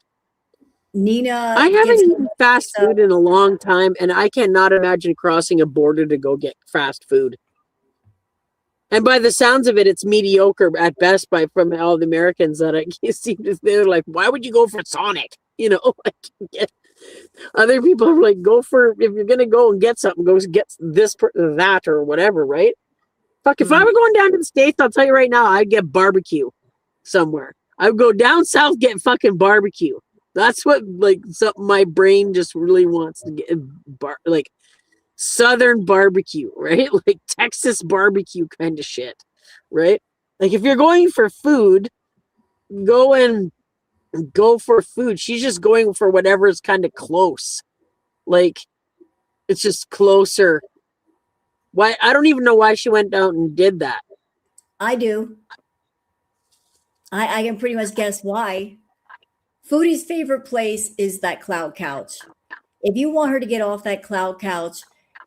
Nina, I haven't eaten fast food in a long time, and I cannot imagine crossing a border to go get fast food. And by the sounds of it, it's mediocre at best from all the Americans that I see. They're like, why would you go for Sonic? Other people are like, if you're going to go and get something, go get that or whatever, right? Fuck, if I were going down to the States, I'll tell you right now, I'd get barbecue somewhere. I would go down south, get fucking barbecue. That's what, like, something my brain just really wants to get, like, Southern barbecue, right? Like Texas barbecue kind of shit, right? Like, if you're going for food, go for food. She's just going for whatever is kind of close. Like, it's just closer. Why? I don't even know why she went down and did that. I do. I can pretty much guess why. Foodie's favorite place is that cloud couch. If you want her to get off that cloud couch,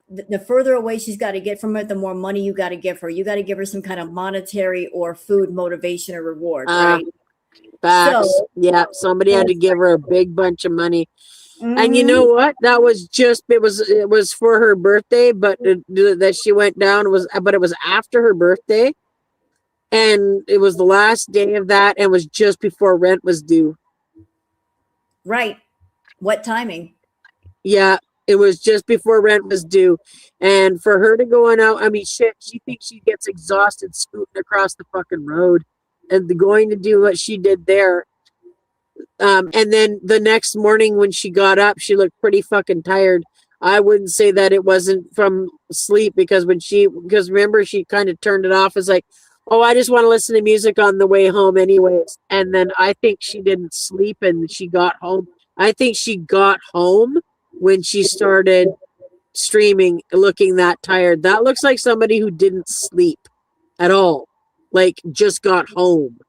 the further away she's got to get from it, the more money you got to give her. You got to give her some kind of monetary or food motivation or reward, right? Facts. So, yeah, somebody had to give her a big bunch of money. And you mhm. know what? That was just it was for her birthday, but that she went down but it was after her birthday, and it was the last day of that, and was just before rent was due. Right. What timing? Yeah, it was just before rent was due, and for her to go on out, I mean, shit, she thinks she gets exhausted scooting across the fucking road, and going to do what she did there. And then the next morning when she got up, she looked pretty fucking tired. I wouldn't say that it wasn't from sleep, because because remember, she kind of turned it off as like, oh, I just want to listen to music on the way home anyways. And then I think she didn't sleep and she got home. I think she got home when she started streaming looking that tired. That looks like somebody who didn't sleep at all. Like, just got home.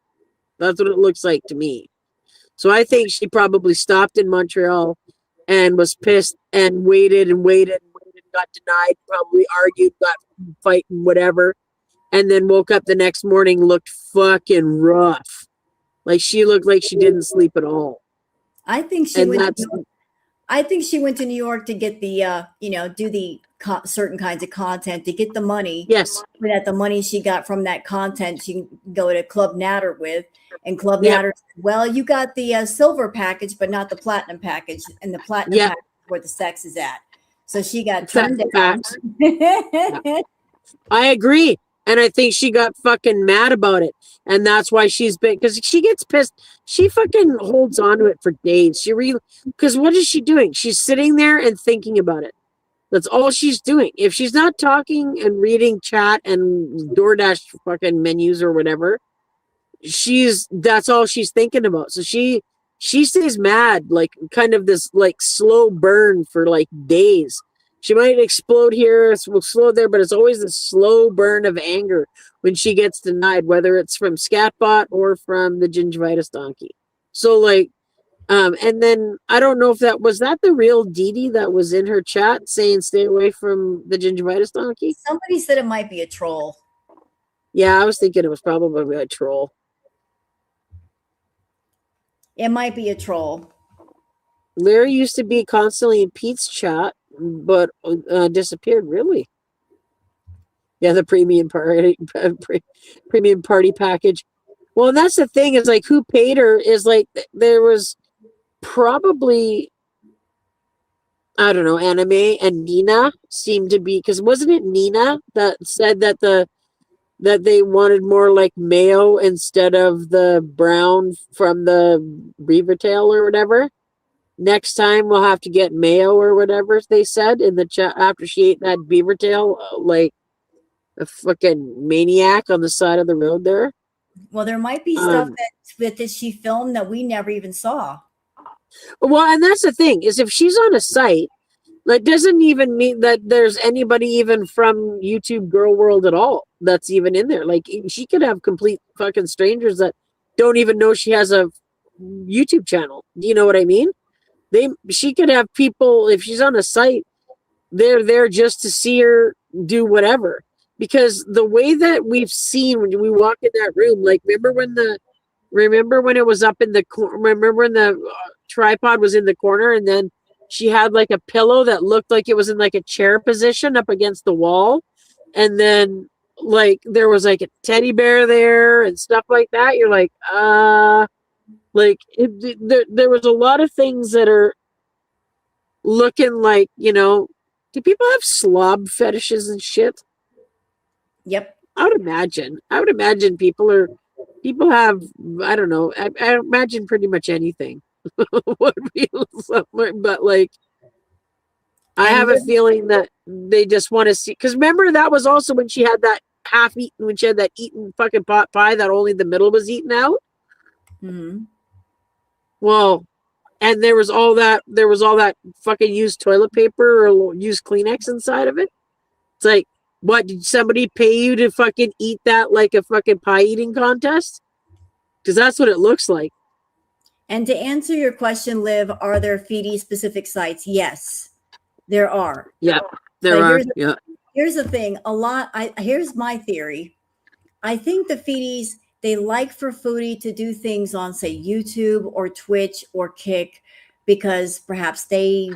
That's what it looks like to me. So I think she probably stopped in Montreal and was pissed and waited and waited and waited, got denied, probably argued, got fighting, whatever. And then woke up the next morning, looked fucking rough. Like, she looked like she didn't sleep at all. I think she And went. that's I think she went to New York to get the, do the certain kinds of content to get the money. yes. So that the money she got from that content, she can go to Club Natter with. And Club Yep. Natter said, well, you got the silver package, but not the platinum package. And the platinum Yep. package is where the sex is at. So she got Fact- turned down. facts. I agree. And I think she got fucking mad about it. And that's why she's been, because she gets pissed. She fucking holds on to it for days. Because what is she doing? She's sitting there and thinking about it. That's all she's doing. If she's not talking and reading chat and DoorDash fucking menus or whatever, that's all she's thinking about. So she stays mad, like kind of this like slow burn for like days. She might explode here, will slow there, but it's always a slow burn of anger when she gets denied, whether it's from Scatbot or from the gingivitis donkey. So like, and then I don't know if that was the real Dee Dee that was in her chat saying stay away from the gingivitis donkey. Somebody said it might be a troll. Yeah, I was thinking it was probably a troll. It might be a troll. Larry used to be constantly in Pete's chat, but disappeared. Really? Yeah, the premium party package. Well, and that's the thing, is like, who paid her is like, there was probably, I don't know, Anime and Nina seemed to be, because wasn't it Nina that said that that they wanted more like mayo instead of the brown from the beaver tail or whatever? Next time we'll have to get mayo or whatever they said in the chat after she ate that beaver tail, like a fucking maniac on the side of the road there. Well, there might be stuff that she filmed that we never even saw. Well, and that's the thing, is if she's on a site, that doesn't even mean that there's anybody even from YouTube Girl World at all that's even in there. Like, she could have complete fucking strangers that don't even know she has a YouTube channel. Do you know what I mean? She could have people, if she's on a site, they're there just to see her do whatever. Because the way that we've seen when we walk in that room, like, remember when it was up in the corner, remember when the tripod was in the corner, and then she had like a pillow that looked like it was in like a chair position up against the wall, and then like there was like a teddy bear there and stuff like that. You're like, there was a lot of things that are looking like, do people have slob fetishes and shit? Yep. I would imagine. People have, I don't know. I imagine pretty much anything would be somewhere, but like, I And have a feeling that they just want to see. Because remember, that was also when she had that when she had that eaten fucking pot pie that only the middle was eaten out. Mhm. Well, and there was all that fucking used toilet paper or used Kleenex inside of it. It's like, what, did somebody pay you to fucking eat that like a fucking pie eating contest? Because that's what it looks like. And to answer your question, Liv, are there Foodie specific sites? Yes, there are. Yeah, there But are. Yeah. here's the thing. Here's my theory. I think the Foodies, they like for Foodie to do things on, say, YouTube or Twitch or Kick, because perhaps they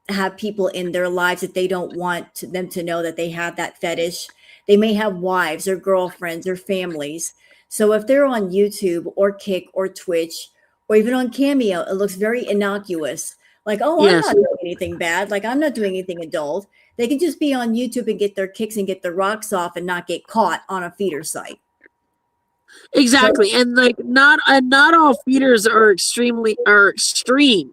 have people in their lives that they don't want them to know that they have that fetish. They may have wives or girlfriends or families. So if they're on YouTube or Kick or Twitch or even on Cameo, it looks very innocuous. Like, oh, I'm Yes. not doing anything bad. Like, I'm not doing anything adult. They can just be on YouTube and get their kicks and get their rocks off and not get caught on a feeder site. Exactly. And like, not all feeders are extreme.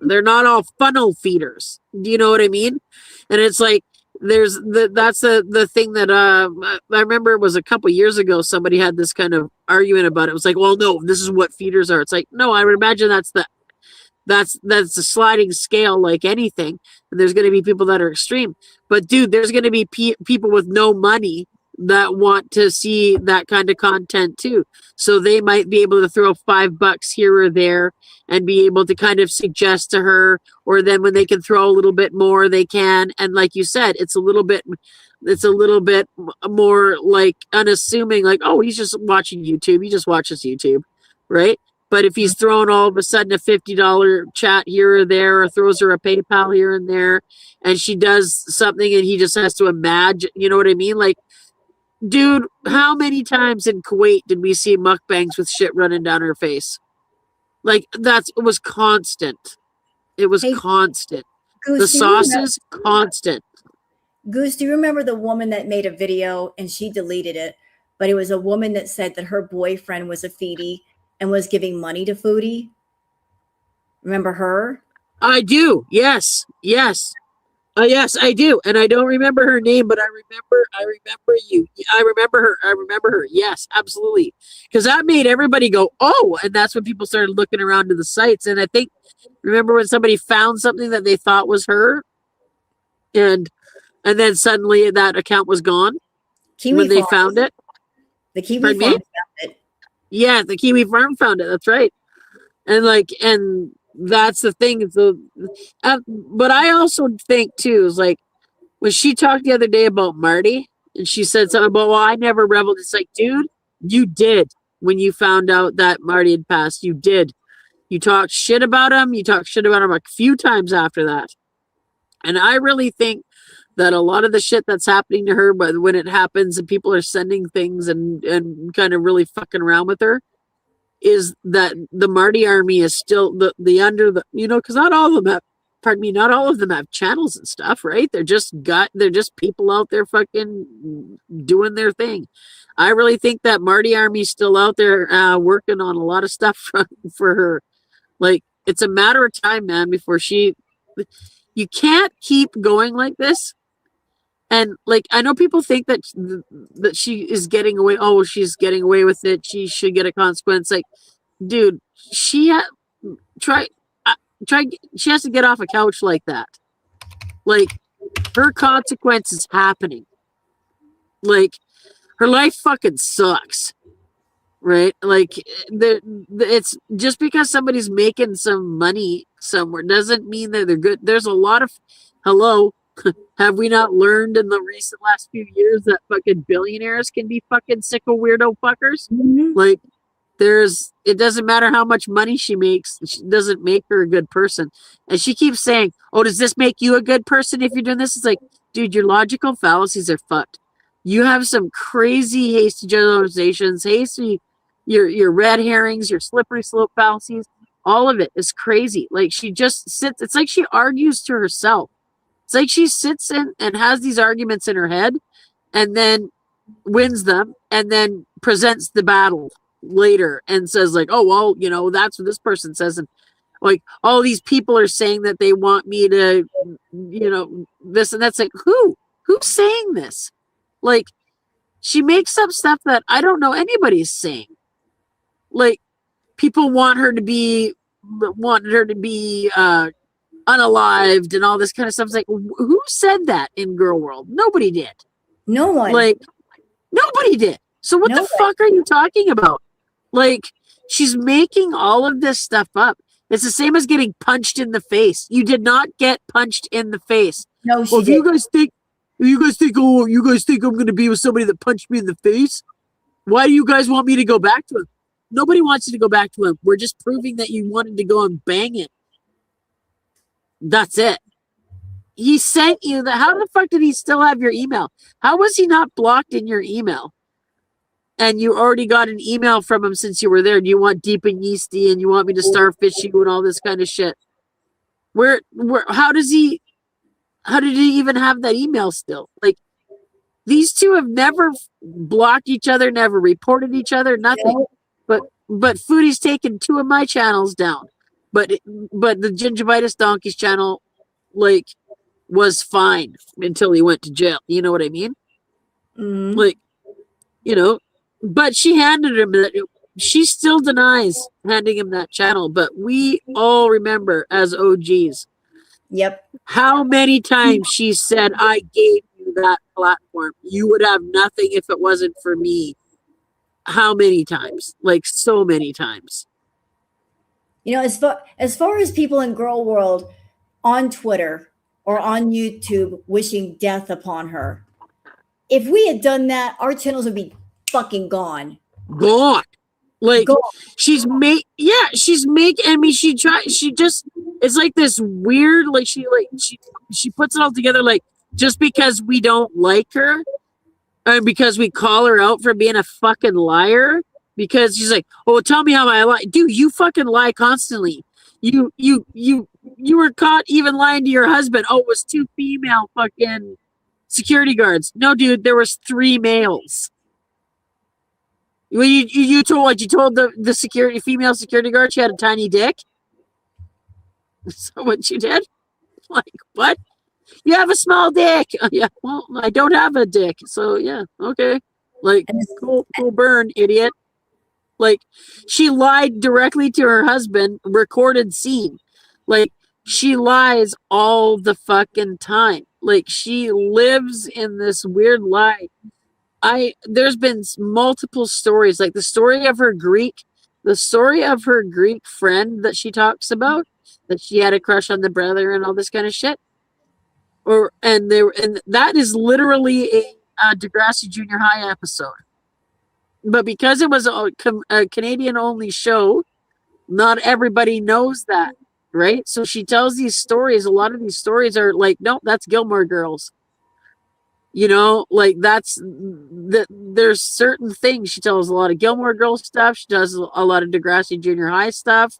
They're not all funnel feeders. Do you know what I mean? And it's like, that's the thing that I remember it was a couple years ago, somebody had this kind of argument about it. It was like, well, no, this is what feeders are. It's like, no, I would imagine that's a sliding scale like anything. And there's going to be people that are extreme. But dude, there's going to be people with no money that want to see that kind of content too. So they might be able to throw $5 here or there and be able to kind of suggest to her, or then when they can throw a little bit more, they can. And like you said, it's a little bit more like unassuming, like, oh, he's just watching YouTube. He just watches YouTube, right? But if he's throwing all of a sudden a $50 chat here or there, or throws her a PayPal here and there, and she does something and he just has to imagine, you know what I mean? Like, dude, how many times in Kuwait did we see mukbangs with shit running down her face? Like, it was constant. It was Hey, constant. Goose, The do you remember, sauces, constant. Goose, do you remember the woman that made a video and she deleted it? But it was a woman that said that her boyfriend was a Foodie and was giving money to Foodie. Remember her? I do. Yes. Yes. Yes, I do. And I don't remember her name, but I remember you. I remember her. Yes, absolutely. Because that made everybody go, oh, and that's when people started looking around to the sites. And I think, remember when somebody found something that they thought was her, and then suddenly that account was gone Kiwi when they Farm. found it? The Kiwi Pardon me? Farm found it. Yeah, the Kiwi Farm found it. That's right. And that's the thing. But I also think too, is like, when she talked the other day about Marty, and she said something about, well, I never reveled. It's like, dude, you did. When you found out that Marty had passed, you did. You talked shit about him. You talked shit about him a few times after that. And I really think that a lot of the shit that's happening to her, but when it happens and people are sending things and kind of really fucking around with her, is that the Marty army is still the under the, you know, because not all of them have, pardon me, not all of them have channels and stuff, right? They're just people out there fucking doing their thing. I really think that Marty army's still out there working on a lot of stuff for her. Like, it's a matter of time, man, before you can't keep going like this. And like, I know people think that she is getting away. Oh, she's getting away with it. She should get a consequence. Like, dude, she she has to get off a couch like that. Like, her consequence is happening. Like, her life fucking sucks, right? Like, it's just because somebody's making some money somewhere doesn't mean that they're good. There's a lot of, hello, have we not learned in the recent last few years that fucking billionaires can be fucking sicko weirdo fuckers? Mm-hmm. Like, it doesn't matter how much money she makes, it doesn't make her a good person. And she keeps saying, oh, does this make you a good person if you're doing this? It's like, dude, your logical fallacies are fucked. You have some crazy hasty generalizations, your red herrings, your slippery slope fallacies. All of it is crazy. Like, she just sits, it's like she argues to herself. It's like she sits in and has these arguments in her head, and then wins them, and then presents the battle later and says like, oh, well, you know, that's what this person says. And like all these people are saying that they want me to, you know, this and that's. Like, who's saying this? Like, she makes up stuff that I don't know anybody's saying. Like, people wanted her to be unalived and all this kind of stuff. It's like, who said that in girl world? Nobody did. No one. Like, nobody did. So what the fuck are you talking about? Like, she's making all of this stuff up. It's the same as getting punched in the face. You did not get punched in the face. No, she well, if did. you guys think I'm going to be with somebody that punched me in the face, why do you guys want me to go back to him? Nobody wants you to go back to him. We're just proving that you wanted to go and bang it. That's it. He sent you the. How the fuck did he still have your email? How was he not blocked in your email? And you already got an email from him since you were there. And you want deep and yeasty, and you want me to starfish you and all this kind of shit. How did he even have that email still? Like, these two have never blocked each other, never reported each other, nothing. But Foodie's taken 2 of my channels down. But the Gingivitis Donkeys channel, like, was fine until he went to jail. You know what I mean? Mm-hmm. Like, you know, but she handed him that. She still denies handing him that channel, but we all remember as OGs. Yep. How many times she said, I gave you that platform. You would have nothing if it wasn't for me. How many times? Like, so many times. You know, as far as people in girl world on Twitter or on YouTube wishing death upon her, if we had done that, our channels would be fucking gone. Gone. Like, Gone. she's make. I mean, she just. It's like this weird. Like, she puts it all together. Like, just because we don't like her, and because we call her out for being a fucking liar. Because she's like, oh, tell me how I lie. Dude, you fucking lie constantly. You were caught even lying to your husband. Oh, it was 2 female fucking security guards. No, dude, there was 3 males. Well, you told the female security guard she had a tiny dick. So what you did? Like, what? You have a small dick. Yeah, well, I don't have a dick. So yeah, okay. Like, cool burn, idiot. Like, she lied directly to her husband, recorded scene. Like, she lies all the fucking time. Like, she lives in this weird lie. There's been multiple stories, like the story of her Greek friend that she talks about, that she had a crush on the brother and all this kind of shit. And that is literally a Degrassi Junior High episode. But because it was a Canadian-only show, not everybody knows that, right? So she tells these stories. A lot of these stories are like, no, that's Gilmore Girls. You know, like, there's certain things. She tells a lot of Gilmore Girls stuff. She does a lot of Degrassi Junior High stuff.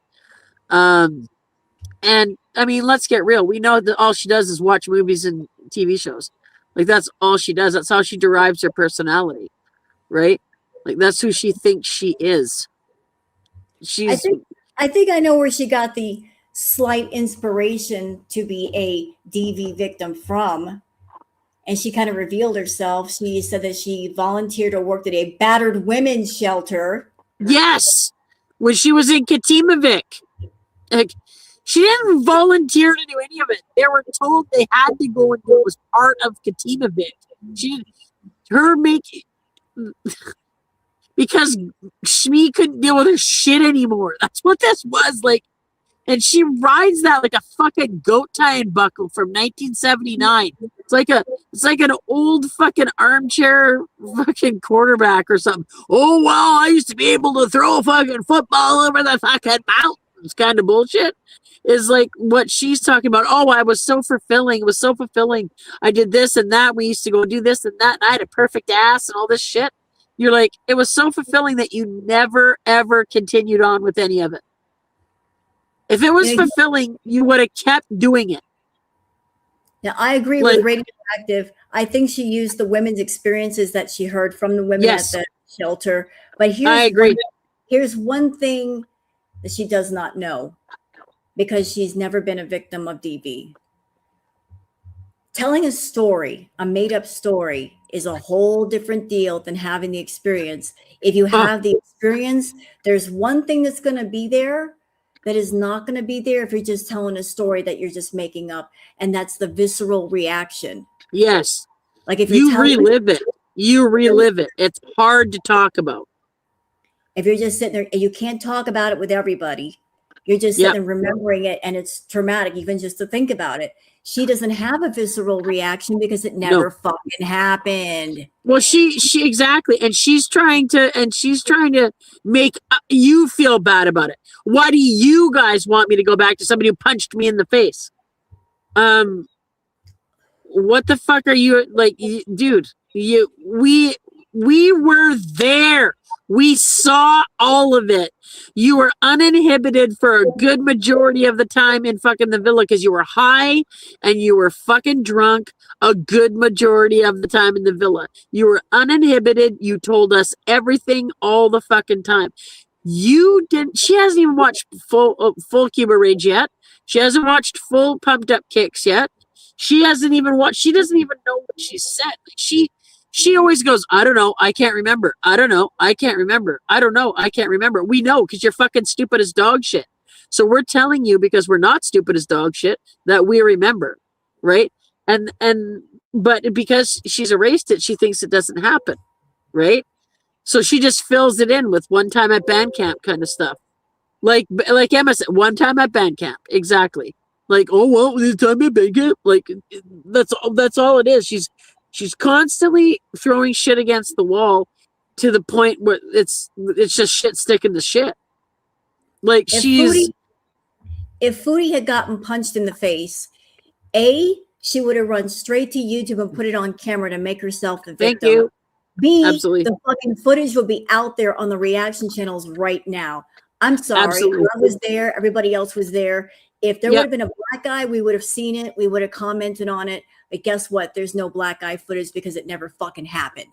And, I mean, let's get real. We know that all she does is watch movies and TV shows. Like, that's all she does. That's how she derives her personality, right? Like, that's who she thinks she is. I think I know where she got the slight inspiration to be a DV victim from. And she kind of revealed herself. She said that she volunteered or worked at a battered women's shelter. Yes, when she was in Katimavik. Like, she didn't volunteer to do any of it. They were told they had to go and do it was part of Katimavik. Because Shmi couldn't deal with her shit anymore. That's what this was like. And she rides that like a fucking goat tying buckle from 1979. It's like an old fucking armchair fucking quarterback or something. Oh, well, I used to be able to throw a fucking football over the fucking mountains kind of bullshit. Is like what she's talking about. Oh, I was so fulfilling. It was so fulfilling. I did this and that. We used to go do this and that. And I had a perfect ass and all this shit. You're like, it was so fulfilling that you never, ever continued on with any of it. If it was fulfilling, you would have kept doing it. Now, I agree with Radioactive. I think she used the women's experiences that she heard from the women Yes. at the shelter. But I agree. Here's one thing that she does not know, because she's never been a victim of DV. Telling a story, a made-up story, is a whole different deal than having the experience. If you have the experience, there's one thing that's going to be there that is not going to be there if you're just telling a story that you're just making up, and that's the visceral reaction. Yes. Like if you relive it. You relive it. It's hard to talk about. If you're just sitting there and you can't talk about it with everybody, you're just sitting there remembering it, and it's traumatic even just to think about it. She doesn't have a visceral reaction because it never fucking happened. Well, she exactly, and she's trying to make you feel bad about it. Why do you guys want me to go back to somebody who punched me in the face? What the fuck are you like, dude? We were there. We saw all of it. You were uninhibited for a good majority of the time in fucking the villa because you were high and you were fucking drunk a good majority of the time in the villa. You were uninhibited. You told us everything all the fucking time. You didn't. She hasn't even watched full Cuba Rage yet. She hasn't watched full Pumped Up Kicks yet. She hasn't even watched. She doesn't even know what she said. She always goes, I don't know. I can't remember. I don't know. I can't remember. I don't know. I can't remember. We know because you're fucking stupid as dog shit. So we're telling you because we're not stupid as dog shit that we remember, right? But because she's erased it, she thinks it doesn't happen, right? So she just fills it in with one time at band camp kind of stuff. Like Emma said, one time at band camp. Exactly. Like, oh, well, this time at band camp. Like, that's all it is. She's constantly throwing shit against the wall to the point where it's just shit sticking to shit. Like, if Foodie had gotten punched in the face, she would have run straight to YouTube and put it on camera to make herself the victim. Thank you. B, absolutely. The fucking footage will be out there on the reaction channels right now. I'm sorry. Absolutely. I was there. Everybody else was there. If there would have been a black guy, we would have seen it. We would have commented on it. But guess what? There's no black guy footage because it never fucking happened.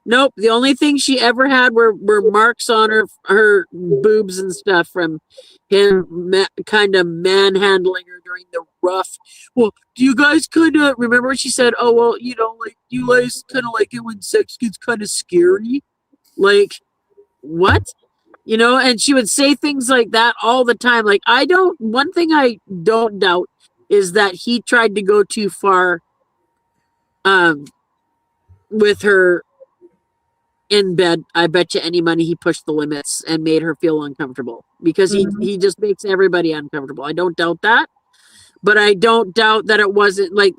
Nope. The only thing she ever had were marks on her boobs and stuff from him kind of manhandling her during the rough. Well, do you guys kind of remember what she said? Oh, well, you know, like, you guys kind of like it when sex gets kind of scary. Like, what? You know, and she would say things like that all the time. Like, one thing I don't doubt is that he tried to go too far with her in bed. I bet you any money he pushed the limits and made her feel uncomfortable because he just makes everybody uncomfortable. I don't doubt that, but I don't doubt that it wasn't like,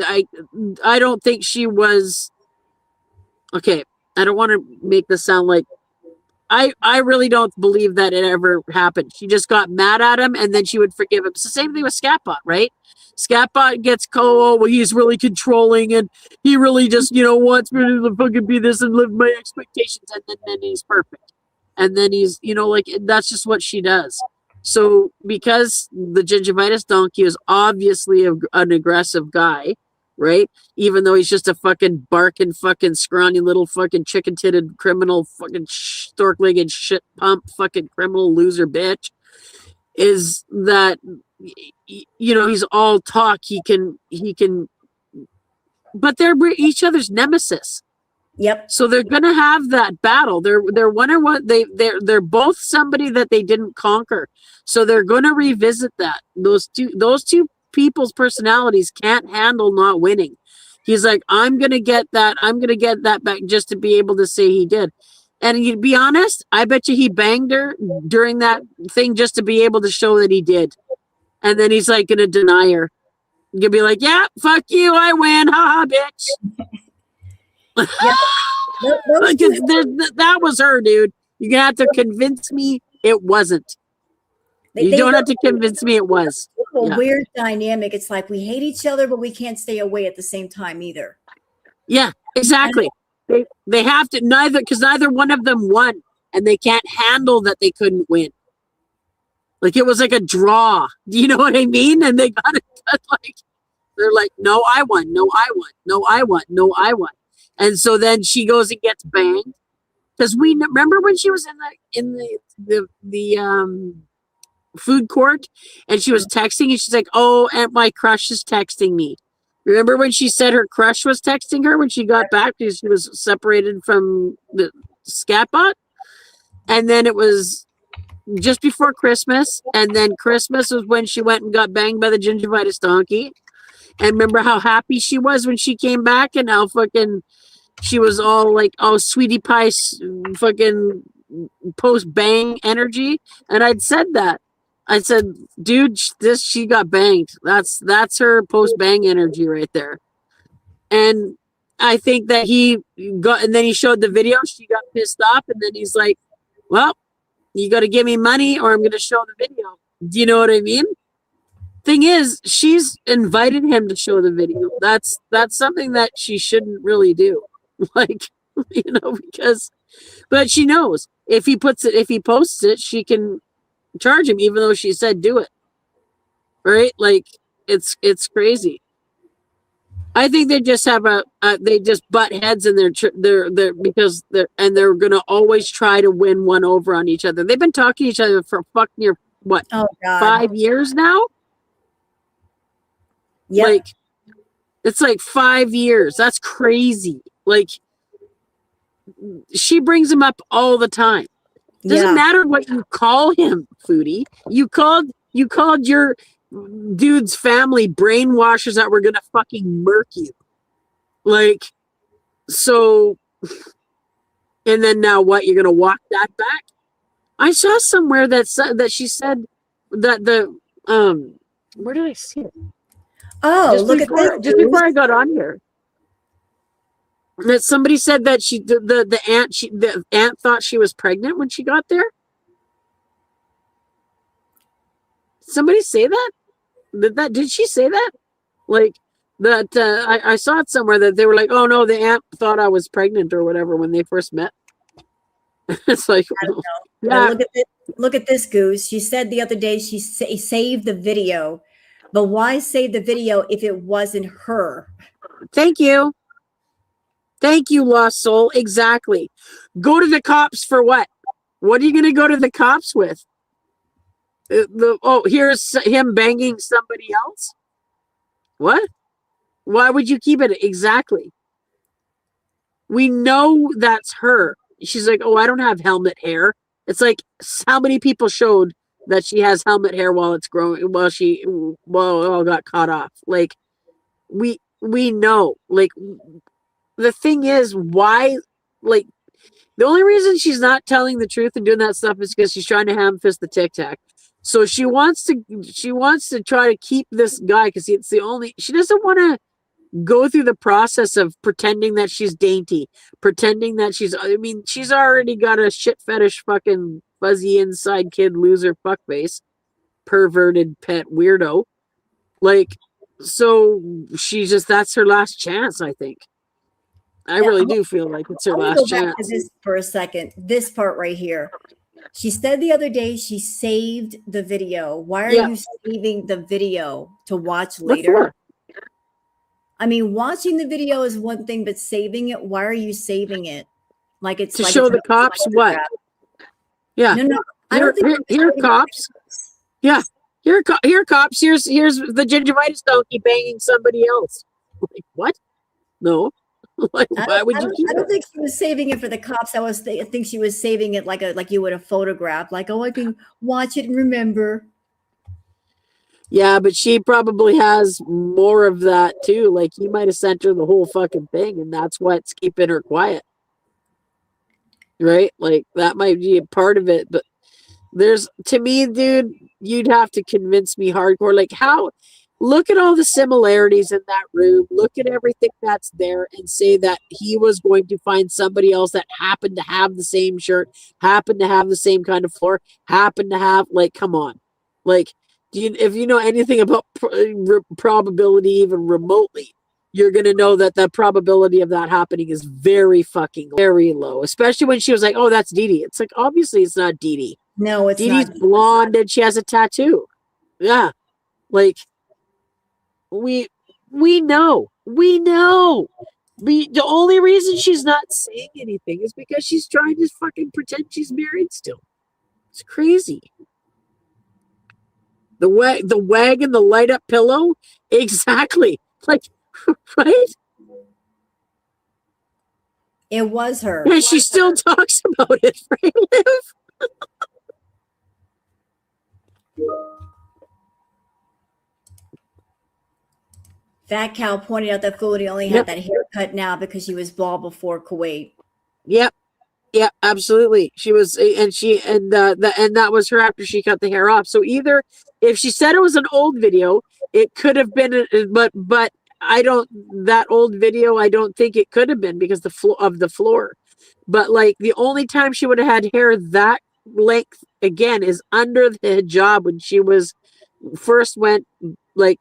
I don't think she was, okay, I don't want to make this sound like, I really don't believe that it ever happened. She just got mad at him and then she would forgive him. It's the same thing with Scatbot, right? Scatbot gets well, he's really controlling and he really just, you know, wants me to fucking be this and live my expectations, and then he's perfect. And then he's, you know, like, that's just what she does. So because the gingivitis donkey is obviously an aggressive guy, right? Even though he's just a fucking barking, fucking scrawny little fucking chicken-titted criminal, fucking stork-legged shit pump, fucking criminal loser bitch, is that, you know, he's all talk. He can, but they're each other's nemesis. Yep. So they're gonna have that battle. They're one or one. They're both somebody that they didn't conquer. So they're gonna revisit that. Those two people's personalities can't handle not winning. He's like, I'm gonna get that back just to be able to say he did. And to be honest, I bet you he banged her during that thing just to be able to show that he did. And then he's like gonna deny her. You'll be like, yeah, fuck you, I win, haha, bitch. Yep. That was her, dude. You're gonna have to convince me it wasn't. You don't have to convince me it was. A weird dynamic. It's like we hate each other, but we can't stay away at the same time either. Yeah, exactly. They have to because neither one of them won, and they can't handle that they couldn't win. Like, it was like a draw. Do you know what I mean? And they got it like They're like, no, I won, no, I won, no, I won, no, I won. And so then she goes and gets banged. Because we remember when she was in the food court and she was texting and she's like, oh, and my crush is texting me. Remember when she said her crush was texting her when she got back because she was separated from the scatbot? And then it was just before Christmas. And then Christmas was when she went and got banged by the gingivitis donkey. And remember how happy she was when she came back and how fucking she was all like, oh, sweetie pie fucking post bang energy. And I'd said that. I said, dude, she got banged. That's her post bang energy right there. And I think that he got, and then he showed the video. She got pissed off, and then he's like, well, you got to give me money or I'm going to show the video. Do you know what I mean? Thing is, she's invited him to show the video. That's something that she shouldn't really do. Like, because, but she knows if he posts it, she can charge him, even though she said do it. Right? Like, it's crazy. I think they just have they just butt heads and they're because they're gonna always try to win one over on each other. They've been talking to each other for fucking near what 5 years now. Yep. Like, it's like 5 years. That's crazy. Like, she brings him up all the time. Doesn't matter what you call him, Foodie. You called your dude's family brainwashers that were gonna fucking murk you. Like, so, and then now what? You're gonna walk that back? I saw somewhere that she said that the where did I see it? Oh, Just before I got on here. That somebody said that the aunt thought she was pregnant when she got there. Somebody say that? Did she say that? Like that? I saw it somewhere that they were like, "Oh no, the aunt thought I was pregnant or whatever when they first met." It's like, I don't know. Yeah. Look at this, Goose. She said the other day she saved the video, but why save the video if it wasn't her? Thank you. Thank you, lost soul. Exactly. Go to the cops for what? What are you going to go to the cops with? Here's him banging somebody else? What? Why would you keep it? Exactly. We know that's her. She's like, oh, I don't have helmet hair. It's like, how many people showed that she has helmet hair while it's growing, while it all got caught off? Like, we know. Like, the thing is, why, like, the only reason she's not telling the truth and doing that stuff is because she's trying to ham fist the Tic Tac. So she wants to try to keep this guy because it's the only, she doesn't want to go through the process of pretending that she's dainty, pretending that she's already got a shit fetish fucking fuzzy inside kid loser fuckface, perverted pet weirdo. Like, so that's her last chance, I think. I really do feel like it's her last chance. Back to this for a second. This part right here. She said the other day she saved the video. Why are you saving the video to watch later? I mean, watching the video is one thing, but saving it, why are you saving it? Like it's to show the cops what? Yeah. No. I don't think here cops. Yeah. Here cops. Here's the gingivitis donkey banging somebody else. Like, what? No. Like, why would you keep it? I don't think she was saving it for the cops. I think she was saving it like you would have photographed. Like, oh, I can watch it and remember. Yeah, but she probably has more of that too. Like, he might have sent her the whole fucking thing, and that's what's keeping her quiet. Right? Like, that might be a part of it. But to me, dude, you'd have to convince me hardcore. Like, how? Look at all the similarities in that room. Look at everything that's there and say that he was going to find somebody else that happened to have the same shirt, happened to have the same kind of floor, happened to have, like, come on. Like, if you know anything about probability even remotely, you're going to know that the probability of that happening is very low, especially when she was like, oh, that's Dee Dee. It's like, obviously it's not Dee Dee. No, it's Dee not. Dee's blonde and she has a tattoo. Yeah. Like, We know. The only reason she's not saying anything is because she's trying to fucking pretend she's married still. It's crazy. The wag and the light up pillow, exactly. Like, right? It was her. And she still talks about it, right, Liv? Fat Cow pointed out that Foodie only had that haircut now because she was bald before Kuwait. Yep. Yeah, absolutely. She was, and that was her after she cut the hair off. So either if she said it was an old video, it could have been, but I don't, that old video, I don't think it could have been because of the floor. But like the only time she would have had hair that length again is under the hijab when she was first went to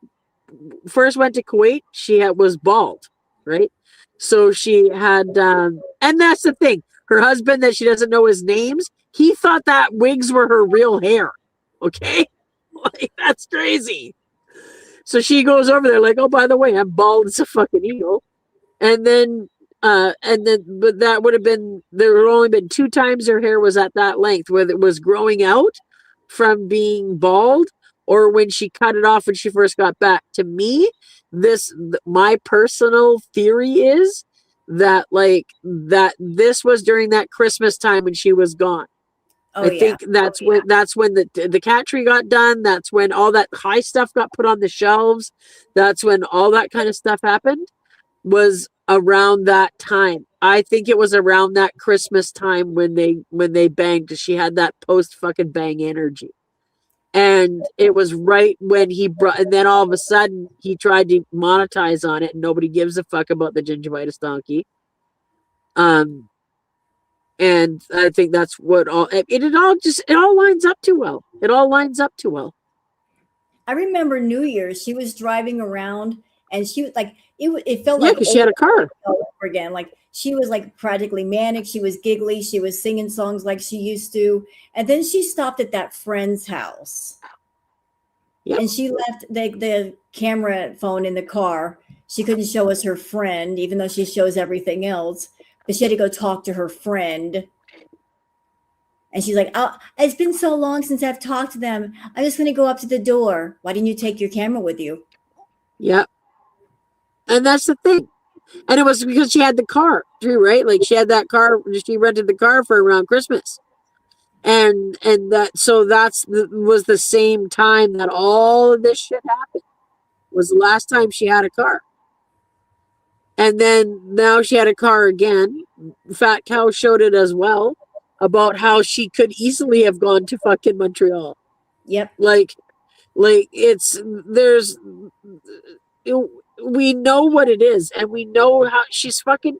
Kuwait. She was bald, right? So she had, and that's the thing. Her husband, that she doesn't know his names, he thought that wigs were her real hair. Okay, like that's crazy. So she goes over there like, oh, by the way, I'm bald as a fucking eagle, and then, but that would have been, there would only been 2 times her hair was at that length, whether it was growing out from being bald or when she cut it off when she first got back. To me, my personal theory is that this was during that Christmas time when she was gone. I think that's when the cat tree got done. That's when all that high stuff got put on the shelves. That's when all that kind of stuff happened, was around that time. I think it was around that Christmas time when they banged, because she had that post fucking bang energy. And it was right when and then all of a sudden he tried to monetize on it, and nobody gives a fuck about the gingivitis donkey. And I think that's what it all lines up too well. It all lines up too well. I remember New Year's, she was driving around and she was like, it felt like, because she had a car again. Like she was like practically manic. She was giggly. She was singing songs like she used to. And then she stopped at that friend's house. Yep. And she left the camera phone in the car. She couldn't show us her friend, even though she shows everything else. But she had to go talk to her friend. And she's like, oh, it's been so long since I've talked to them. I'm just going to go up to the door. Why didn't you take your camera with you? Yeah. And that's the thing. And it was because she had the car too, right? Like she had that car. She rented the car for around Christmas. And was the same time that all of this shit happened. Was the last time she had a car. And then now she had a car again. Fat Cow showed it as well, about how she could easily have gone to fucking Montreal. Yep. We know what it is, and we know how she's because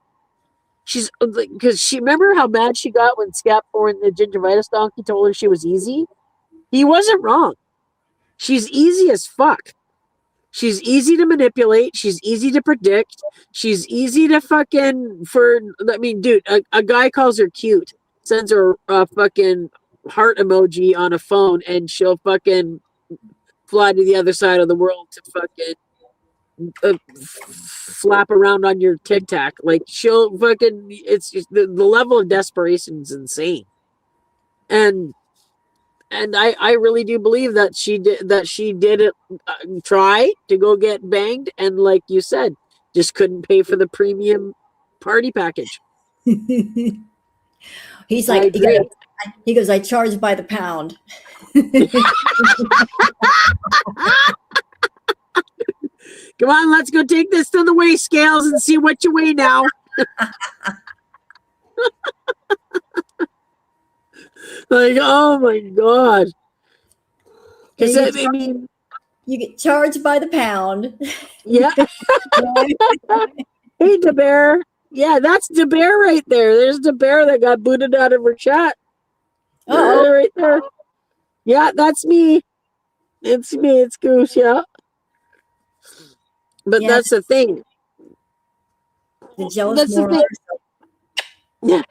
she, remember how mad she got when Scap and the gingivitis donkey told her she was easy? He wasn't wrong. She's easy as fuck. She's easy to manipulate. She's easy to predict. She's easy to dude, a guy calls her cute, sends her a fucking heart emoji on a phone, and she'll fucking fly to the other side of the world to fucking flap around on your Tic Tac. Like she'll fucking, it's just, the level of desperation is insane. And I really do believe that she did it, try to go get banged, and like you said, just couldn't pay for the premium party package. He's like, he goes, I charge by the pound. Come on, let's go take this to the weigh scales and see what you weigh now. Like, oh my God. Because you get charged by the pound. Yeah. Hey, DeBear. Yeah, that's DeBear right there. There's DeBear that got booted out of her chat. Oh, right there. Yeah, that's me. It's me. It's Goose. Yeah. But that's the thing. The jealous moron. Yeah.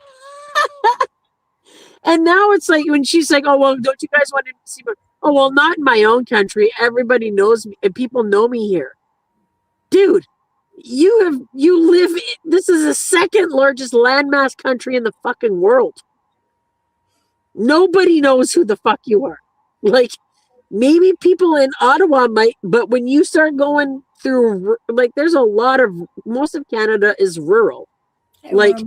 And now it's like when she's like, oh, well, don't you guys want to see? Oh, well, not in my own country. Everybody knows me, and people know me here. dude, you live this is the second largest landmass country in the fucking world. Nobody knows who the fuck you are. Like, maybe people in Ottawa might, but when you start going through, like, there's a lot of, most of Canada is rural. Like,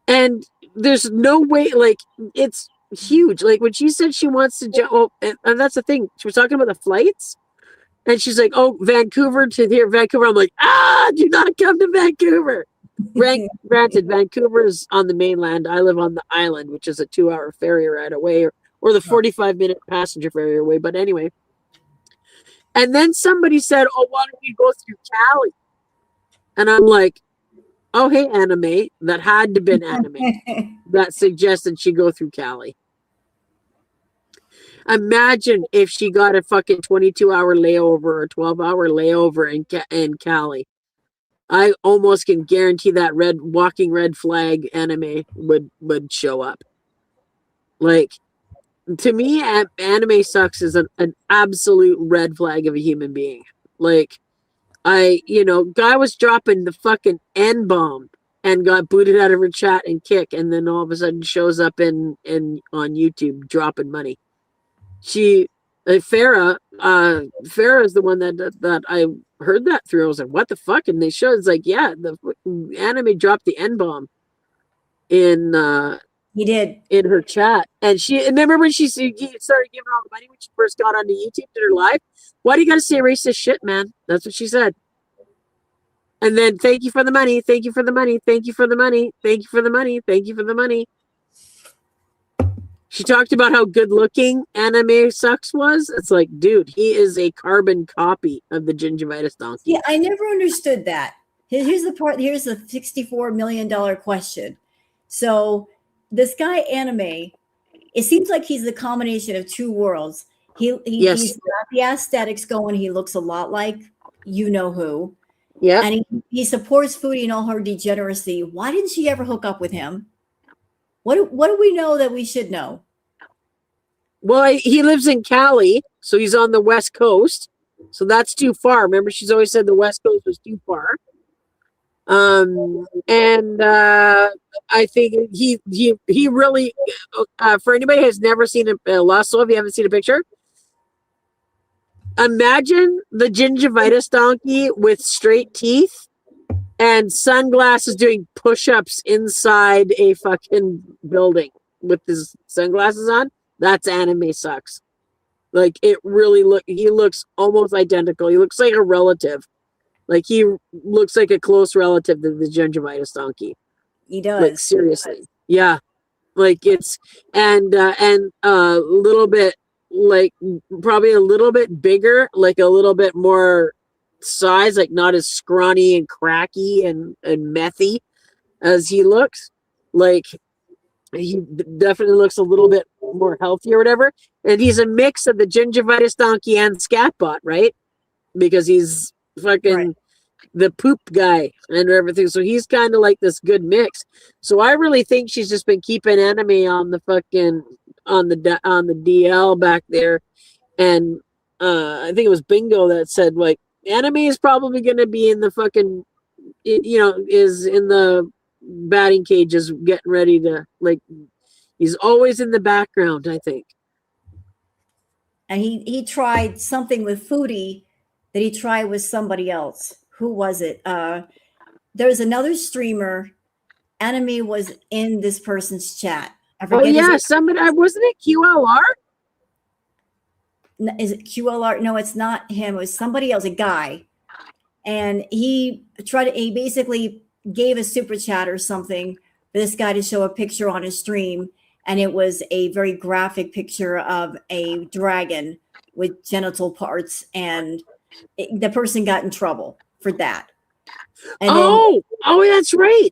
and there's no way, like, it's huge. Like, when she said she wants to jump, oh, and that's the thing, she was talking about the flights, and she's like, oh, Vancouver to here, Vancouver. I'm like, do not come to Vancouver. Granted, Vancouver is on the mainland. I live on the island, which is a 2-hour ferry ride away, or the 45-minute passenger ferry away. But anyway. And then somebody said, oh, why don't we go through Cali? And I'm like, oh, hey, anime. That had to been anime that suggested she go through Cali. Imagine if she got a fucking 22-hour layover or 12-hour layover in Cali. I almost can guarantee that walking red flag anime would show up. Like, to me, anime sucks is an absolute red flag of a human being. Like, guy was dropping the fucking N-bomb and got booted out of her chat and kick, and then all of a sudden shows up on YouTube dropping money. Farah is the one that I heard that through. I was like, what the fuck? And they showed, it's like, yeah, the anime dropped the N-bomb in He did. in her chat. And remember when she started giving all the money when she first got onto YouTube, did her live? Why do you gotta say racist shit, man? That's what she said. And then, thank you for the money, thank you for the money, thank you for the money, thank you for the money, thank you for the money. She talked about how good looking anime sucks was. It's like, dude, he is a carbon copy of the gingivitis donkey. Yeah, I never understood that. Here's the $64 million question. So this guy anime, it seems like he's the combination of two worlds. Yes. He's got the aesthetics going. He looks a lot like you know who. Yeah. And he supports Foodie and all her degeneracy. Why didn't she ever hook up with him? What do we know that we should know? Well, he lives in Cali, so he's on the West Coast. So that's too far. Remember, she's always said the West Coast was too far. And I think he really, for anybody who has never seen a Lost Soul, if you haven't seen a picture, imagine the gingivitis donkey with straight teeth and sunglasses doing push-ups inside a fucking building with his sunglasses on. That's anime sucks. Like, it really he looks almost identical. He looks like a relative. Like, he looks like a close relative to the gingivitis donkey. He does. Like, seriously. Yeah. Like, it's and a little bit, like, probably a little bit bigger, like a little bit more size, like not as scrawny and cracky and methy as he looks. Like, he definitely looks a little bit more healthy or whatever. And he's a mix of the gingivitis donkey and Scatbot, right? Because he's fucking the poop guy and everything. So he's kind of like this good mix. So I really think she's just been keeping anime on the fucking on the DL back there. And I think it was Bingo that said, like, anime is probably going to be in the fucking, is in the batting cages getting ready to, like, he's always in the background, I think. And he tried something with Foodie that he tried with somebody else. Who was it? There's another streamer. Anime was in this person's chat. I forget somebody. Wasn't it QLR? Is it QLR? No, it's not him. It was somebody else, a guy. And he basically gave a super chat or something for this guy to show a picture on his stream. And it was a very graphic picture of a dragon with genital parts. And the person got in trouble for that. And that's right.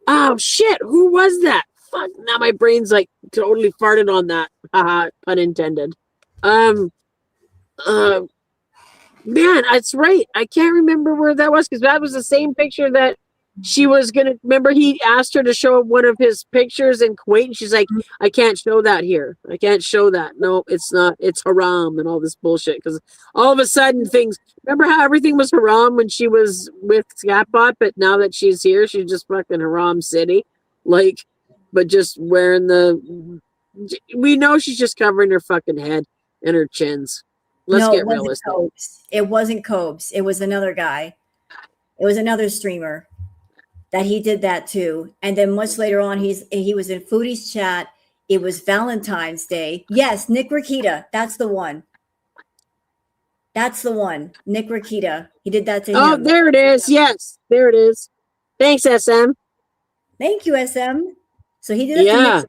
Oh, shit. Who was that? Fuck. Now my brain's like totally farted on that. Haha, pun intended. Man, that's right. I can't remember where that was because that was the same picture that she was gonna, remember he asked her to show one of his pictures in Kuwait, and she's like, I can't show that here. I can't show that. No, it's not. It's haram and all this bullshit. Because all of a sudden things. Remember how everything was haram when she was with Scatbot, but now that she's here, she's just fucking haram city. Like, but just wearing the. We know she's just covering her fucking head and her chins. Let's No, get it wasn't realistic. Cobes. It wasn't Cobes. It was another guy. It was another streamer that he did that to. And then much later on, he was in Foodie's chat. It was Valentine's Day. Yes, Nick Rakita. That's the one. That's the one. Nick Rakita. He did that to Oh, him. there it is. Yes, there it is. Thanks, SM. Thank you, SM. So he did it to Yeah. Nick.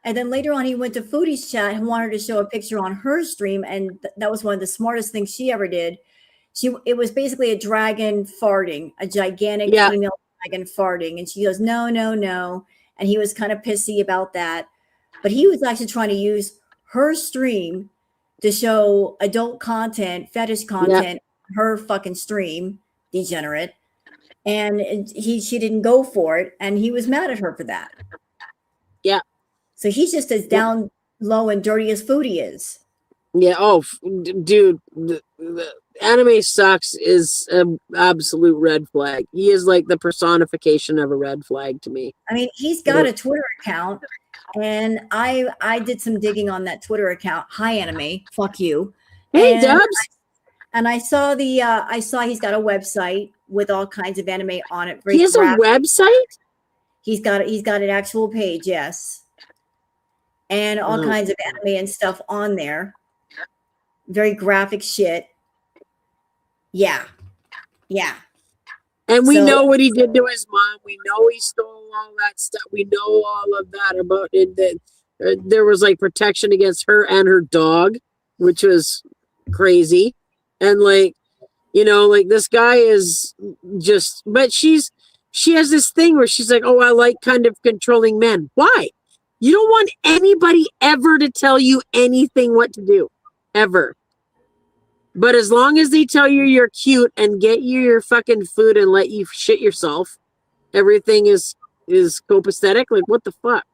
And then later on, he went to Foodie's chat and wanted to show a picture on her stream. And that was one of the smartest things she ever did. It was basically a dragon farting, a gigantic female dragon farting. And she goes, no, no, no. And he was kind of pissy about that. But he was actually trying to use her stream to show adult content, fetish content, her fucking stream, degenerate. And she didn't go for it. And he was mad at her for that. Yeah. So he's just as down low and dirty as Foodie is. Yeah. Oh, dude, the anime sucks is an absolute red flag. He is like the personification of a red flag to me. I mean, he's got a Twitter account, and I did some digging on that Twitter account. Hi, anime. Fuck you. Hey, and Dubs. I saw he's got a website with all kinds of anime on it. He has a website? He's got an actual page, yes. And all kinds of anime and stuff on there. Very graphic shit. Yeah. Yeah. And we know what he did to his mom. We know he stole all that stuff. We know all of that about it. That there was like protection against her and her dog, which was crazy. And like, you know, like this guy is just, but she has this thing where she's like, oh, I like kind of controlling men. Why? You don't want anybody ever to tell you anything what to do, ever. But as long as they tell you you're cute and get you your fucking food and let you shit yourself, everything is copacetic. Like, what the fuck?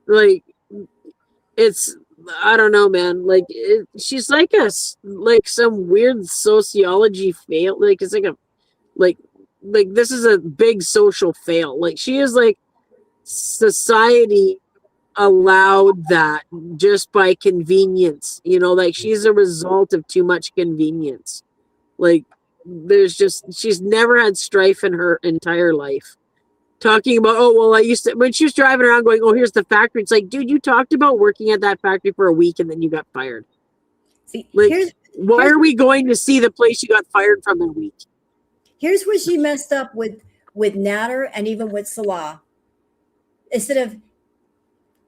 Like, it's, I don't know, man. Like, she's like some weird sociology fail. Like, it's like this is a big social fail. Like, she is like, society allowed that just by convenience, you know, like she's a result of too much convenience. Like she's never had strife in her entire life. Talking about, oh, well, I used to, when she was driving around going, oh, here's the factory. It's like, dude, you talked about working at that factory for a week and then you got fired. See, like, why are we going to see the place you got fired from in a week? Here's where she messed up with Natter and even with Salah. Instead of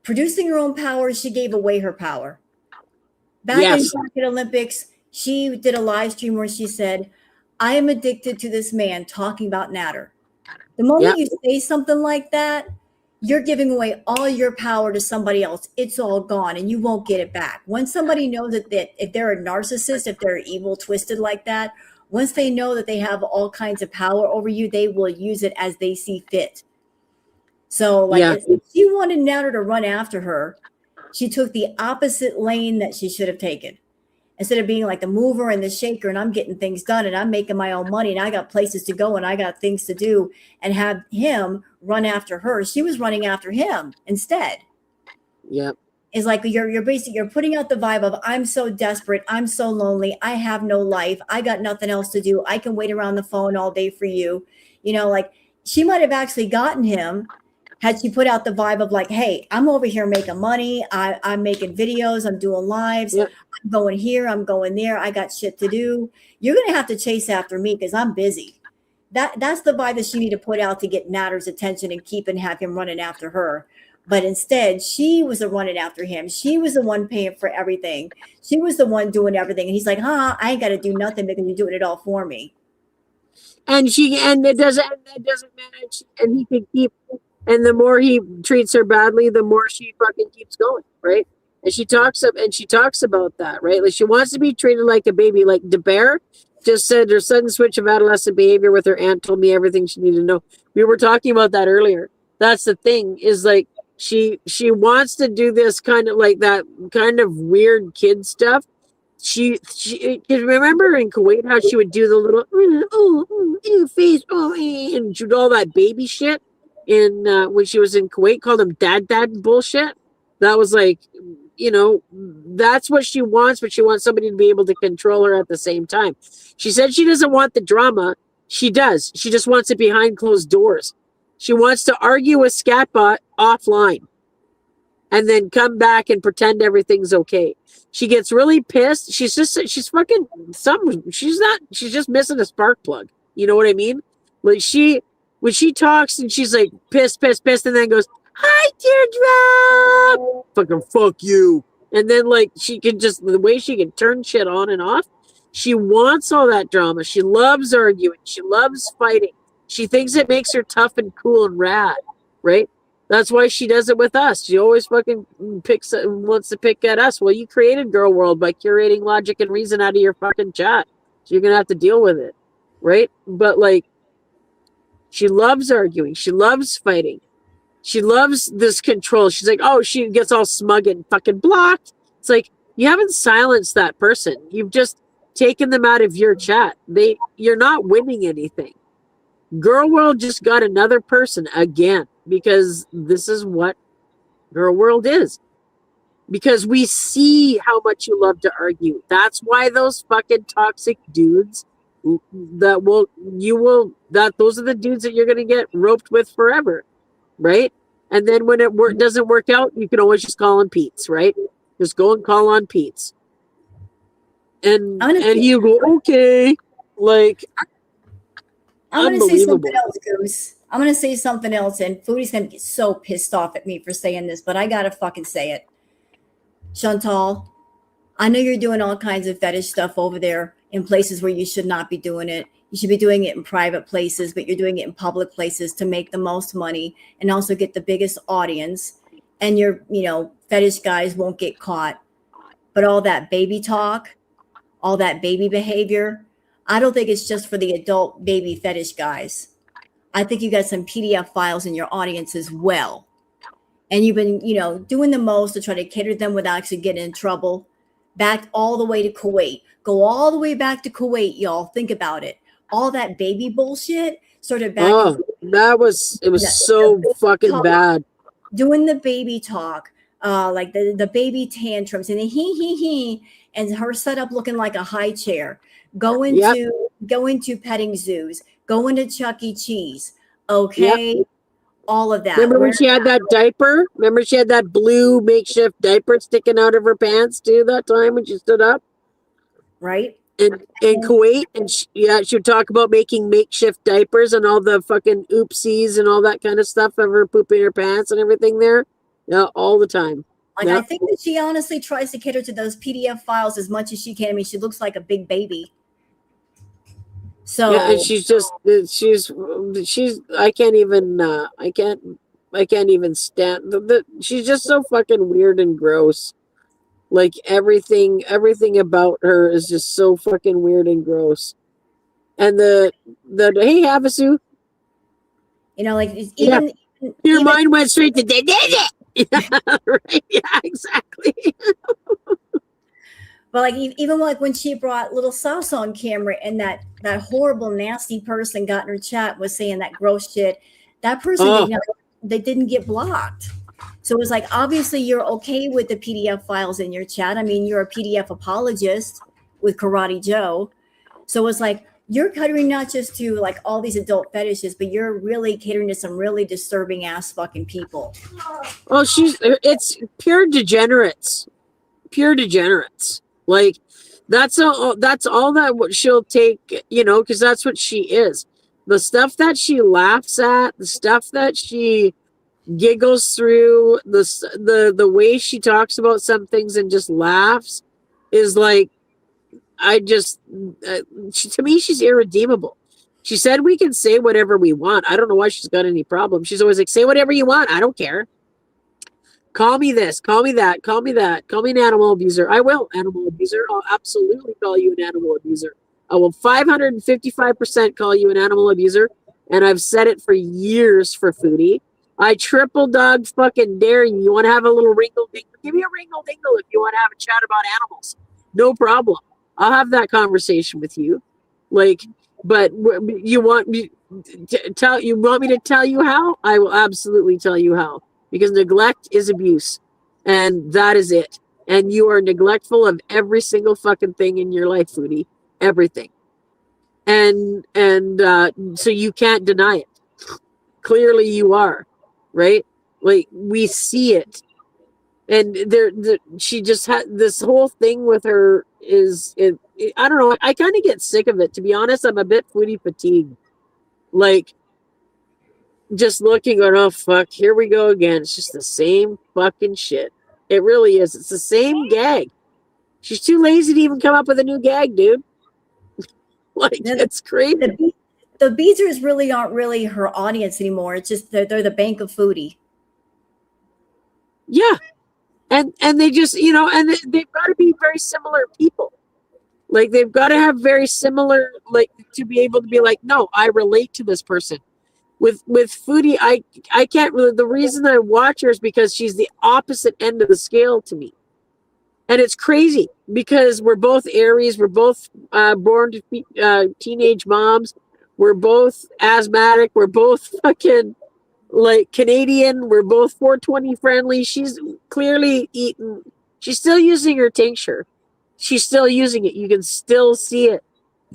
producing her own power, she gave away her power. Back in Rocket Olympics, she did a live stream where she said, I am addicted to this man talking about Natter. The moment you say something like that, you're giving away all your power to somebody else. It's all gone and you won't get it back. Once somebody knows that if they're a narcissist, if they're evil, twisted like that, once they know that they have all kinds of power over you, they will use it as they see fit. So, like, if she wanted Natter to run after her, she took the opposite lane that she should have taken. Instead of being like the mover and the shaker, and I'm getting things done, and I'm making my own money, and I got places to go, and I got things to do, and have him run after her. She was running after him instead. Yep. It's like you're putting out the vibe of, I'm so desperate, I'm so lonely, I have no life, I got nothing else to do, I can wait around the phone all day for you. You know, like she might have actually gotten him had she put out the vibe of like, hey, I'm over here making money. I'm making videos. I'm doing lives. Yep. I'm going here. I'm going there. I got shit to do. You're going to have to chase after me because I'm busy. That's the vibe that she need to put out to get Natter's attention and have him running after her. But instead, she was the running after him. She was the one paying for everything. She was the one doing everything. And he's like, I ain't got to do nothing because you're doing it all for me. And it doesn't manage. And he could keep. And the more he treats her badly, the more she fucking keeps going, right? And she talks about that, right? Like she wants to be treated like a baby. Like DeBear just said her sudden switch of adolescent behavior with her aunt told me everything she needed to know. We were talking about that earlier. That's the thing, is like she wants to do this kind of like that kind of weird kid stuff. She remember in Kuwait how she would do the little face and she would do all that baby shit in when she was in Kuwait, called them dad bullshit. That was like, that's what she wants, but she wants somebody to be able to control her at the same time. She said she doesn't want the drama. She does. She just wants it behind closed doors. She wants to argue with Scatbot offline and then come back and pretend everything's okay. She gets really pissed. She's just missing a spark plug. You know what I mean? Like when she talks and she's like pissed, and then goes, "Hi, Teardrop!" Fucking fuck you. And then like the way she can turn shit on and off, she wants all that drama. She loves arguing. She loves fighting. She thinks it makes her tough and cool and rad, right? That's why she does it with us. She always fucking wants to pick at us. Well, you created Girl World by curating logic and reason out of your fucking chat. So you're going to have to deal with it, right? But like, she loves arguing. She loves fighting. She loves this control. She's like, oh, she gets all smug and fucking blocked. It's like, you haven't silenced that person. You've just taken them out of your chat. You're not winning anything. Girl World just got another person again, because this is what Girl World is. Because we see how much you love to argue. That's why those fucking toxic dudes those are the dudes that you're going to get roped with forever, right? And then when it doesn't work out, you can always just call on Pete's, right? Just go and call on Pete's. And you go, okay, like, I'm going to say something else, Goose. I'm going to say something else, and Foodie's going to get so pissed off at me for saying this, but I got to fucking say it. Chantal, I know you're doing all kinds of fetish stuff over there in places where you should not be doing it. You should be doing it in private places, but you're doing it in public places to make the most money and also get the biggest audience. And your, fetish guys won't get caught. But all that baby talk, all that baby behavior, I don't think it's just for the adult baby fetish guys. I think you got some PDF files in your audience as well. And you've been, doing the most to try to cater them without actually getting in trouble. Back all the way to Kuwait. Go all the way back to Kuwait, y'all. Think about it. All that baby bullshit started back. Oh, it was so fucking talk, bad. Doing the baby talk, like the baby tantrums and the he, and her setup looking like a high chair. Going to petting zoos, going to Chuck E. Cheese. Okay. Yep. All of that. Remember when she had that diaper? Remember she had that blue makeshift diaper sticking out of her pants too that time when she stood up? Right. In Kuwait. And she would talk about making makeshift diapers and all the fucking oopsies and all that kind of stuff of her pooping her pants and everything there. Yeah, all the time. Like, I think that she honestly tries to cater to those PDF files as much as she can. I mean, she looks like a big baby. So yeah, and I can't even stand she's just so fucking weird and gross. Like everything about her is just so fucking weird and gross. And the hey Havasu, like even your mind went straight to they did it. Yeah, right. Yeah, exactly. But like even like when she brought little Sauce on camera and that horrible nasty person got in her chat was saying that gross shit, that person they didn't get blocked. So it was like, obviously you're okay with the PDF files in your chat. I mean, you're a PDF apologist with Karate Joe. So it's like you're catering not just to like all these adult fetishes, but you're really catering to some really disturbing ass fucking people. Well, it's pure degenerates. Pure degenerates. Like that's all that what she'll take, because that's what she is. The stuff that she laughs at, the stuff that she giggles through, the way she talks about some things and just laughs is like, to me, she's irredeemable. She said we can say whatever we want. I don't know why she's got any problem. She's always like, say whatever you want. I don't care. Call me this, call me that, call me that, call me an animal abuser. I will, animal abuser. I'll absolutely call you an animal abuser. I will 555% call you an animal abuser. And I've said it for years for Foodie. I triple dog fucking dare you. You want to have a little wrinkle dingle? Give me a wrinkle dingle if you want to have a chat about animals. No problem. I'll have that conversation with you. Like, but you want me to tell you how? I will absolutely tell you how. Because neglect is abuse. And that is it. And you are neglectful of every single fucking thing in your life, Foodie. Everything. And so you can't deny it. Clearly you are, right? Like, we see it. And she just had this whole thing with her I don't know. I kind of get sick of it, to be honest. I'm a bit Foodie fatigued. Like, just looking going, oh fuck, here we go again. It's just the same fucking shit. It really is. It's the same gag. She's too lazy to even come up with a new gag, dude. Like, it's crazy. The Beezers really aren't really her audience anymore. It's just they're the bank of Foodie. Yeah. And they just, and they've got to be very similar people. Like, they've got to have very similar, like, to be able to be like, no, I relate to this person. With Foodie, I can't really, the reason I watch her is because she's the opposite end of the scale to me. And it's crazy because we're both Aries. We're both born to be teenage moms. We're both asthmatic. We're both fucking, like, Canadian. We're both 420 friendly. She's clearly eating. She's still using her tincture. She's still using it. You can still see it.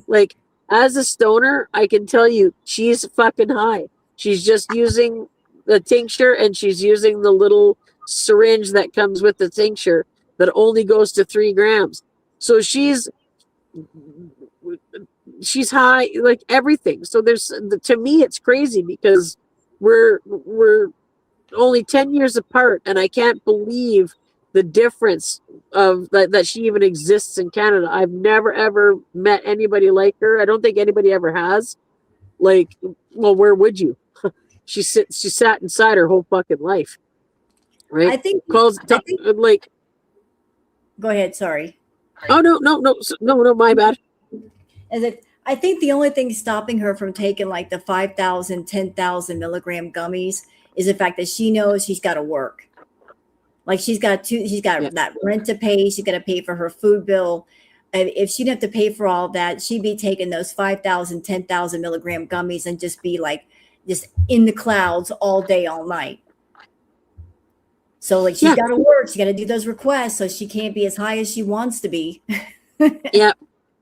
Like, as a stoner, I can tell you she's fucking high. She's just using the tincture, and she's using the little syringe that comes with the tincture that only goes to 3 grams. So she's high, like everything. So to me, it's crazy because we're only 10 years apart, and I can't believe the difference of that she even exists in Canada. I've never ever met anybody like her. I don't think anybody ever has. Like, well, where would you? She sat inside her whole fucking life, right? I think like. Go ahead. Sorry. Oh no, my bad. I think the only thing stopping her from taking like the 5,000, 10,000 milligram gummies is the fact that she knows she's got to work. Like, she's got that rent to pay. She's got to pay for her food bill. And if she didn't have to pay for all that, she'd be taking those 5,000, 10,000 milligram gummies and just be like, just in the clouds all day, all night. So, like, she's got to work. She's got to do those requests. So she can't be as high as she wants to be. Yeah.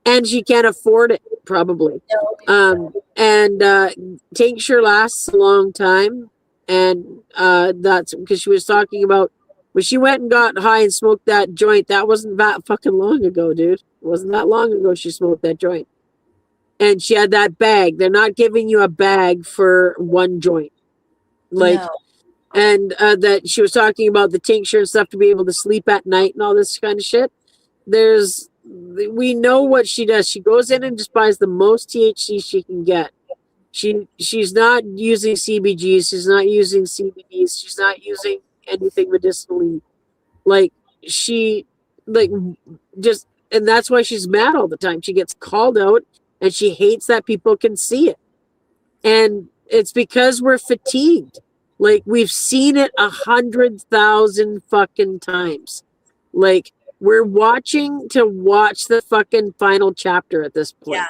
And she can't afford it, probably. Tincture lasts a long time. And that's because she was talking about when she went and got high and smoked that joint. That wasn't that fucking long ago, dude. It wasn't that long ago she smoked that joint. And she had that bag. They're not giving you a bag for one joint. Like, no. And that she was talking about the tincture and stuff to be able to sleep at night and all this kind of shit. We know what she does. She goes in and just buys the most THC she can get. She's not using CBGs. She's not using CBDs. She's not using anything medicinally. Like, and that's why she's mad all the time. She gets called out and she hates that people can see it. And it's because we're fatigued. Like, we've seen it 100,000 fucking times. Like, we're watching to watch the fucking final chapter at this point. Yeah.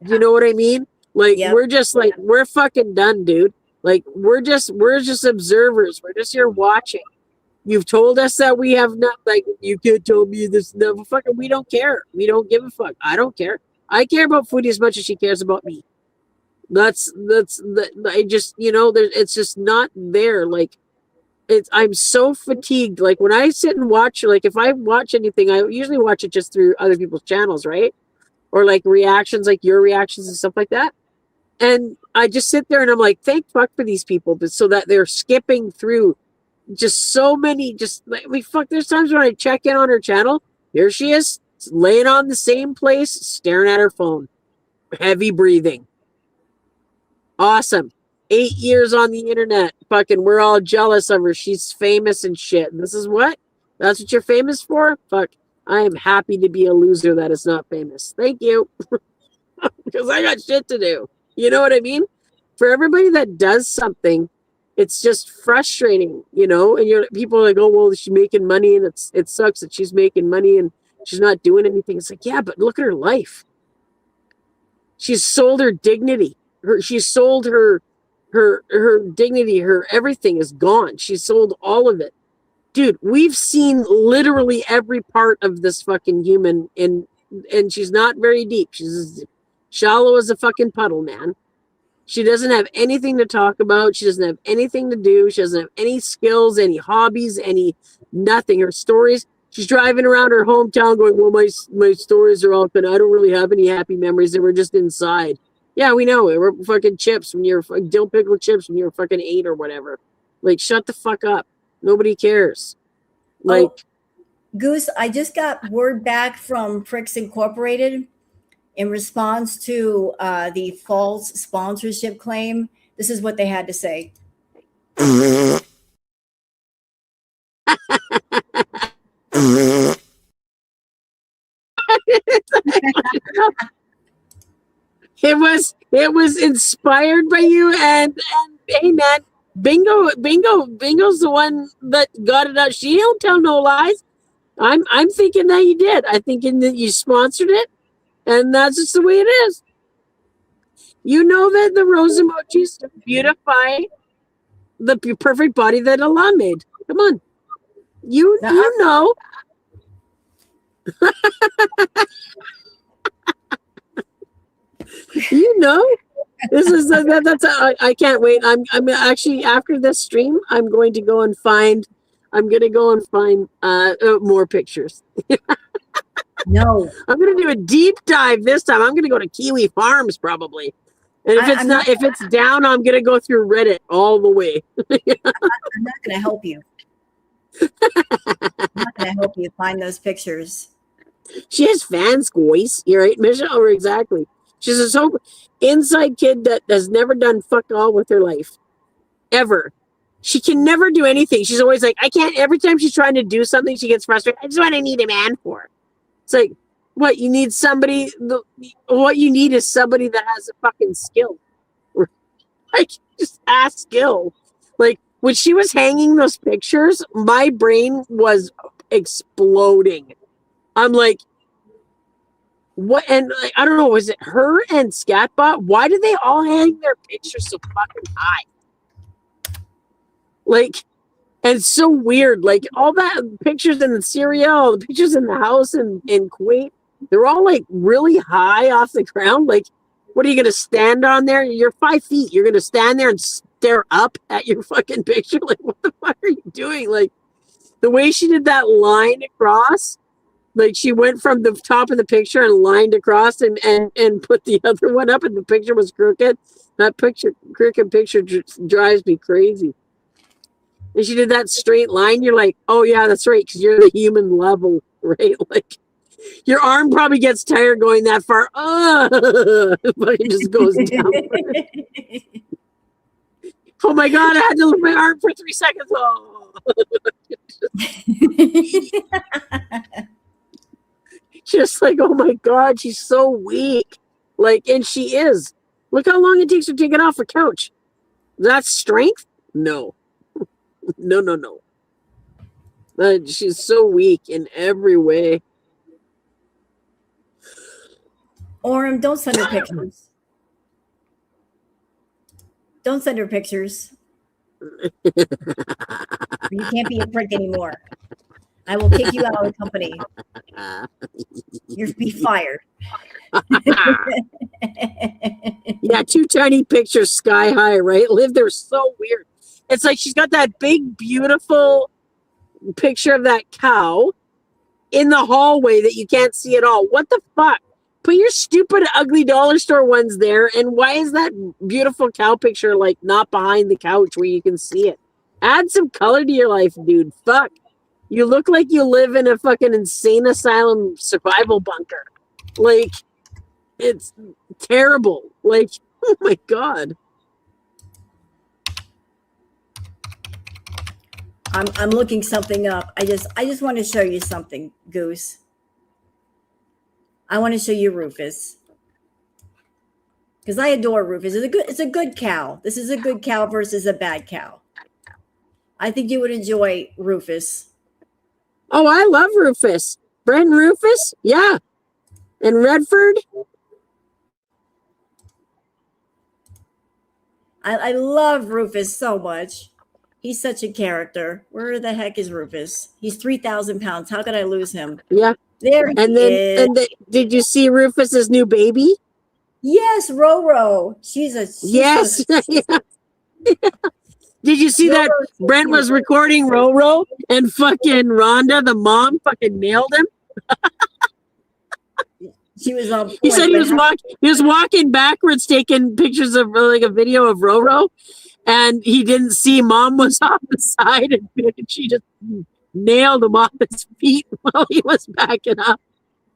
You know what I mean? Like, we're just like, we're fucking done, dude. Like, we're just observers. We're just here watching. You've told us that we have not, like, you can't tell me this. No, fucking, we don't care. We don't give a fuck. I don't care. I care about Foodie as much as she cares about me. I just, it's just not there. Like, I'm so fatigued. Like, when I sit and watch, like, if I watch anything, I usually watch it just through other people's channels, right? Or like reactions, like your reactions and stuff like that. And I just sit there and I'm like, thank fuck for these people, but so that they're skipping through just so many, just like, there's times when I check in on her channel. Here she is, laying on the same place, staring at her phone, heavy breathing. Awesome. 8 years on the internet. Fucking, we're all jealous of her. She's famous and shit. And this is what? That's what you're famous for? Fuck. I am happy to be a loser that is not famous. Thank you. Because I got shit to do. You know what I mean? For everybody that does something, it's just frustrating, you know? And people are like, oh, well, she's making money and it sucks that she's making money and she's not doing anything. It's like, yeah, but look at her life. She's sold her dignity. She sold her dignity, her everything is gone. She sold all of it. Dude, we've seen literally every part of this fucking human, and she's not very deep. She's as shallow as a fucking puddle, man. She doesn't have anything to talk about. She doesn't have anything to do. She doesn't have any skills, any hobbies, any nothing. Her stories, she's driving around her hometown going, well, my stories are all good. I don't really have any happy memories. They were just inside. Yeah, we know it. We're fucking chips when you're dill pickle chips when you're fucking 8 or whatever. Like, shut the fuck up. Nobody cares. Like, Goose, I just got word back from Pricks Incorporated in response to the false sponsorship claim. This is what they had to say. It was inspired by you, and hey man, Bingo's the one that got it out. She don't tell no lies. I'm thinking that you did. I'm thinking that you sponsored it, and that's just the way it is. You know that the rose emojis beautify the perfect body that Allah made. Come on, you know. You know, this is that's I can't wait. I'm actually, after this stream, I'm going to go and find more pictures. No, I'm going to do a deep dive this time. I'm going to go to Kiwi Farms probably, and if it's down, I'm going to go through Reddit all the way. I'm not going to help you. I'm not going to help you find those pictures. She has fans, guys. You're right, Michelle. Exactly. She's a so inside kid that has never done fuck all with her life. Ever. She can never do anything. She's always like, I can't. Every time she's trying to do something, she gets frustrated. I just want to need a man for. It's like, what? You need somebody. What you need is somebody that has a fucking skill. Like, just ask skill. Like, when she was hanging those pictures, my brain was exploding. I'm like, what? And like, I don't know, was it her and Scatbot? Why did they all hang their pictures so fucking high? Like, and it's so weird. Like, all that pictures in Syria, all the pictures in the house in Kuwait, they're all like really high off the ground. Like, what are you gonna stand on there? You're 5 feet. You're gonna stand there and stare up at your fucking picture. Like, what the fuck are you doing? Like, the way she did that line across. Like, she went from the top of the picture and lined across and put the other one up, and the picture was crooked. That crooked picture drives me crazy. And she did that straight line. You're like, oh yeah, that's right, because you're the human level, right? Like, your arm probably gets tired going that far. It fucking just goes down. Oh my god, I had to lift my arm for 3 seconds. Oh. Just like, oh my god, she's so weak. Like, and she is. Look how long it takes her to get off her couch. That's strength? No. No. She's so weak in every way. Orem, don't send her pictures. Don't send her pictures. You can't be a prick anymore. I will kick you out of the company. You'll be fired. Yeah, 2 tiny pictures sky high, right? Liv, they're so weird. It's like she's got that big, beautiful picture of that cow in the hallway that you can't see at all. What the fuck? Put your stupid, ugly dollar store ones there, and why is that beautiful cow picture, like, not behind the couch where you can see it? Add some color to your life, dude. Fuck. You look like you live in a fucking insane asylum survival bunker. Like, it's terrible. Like, oh my god. I'm looking something up. I just want to show you something, Goose. I want to show you Rufus. Because I adore Rufus. It's a good cow. This is a good cow versus a bad cow. I think you would enjoy Rufus. Oh, I love Rufus. Brenton Rufus? Yeah. And Redford? I love Rufus so much. He's such a character. Where the heck is Rufus? He's 3,000 pounds. How could I lose him? Yeah. There he is. Did you see Rufus's new baby? Yes, Roro. Yes. Did you see that Brent was recording Roro and fucking Rhonda, the mom, fucking nailed him? She was on point. He said he was walking backwards, taking pictures of like a video of Roro, and he didn't see mom was off the side, and she just nailed him off his feet while he was backing up.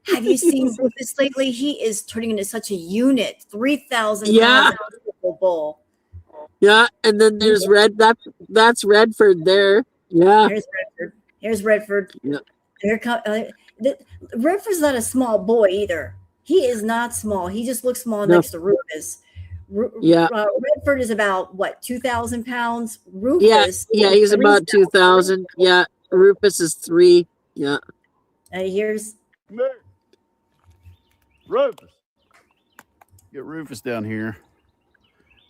Have you seen Rufus lately? He is turning into such a unit. 3,000 Yeah. pounds bull. Yeah, and then there's that's Redford there. Yeah. Here's Redford. Yeah. Redford's not a small boy either. He is not small. He just looks small next to Rufus. Yeah. Redford is about what, 2,000 pounds. Rufus. Yeah, he's about 2,000. Yeah, Rufus is 3. Yeah. Here's Rufus. Get Rufus down here.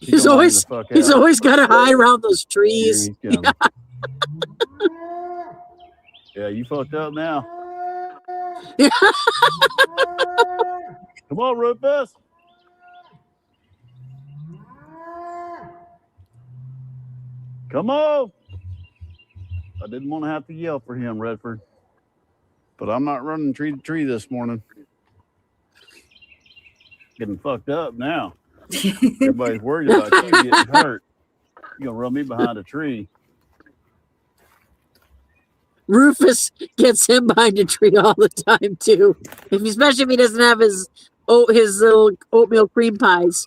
He's always got to hide around those trees. Yeah. Yeah, you fucked up now. Yeah. Come on, Rufus. Come on. I didn't want to have to yell for him, Redford. But I'm not running tree to tree this morning. Getting fucked up now. Everybody's worried about you getting hurt. You're going to run me behind a tree. Rufus gets him behind a tree all the time too, especially if he doesn't have his little oatmeal cream pies.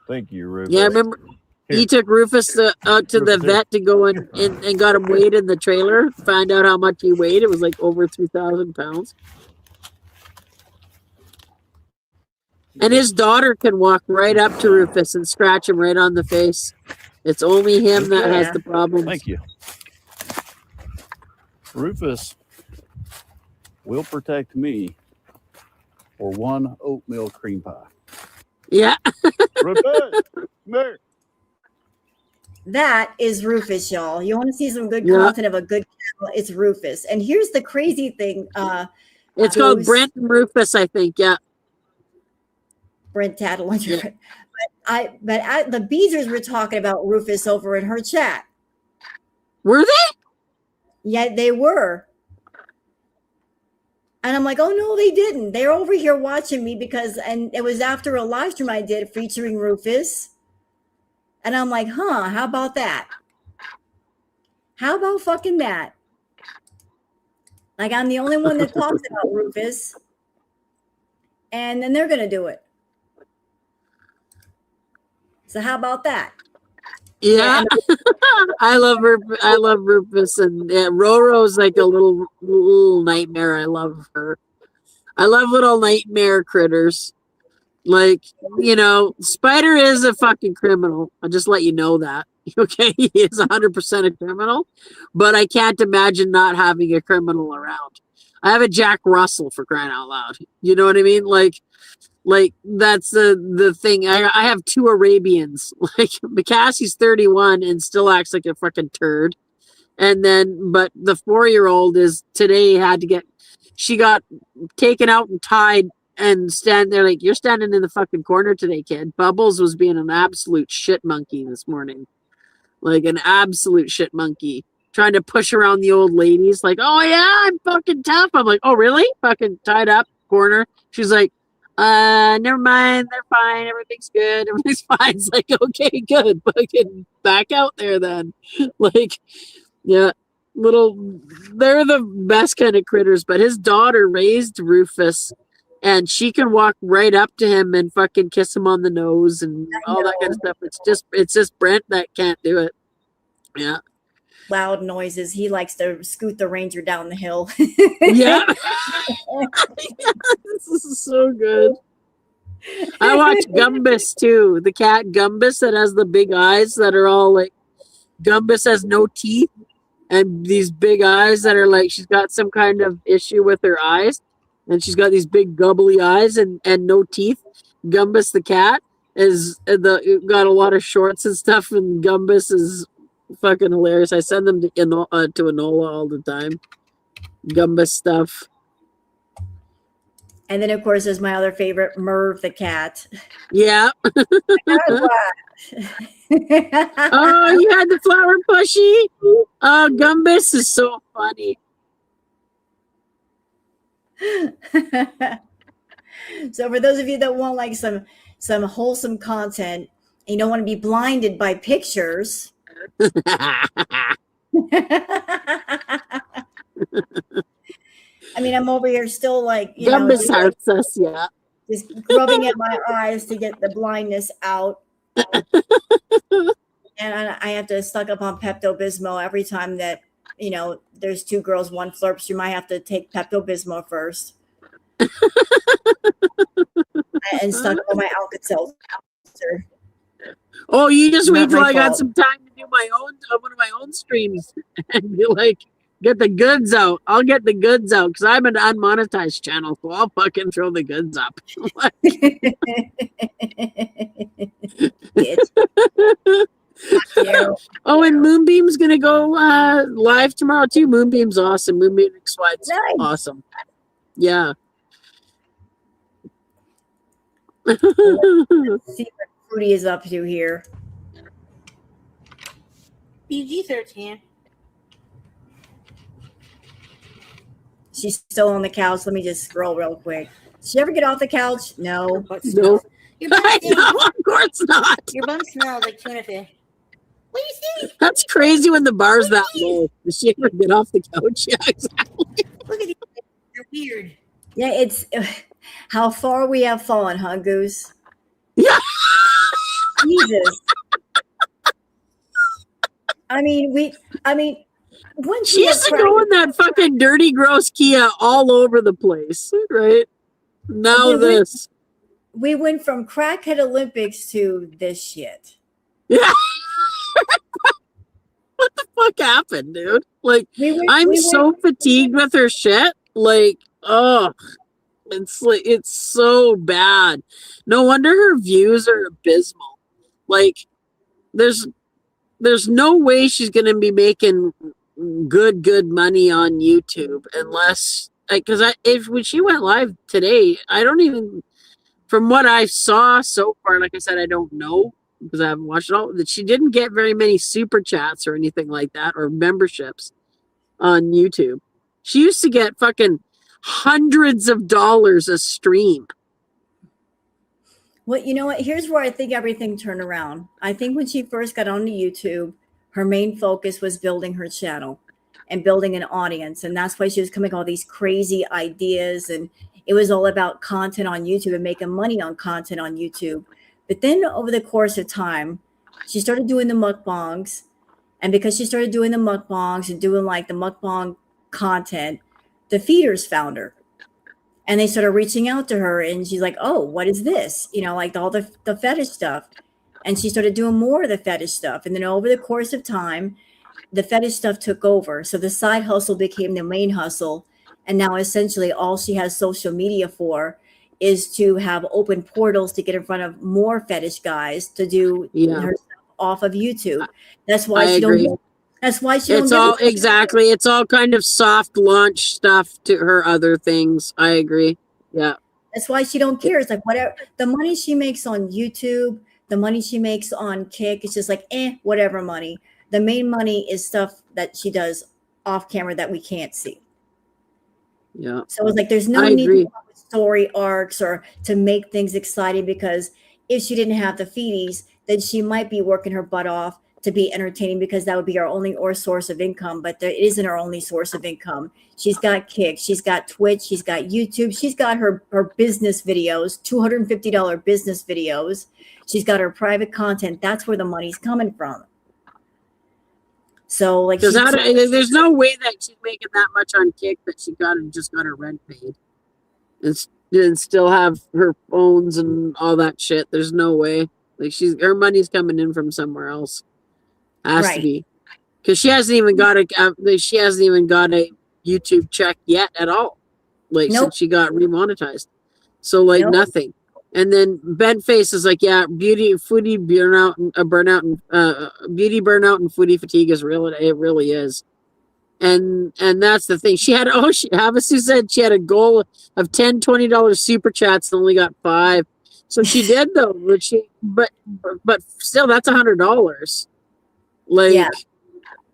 Thank you, Rufus. Yeah, I remember he took Rufus out to the vet to go and got him weighed in the trailer. Find out how much he weighed. It was like over 3,000 pounds. And his daughter can walk right up to Rufus and scratch him right on the face. It's only him that has the problem. Thank you. Rufus will protect me for one oatmeal cream pie. Yeah. Rufus, come here. That is Rufus, y'all. You want to see some good content of a good cow? It's Rufus. And here's the crazy thing. It's called Brent and Rufus, I think. Yeah. Brent Tattle. Yeah. But the Beezers were talking about Rufus over in her chat. Were they? Yeah, they were. And I'm like, oh no, they didn't. They're over here watching me and it was after a live stream I did featuring Rufus. And I'm like, how about that? How about fucking that? Like, I'm the only one that talks about Rufus. And then they're gonna do it. So how about that? Yeah, I love Rufus, and Roro's like a little nightmare. I love her. I love little nightmare critters. Like, Spider is a fucking criminal. I'll just let you know that. Okay, he is 100% a criminal, but I can't imagine not having a criminal around. I have a Jack Russell, for crying out loud. You know what I mean? Like that's the thing. I have 2 Arabians. Like, McCassie's 31 and still acts like a fucking turd. And then, but the 4-year-old she got taken out and tied and stand there like, you're standing in the fucking corner today, kid. Bubbles was being an absolute shit monkey this morning. Like an absolute shit monkey. Trying to push around the old ladies. Like, oh yeah, I'm fucking tough. I'm like, oh really? Fucking tied up, corner. She's like, never mind, they're fine, everything's good, everything's fine. It's like, okay, good, fucking back out there then. Like, yeah, they're the best kind of critters. But his daughter raised Rufus and she can walk right up to him and fucking kiss him on the nose and all that kind of know. stuff. It's just Brent that can't do it. Yeah. Loud noises. He likes to scoot the ranger down the hill. Yeah. This is so good. I watch Gumbus too. The cat Gumbus that has the big eyes that are all like, Gumbus has no teeth and these big eyes that are like, she's got some kind of issue with her eyes and she's got these big gubbly eyes and no teeth. Gumbus the cat is got a lot of shorts and stuff, and Gumbus is fucking hilarious. I send them to Enola all the time. Gumbus stuff. And then, of course, there's my other favorite, Merv the cat. Yeah. Oh, you had the flower pushy? Oh, Gumbus is so funny. So for those of you that want like some wholesome content, and you don't want to be blinded by pictures. I mean, I'm over here still like, Gumbus hurts us, yeah. Just rubbing at my eyes to get the blindness out. And I have to suck up on Pepto-Bismol every time that, there's two girls, one flirts. You might have to take Pepto-Bismol first. And suck up on my Alka-Seltzer. Oh, you just wait Not till my I got fault. some time to do my own one of my own streams and be like, get the goods out. I'll get the goods out because I'm an unmonetized channel, so I'll fucking throw the goods up. Oh, and Moonbeam's gonna go live tomorrow too. Moonbeam's awesome. Moonbeam XY's Nice. awesome. Yeah. Let's see what Foodie is up to here. PG-13. She's still on the couch. Let me just scroll real quick. Did she ever get off the couch? No. No. Your bum I smells, know, of course not. your bum smells like tuna fish. What do you see? That's crazy when the bar's that low. Does she ever get off the couch? Yeah, exactly. Look at these. They're weird. Yeah, it's how far we have fallen, huh, Goose? Yeah. Jesus. I mean, when She used to go in that fucking dirty, gross Kia all over the place, right? Now this. we went from crackhead Olympics to this shit. Yeah. What the fuck happened, dude? Like, I'm so fatigued with her shit. Like, oh, it's so bad. No wonder her views are abysmal. Like, there's no way she's gonna be making good money on YouTube unless, because when she went live today, I don't even, from what I saw so far, like I said, I don't know because I haven't watched it all, that she didn't get very many super chats or anything like that or memberships on YouTube. She used to get fucking hundreds of dollars a stream. Well, you know what? Here's where I think everything turned around. I think when she first got onto YouTube, her main focus was building her channel and building an audience. And that's why she was coming up with all these crazy ideas. And it was all about content on YouTube and making money on content on YouTube. But then over the course of time, she started doing the mukbangs. And because she started doing the mukbangs and doing like the mukbang content, the feeders found her. And they started reaching out to her, and she's like, oh, what is this? Like all the fetish stuff. And she started doing more of the fetish stuff. And then over the course of time, the fetish stuff took over. So the side hustle became the main hustle. And now essentially all she has social media for is to have open portals to get in front of more fetish guys to do her stuff off of YouTube. That's why she don't. That's why she It's all exactly. It's all kind of soft launch stuff to her other things. I agree. Yeah. That's why she don't care. It's like whatever the money she makes on YouTube, the money she makes on Kick, it's just like whatever money. The main money is stuff that she does off camera that we can't see. Yeah. So it's like there's no need to come up with story arcs or to make things exciting, because if she didn't have the feedies, then she might be working her butt off to be entertaining because that would be our only or source of income, but there isn't our only source of income. She's got Kick, she's got Twitch, she's got YouTube, she's got her business videos, $250 business videos. She's got her private content. That's where the money's coming from. So like there's no way that she's making that much on Kick that she just got her rent paid. And still have her phones and all that shit. There's no way. Like her money's coming in from somewhere else. Has to be, because she hasn't even got a YouTube check yet at all. Like since she got remonetized, so like nothing. And then Bentface is like, yeah, beauty burnout and foodie fatigue is real. It really is. And that's the thing. Havasu said she had a goal of $10, $20 super chats and only got 5. So she did though, but still that's $100. Like,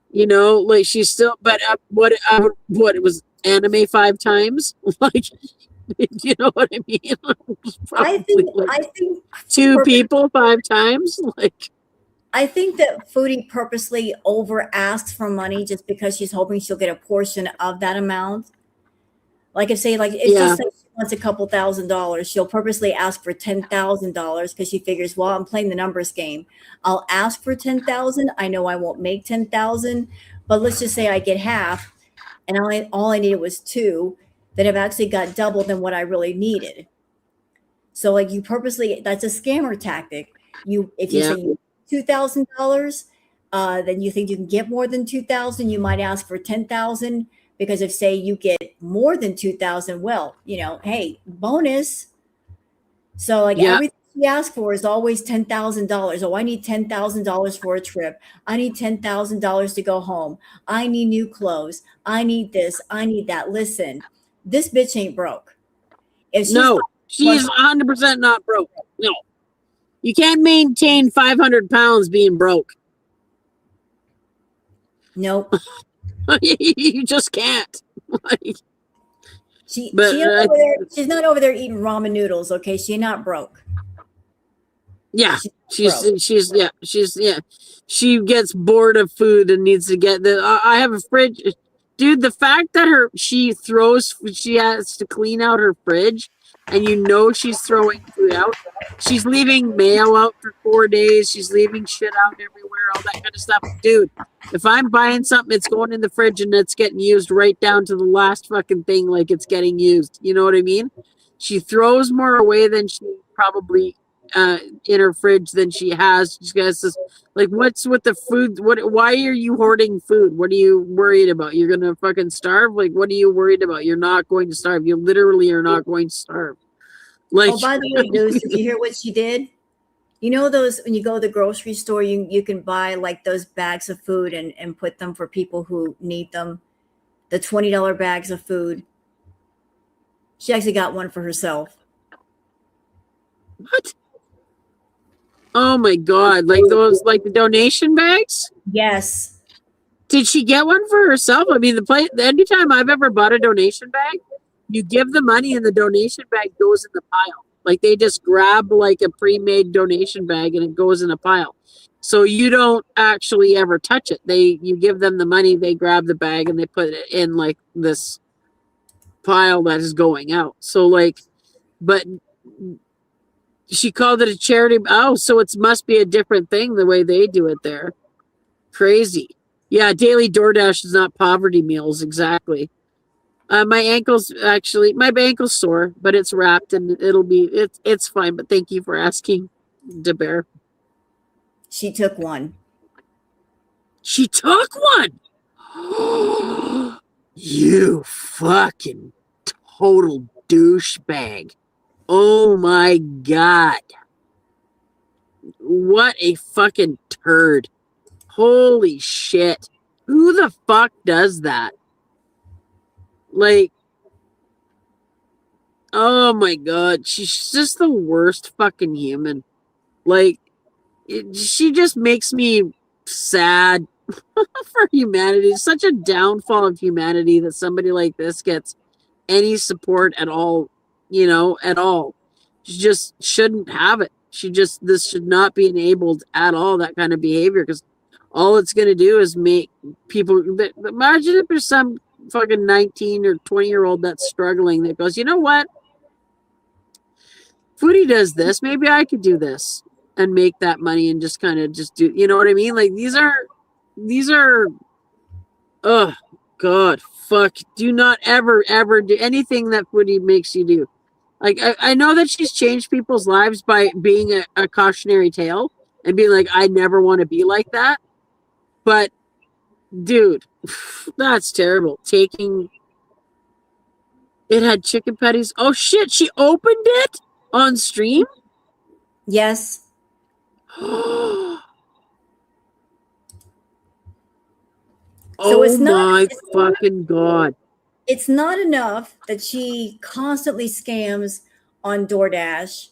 you know, like she's still, but what it was anime 5 times? Like, you know what I mean? I think 2 people 5 times. Like, I think that Foodie purposely over asks for money just because she's hoping she'll get a portion of that amount. Like if say like it's just like she wants a couple $1,000, she'll purposely ask for $10,000 because she figures, well, I'm playing the numbers game. I'll ask for 10,000. I know I won't make 10,000, but let's just say I get half, and all I needed was 2. Then I've actually got double than what I really needed. So like you purposely, that's a scammer tactic. If you say $2,000, then you think you can get more than 2,000, you might ask for 10,000, because if say you get more than 2,000, well, you know, hey, bonus. So like everything you ask for is always $10,000. Oh, I need $10,000 for a trip. I need $10,000 to go home. I need new clothes. I need this. I need that. Listen, this bitch ain't broke. If she's 100% not broke. No. You can't maintain 500 pounds being broke. Nope. You just can't. She's not over there eating ramen noodles, okay? She's not broke. Yeah. She gets bored of food and needs to get I have a fridge. Dude, the fact that she has to clean out her fridge, and you know she's throwing food out. She's leaving mail out for 4 days. She's leaving shit out everywhere, all that kind of stuff. Dude, if I'm buying something, it's going in the fridge and it's getting used right down to the last fucking thing, like it's getting used. You know what I mean? She throws more away than she probably in her fridge than she has. She has this, like, what's with the food? Why are you hoarding food? What are you worried about? You're gonna fucking starve? Like, what are you worried about? You're not going to starve. You literally are not going to starve. Like, oh, by the way, Deuce, did you hear what she did? You know those, when you go to the grocery store, you can buy like those bags of food and put them for people who need them. The $20 bags of food. She actually got one for herself. What? Oh my God. Like those, like the donation bags? Yes. Did she get one for herself? I mean, anytime I've ever bought a donation bag, you give the money and the donation bag goes in the pile. Like they just grab like a pre-made donation bag and it goes in a pile. So you don't actually ever touch it. You give them the money, they grab the bag and they put it in like this pile that is going out. So like, but she called it a charity. Oh, so it must be a different thing the way they do it there. Crazy. Yeah, daily DoorDash is not poverty meals. Exactly. My ankle's sore, but it's wrapped and it's fine. But thank you for asking, DeBear. She took one. She took one. You fucking total douchebag. Oh my God. What a fucking turd. Holy shit. Who the fuck does that? Like, oh my God. She's just the worst fucking human. Like, she just makes me sad for humanity. It's such a downfall of humanity that somebody like this gets any support at all, you know, at all. She just shouldn't have it. This should not be enabled at all, that kind of behavior, because all it's going to do is make people. Imagine if there's some fucking 19 or 20-year-old that's struggling that goes, you know what? Foodie does this. Maybe I could do this and make that money and just kind of just do, you know what I mean? Like these are, oh God, fuck. Do not ever do anything that Foodie makes you do. Like I know that she's changed people's lives by being a cautionary tale and being like, I never want to be like that. But dude, that's terrible. Taking it had chicken patties. Oh shit, she opened it on stream? Yes. Oh it's my fucking God. It's not enough that she constantly scams on DoorDash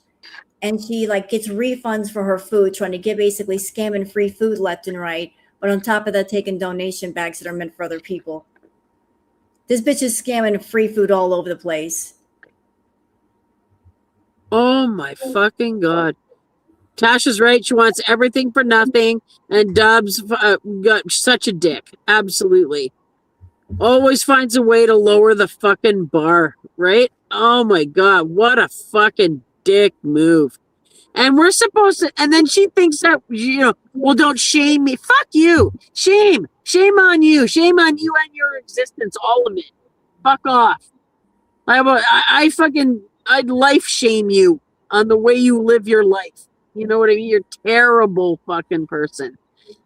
and she like gets refunds for her food, trying to get basically scamming free food left and right. But on top of that, taking donation bags that are meant for other people. This bitch is scamming free food all over the place. Oh my fucking God. Tasha's right. She wants everything for nothing. And Dubs got such a dick. Absolutely. Always finds a way to lower the fucking bar, right? Oh my God. What a fucking dick move. And we're supposed to, and then she thinks that, you know, well, don't shame me. Fuck you. Shame. Shame on you. Shame on you and your existence. All of it. Fuck off. I'd life shame you on the way you live your life. You know what I mean? You're a terrible fucking person.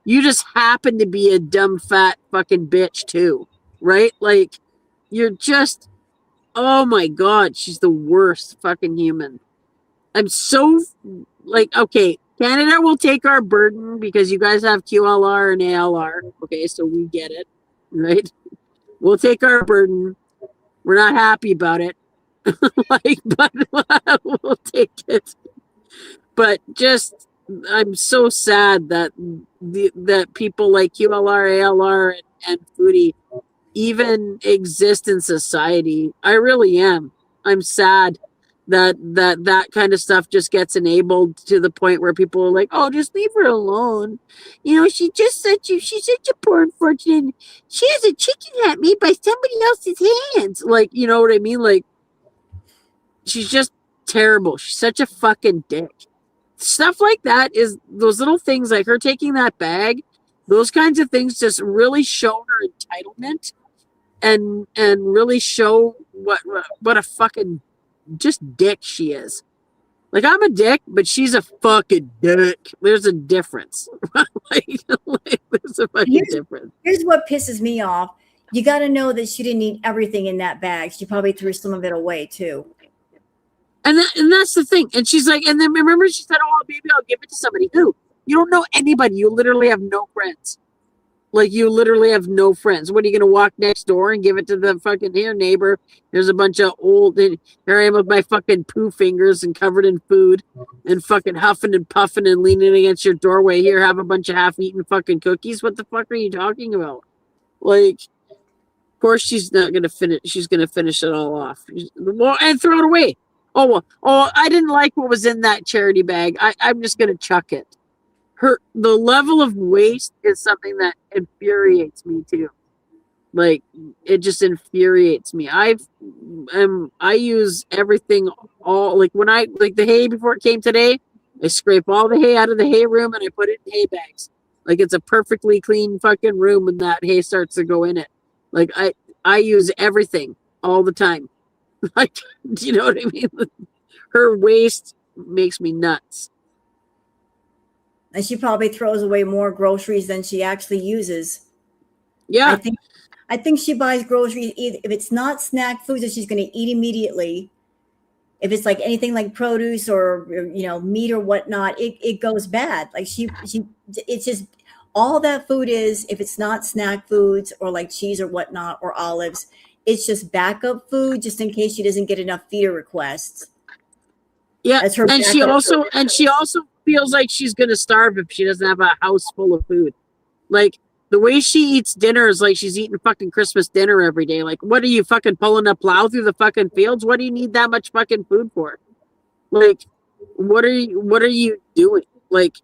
You just happen to be a dumb, fat fucking bitch too. Right? Like, you're just, oh my God, she's the worst fucking human. I'm so, like, okay, Canada will take our burden because you guys have QLR and ALR. Okay, so we get it, right? We'll take our burden. We're not happy about it. Like, but we'll take it. But just, I'm so sad that that people like QLR, ALR, and Foodie even exist in society. I really am. I'm sad that kind of stuff just gets enabled to the point where people are like, oh, just leave her alone. You know, she's such a poor unfortunate. She has a chicken hat made by somebody else's hands. Like, you know what I mean? Like, she's just terrible. She's such a fucking dick. Stuff like that is those little things like her taking that bag. Those kinds of things just really show her entitlement and really show what a fucking just dick she is. Like, I'm a dick, but she's a fucking dick. There's a difference. There's a fucking difference. Here's what pisses me off. You got to know that she didn't eat everything in that bag. She probably threw some of it away too. And that's the thing. And she's like, and then remember she said, oh, maybe I'll give it to somebody. Who? You don't know anybody. You literally have no friends. Like, you literally have no friends. What, are you going to walk next door and give it to the fucking, here, neighbor? There's a bunch of old, here I am with my fucking poo fingers and covered in food and fucking huffing and puffing and leaning against your doorway. Here, have a bunch of half-eaten fucking cookies. What the fuck are you talking about? Like, of course she's not going to finish. She's going to finish it all off. Well, and throw it away. Oh, I didn't like what was in that charity bag. I'm just going to chuck it. The level of waste is something that infuriates me too. Like, it just infuriates me. I use everything all, like when like the hay before it came today, I scrape all the hay out of the hay room and I put it in hay bags. Like, it's a perfectly clean fucking room when that hay starts to go in it. Like, I use everything all the time. Like, do you know what I mean? Her waste makes me nuts. And she probably throws away more groceries than she actually uses. Yeah. I think she buys groceries, if it's not snack foods that she's going to eat immediately, if it's like anything like produce or, you know, meat or whatnot, it goes bad. Like it's just all that food is, if it's not snack foods or like cheese or whatnot or olives, it's just backup food just in case she doesn't get enough feeder requests. Yeah, and she also feels like she's gonna starve if she doesn't have a house full of food. Like, the way she eats dinner is like she's eating fucking Christmas dinner every day. Like, what are you fucking pulling a plow through the fucking fields? What do you need that much fucking food for? Like, what are you doing? Like,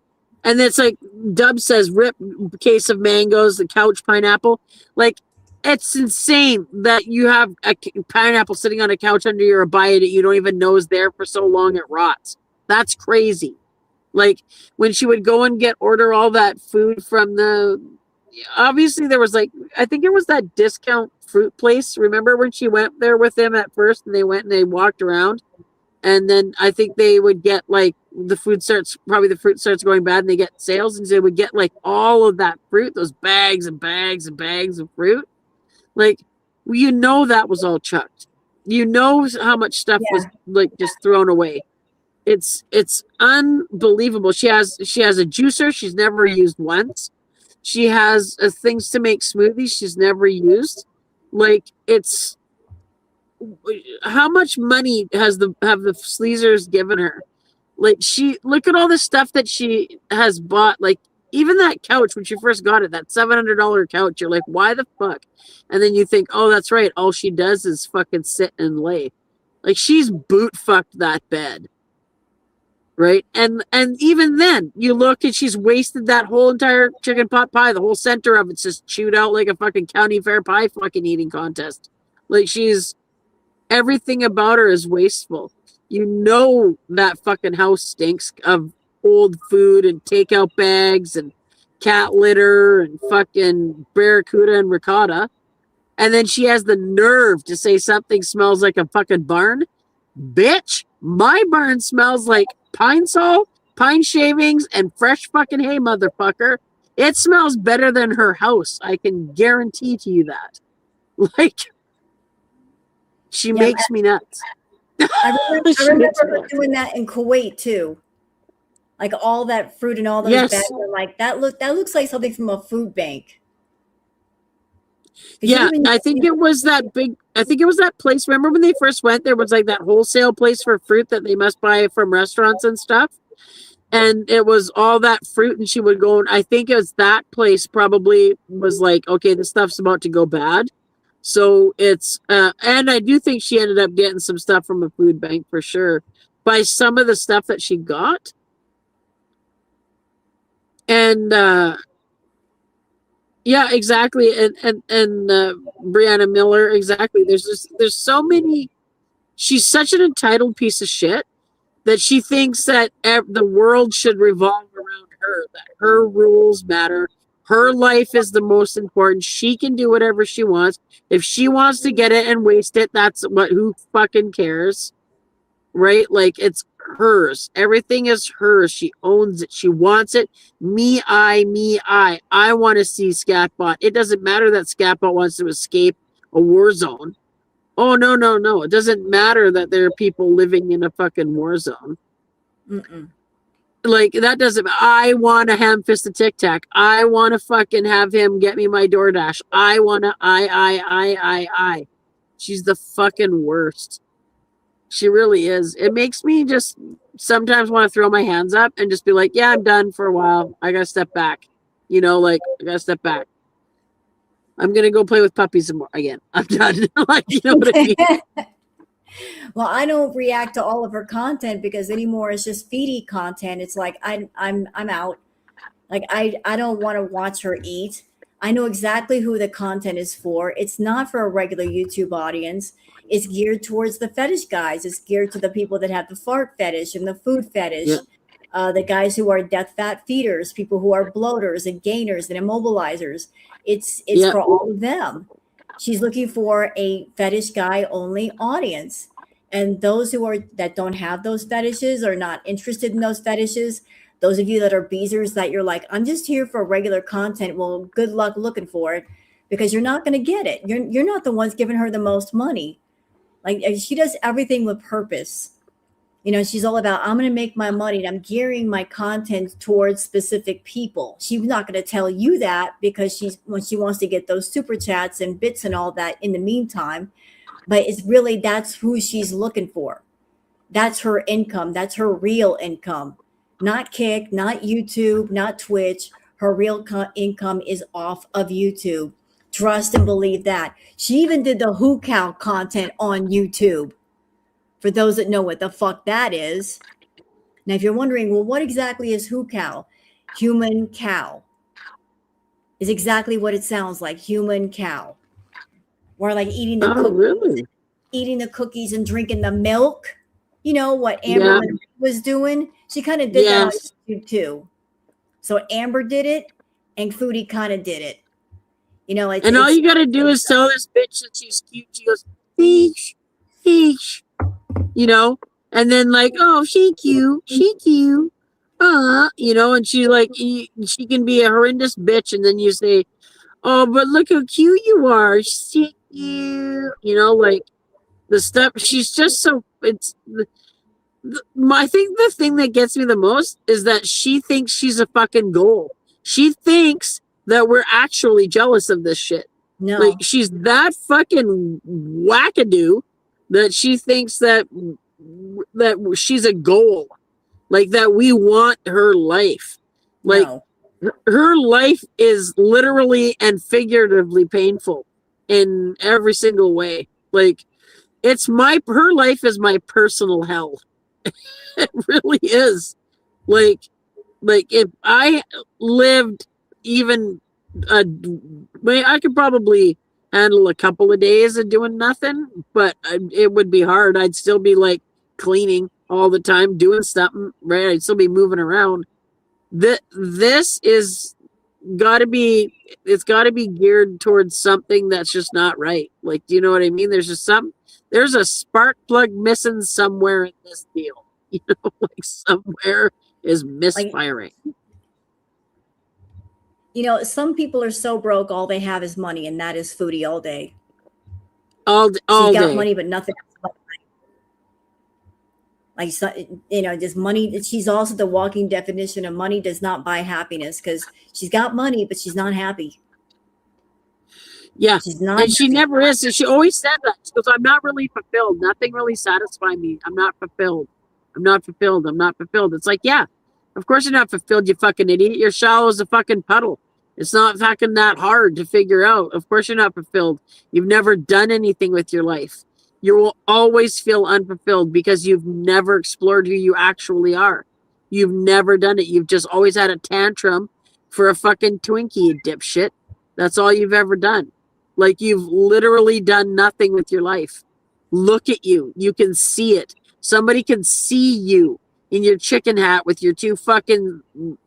And it's like Dub says, rip case of mangoes, the couch pineapple. Like, it's insane that you have a pineapple sitting on a couch under your abaya that you don't even know is there for so long it rots. That's crazy. Like, when she would go and order all that food from obviously there was like, I think it was that discount fruit place. Remember when she went there with him at first and they went and they walked around? And then I think they would get like the fruit starts going bad and they get sales, and they would get like all of that fruit, those bags and bags and bags of fruit. Like, that was all chucked. How much stuff was like just thrown away. It's unbelievable. She has a juicer she's never used once. She has things to make smoothies she's never used. Like, it's how much money have the sleazers given her? Like, look at all the stuff that she has bought. Like, even that couch when she first got it, that $700 couch, you're like, why the fuck? And then you think, oh, that's right, all she does is fucking sit and lay. Like, she's boot fucked that bed, right? And even then, you look and she's wasted that whole entire chicken pot pie. The whole center of it's just chewed out like a fucking county fair pie fucking eating contest. Like, everything about her is wasteful. That fucking house stinks of old food and takeout bags and cat litter and fucking barracuda and ricotta. And then she has the nerve to say something smells like a fucking barn. Bitch, my barn smells like pine sol, pine shavings, and fresh fucking hay, motherfucker. It smells better than her house. I can guarantee to you that. Like, she makes me nuts. I remember her doing that in Kuwait too. Like, all that fruit and all those bags are like, that looks like something from a food bank. Yeah, I think it was that place. Remember when they first went, there was like that wholesale place for fruit that they must buy from restaurants and stuff. And it was all that fruit, and she would go, and I think it was that place probably was like, okay, this stuff's about to go bad. So it's, and I do think she ended up getting some stuff from a food bank for sure by some of the stuff that she got. And, yeah, exactly. And Brianna Miller, exactly. There's so many, she's such an entitled piece of shit that she thinks that the world should revolve around her, that her rules matter. Her life is the most important. She can do whatever she wants. If she wants to get it and waste it, who fucking cares? Right? Like, it's hers. Everything is hers. She owns it. She wants it. Me, I. I want to see Scatbot. It doesn't matter that Scatbot wants to escape a war zone. Oh, no. It doesn't matter that there are people living in a fucking war zone. Mm-mm. Like, that doesn't, I want to ham-fisted Tic Tac. I want to fucking have him get me my DoorDash. I want to, I. She's the fucking worst. She really is. It makes me just sometimes want to throw my hands up and just be like, yeah, I'm done for a while. I got to step back. I got to step back. I'm going to go play with puppies again. I'm done. Like, you know what I mean? Well, I don't react to all of her content because anymore it's just Foodie content. It's like I'm out. Like, I don't want to watch her eat. I know exactly who the content is for. It's not for a regular YouTube audience. It's geared towards the fetish guys. It's geared to the people that have the fart fetish and the food fetish. Yeah. The guys who are death fat feeders, people who are bloaters and gainers and immobilizers. It's for all of them. She's looking for a fetish guy only audience. And those that don't have those fetishes or not interested in those fetishes, those of you that are beezers that you're like, I'm just here for regular content. Well, good luck looking for it, because you're not going to get it. You're not the ones giving her the most money. Like, she does everything with purpose. She's all about, I'm going to make my money and I'm gearing my content towards specific people. She's not going to tell you that because when she wants to get those super chats and bits and all that in the meantime, but it's really, that's who she's looking for. That's her income. That's her real income, not Kick, not YouTube, not Twitch. Her real income is off of YouTube. Trust and believe that. She even did the Who Cow content on YouTube. For those that know what the fuck that is. Now, if you're wondering, well, what exactly is Who Cow? human cow. Is exactly what it sounds like, human cow. Or like eating the Oh, really? eating the cookies and drinking the milk. You know what Yeah. Amber was doing? She kind of did that on Yes. YouTube too. So Amber did it, and Foodie kind of did it. You know, And all you gotta do is tell this bitch that she's cute. She goes, peach, peach, you know, and then like, oh, she cute, you know, and she like, she can be a horrendous bitch, and then you say, oh, but look how cute you are, she cute, you know, like the stuff. She's just so I think the thing that gets me the most is that she thinks she's a fucking goal. She thinks that we're actually jealous of this shit. No. Like she's that fucking wackadoo that she thinks that she's a goal. Like that we want her life. Like no. her life is literally and figuratively painful in every single way. Like it's her life is my personal hell. It really is. Like if I lived even I could probably handle a couple of days of doing nothing, but it would be hard. I'd still be like cleaning all the time, doing something, right? I'd still be moving around. This is it's got to be geared towards something that's just not right. Like, do you know what I mean? There's a spark plug missing somewhere in this deal. You know, like somewhere is misfiring. You know, some people are so broke, all they have is money, and that is Foodie all day. All She's got day. money, but nothing else. Like, you know, just money. She's also the walking definition of money does not buy happiness, because she's got money, but she's not happy. Yeah, she's not. And she never is. And she always said that. She goes, I'm not really fulfilled. Nothing really satisfies me. I'm not fulfilled. I'm not fulfilled. I'm not fulfilled. It's like, yeah, of course you're not fulfilled, you fucking idiot. You're shallow as a fucking puddle. It's not fucking that hard to figure out. Of course you're not fulfilled. You've never done anything with your life. You will always feel unfulfilled because you've never explored who you actually are. You've never done it. You've just always had a tantrum for a fucking Twinkie, you dipshit. That's all you've ever done. Like, you've literally done nothing with your life. Look at you. You can see it. Somebody can see you in your chicken hat with your 2 fucking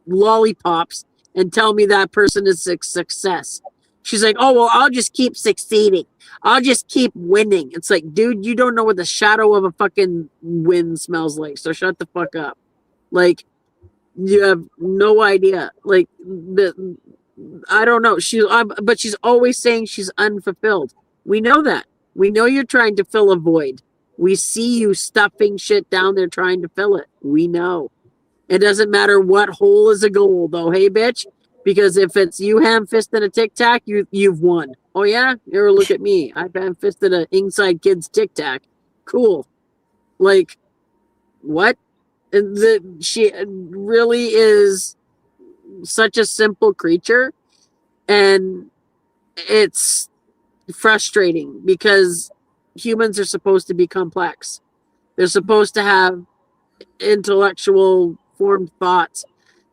lollipops and tell me that person is a success. She's like, oh, well, I'll just keep succeeding. I'll just keep winning. It's like, dude, you don't know what the shadow of a fucking win smells like. So shut the fuck up. Like, you have no idea. Like, I don't know. But she's always saying she's unfulfilled. We know that. We know you're trying to fill a void. We see you stuffing shit down there trying to fill it. We know. It doesn't matter what hole is a goal, though. Hey, bitch. Because if it's you ham-fisted a Tic Tac, you've won. Oh, yeah? Here, look at me. I've ham-fisted a Inside Kids Tic Tac. Cool. Like, what? She really is such a simple creature, and it's frustrating because humans are supposed to be complex. They're supposed to have intellectual formed thoughts,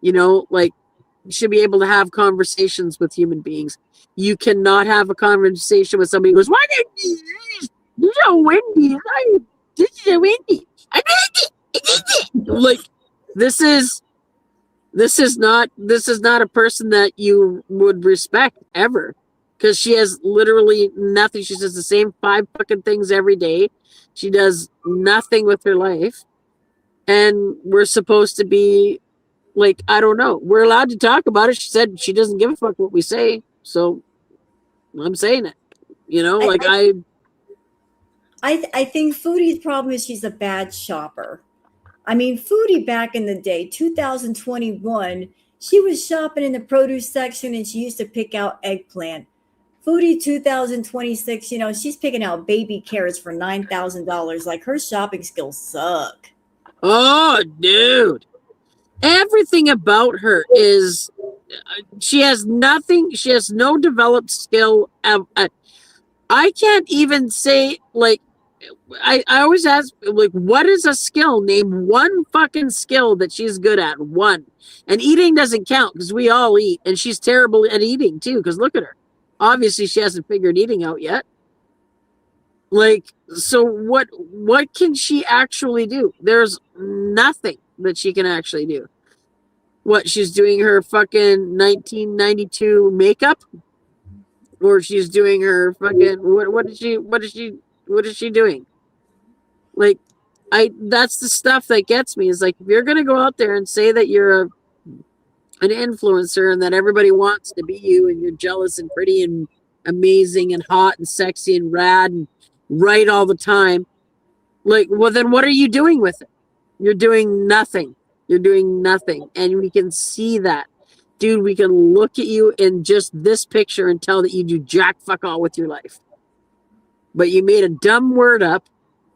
you know, like you should be able to have conversations with human beings. You cannot have a conversation with somebody who goes, why did you so windy? This is so windy. Like, this is not a person that you would respect ever, because she has literally nothing. She says the same 5 fucking things every day. She does nothing with her life, and we're supposed to be like, I don't know, we're allowed to talk about it. She said she doesn't give a fuck what we say, so I'm saying it, you know. I think Foodie's problem is she's a bad shopper. I mean, Foodie back in the day, 2021, she was shopping in the produce section and she used to pick out eggplant. Foodie 2026, you know, she's picking out baby carrots for $9,000. Like, her shopping skills suck. Oh, dude. Everything about her is, she has nothing. She has no developed skill. I can't even say, like, I always ask, like, what is a skill? Name one fucking skill that she's good at. One. And eating doesn't count because we all eat. And she's terrible at eating too, because look at her. Obviously, she hasn't figured eating out yet. Like, so what can she actually do? There's nothing that she can actually do. What, she's doing her fucking 1992 makeup? Or she's doing her fucking what is she doing? Like, that's the stuff that gets me, is like, if you're gonna go out there and say that you're an influencer and that everybody wants to be you and you're jealous and pretty and amazing and hot and sexy and rad and right all the time, like, well, then what are you doing with it? You're doing nothing. You're doing nothing. And we can see that. Dude, we can look at you in just this picture and tell that you do jack fuck all with your life. But you made a dumb word up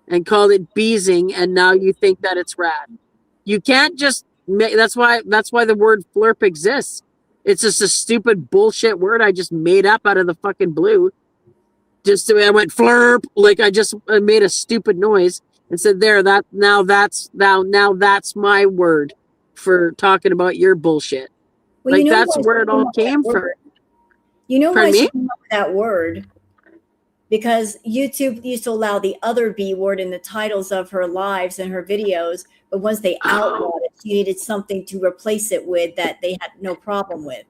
and called it beezing, and now you think that it's rad. You can't just make, that's why the word flirp exists. It's just a stupid bullshit word I just made up out of the fucking blue. Just the way I went flirp, like I just made a stupid noise and said, there, now that's my word for talking about your bullshit. Well, like, you know that's why where she it came all up with that came from. word? You know why Pardon she me? came up with that word? Because YouTube used to allow the other B word in the titles of her lives and her videos, but once they outlawed it, she needed something to replace it with that they had no problem with.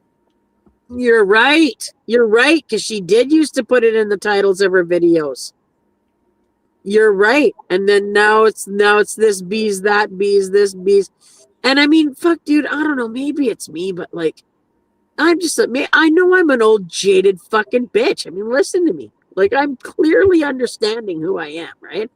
You're right. You're right, because she did used to put it in the titles of her videos. You're right. And then now it's this bees, that bees, this bees. And I mean, fuck, dude, I don't know, maybe it's me, but like, I know I'm an old jaded fucking bitch. I mean, listen to me. Like, I'm clearly understanding who I am, right?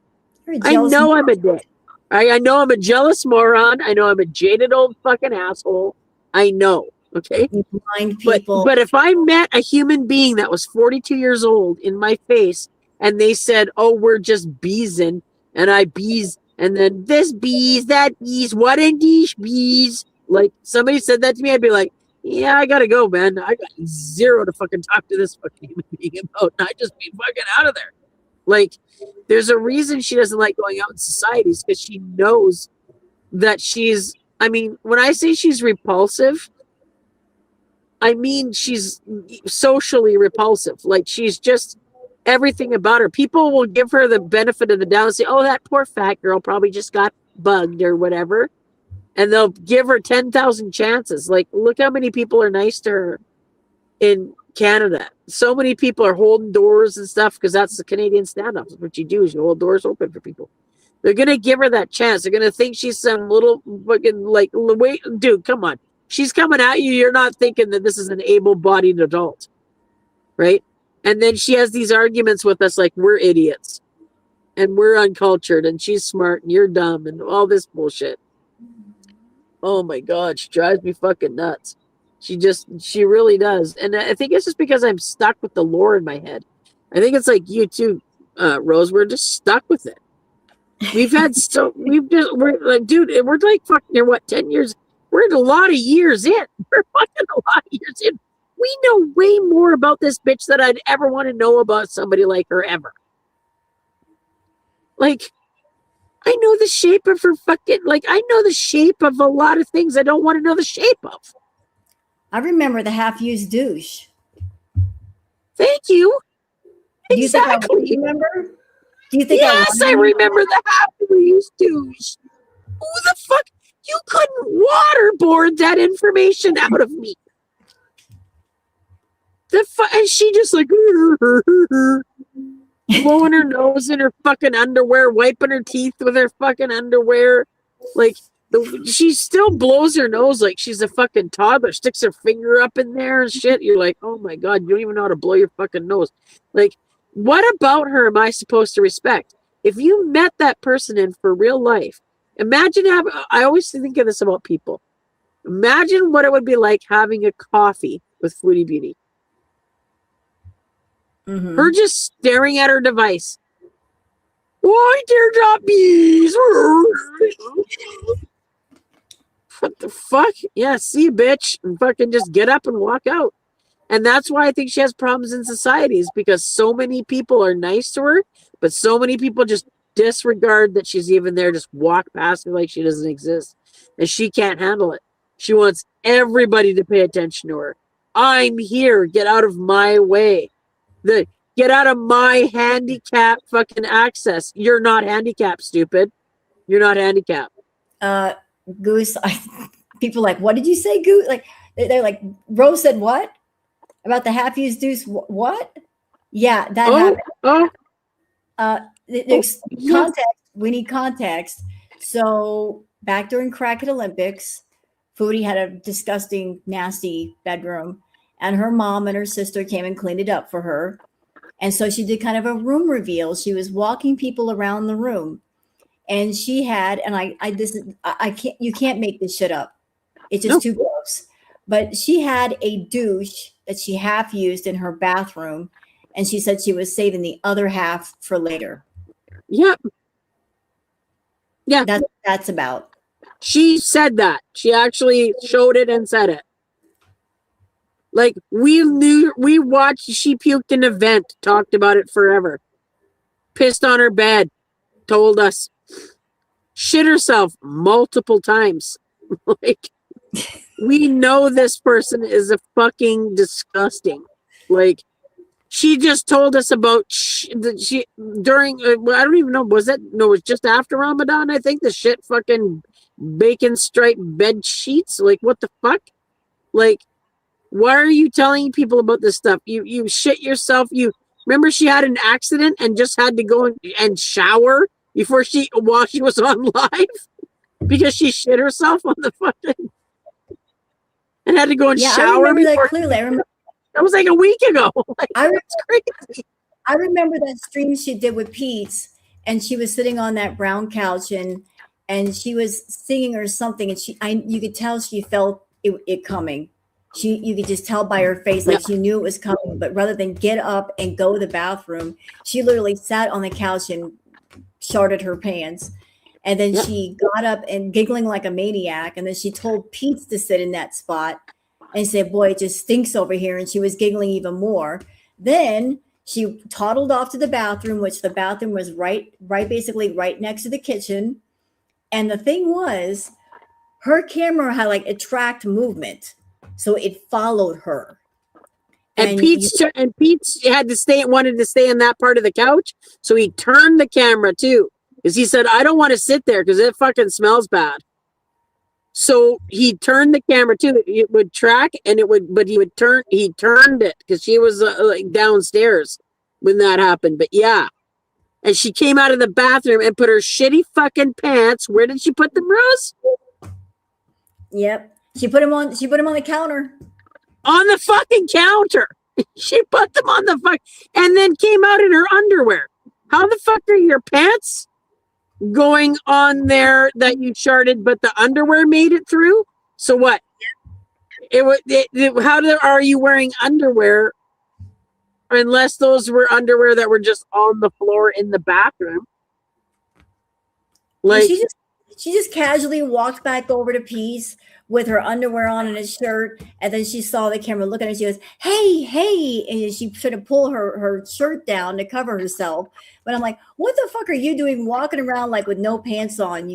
I know I'm a dick. I know I'm a jealous moron. I know I'm a jaded old fucking asshole. I know. Okay. You blind people. But if I met a human being that was 42 years old in my face and they said, oh, we're just beesing, and I bees, and then this bees, that bees, what in these bees? Like, somebody said that to me, I'd be like, yeah, I gotta go, man. I got zero to fucking talk to this fucking human being about, and I just be fucking out of there. Like, there's a reason she doesn't like going out in societies, because she knows that she's, I mean, when I say she's repulsive, I mean she's socially repulsive. Like, she's just everything about her. People will give her the benefit of the doubt and say, oh, that poor fat girl probably just got bugged or whatever. And they'll give her 10,000 chances. Like, look how many people are nice to her in Canada. So many people are holding doors and stuff, because that's the Canadian stand-up. What you do is you hold doors open for people. They're going to give her that chance. They're going to think she's some little fucking, like, wait, dude, come on. She's coming at you. You're not thinking that this is an able-bodied adult, right? And then she has these arguments with us like we're idiots and we're uncultured and she's smart and you're dumb and all this bullshit. Oh my God, she drives me fucking nuts. She really does. And I think it's just because I'm stuck with the lore in my head. I think it's like you too, Rose. We're just stuck with it. We're like, dude, we're like fucking, what, 10 years? We're a lot of years in. We're fucking a lot of years in. We know way more about this bitch than I'd ever want to know about somebody like her ever. Like, I know the shape of her fucking, like, I know the shape of a lot of things I don't want to know the shape of. I remember the half-used douche. Thank you. Do you Exactly. think I remember? Do you think yes, I remember the half-used douche. Who the fuck? You couldn't waterboard that information out of me. And she just like blowing her nose in her fucking underwear, wiping her teeth with her fucking underwear. Like, she still blows her nose like she's a fucking toddler, sticks her finger up in there and shit. You're like, oh my God, you don't even know how to blow your fucking nose. Like, what about her am I supposed to respect? If you met that person in for real life, imagine I always think of this about people. Imagine what it would be like having a coffee with Foodie Beauty. Mm-hmm. Her just staring at her device. Why dear not bees? What the fuck? Yeah, see, bitch. And fucking just get up and walk out. And that's why I think she has problems in society, is because so many people are nice to her, but so many people just disregard that she's even there, just walk past her like she doesn't exist. And she can't handle it. She wants everybody to pay attention to her. I'm here. Get out of my way. Get out of my handicap fucking access. You're not handicapped, stupid. You're not handicapped. Goose, people like, what did you say, Goose? Like, they're like, Rose said what? About the half-used deuce? What? Yeah, that happened. There's context. We need context. So back during Crackhead Olympics, Foodie had a disgusting, nasty bedroom, and her mom and her sister came and cleaned it up for her. And so she did kind of a room reveal. She was walking people around the room, and she had, and I can't, you can't make this shit up. It's just too gross. But she had a douche that she half used in her bathroom, and she said she was saving the other half for later. Yep. Yeah. That's about. She said that. She actually showed it and said it. Like, we watched, she puked in a vent, talked about it forever. Pissed on her bed, told us. Shit herself multiple times. Like, we know this person is a fucking disgusting. Like, she just told us about during, I don't even know, it was just after Ramadan, I think, the shit fucking bacon striped bed sheets. Like, what the fuck? Like, why are you telling people about this stuff? You shit yourself. You remember she had an accident and just had to go and shower while she was on live because she shit herself on the fucking and had to go and shower. I remember that clearly. I remember that was like a week ago. Like, it's crazy. I remember that stream she did with Pete's, and she was sitting on that brown couch and she was singing or something, and you could tell she felt it coming. You could just tell by her face, like she knew it was coming. But rather than get up and go to the bathroom, she literally sat on the couch and sharted her pants. And then she got up and giggling like a maniac. And then she told Pete to sit in that spot and said, boy, it just stinks over here. And she was giggling even more. Then she toddled off to the bathroom, which the bathroom was basically right next to the kitchen. And the thing was, her camera had like a tracked movement. So it followed her. And Pete wanted to stay in that part of the couch. So he turned the camera too. Because he said, I don't want to sit there because it fucking smells bad. So he turned the camera too. It would track and he turned it because she was like downstairs when that happened. But yeah. And she came out of the bathroom and put her shitty fucking pants. Where did she put them, Rose? Yep. She put them on the counter. On the fucking counter. She put them on the fuck and then came out in her underwear. How the fuck are your pants going on there that you charted, but the underwear made it through? So what? Are you wearing underwear unless those were underwear that were just on the floor in the bathroom? Like she just casually walked back over to Peace with her underwear on and a shirt, and then she saw the camera looking at her. She goes, hey, and she tried to pull her shirt down to cover herself. But I'm like, what the fuck are you doing walking around like with no pants on?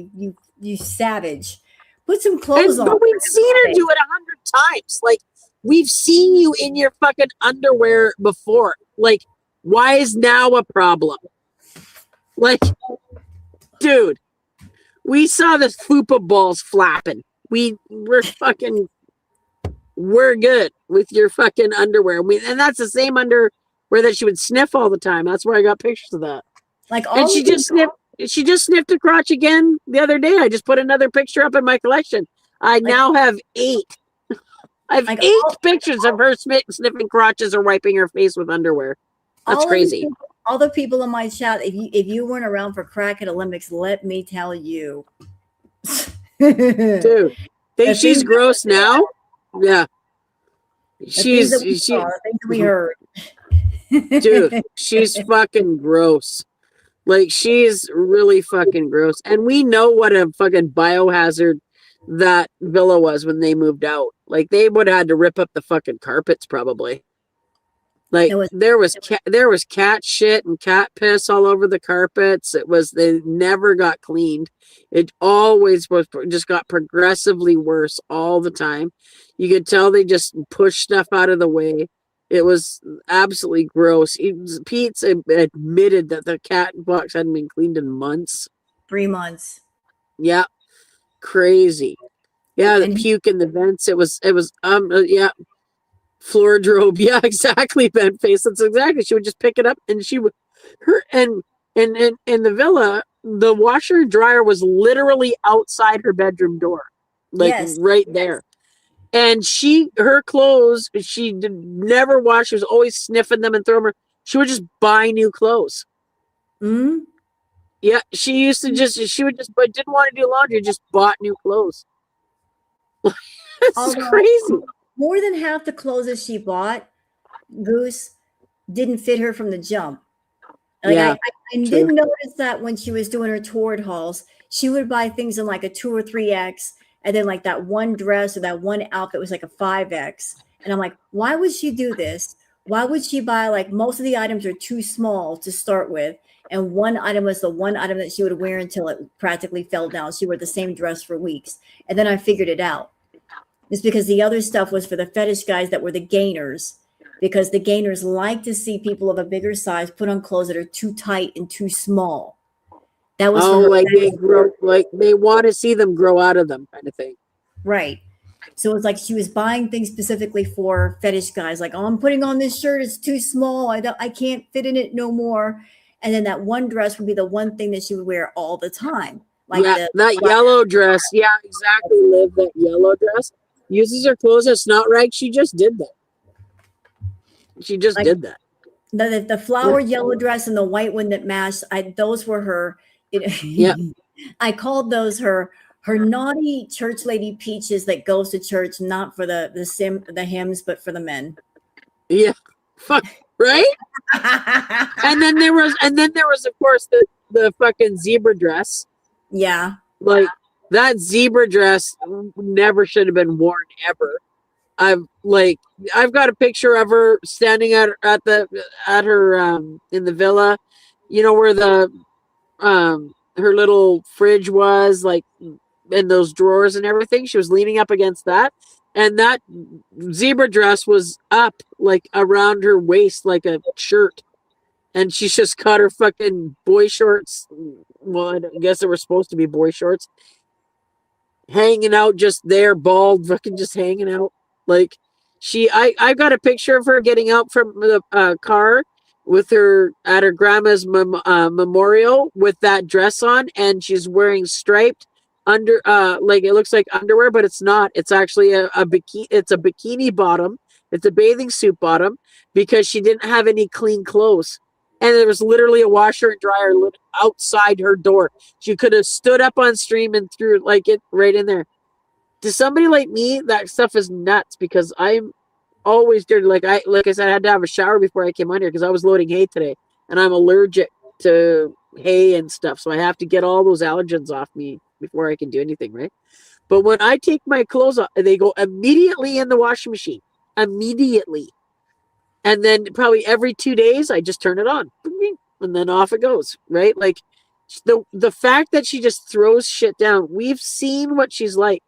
You savage. Put some clothes on. But we've seen her do it 100 times. Like, we've seen you in your fucking underwear before. Like, why is now a problem? Like, dude, we saw the fupa balls flapping. We're good with your fucking underwear. And that's the same underwear that she would sniff all the time. That's where I got pictures of that. And she just sniffed a crotch again the other day. I just put another picture up in my collection. I now have 8. I have 8 pictures of her sniffing crotches or wiping her face with underwear. That's crazy. All the people in my chat, if you weren't around for Crackhead Olympics, let me tell you. Dude, think she's gross now? Yeah. Things we heard. Dude, she's fucking gross. Like, she's really fucking gross. And we know what a fucking biohazard that villa was when they moved out. Like they would have had to rip up the fucking carpets probably. Like It was there was cat shit and cat piss all over the carpets. They never got cleaned. It always was just got progressively worse all the time. You could tell they just pushed stuff out of the way. It was absolutely gross. Pete's admitted that the cat box hadn't been cleaned in months. 3 months. Yeah, crazy. Yeah, the And puke in the vents. It was yeah. Floor drobe. Yeah, exactly, Ben face. That's exactly. She would just pick it up and she would in the villa, the washer and dryer was literally outside her bedroom door. Like yes, right there. And her clothes, she did never wash. She was always sniffing them and throwing them. She would just buy new clothes. mm-hmm. Yeah, she would just, but didn't want to do laundry, just bought new clothes. It's crazy. More than half the clothes that she bought, Goose, didn't fit her from the jump. Like Yeah, I did notice that when she was doing her toward hauls, she would buy things in like a 2 or 3X, and then like that one dress or that one outfit was like a 5X. And I'm like, why would she do this? Why would she buy, like, most of the items are too small to start with, and one item was the one item that she would wear until it practically fell down. She wore the same dress for weeks. And then I figured it out. It's because the other stuff was for the fetish guys that were the gainers, because the gainers like to see people of a bigger size put on clothes that are too tight and too small. That was for her like they want to see them grow out of them, kind of thing. right. So it's like she was buying things specifically for fetish guys, like, oh, I'm putting on this shirt, it's too small, I can't fit in it no more. And then that one dress would be the one thing that she would wear all the time. Like that yellow dress. Yeah, exactly, Liv. That yellow dress. Uses her clothes as snot rag. She just did that. She just did that. The flower yellow dress and the white one that matched. Those were her. Yeah. I called those her naughty church lady peaches that goes to church, not for the hymns, but for the men. Yeah. Fuck. Right. and then there was of course the fucking zebra dress. Yeah. Like that zebra dress never should have been worn ever. I've got a picture of her standing at her in the villa, you know, where the her little fridge was, like, in those drawers and everything. She was leaning up against that, and that zebra dress was up like around her waist like a shirt, and she just cut her fucking boy shorts. Well, I guess they were supposed to be boy shorts, hanging out just there, bald, fucking just hanging out. Like I got a picture of her getting out from the car with her at her grandma's memorial with that dress on, and she's wearing striped under like, it looks like underwear, but it's not. It's actually a bikini. It's a bikini bottom. It's a bathing suit bottom, because she didn't have any clean clothes. And there was literally a washer and dryer outside her door. She could have stood up on stream and threw like it right in there. To somebody like me, that stuff is nuts, because I'm always dirty. Like I said, I had to have a shower before I came on here because I was loading hay today, and I'm allergic to hay and stuff, so I have to get all those allergens off me before I can do anything, right? But when I take my clothes off, they go immediately in the washing machine. Immediately. And then probably every 2 days, I just turn it on, and then off it goes, right? Like the fact that she just throws shit down. We've seen what she's like.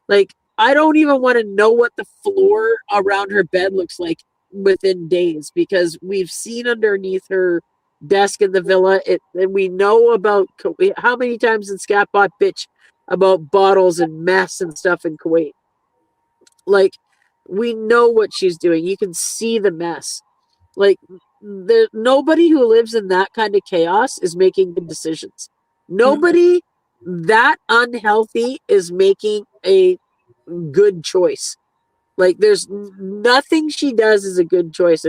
Like, I don't even want to know what the floor around her bed looks like within days, because we've seen underneath her desk in the villa. And we know about how many times did Scatbot bitch about bottles and mess and stuff in Kuwait. Like, we know what she's doing. You can see the mess. Like, nobody who lives in that kind of chaos is making good decisions. Nobody that unhealthy is making a good choice. Like, there's nothing she does is a good choice,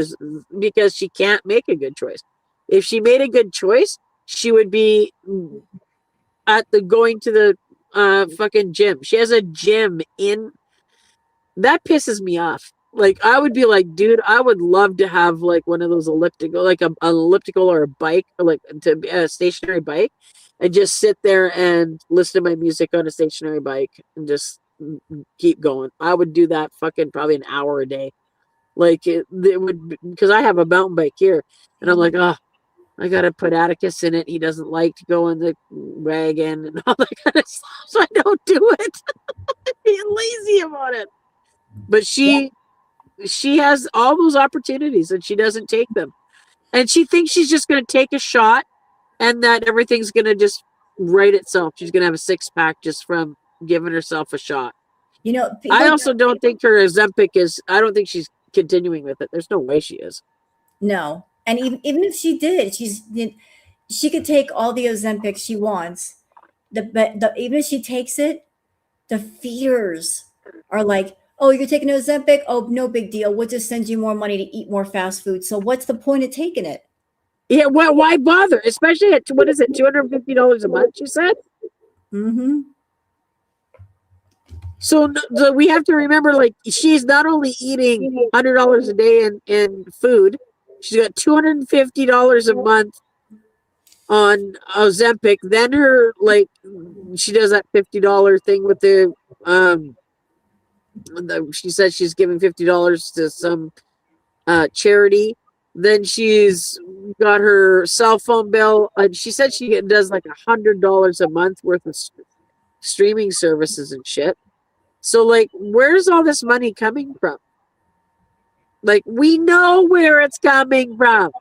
because she can't make a good choice. If she made a good choice, she would be going to the fucking gym. She has a gym in. That pisses me off. Like, I would be like, dude, I would love to have like one of those elliptical, like an elliptical or a bike, or like a stationary bike, and just sit there and listen to my music on a stationary bike and just keep going. I would do that fucking probably an hour a day. Like it would, because I have a mountain bike here, and I'm like, oh, I gotta put Atticus in it. He doesn't like to go in the wagon and all that kind of stuff, so I don't do it. Being lazy about it. But she has all those opportunities and she doesn't take them. And she thinks she's just gonna take a shot and that everything's gonna just right itself. She's gonna have a 6-pack just from giving herself a shot. You know, I also don't think her Ozempic is. I don't think she's continuing with it. There's no way she is. no. And even if she did, she could take all the Ozempic she wants. Even if she takes it, the fears are like, oh, you're taking Ozempic? Oh, no big deal. We'll just send you more money to eat more fast food. So what's the point of taking it? Yeah, why bother? Especially at, what is it, $250 a month, you said? Mm-hmm. So we have to remember, like, she's not only eating $100 a day in food, she's got $250 a month on Ozempic. Then her, like, she does that $50 thing with she says she's giving $50 to some charity. Then she's got her cell phone bill. She said she does like $100 a month worth of streaming services and shit. So, like, where's all this money coming from? Like, we know where it's coming from.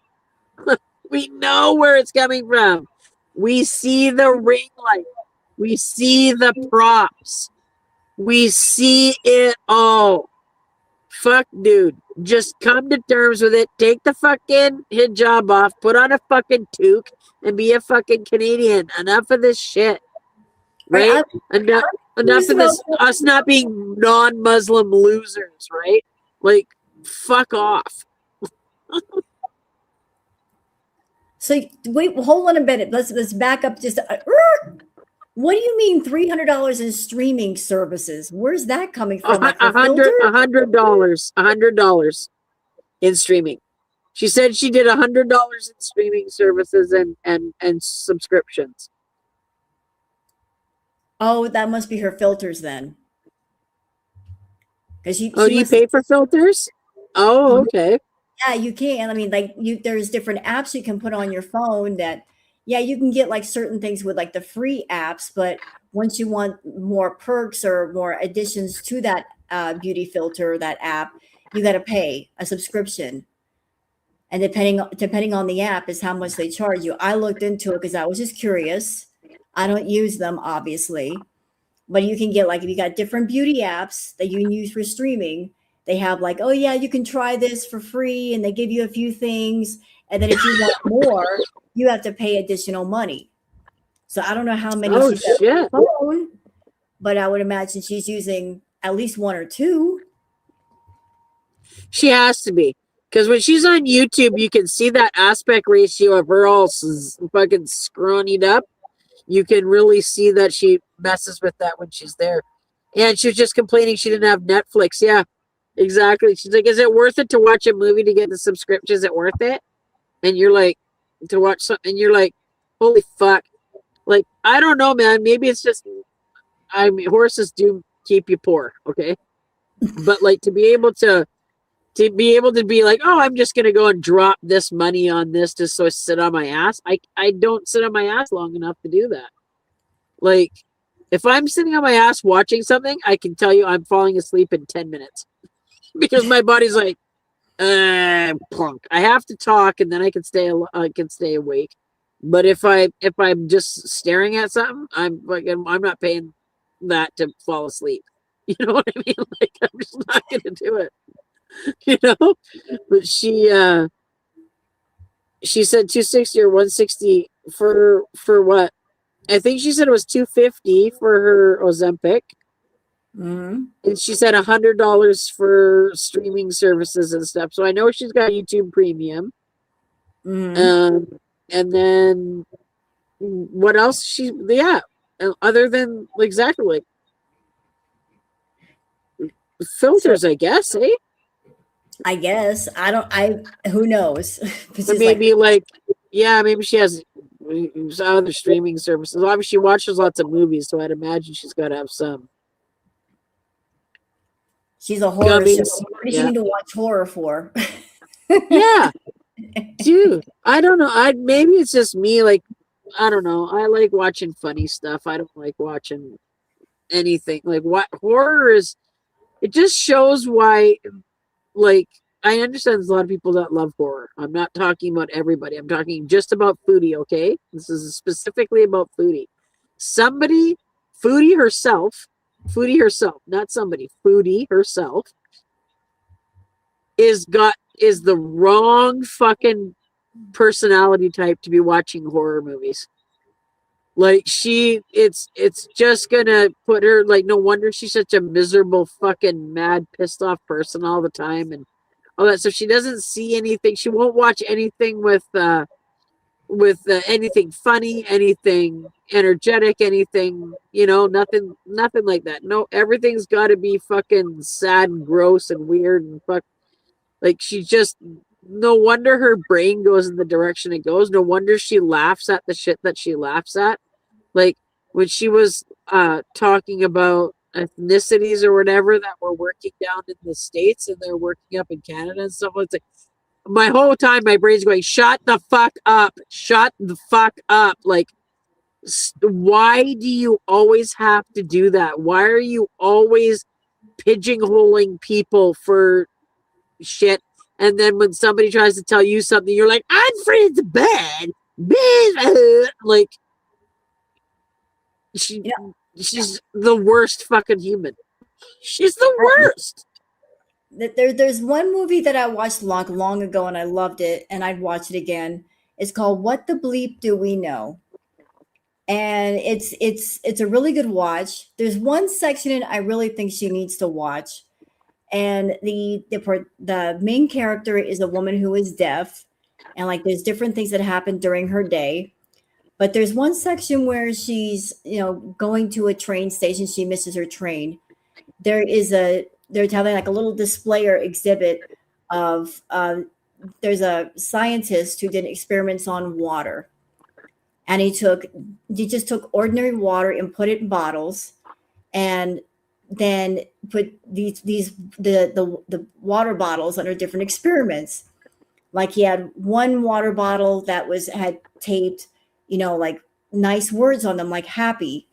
We know where it's coming from. We see the ring light. We see the props. We see it all. Fuck, dude. Just come to terms with it. Take the fucking hijab off. Put on a fucking toque and be a fucking Canadian. Enough of this shit. Right? Enough of this, us not being non-Muslim losers, right? Like, fuck off. So wait, hold on a minute. Let's back up just. What do you mean $300 in streaming services? Where's that coming from? Like $100 in streaming. She said she did $100 in streaming services and subscriptions. Oh, that must be her filters then. Because you pay for filters? Oh, okay. Yeah, you can. I mean, like there's different apps you can put on your phone that, yeah, you can get like certain things with like the free apps, but once you want more perks or more additions to that beauty filter, that app, you got to pay a subscription. And depending on the app is how much they charge you. I looked into it because I was just curious. I don't use them, obviously, but you can get like, if you got different beauty apps that you can use for streaming, they have like, oh yeah, you can try this for free, and they give you a few things, and then if you want more, you have to pay additional money. So I don't know how many she's got on her phone, but I would imagine she's using at least one or two. She has to be. Because when she's on YouTube, you can see that aspect ratio of her all fucking scrawnied up. You can really see that she messes with that when she's there. And she was just complaining she didn't have Netflix. Yeah, exactly. She's like, is it worth it to watch a movie to get the subscription? Is it worth it? And you're like, to watch something, and you're like, holy fuck. Like, I don't know, man. Maybe it's just, I mean, horses do keep you poor, okay? But like to be able to be like, oh, I'm just gonna go and drop this money on this just so I sit on my ass. I don't sit on my ass long enough to do that. Like, if I'm sitting on my ass watching something, I can tell you I'm falling asleep in 10 minutes because my body's like, plunk. I have to talk and then I can stay awake. But if I'm just staring at something, I'm not paying that to fall asleep. You know what I mean? Like, I'm just not gonna do it. You know, but she said 260 or 160 for what? I think she said it was 250 for her Ozempic. Mm-hmm. And she said $100 for streaming services and stuff. So I know she's got YouTube Premium. Mm-hmm. And then what else? Other than exactly like filters, I guess, eh? I guess. Who knows? Maybe maybe she has other streaming services. Obviously, she watches lots of movies, so I'd imagine she's got to have some. She's a horror. Gummies. What does she Yeah. need to watch horror for? Yeah, dude. I don't know. Maybe it's just me. Like, I don't know. I like watching funny stuff. I don't like watching anything. Like, what horror is? It just shows why. Like, I understand there's a lot of people that love horror. I'm not talking about everybody. I'm talking just about Foodie. Okay, this is specifically about Foodie. Somebody, Foodie herself, not somebody. Foodie herself is the wrong fucking personality type to be watching horror movies. Like it's just gonna put her, like, no wonder she's such a miserable fucking mad pissed off person all the time and all that stuff. She doesn't see anything. She won't watch anything with anything funny, anything energetic, anything, nothing like that. No, everything's got to be fucking sad and gross and weird and fuck. Like, she just, no wonder her brain goes in the direction it goes. No wonder she laughs at the shit that she laughs at. Like, when she was talking about ethnicities or whatever that were working down in the States and they're working up in Canada and stuff, it's like, my whole time my brain's going, shut the fuck up. Shut the fuck up. Like, why do you always have to do that? Why are you always pigeonholing people for shit? And then when somebody tries to tell you something, you're like, Unfriend's bad. Like, she's the worst fucking human. She's the worst. There's one movie that I watched long ago and I loved it and I'd watch it again. It's called What the Bleep Do We Know? And it's a really good watch. There's one section in I really think she needs to watch. And the main character is a woman who is deaf, and like there's different things that happen during her day. But there's one section where she's, going to a train station. She misses her train. They're having like a little display or exhibit of there's a scientist who did experiments on water, and he just took ordinary water and put it in bottles, and then put the water bottles under different experiments. Like, he had one water bottle that had taped, like nice words on them, like happy.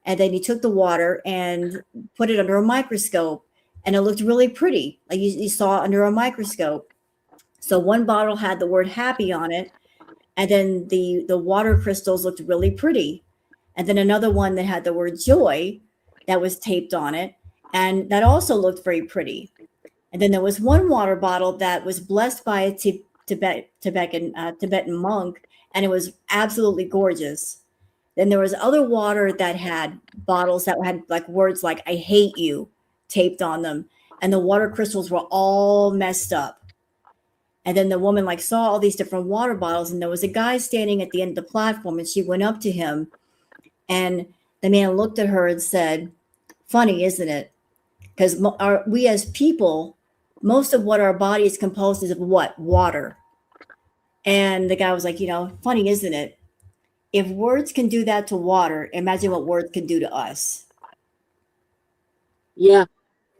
And then he took the water and put it under a microscope, and it looked really pretty. Like you saw under a microscope. So one bottle had the word happy on it, and then the water crystals looked really pretty. And then another one that had the word joy that was taped on it, and that also looked very pretty. And then there was one water bottle that was blessed by a Tibetan monk, and it was absolutely gorgeous. Then there was other water that had bottles that had like words like "I hate you" taped on them, and the water crystals were all messed up. And then the woman like saw all these different water bottles, and there was a guy standing at the end of the platform, and she went up to him, and the man looked at her and said, "Funny, isn't it? Because we as people, most of what our body is composed is of what? Water." And the guy was like, "Funny, isn't it? If words can do that to water, imagine what words can do to us." Yeah,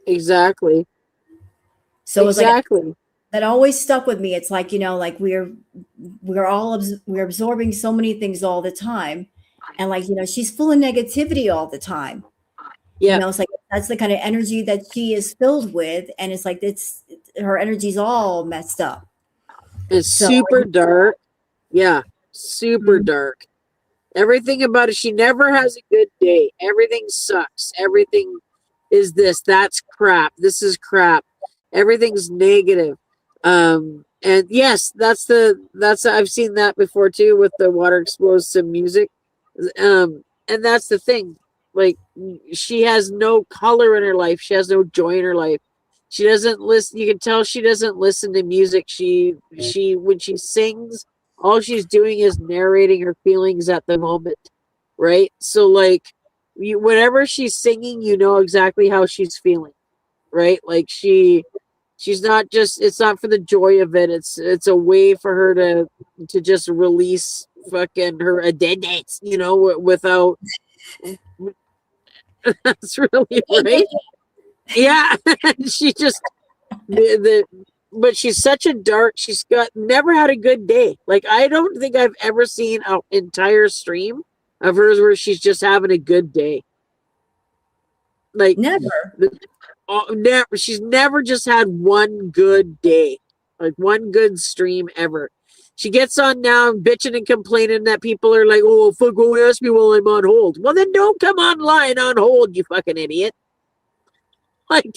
exactly. So exactly. It was like, that always stuck with me. It's like, like we're absorbing so many things all the time. And like, she's full of negativity all the time. Yeah. It's like, that's the kind of energy that she is filled with. And it's like, her energy's all messed up. It's super dark. Yeah. Super dark. Everything about it. She never has a good day. Everything sucks. Everything is this. That's crap. This is crap. Everything's negative. And yes, I've seen that before too, with the water exposed to music. And that's the thing. Like, she has no color in her life. She has no joy in her life. She doesn't listen. You can tell she doesn't listen to music. She when she sings, all she's doing is narrating her feelings at the moment, right? So like, whenever she's singing, exactly how she's feeling, right? Like, she's not just, it's not for the joy of it. It's a way for her to just release fucking her identity, without. That's really right. Yeah, she just the but she's such a dark. She's got never had a good day. Like I don't think I've ever seen an entire stream of hers where she's just having a good day. Like Never. never. She's never just had one good day, like one good stream ever. She gets on now bitching and complaining that people are like, "Oh, fuck, go ask me while I'm on hold." Well, then don't come online on hold, you fucking idiot. Like,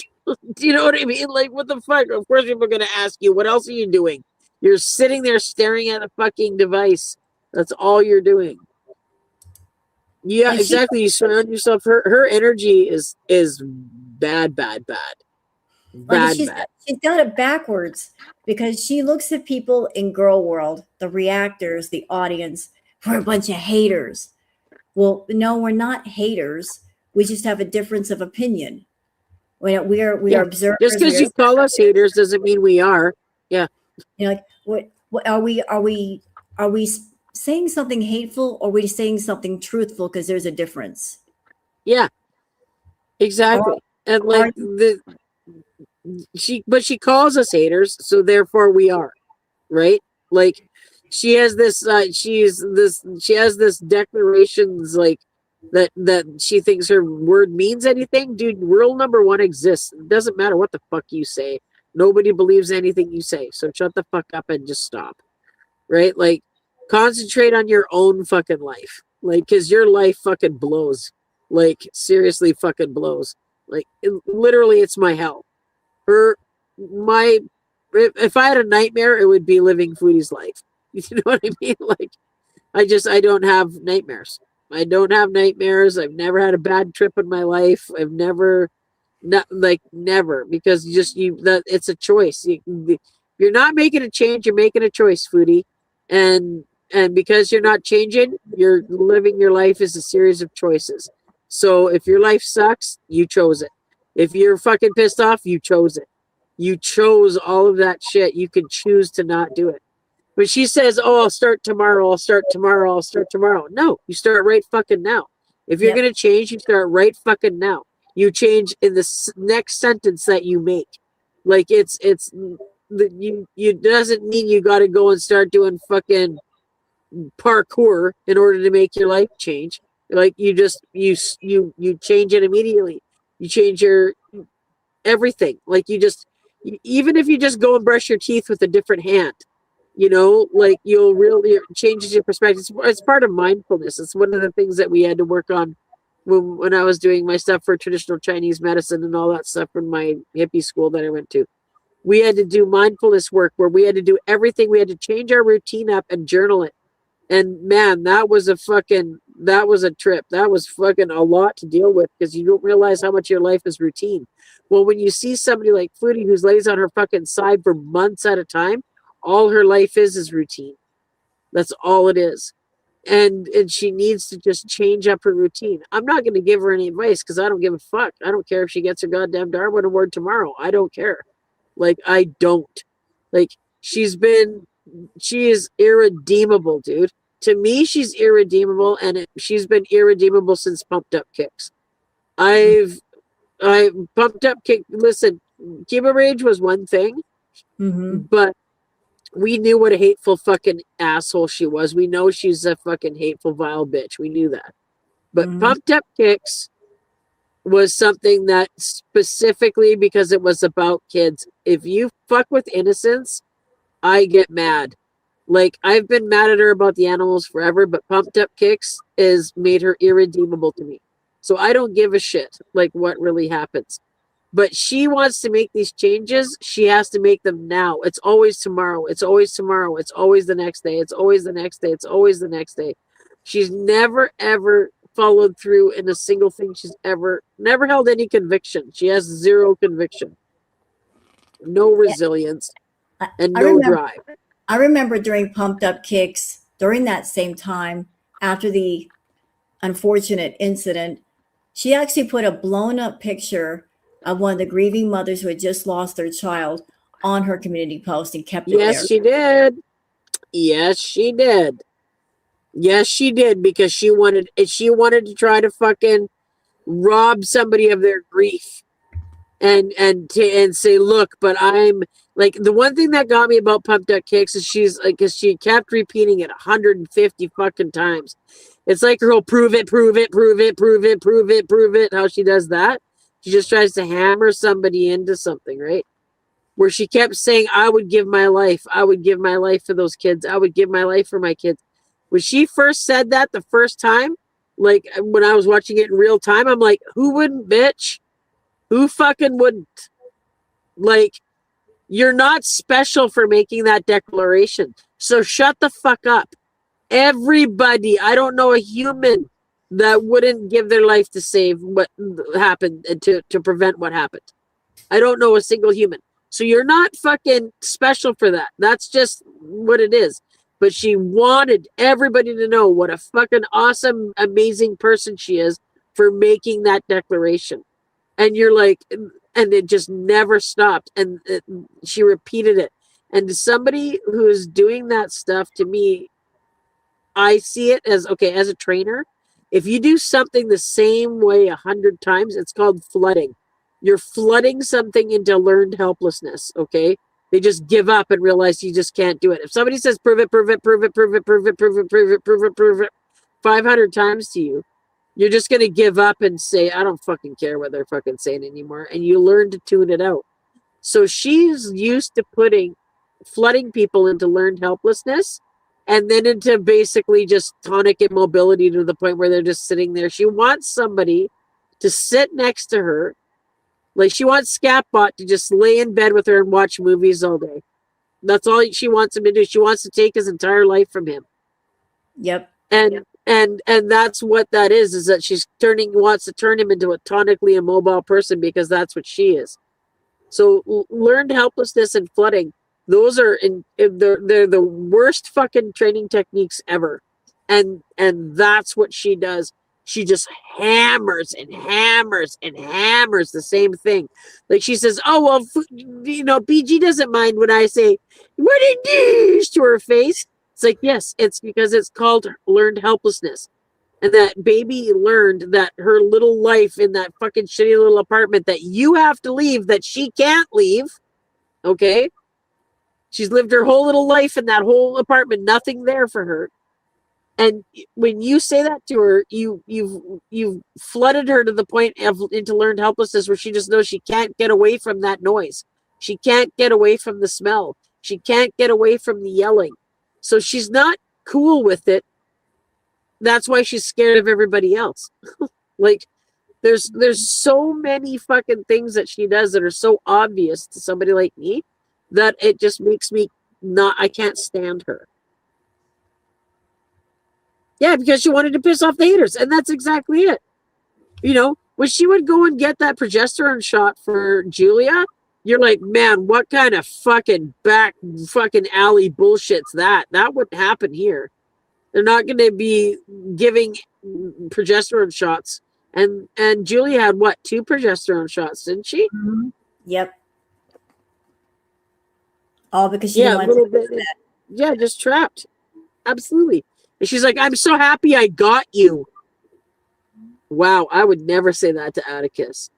do you know what I mean? Like, what the fuck? Of course, people are gonna ask you, "What else are you doing?" You're sitting there staring at a fucking device. That's all you're doing. Yeah, And she exactly. You surround yourself. Her energy is bad, bad, bad, like bad, bad. she's got it backwards because she looks at people in girl world, the reactors, the audience, we're a bunch of haters. Well, no, we're not haters. We just have a difference of opinion. We are Yeah, observers. just because you call us haters doesn't mean we are. Yeah, You know, like what are we saying something hateful or are we saying something truthful? Because there's a difference. yeah, exactly. And Are like she calls us haters, so therefore we are, right? Like she has this she has this declarations like that she thinks her word means anything. Dude, rule number one exists. It doesn't matter what the fuck you say. Nobody believes anything you say. So shut the fuck up and just stop. Right? Like concentrate on your own fucking life. Like cuz your life fucking blows. Like seriously fucking blows. Like literally it's my hell. Her my if I had a nightmare, it would be living Foodie's life. You know what I mean? Like, I don't have nightmares. I don't have nightmares. I've never had a bad trip in my life. I've never, not like never, because that it's a choice. You're not making a change. You're making a choice, Foodie, and because you're not changing, you're living your life as a series of choices. So if your life sucks, you chose it. If you're fucking pissed off, you chose it. You chose all of that shit. You can choose to not do it. But she says, "Oh, I'll start tomorrow. I'll start tomorrow. I'll start tomorrow." No, you start right fucking now. If you're Yep. gonna change, you start right fucking now. You change in the next sentence that you make. Like you doesn't mean you got to go and start doing fucking parkour in order to make your life change. Like you just you change it immediately. You change your everything. Like even if you just go and brush your teeth with a different hand, like you'll really it changes your perspective. It's part of mindfulness. It's one of the things that we had to work on when I was doing my stuff for traditional Chinese medicine and all that stuff in my hippie school that I went to. We had to do mindfulness work where we had to do everything. We had to change our routine up and journal it. And man, that was a trip. That was fucking a lot to deal with because you don't realize how much your life is routine. Well, when you see somebody like Foodie who lays on her fucking side for months at a time, all her life is routine. That's all it is. And she needs to just change up her routine. I'm not going to give her any advice because I don't give a fuck. I don't care if she gets her goddamn Darwin Award tomorrow. I don't care. Like, I don't. Like, she is irredeemable, dude. To me, she's irredeemable, and she's been irredeemable since Pumped Up Kicks. I Pumped Up Kick. Listen, Kiba Rage was one thing, but we knew what a hateful fucking asshole she was. We know she's a fucking hateful, vile bitch. We knew that. But Pumped Up Kicks was something that specifically because it was about kids. If you fuck with innocence, I get mad. Like I've been mad at her about the animals forever, but Pumped Up Kicks is made her irredeemable to me. So I don't give a shit like what really happens. But she wants to make these changes. She has to make them now. It's always tomorrow. It's always tomorrow. It's always the next day. It's always the next day. It's always the next day. She's never ever followed through in a single thing she's never held any conviction. She has zero conviction, no resilience, and no drive. I remember during Pumped Up Kicks, during that same time, after the unfortunate incident, she actually put a blown up picture of one of the grieving mothers who had just lost their child on her community post and kept it there. Yes, she did. Yes, she did. Yes, she did because she wanted to try to fucking rob somebody of their grief. and say, look, but I'm like, the one thing that got me about Pump Duck Kicks is she's like, cause she kept repeating it 150 fucking times. It's like her whole prove it, prove it, prove it, prove it, prove it, prove it. How she does that. She just tries to hammer somebody into something, right? Where she kept saying, I would give my life. I would give my life for those kids. I would give my life for my kids. When she first said that the first time, like when I was watching it in real time, I'm like, who wouldn't, bitch? Who fucking wouldn't? Like, you're not special for making that declaration. So shut the fuck up. Everybody, I don't know a human that wouldn't give their life to save what happened and to prevent what happened. I don't know a single human. So you're not fucking special for that. That's just what it is. But she wanted everybody to know what a fucking awesome, amazing person she is for making that declaration. And you're like, and it just never stopped. And she repeated it. And to somebody who is doing that stuff, to me, I see it as, okay, as a trainer, if you do something the same way 100 times, it's called flooding. You're flooding something into learned helplessness, okay? They just give up and realize you just can't do it. If somebody says, prove it, prove it, prove it, prove it, prove it, prove it, prove it, prove it, prove it, 500 times to you, you're just going to give up and say, I don't fucking care what they're fucking saying anymore. And you learn to tune it out. So she's used to flooding people into learned helplessness and then into basically just tonic immobility to the point where they're just sitting there. She wants somebody to sit next to her. Like, she wants Scatbot to just lay in bed with her and watch movies all day. That's all she wants him to do. She wants to take his entire life from him. Yep. And that's what that is that she's wants to turn him into a tonically immobile person because that's what she is. So learned helplessness and flooding, those are they're the worst fucking training techniques ever. And that's what she does. She just hammers and hammers and hammers the same thing. Like, she says, oh, well, BG doesn't mind when I say, what it is, to her face. It's like, yes, it's because it's called learned helplessness. And that baby learned that her little life in that fucking shitty little apartment that you have to leave, that she can't leave, okay? She's lived her whole little life in that whole apartment, nothing there for her. And when you say that to her, you've flooded her to the point of into learned helplessness where she just knows she can't get away from that noise. She can't get away from the smell. She can't get away from the yelling. So she's not cool with it. That's why she's scared of everybody else. Like, there's so many fucking things that she does that are so obvious to somebody like me that it just makes me I can't stand her. Yeah, because she wanted to piss off the haters, and that's exactly it. When she would go and get that progesterone shot for Julia, you're like, man, what kind of fucking alley bullshit's that? That wouldn't happen here. They're not going to be giving progesterone shots. And Julia had, what, 2 progesterone shots, didn't she? Mm-hmm. Yep. All because she Yeah, didn't want to do that. Yeah, just trapped. Absolutely. And she's like, I'm so happy I got you. Wow, I would never say that to Atticus.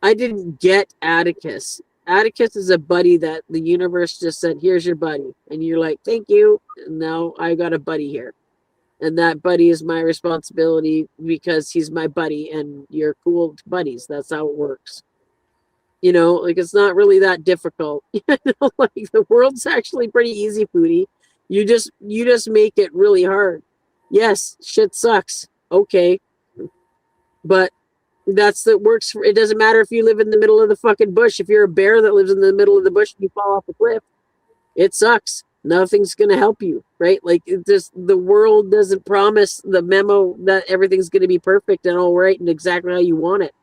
I didn't get Atticus. Atticus is a buddy that the universe just said, here's your buddy. And you're like, thank you. And now I got a buddy here. And that buddy is my responsibility because he's my buddy and you're cool buddies. That's how it works. Like, it's not really that difficult. Like, the world's actually pretty easy, Foodie. You just make it really hard. Yes, shit sucks. Okay. But works for, it doesn't matter if you live in the middle of the fucking bush. If you're a bear that lives in the middle of the bush and you fall off a cliff, it sucks. Nothing's going to help you, right? Like, the world doesn't promise the memo that everything's going to be perfect and all right and exactly how you want it.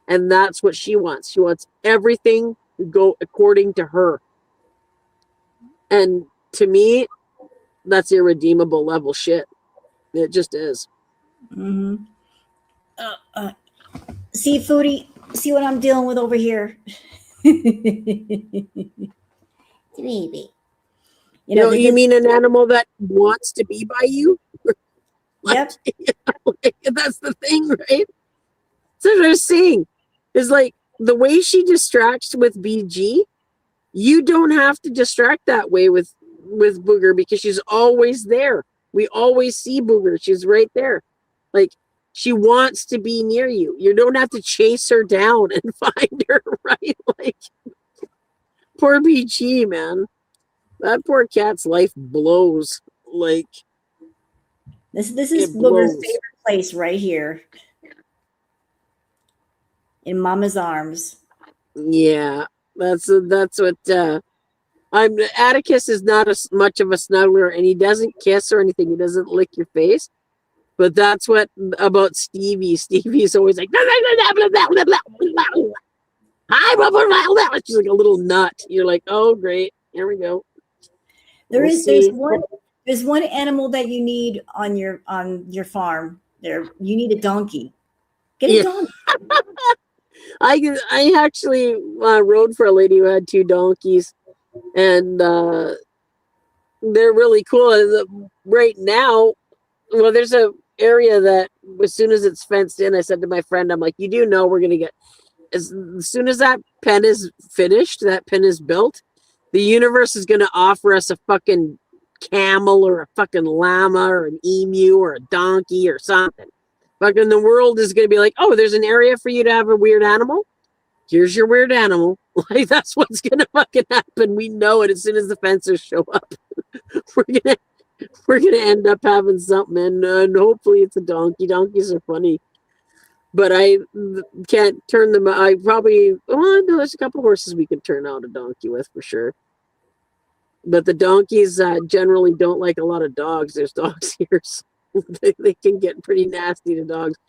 And that's what she wants. She wants everything to go according to her. And to me, that's irredeemable level shit. It just is. Mm-hmm. See, Foodie, see what I'm dealing with over here. Baby. You mean an animal that wants to be by you? Yep. Like, that's the thing, right? That's what I'm saying. It's like, the way she distracts with BG, you don't have to distract that way with Booger because she's always there. We always see Booger. She's right there. Like, she wants to be near you. You don't have to chase her down and find her, right? Like, poor BG, man. That poor cat's life blows. Like, This is it Booger's blows. favorite place right here. In Mama's arms. Yeah, that's what I'm. Atticus is not as much of a snuggler, and he doesn't kiss or anything. He doesn't lick your face. But that's what about Stevie. Stevie's always like, hi, blah, blah, blah, blah. She's like a little nut. You're like, oh great, here we go. There's one animal that you need on your farm. You need a donkey. Get a donkey. I actually rode for a lady who had 2 donkeys, and they're really cool. Right now, well, there's a area that as soon as it's fenced in, I said to my friend, I'm like, you do know we're gonna get as soon as that pen is finished, that pen is built, the universe is gonna offer us a fucking camel or a fucking llama or an emu or a donkey or something. Fucking the world is gonna be like, oh, there's an area for you to have a weird animal. Here's your weird animal. Like, that's what's gonna fucking happen. We know it as soon as the fencers show up. we're gonna end up having something, and hopefully it's a donkey. Donkeys are funny, but I can't turn them. I probably no, there's a couple horses we can turn out a donkey with for sure. But the donkeys generally don't like a lot of dogs. There's dogs here, so they can get pretty nasty to dogs.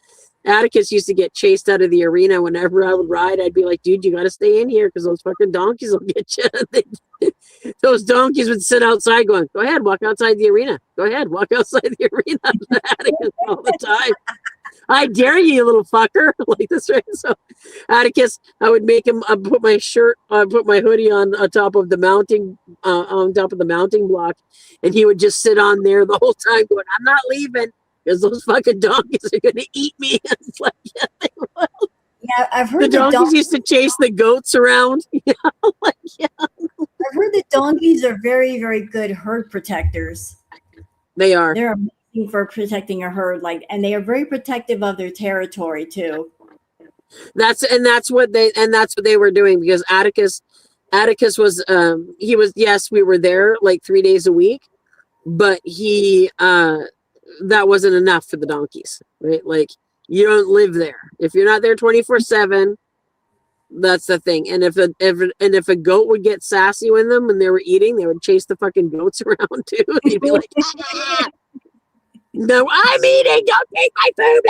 Atticus used to get chased out of the arena whenever I would ride. I'd be like, dude, you got to stay in here because those fucking donkeys will get you. Those donkeys would sit outside going, go ahead, walk outside the arena. Go ahead, walk outside the arena. Atticus all the time. I dare you, you little fucker. Like this, right? So Atticus, I would make him put my hoodie on top of the mounting block, and he would just sit on there the whole time going, I'm not leaving. Because those fucking donkeys are going to eat me. It's like, yeah, they will. Yeah, I've heard the donkeys used to chase the goats around. Yeah, like, yeah. I've heard that donkeys are very, very good herd protectors. They are. They're amazing for protecting a herd, and they are very protective of their territory too. That's what they were doing, because Atticus was yes, we were there like 3 days a week, but he that wasn't enough for the donkeys, right? Like, you don't live there if you're not there 24/7. That's the thing. And if a goat would get sassy with them when they were eating, they would chase the fucking goats around too. They'd be like, no, I'm eating, don't take my food.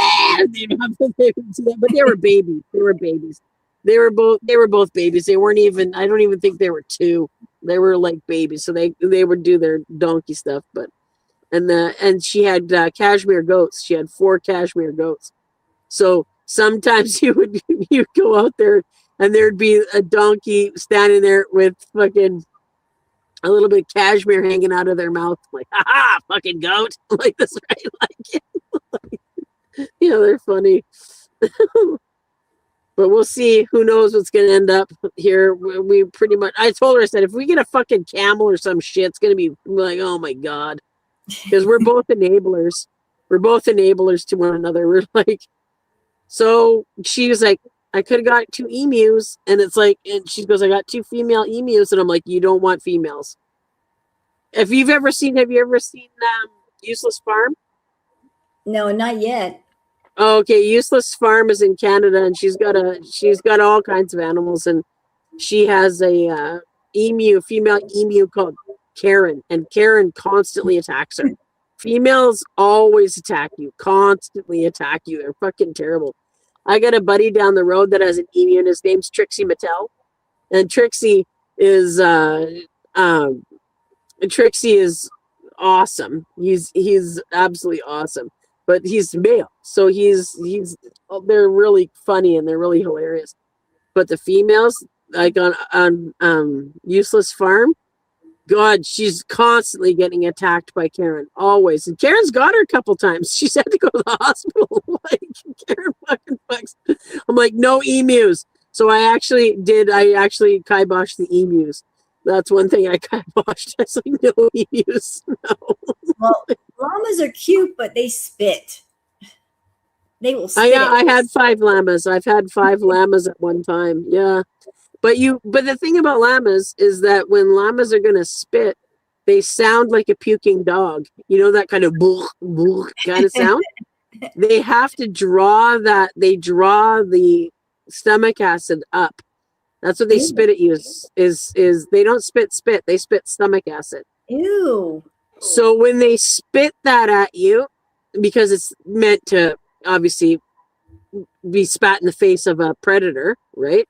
But they were babies. They were both babies. They weren't even, I don't even think they were 2. They were like babies, so they would do their donkey stuff. But and she had cashmere goats. She had 4 cashmere goats. So sometimes you'd go out there and there'd be a donkey standing there with fucking a little bit of cashmere hanging out of their mouth, like, ha, fucking goat, like this, right? Like, yeah, they're funny. But we'll see. Who knows what's going to end up here? We pretty much, I told her, I said, if we get a fucking camel or some shit, it's going to be like, oh my God. Because we're both enablers. We're both enablers to one another. We're like, so she was like, I could have got 2 emus. And it's like, and she goes, I got 2 female emus. And I'm like, you don't want females. Have you ever seen Useless Farm? No, not yet. Oh, okay. Useless Farm is in Canada, and she's got all kinds of animals, and she has a female emu called Karen, and Karen constantly attacks her. Females always constantly attack you. They're fucking terrible. I got a buddy down the road that has an emu, and his name's Trixie Mattel, and Trixie is awesome. He's absolutely awesome, but he's male, so they're really funny and they're really hilarious. But the females, like on Useless Farm, God, she's constantly getting attacked by Karen, always. And Karen's got her a couple times. She's had to go to the hospital. Like, Karen fucking fucks. I'm like, no emus. So I actually kiboshed the emus. That's one thing I kiboshed. I was like, no emus, no. Well, llamas are cute, but they spit. They will spit. I had 5 llamas. I've had 5 llamas at one time. Yeah. But the thing about llamas is that when llamas are gonna spit, they sound like a puking dog. You know, that kind of kind of sound? They have to draw that. They draw the stomach acid up. That's what they spit at you. Is they don't spit. They spit stomach acid. Ew. So when they spit that at you, because it's meant to obviously be spat in the face of a predator, right?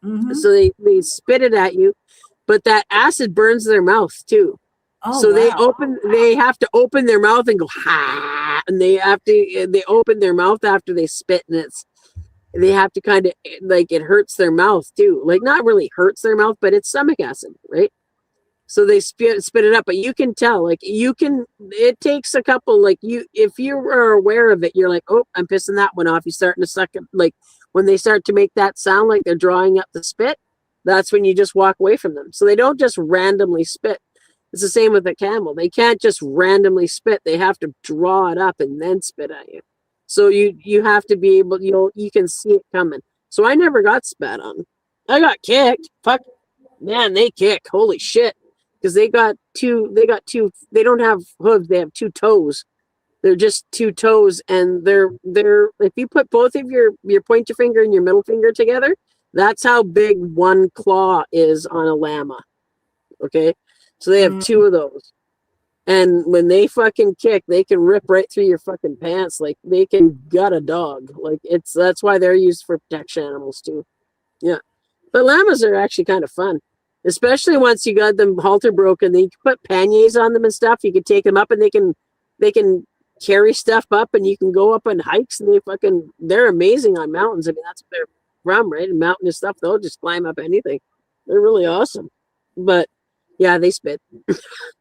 Mm-hmm. So they spit it at you, but that acid burns their mouth too. Oh, So wow. they have to open their mouth and go ha, and they open their mouth after they spit, and they have to kind of like, it hurts their mouth too. Like, not really hurts their mouth, but it's stomach acid, right? So they spit it up, but you can tell, like, it takes a couple, like, if you are aware of it, you're like, oh, I'm pissing that one off. You're starting to suck it. Like, when they start to make that sound, like they're drawing up the spit, that's when you just walk away from them. So they don't just randomly spit. It's the same with a camel. They can't just randomly spit. They have to draw it up and then spit at you. So you have to be able, you can see it coming. So I never got spat on. I got kicked. Fuck, man, they kick. Holy shit. Because they don't have hooves, they have 2 toes. They're just 2 toes, and they're if you put both of your pointer finger and your middle finger together, that's how big one claw is on a llama. Okay? So they have 2 of those. And when they fucking kick, they can rip right through your fucking pants. Like, they can gut a dog. Like, that's why they're used for protection animals too. Yeah. But llamas are actually kind of fun. Especially once you got them halter broken, you can put panniers on them and stuff. You can take them up, and they can carry stuff up, and you can go up on hikes, and they're amazing on mountains. I mean, that's what they're from, right? And mountainous stuff, they'll just climb up anything. They're really awesome. But yeah, they spit.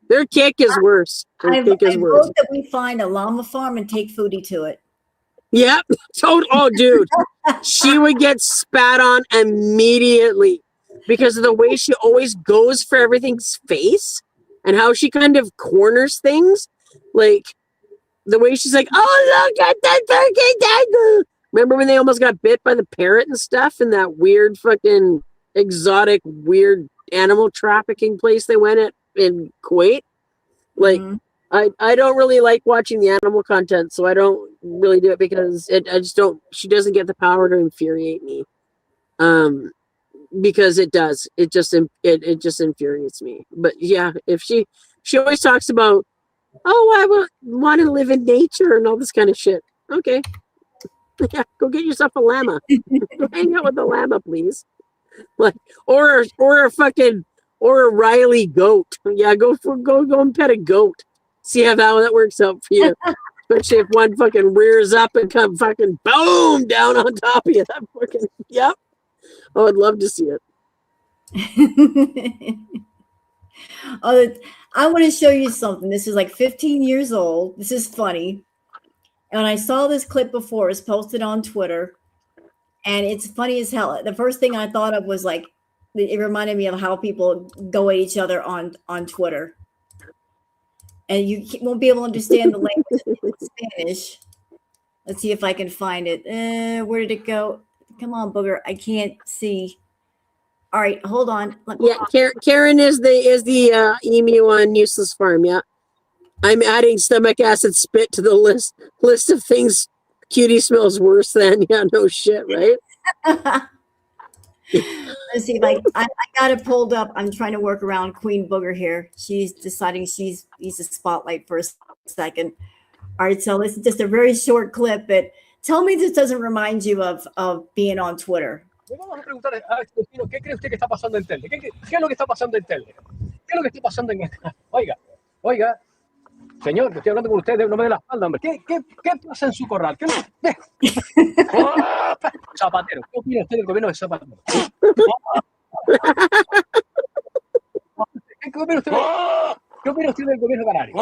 Their kick is worse. I vote that we find a llama farm and take Foodie to it. Yep. Oh, dude. She would get spat on immediately because of the way she always goes for everything's face and how she kind of corners things. Like, the way she's like, oh, look at that turkey. Remember when they almost got bit by the parrot and stuff in that weird fucking exotic, weird animal trafficking place they went at in Kuwait? Like, I don't really like watching the animal content, so I don't really do it because she doesn't get the power to infuriate me. Because it does. It just infuriates me. But yeah, if she always talks about, oh, I want to live in nature and all this kind of shit. Okay. Yeah, go get yourself a llama. Go hang out with a llama, please. Like, or a Riley goat. Yeah, go and pet a goat. See how that works out for you. Especially if one fucking rears up and come fucking boom down on top of you. That fucking, yep. Oh, I'd love to see it. Oh, I want to show you something. This is like 15 years old. This is funny. And I saw this clip before. It's posted on Twitter. And it's funny as hell. The first thing I thought of was like, it reminded me of how people go at each other on Twitter. And you won't be able to understand the language in Spanish. Let's see if I can find it. Where did it go? Come on, booger. I can't see. All right, hold on. Karen is the emu on Useless Farm. Yeah, I'm adding stomach acid spit to the list of things Cutie smells worse than. Yeah, no shit, right? Let's see if I got it pulled up. I'm trying to work around Queen Booger here. She's deciding she's a spotlight for a second. All right, so this is just a very short clip, but tell me this doesn't remind you of being on Twitter. Vamos a preguntar a este vecino, ¿qué cree usted que está pasando en Telde? ¿Qué es lo que está pasando en Telde? ¿Qué es lo que está pasando en esta? Oiga, señor, que estoy hablando con usted, no me dé la espalda, hombre. ¿Qué pasa en su corral? Zapatero, ¿qué opina usted del gobierno de Zapatero? ¿Qué opina usted del gobierno canario?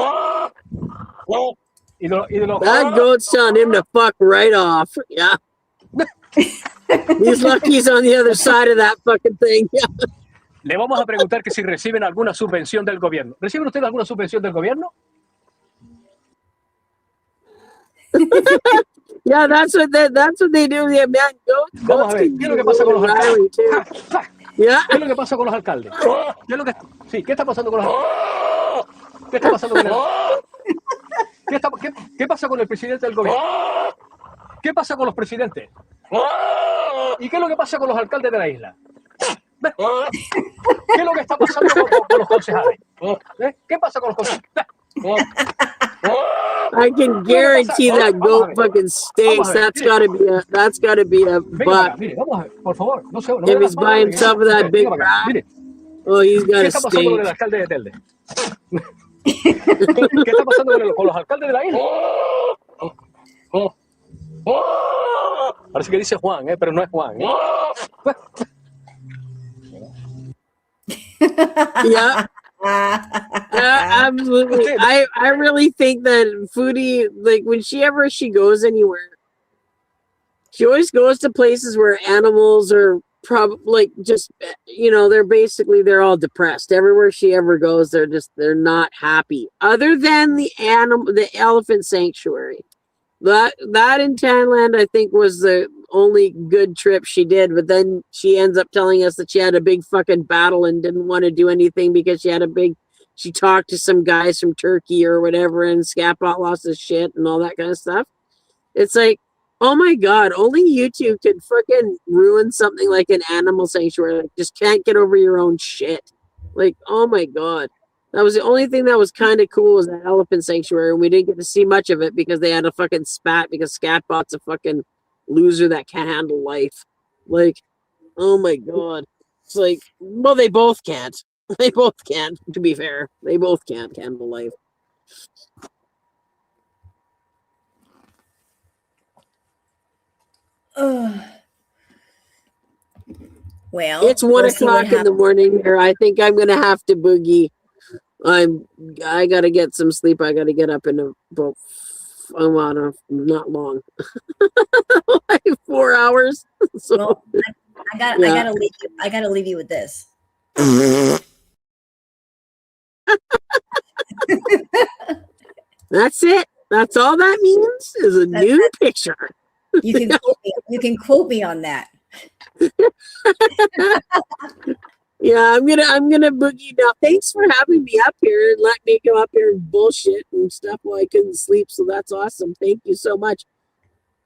That goat's telling him to fuck right off. Yeah. He's lucky he's on the other side of that fucking thing. Yeah. Le vamos a preguntar que si reciben alguna subvención del gobierno. ¿Reciben ustedes alguna subvención del gobierno? Yeah, that's what they do. Yeah, man, Vamos a ver, ¿qué es lo que pasa con los alcaldes? Yeah. ¿Qué es lo que pasa con los alcaldes? ¿Qué es lo que sí, qué está pasando con los alcaldes? ¿Qué está pasando con el ¿Qué pasa con el presidente del gobierno? ¿Qué pasa con los presidentes? ¿Y qué es lo que pasa con los alcaldes de la isla? ¿Qué es lo que está pasando con los concejales? ¿Qué pasa con los concejales? I can guarantee that goat fucking stinks. That's gotta be a buck. Mire, vamos a ver, por favor. No If he's by himself with that big rat, oh, he's ¿Qué gotta está pasando con el stink. alcalde de Telde? ¿Qué está pasando con los alcaldes de la isla? Parece que dice Juan, pero no es Juan. Yeah. Absolutely. I really think that Foodie, like whenever she goes anywhere, she always goes to places where animals are probably like just they're all depressed. Everywhere she ever goes, they're not happy. Other than the elephant sanctuary. That in Thailand, I think, was the only good trip she did. But then she ends up telling us that she had a big fucking battle and didn't want to do anything because she talked to some guys from Turkey or whatever, and Scapbot lost his shit and all that kind of stuff. It's like, oh my God, only you two could fucking ruin something like an animal sanctuary. Like, just can't get over your own shit. Like, oh my God. That was the only thing that was kind of cool was that elephant sanctuary, and we didn't get to see much of it because they had a fucking spat because Scatbot's a fucking loser that can't handle life. Like, oh my God. It's like, well, they both can't. They both can't, to be fair. They both can't handle life. Well, it's 1 o'clock in the morning here. I think I'm gonna have to boogie. I gotta get some sleep. I gotta get up in about not long. Like 4 hours. So well, I gotta leave you with this. That's it. That's all that means is a new picture. You can quote me on that. Yeah, I'm gonna boogie now. Thanks for having me up here and let me come up here and bullshit and stuff while I couldn't sleep. So that's awesome. Thank you so much.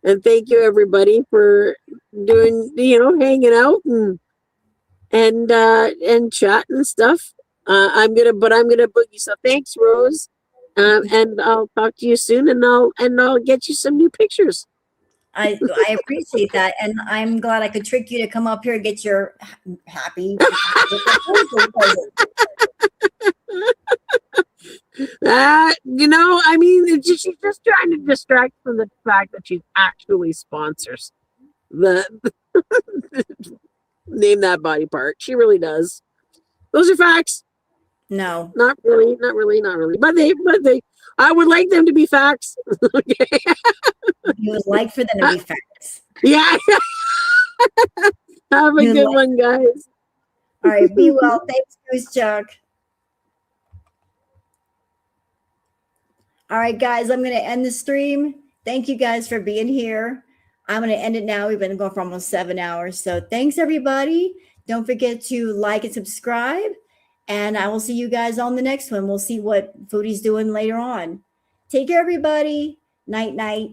And thank you everybody for doing, hanging out and chatting and stuff. I'm gonna boogie. So thanks, Rose. And I'll talk to you soon, and I'll get you some new pictures. I appreciate that, and I'm glad I could trick you to come up here and get your happy. I mean, she's just trying to distract from the fact that she actually sponsors the name that body part. She really does. Those are facts. No, not really. But they. I would like them to be facts. Okay. You would like for them to be facts. Yeah. Have a good one, guys. All right. Be well. Thanks, Goose Chuck. All right, guys. I'm going to end the stream. Thank you guys for being here. I'm going to end it now. We've been going for almost 7 hours. So thanks, everybody. Don't forget to like and subscribe. And I will see you guys on the next one. We'll see what Foodie's doing later on. Take care, everybody. Night, night.